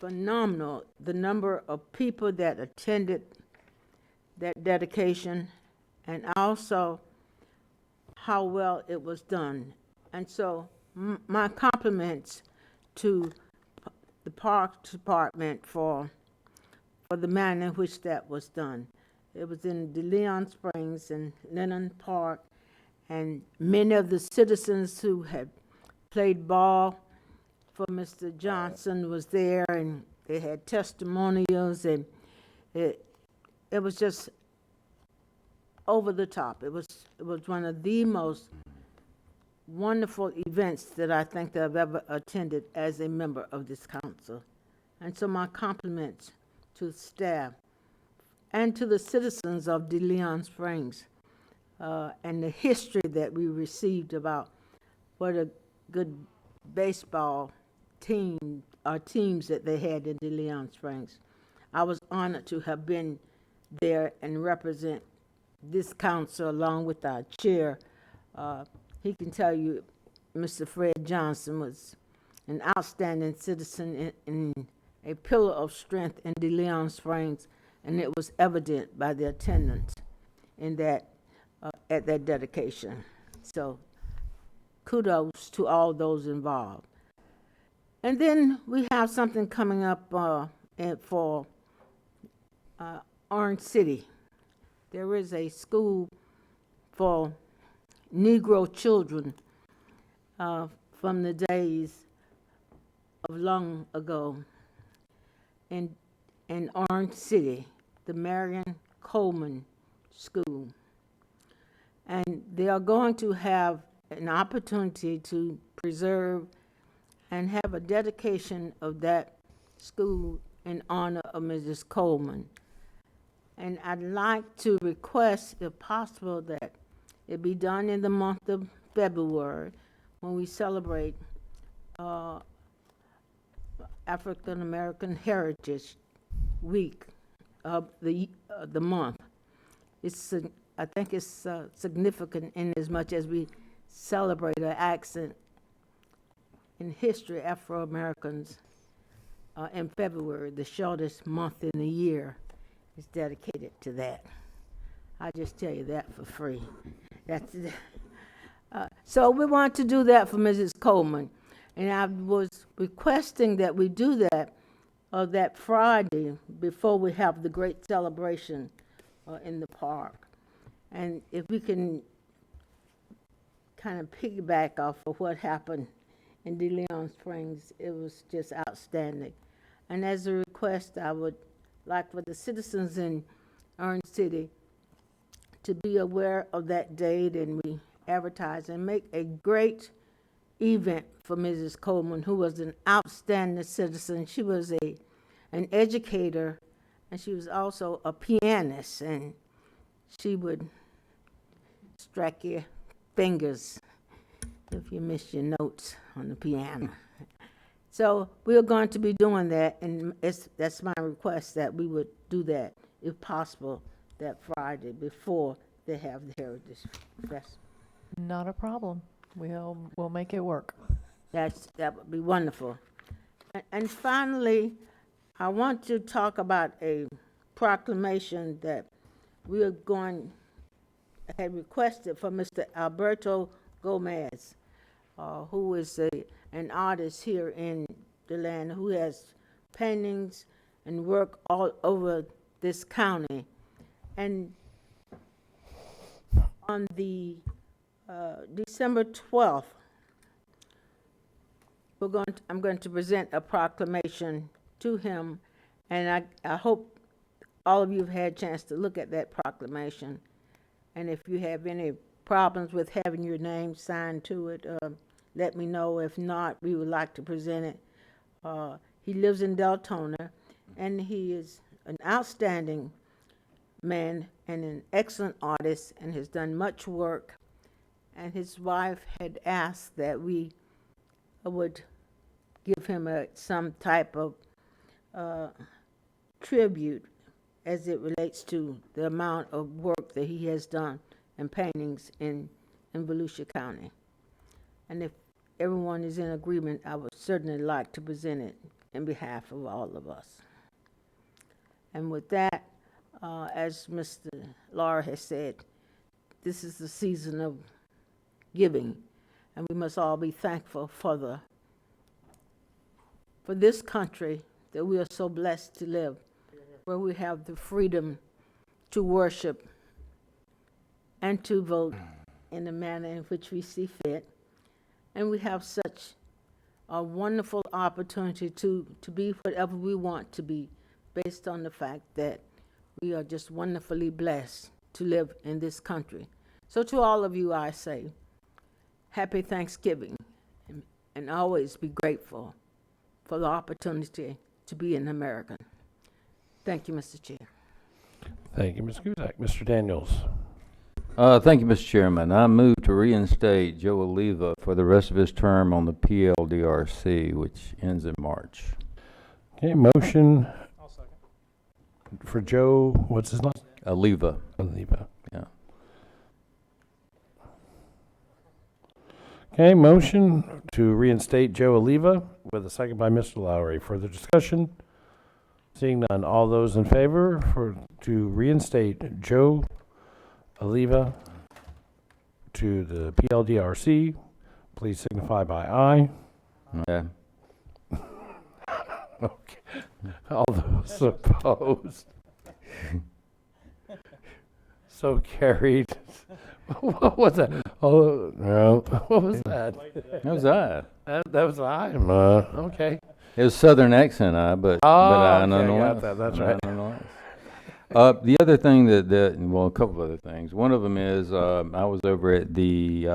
phenomenal, the number of people that attended that dedication, and also how well it was done. And so my compliments to the Parks Department for the manner in which that was done. It was in DeLeon Springs and Lennon Park, and many of the citizens who had played ball for Mr. Johnson was there, and they had testimonials, and it was just over the top. It was it was one of the most wonderful events that I think that I've ever attended as a member of this council. And so my compliments to the staff and to the citizens of De Leon Springs, and the history that we received about what a good baseball team or teams that they had in De Leon Springs. I was honored to have been there and represent this council along with our chair. He can tell you Mr. Fred Johnson was an outstanding citizen and a pillar of strength in De Leon Springs, and it was evident by the attendance in that at that dedication. So kudos to all those involved. And then we have something coming up for Orange City. There is a school for Negro children from the days of long ago in Orange City, the Marion Coleman School. And they are going to have an opportunity to preserve and have a dedication of that school in honor of Mrs. Coleman. And I'd like to request, if possible, that it be done in the month of February when we celebrate African American Heritage Week of the month. I think it's significant in as much as we celebrate an accent in history, Afro-Americans in February, the shortest month in the year, is dedicated to that. I just tell you that for free. That's so we want to do that for Mrs. Coleman, and I was requesting that we do that that Friday before we have the great celebration in the park. And if we can kind of piggyback off of what happened in De Leon Springs, it was just outstanding. And as a request, I would like for the citizens in Orange City to be aware of that date, and we advertise and make a great event for Mrs. Coleman, who was an outstanding citizen. She was an educator, and she was also a pianist, and she would strike your fingers if you missed your notes on the piano. So we're going to be doing that, and that's my request, that we would do that, if possible, that Friday before they have the Heritage Festival. Not a problem. We'll make it work. That would be wonderful. And finally, I want to talk about a proclamation that we had requested for Mr. Alberto Gomez, who is an artist here in the land, who has paintings and work all over this county. And on the December 12th, I'm going to present a proclamation to him, and I hope all of you have had a chance to look at that proclamation. And if you have any problems with having your name signed to it, let me know. If not, we would like to present it. He lives in Deltona, and he is an outstanding man and an excellent artist, and has done much work. And his wife had asked that we would give him some type of tribute as it relates to the amount of work that he has done in paintings in Volusia County. And if everyone is in agreement, I would certainly like to present it in behalf of all of us. And with that, as Mr. Laura has said, this is the season of giving, and we must all be thankful for this country that we are so blessed to live, where we have the freedom to worship and to vote in the manner in which we see fit. And we have such a wonderful opportunity to be whatever we want to be, based on the fact that we are just wonderfully blessed to live in this country. So to all of you, I say, happy Thanksgiving, and always be grateful for the opportunity to be an American. Thank you, Mr. Chair. Thank you, Ms. Guzak. Mr. Daniels. Thank you, Mr. Chairman. I move to reinstate Joe Oliva for the rest of his term on the PLDRC, which ends in March. Okay, motion for Joe, what's his last? Oliva. Oliva. Yeah. Okay, motion to reinstate Joe Oliva with a second by Mr. Lowry. Further discussion? Seeing none, all those in favor to reinstate Joe Oliva to the PLDRC, please signify by aye. Yeah. Okay. All those opposed? So carried. What was that? Oh, no. What was that? That was I. That was I. Okay. It was Southern accent, but I okay, nonetheless. got that. That's right. Nonetheless. The other thing well, a couple of other things. One of them is I was over at the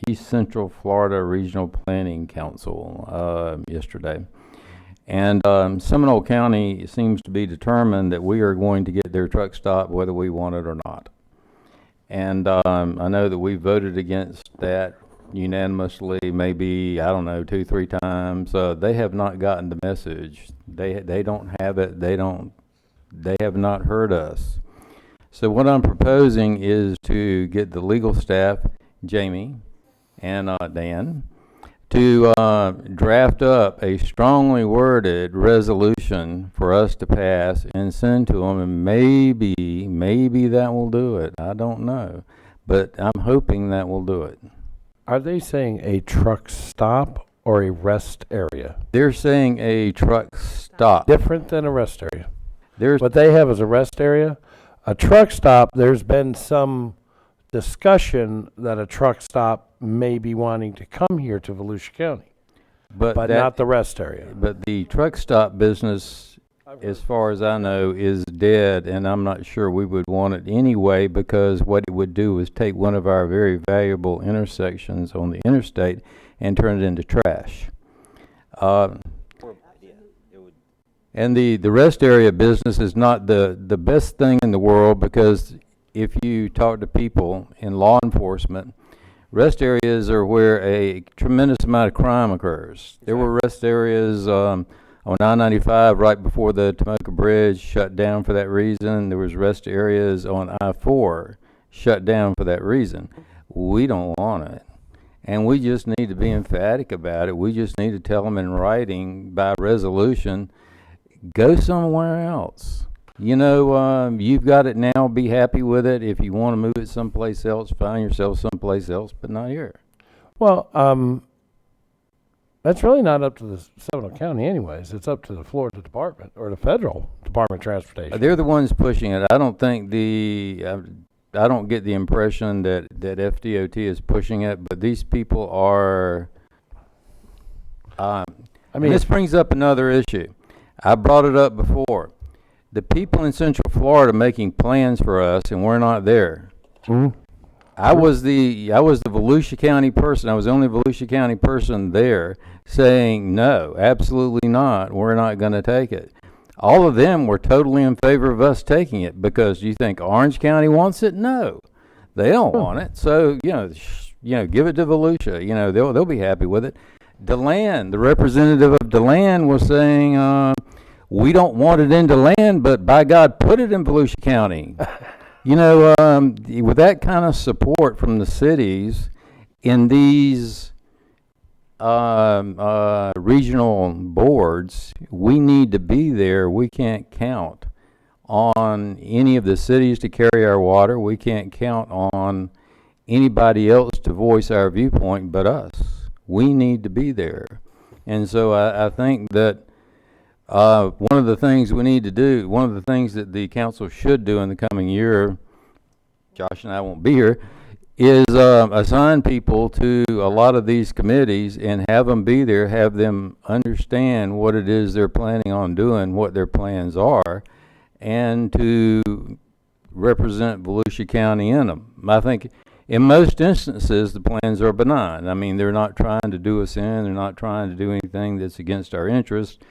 East Central Florida Regional Planning Council yesterday. And Seminole County seems to be determined that we are going to get their truck stop whether we want it or not. And I know that we voted against that unanimously, maybe, I don't know, 2-3 times. They have not gotten the message. They don't have it. They have not heard us. So what I'm proposing is to get the legal staff, Jamie and Dan, to draft up a strongly worded resolution for us to pass and send to them, and maybe that will do it. I don't know, but I'm hoping that will do it. Are they saying a truck stop or a rest area? They're saying a truck stop. Different than a rest area. What they have is a rest area. A truck stop, there's been some discussion that a truck stop may be wanting to come here to Volusia County, but not the rest area. But the truck stop business, as far as I know, is dead, and I'm not sure we would want it anyway, because what it would do is take one of our very valuable intersections on the interstate and turn it into trash. And the rest area business is not the best thing in the world, because if you talk to people in law enforcement, rest areas are where a tremendous amount of crime occurs. There were rest areas on I-95 right before the Tomoka Bridge shut down for that reason. There was rest areas on I-4 shut down for that reason. We don't want it. And we just need to be emphatic about it. We just need to tell them in writing by resolution, go somewhere else. You know, you've got it now, be happy with it. If you want to move it someplace else, find yourself someplace else, but not here. Well, that's really not up to the Seminole County anyways. It's up to the Florida Department or the Federal Department of Transportation. They're the ones pushing it. I don't think I don't get the impression that FDOT is pushing it, but these people are, this brings up another issue. I brought it up before. The people in Central Florida making plans for us, and we're not there. Mm-hmm. I was the Volusia County person. I was the only Volusia County person there saying, no, absolutely not. We're not going to take it. All of them were totally in favor of us taking it, because you think Orange County wants it? No, they don't want it. So, give it to Volusia. They'll be happy with it. DeLand, the representative of DeLand, was saying, we don't want it in DeLand, but by God, put it in Volusia County. With that kind of support from the cities in these regional boards, we need to be there. We can't count on any of the cities to carry our water. We can't count on anybody else to voice our viewpoint but us. We need to be there. And so I think that one of the things we need to do, one of the things that the council should do in the coming year, Josh and I won't be here, is assign people to a lot of these committees and have them be there, have them understand what it is they're planning on doing, what their plans are, and to represent Volusia County in them. I think In most instances, the plans are benign. I mean, they're not trying to do us in, they're not trying to do anything that's against our interest.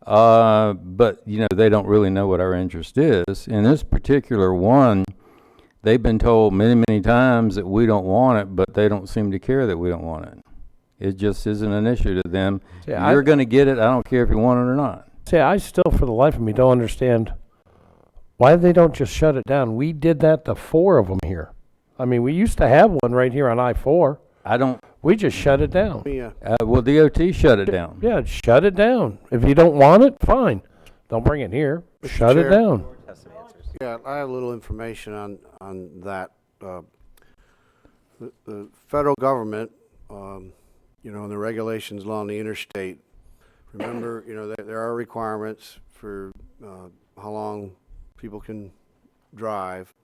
But, you know, they don't really know what our interest is. In this particular one, they've been told many, many times that we don't want it, but they don't seem to care that we don't want it. It just isn't an issue to them. Yeah, You're going to get it. I don't care if you want it or not. See, I still, for the life of me, don't understand why they don't just shut it down. We did that to 4 of them here. I mean, we used to have one right here on I-4. We just shut it down. Well, DOT shut it down. Yeah, shut it down. If you don't want it, fine. Don't bring it here. Shut it Chair. down. Yeah, I have a little information on that. The federal government, you know, and the regulations along the interstate, remember, you know, there are requirements for how long people can drive,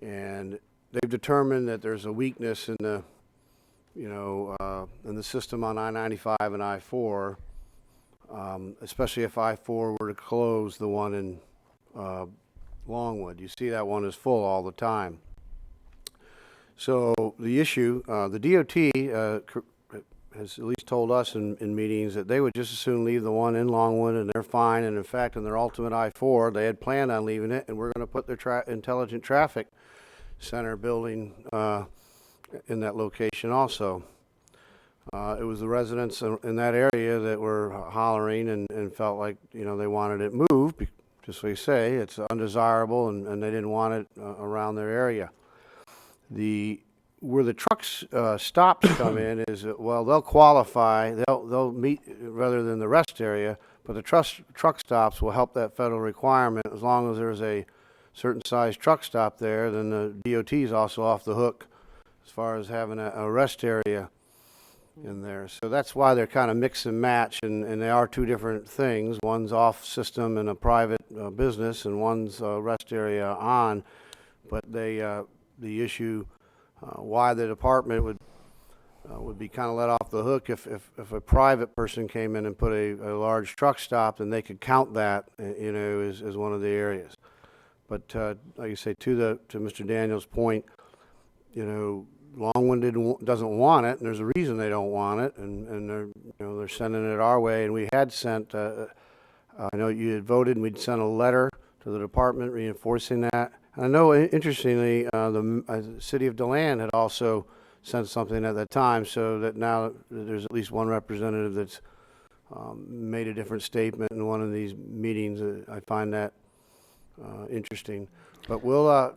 and they've determined that there's a weakness in the, you know, in the system on I-95 and I-4, especially if I-4 were to close the one in Longwood. You see that one is full all the time. So the issue, the DOT has at least told us in meetings that they would just as soon leave the one in Longwood, and they're fine. And in fact, in their ultimate I-4, they had planned on leaving it, and we're going to put their intelligent traffic center building in that location also. It was the residents in that area that were hollering and felt like, you know, they wanted it moved. Just like you say, it's undesirable, and they didn't want it around their area. Where the trucks stops come in is that, well, they'll qualify, they'll meet rather than the rest area, but the truck stops will help that federal requirement. As long as there's a certain size truck stop there, then the DOT is also off the hook as far as having a rest area in there. So that's why they're kind of mix and match, and they are two different things. One's off system in a private business, and one's rest area on. But the issue why the department would be kind of let off the hook if a private person came in and put a large truck stop, then they could count that, you know, as one of the areas. But like you say, to Mr. Daniels' point, you know, Longwood doesn't want it, and there's a reason they don't want it, and they're sending it our way. And we had sent, I know you had voted, and we'd sent a letter to the department reinforcing that. And I know, interestingly, the city of DeLand had also sent something at that time, so that now there's at least one representative that's made a different statement in one of these meetings. I find that interesting. But we'll,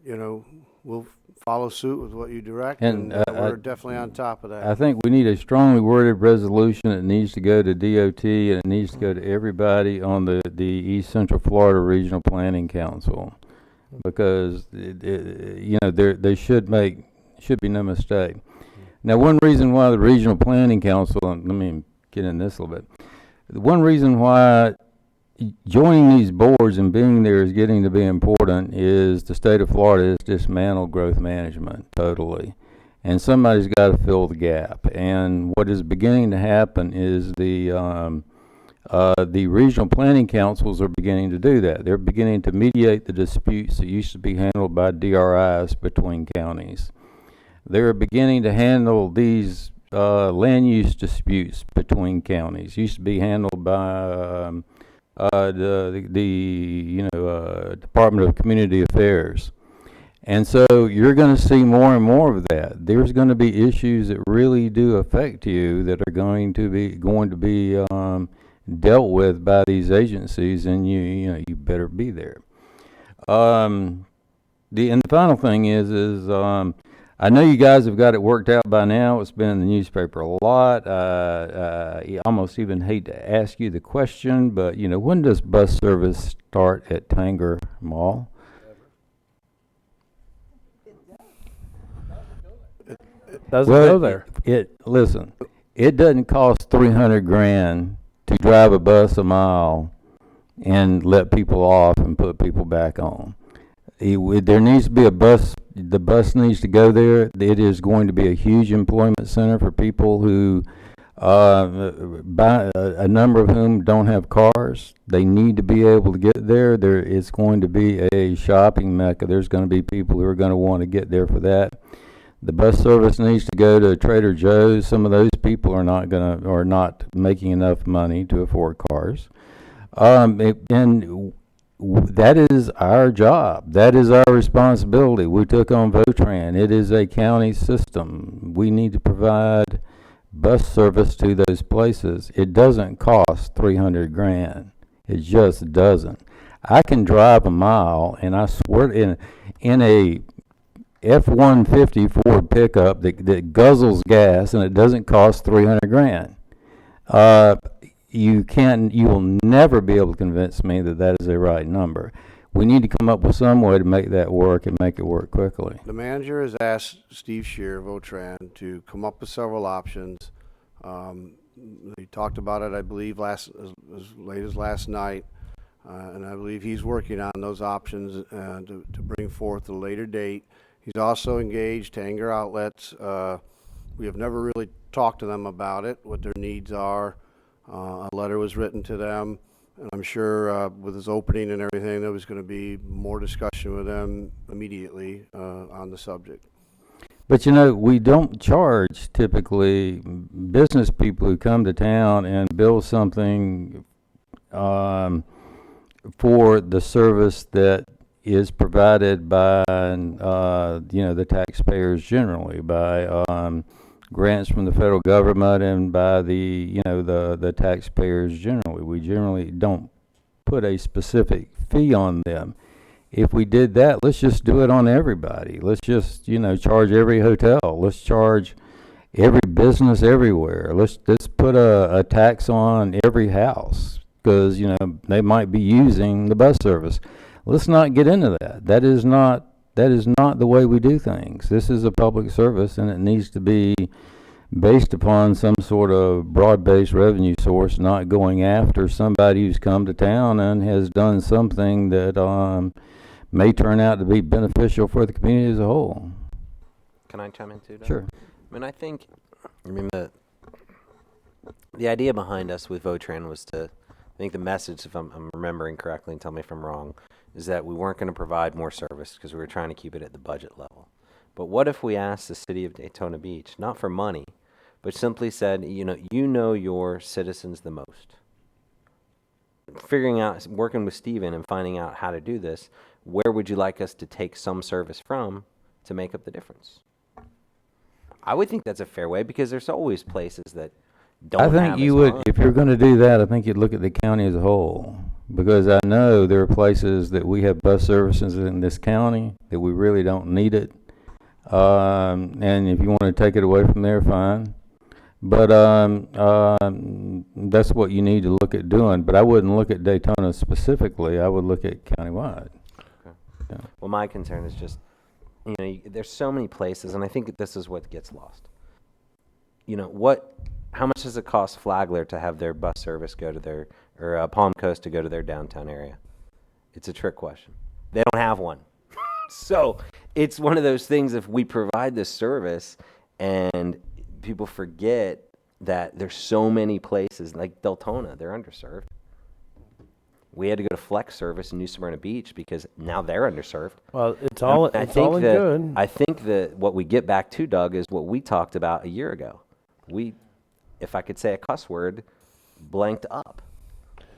you know, we'll follow suit with what you direct, and we're definitely on top of that. I think we need a strongly worded resolution. It needs to go to DOT, and it needs to go to everybody on the East Central Florida Regional Planning Council, because you know, there should be no mistake. Now, one reason why the Regional Planning Council, and let me get in this a little bit, one reason why joining these boards and being there is getting to be important is the state of Florida has dismantled growth management totally, and somebody's got to fill the gap. And what is beginning to happen is the regional planning councils are beginning to do that. They're beginning to mediate the disputes that used to be handled by DRIs between counties. They're beginning to handle these land use disputes between counties. Used to be handled by the Department of Community Affairs. And so you're going to see more and more of that. There's going to be issues that really do affect you that are going to be dealt with by these agencies, and you better be there. And the final thing is I know you guys have got it worked out by now. It's been in the newspaper a lot. I almost even hate to ask you the question, but when does bus service start at Tanger Mall? Doesn't go there. Listen, it doesn't cost $300,000 to drive a bus a mile and let people off and put people back on. There needs to be a bus. The bus needs to go there. It is going to be a huge employment center for people who, a number of whom don't have cars. They need to be able to get there. It's going to be a shopping mecca. There's going to be people who are going to want to get there for that. The bus service needs to go to Trader Joe's. Some of those people are not making enough money to afford cars. That is our job. That is our responsibility. We took on Votran. It is a county system. We need to provide bus service to those places. It doesn't cost $300,000. It just doesn't. I can drive a mile, and I swear, in a F-150 Ford pickup that guzzles gas, and it doesn't cost $300,000. You will never be able to convince me that that is a right number. We need to come up with some way to make that work and make it work quickly. The manager has asked Steve Shear, Votran, to come up with several options. He talked about it, I believe, as late as last night, and I believe he's working on those options to bring forth a later date. He's also engaged Tanger Outlets. We have never really talked to them about it, what their needs are. A letter was written to them, and I'm sure with his opening and everything, there was going to be more discussion with them immediately on the subject. But you know, we don't charge typically business people who come to town and build something for the service that is provided by the taxpayers generally, by grants from the federal government and by the taxpayers generally. We generally don't put a specific fee on them. If we did that, let's just do it on everybody. Let's just, charge every hotel. Let's charge every business everywhere. Let's put a tax on every house because, they might be using the bus service. Let's not get into that. That is not the way we do things. This is a public service, and it needs to be based upon some sort of broad-based revenue source, not going after somebody who's come to town and has done something that may turn out to be beneficial for the community as a whole. Can I chime in too, Doug? Sure. I think the idea behind us with Votran was I think the message, if I'm remembering correctly, and tell me if I'm wrong, is that we weren't going to provide more service because we were trying to keep it at the budget level. But what if we asked the city of Daytona Beach, not for money, but simply said, you know your citizens the most. Working with Steven and finding out how to do this, where would you like us to take some service from to make up the difference? I would think that's a fair way because there's always places that don't have I think you would, if you're going to do that, I think you'd look at the county as a whole. Because I know there are places that we have bus services in this county that we really don't need it. And if you want to take it away from there, fine. But that's what you need to look at doing. But I wouldn't look at Daytona specifically. I would look at countywide. Okay. Yeah. Well, my concern is just, there's so many places, and I think this is what gets lost. How much does it cost Flagler to have their bus service go to their, or Palm Coast to go to their downtown area? It's a trick question. They don't have one. So it's one of those things, if we provide this service and people forget that there's so many places, like Deltona, they're underserved. We had to go to Flex Service in New Smyrna Beach because now they're underserved. Well, it's all good. I think that what we get back to, Doug, is what we talked about a year ago. If I could say a cuss word, blanked up.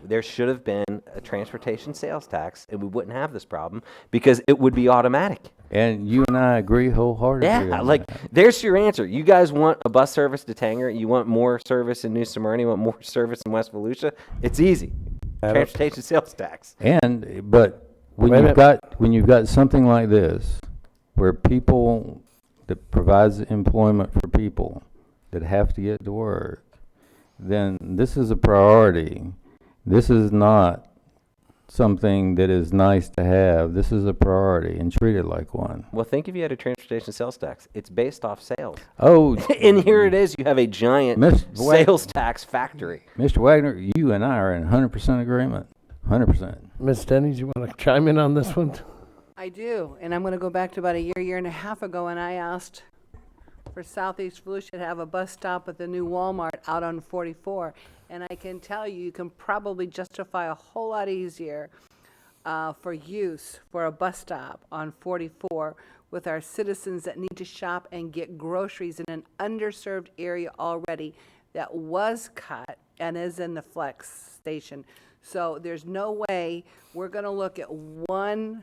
There should have been a transportation sales tax, and we wouldn't have this problem because it would be automatic. And you and I agree wholeheartedly. Yeah, there's your answer. You guys want a bus service to Tanger. You want more service in New Smyrna. You want more service in West Volusia. It's easy. Transportation sales tax. But when you've got something like this, where people that provides employment for people that have to get to work, then this is a priority. This is not something that is nice to have. This is a priority and treat it like one. Well, think if you had a transportation sales tax. It's based off sales. Oh. And here it is. You have a giant sales tax factory. Mr. Wagner, you and I are in 100% agreement. 100%. Ms. Denny, you want to chime in on this one? I do. And I'm going to go back to about a year and a half ago, and I asked for Southeast Volusia to have a bus stop at the new Walmart out on 44. And I can tell you, you can probably justify a whole lot easier for use for a bus stop on 44 with our citizens that need to shop and get groceries in an underserved area already that was cut and is in the flex station. So there's no way we're going to look at one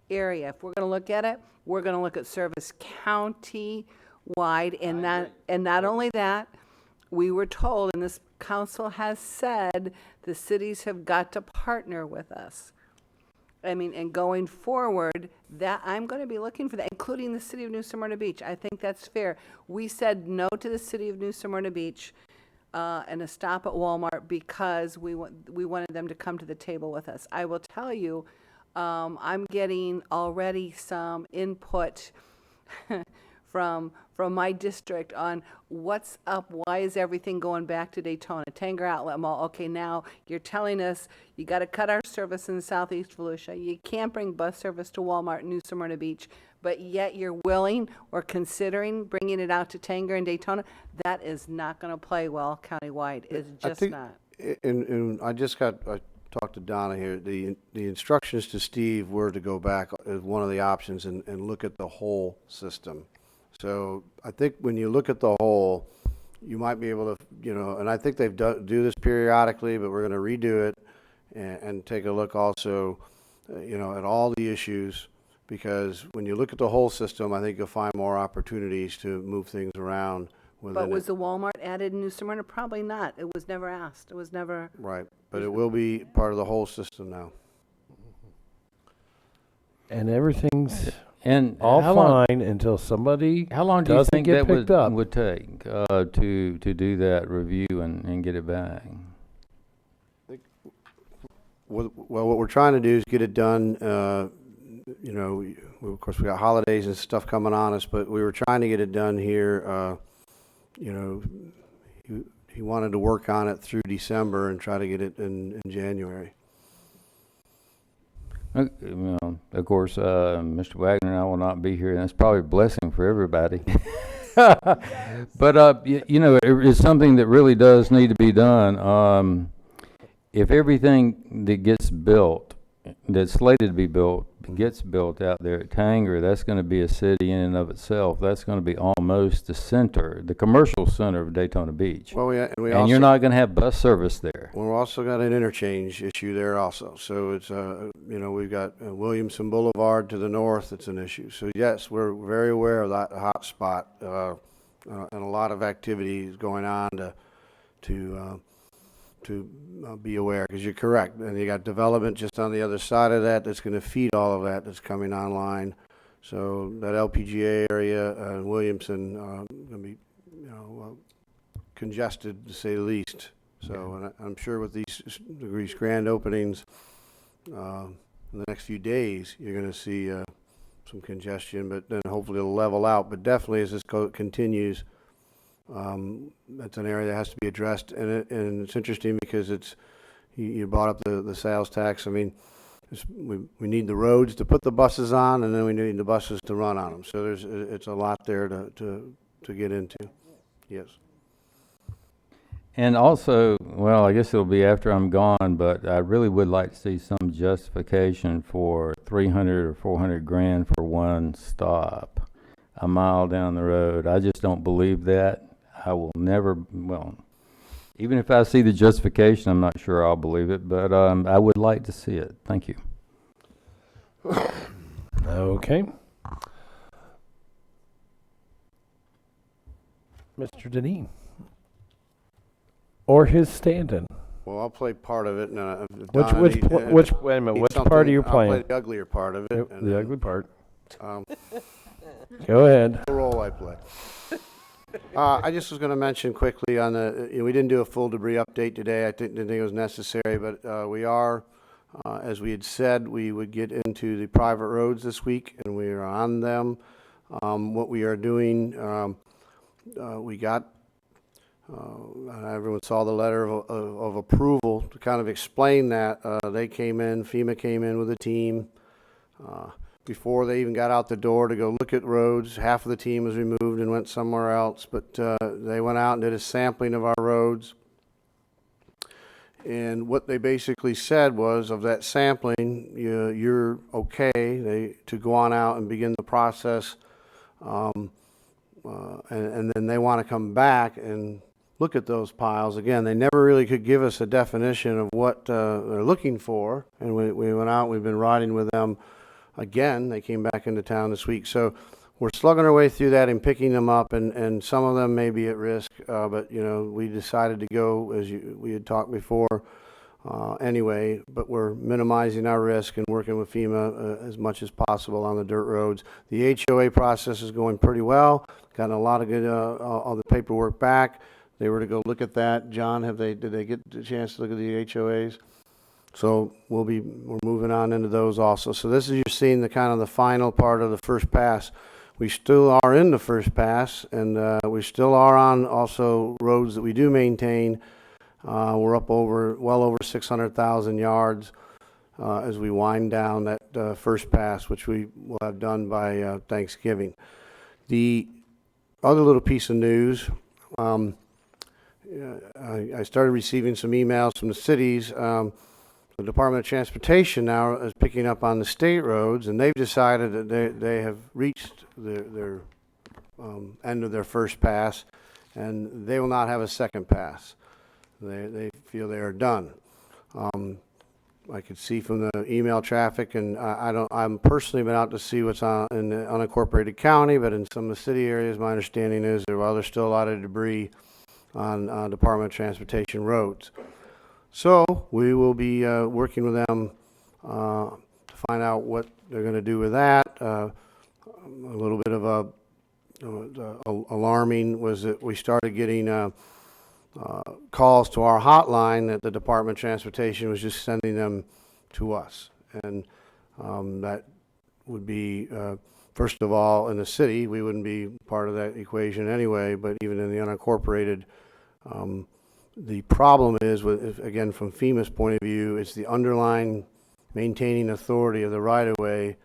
area. If we're going to look at it, we're going to look at service county-wide, and not only that, we were told, and this council has said, the cities have got to partner with us. I mean, and going forward, that I'm going to be looking for that, including the city of New Smyrna Beach. I think that's fair. We said no to the city of New Smyrna Beach and a stop at Walmart because we wanted them to come to the table with us. I will tell you, I'm getting already some input from my district on what's up, why is everything going back to Daytona, Tanger Outlet Mall? Okay, now you're telling us you got to cut our service in Southeast Volusia. You can't bring bus service to Walmart in New Smyrna Beach, but yet you're willing or considering bringing it out to Tanger and Daytona. That is not going to play well countywide. It's just not. And I just got, I talked to Donna here, the instructions to Steve were to go back as one of the options and look at the whole system. So I think when you look at the whole, you might be able to, you know, and I think they've do this periodically, but we're going to redo it and take a look also, you know, at all the issues, because when you look at the whole system, I think you'll find more opportunities to move things around within But was it. the Walmart added in New Smyrna? Probably not. It was never asked. It was never. Right, but it will be part of the whole system now. And everything's And all how long- fine until somebody How long do you doesn't think get that picked would, up. would take to do that review and get it back? Well, what we're trying to do is get it done, you know, of course, we got holidays and stuff coming on us, but we were trying to get it done here, you know, he wanted to work on it through December and try to get it in January. Well, of course, Mr. Wagner and I will not be here, and that's probably a blessing for everybody. But, you know, it's something that really does need to be done. If everything that gets built, that's slated to be built, gets built out there at Tanger, that's going to be a city in and of itself. That's going to be almost the center, the commercial center of Daytona Beach. Well, and you're not going to have bus service there. We're also got an interchange issue there also. So it's, you know, we've got Williamson Boulevard to the north. It's an issue. So yes, we're very aware of that hot spot, and a lot of activity is going on to be aware, because you're correct. And you got development just on the other side of that that's going to feed all of that that's coming online. So that LPGA area and Williamson going to be, you know, congested to say the least. So, and I'm sure with these grand openings in the next few days, you're going to see some congestion, but then hopefully it'll level out. But definitely as this continues, that's an area that has to be addressed. And it's interesting because you brought up the sales tax. I mean, we need the roads to put the buses on, and then we need the buses to run on them. So it's a lot there to get into. Yes. And also, well, I guess it'll be after I'm gone, but I really would like to see some justification for 300 or 400 grand for one stop a mile down the road. I just don't believe that. I will never, well, even if I see the justification, I'm not sure I'll believe it, but I would like to see it. Thank you. Okay. Mr. Deneen. Or his stand-in. Well, I'll play part of it. And Wait a minute, which part are you playing? I'll play the uglier part of it. The ugly part. Go ahead. The role I play. I just was going to mention quickly on we didn't do a full debris update today. I didn't think it was necessary, but we are, as we had said, we would get into the private roads this week, and we are on them. What we are doing, we got, everyone saw the letter of approval to kind of explain that. They came in, FEMA came in with a team. Before they even got out the door to go look at roads, half of the team was removed and went somewhere else. But they went out and did a sampling of our roads. And what they basically said was, of that sampling, you're okay to go on out and begin the process. And then they want to come back and look at those piles. Again, they never really could give us a definition of what they're looking for. And we went out, we've been riding with them again. They came back into town this week. So we're slugging our way through that and picking them up, and some of them may be at risk, but we decided to go, as we had talked before, anyway, but we're minimizing our risk and working with FEMA as much as possible on the dirt roads. The HOA process is going pretty well. Gotten a lot of good, all the paperwork back. They were to go look at that. John, did they get the chance to look at the HOAs? So we're moving on into those also. So this is, you're seeing the kind of the final part of the first pass. We still are in the first pass, and we still are on also roads that we do maintain. We're up well over 600,000 yards as we wind down that first pass, which we will have done by Thanksgiving. The other little piece of news, I started receiving some emails from the cities. The Department of Transportation now is picking up on the state roads, and they've decided that they have reached their end of their first pass, and they will not have a second pass. They feel they are done. I could see from the email traffic, and I'm personally been out to see what's on in the unincorporated county, but in some of the city areas, my understanding is there's still a lot of debris on Department of Transportation roads. So we will be working with them to find out what they're going to do with that. A little bit of alarming was that we started getting calls to our hotline that the Department of Transportation was just sending them to us. And that would be, first of all, in the city, we wouldn't be part of that equation anyway, but even in the unincorporated, the problem is, again, from FEMA's point of view, it's the underlying maintaining authority of the right-of-way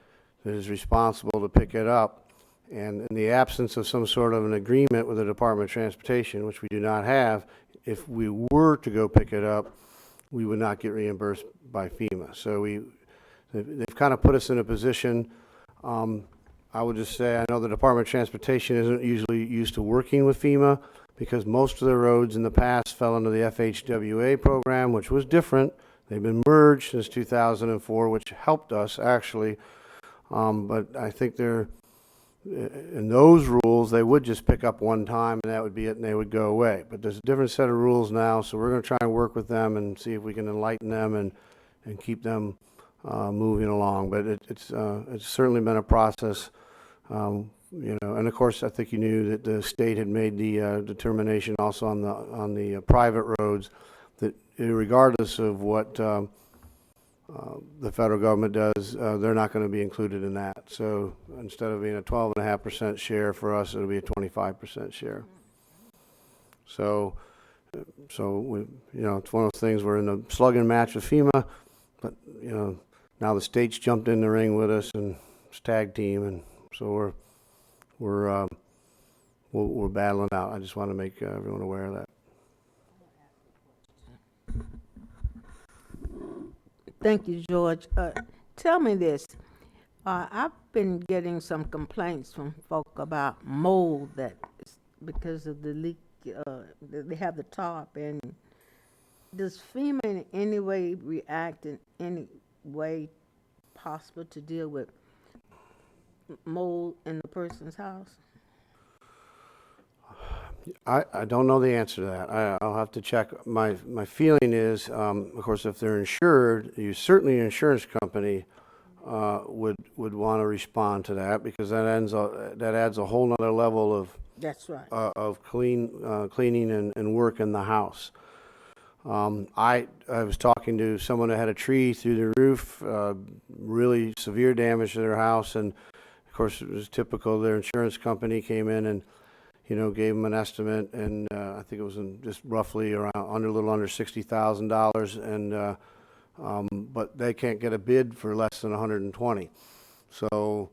that is responsible to pick it up. And in the absence of some sort of an agreement with the Department of Transportation, which we do not have, if we were to go pick it up, we would not get reimbursed by FEMA. So they've kind of put us in a position. I would just say, I know the Department of Transportation isn't usually used to working with FEMA, because most of the roads in the past fell under the FHWA program, which was different. They've been merged since 2004, which helped us actually. But I think in those rules, they would just pick up one time and that would be it, and they would go away. But there's a different set of rules now, so we're going to try and work with them and see if we can enlighten them and keep them moving along. But it's certainly been a process. And of course, I think you knew that the state had made the determination also on the private roads that regardless of what the federal government does, they're not going to be included in that. So instead of being a 12.5% share for us, it'll be a 25% share. So we, it's one of those things. We're in a slugging match with FEMA, but now the state's jumped in the ring with us and it's tag team, and so we're battling out. I just want to make everyone aware of that. Thank you, George. Tell me this. I've been getting some complaints from folk about mold that is because of the leak. They have the tarp, and does FEMA in any way react in any way possible to deal with mold in the person's house? I don't know the answer to that. I'll have to check. My feeling is, of course, if they're insured, certainly your insurance company would want to respond to that, because that adds a whole nother level of That's right. Of cleaning and work in the house. I was talking to someone that had a tree through the roof, really severe damage to their house, and of course it was typical. Their insurance company came in and gave them an estimate, and I think it was just roughly around a little under $60,000, and but they can't get a bid for less than $120,000. So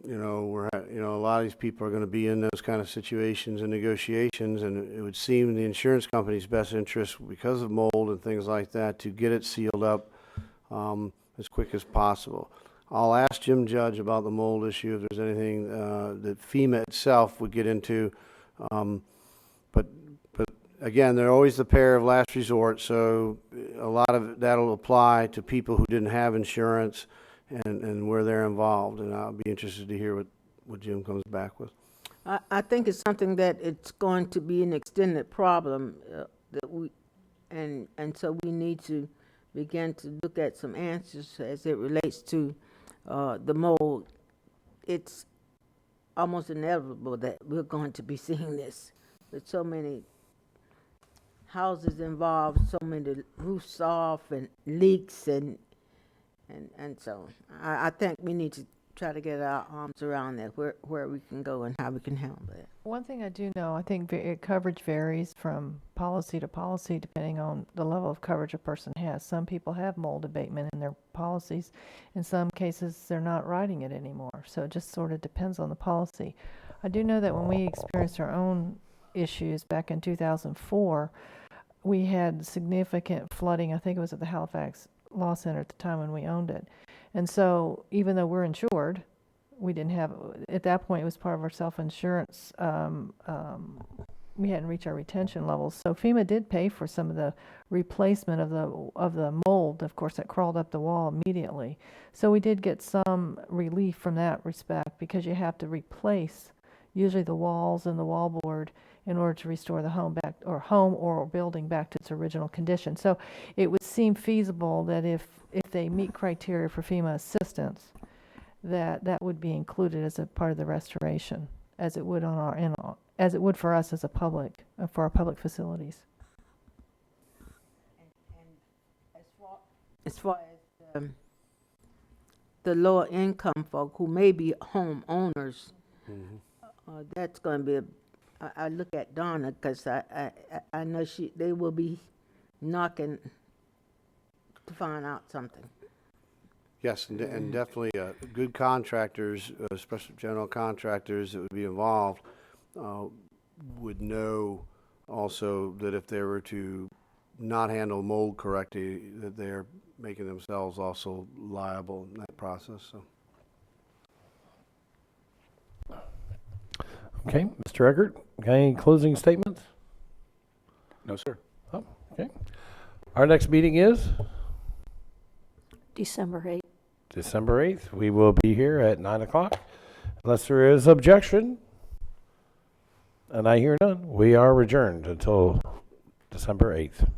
a lot of these people are going to be in those kind of situations and negotiations, and it would seem in the insurance company's best interest, because of mold and things like that, to get it sealed up as quick as possible. I'll ask Jim Judge about the mold issue, if there's anything that FEMA itself would get into. But again, they're always the pair of last resort, so a lot of that'll apply to people who didn't have insurance and where they're involved. And I'll be interested to hear what Jim comes back with. I think it's something that it's going to be an extended problem and so we need to begin to look at some answers as it relates to the mold. It's almost inevitable that we're going to be seeing this with so many houses involved, so many roofs off and leaks and so I think we need to try to get our arms around that, where we can go and how we can handle that. One thing I do know, I think coverage varies from policy to policy depending on the level of coverage a person has. Some people have mold abatement in their policies. In some cases, they're not writing it anymore. So it just sort of depends on the policy. I do know that when we experienced our own issues back in 2004, we had significant flooding. I think it was at the Halifax Law Center at the time when we owned it. And so even though we're insured, we didn't have, at that point it was part of our self-insurance, we hadn't reached our retention levels. So FEMA did pay for some of the replacement of the mold, of course, that crawled up the wall immediately. So we did get some relief from that respect, because you have to replace usually the walls and the wallboard in order to restore the home or building back to its original condition. So it would seem feasible that if they meet criteria for FEMA assistance, that would be included as a part of the restoration, as it would as it would for us as a public, for our public facilities. As far as the lower income folk who may be homeowners, that's going to be I look at Donna, because I know they will be knocking to find out something. Yes, and definitely good contractors, especially general contractors that would be involved, would know also that if they were to not handle mold correctly, that they're making themselves also liable in that process. So. Okay, Mr. Eckert, got any closing statements? No, sir. Oh, okay. Our next meeting is? December 8th. December 8th. We will be here at 9 o'clock. Unless there is objection, and I hear none, we are adjourned until December 8th.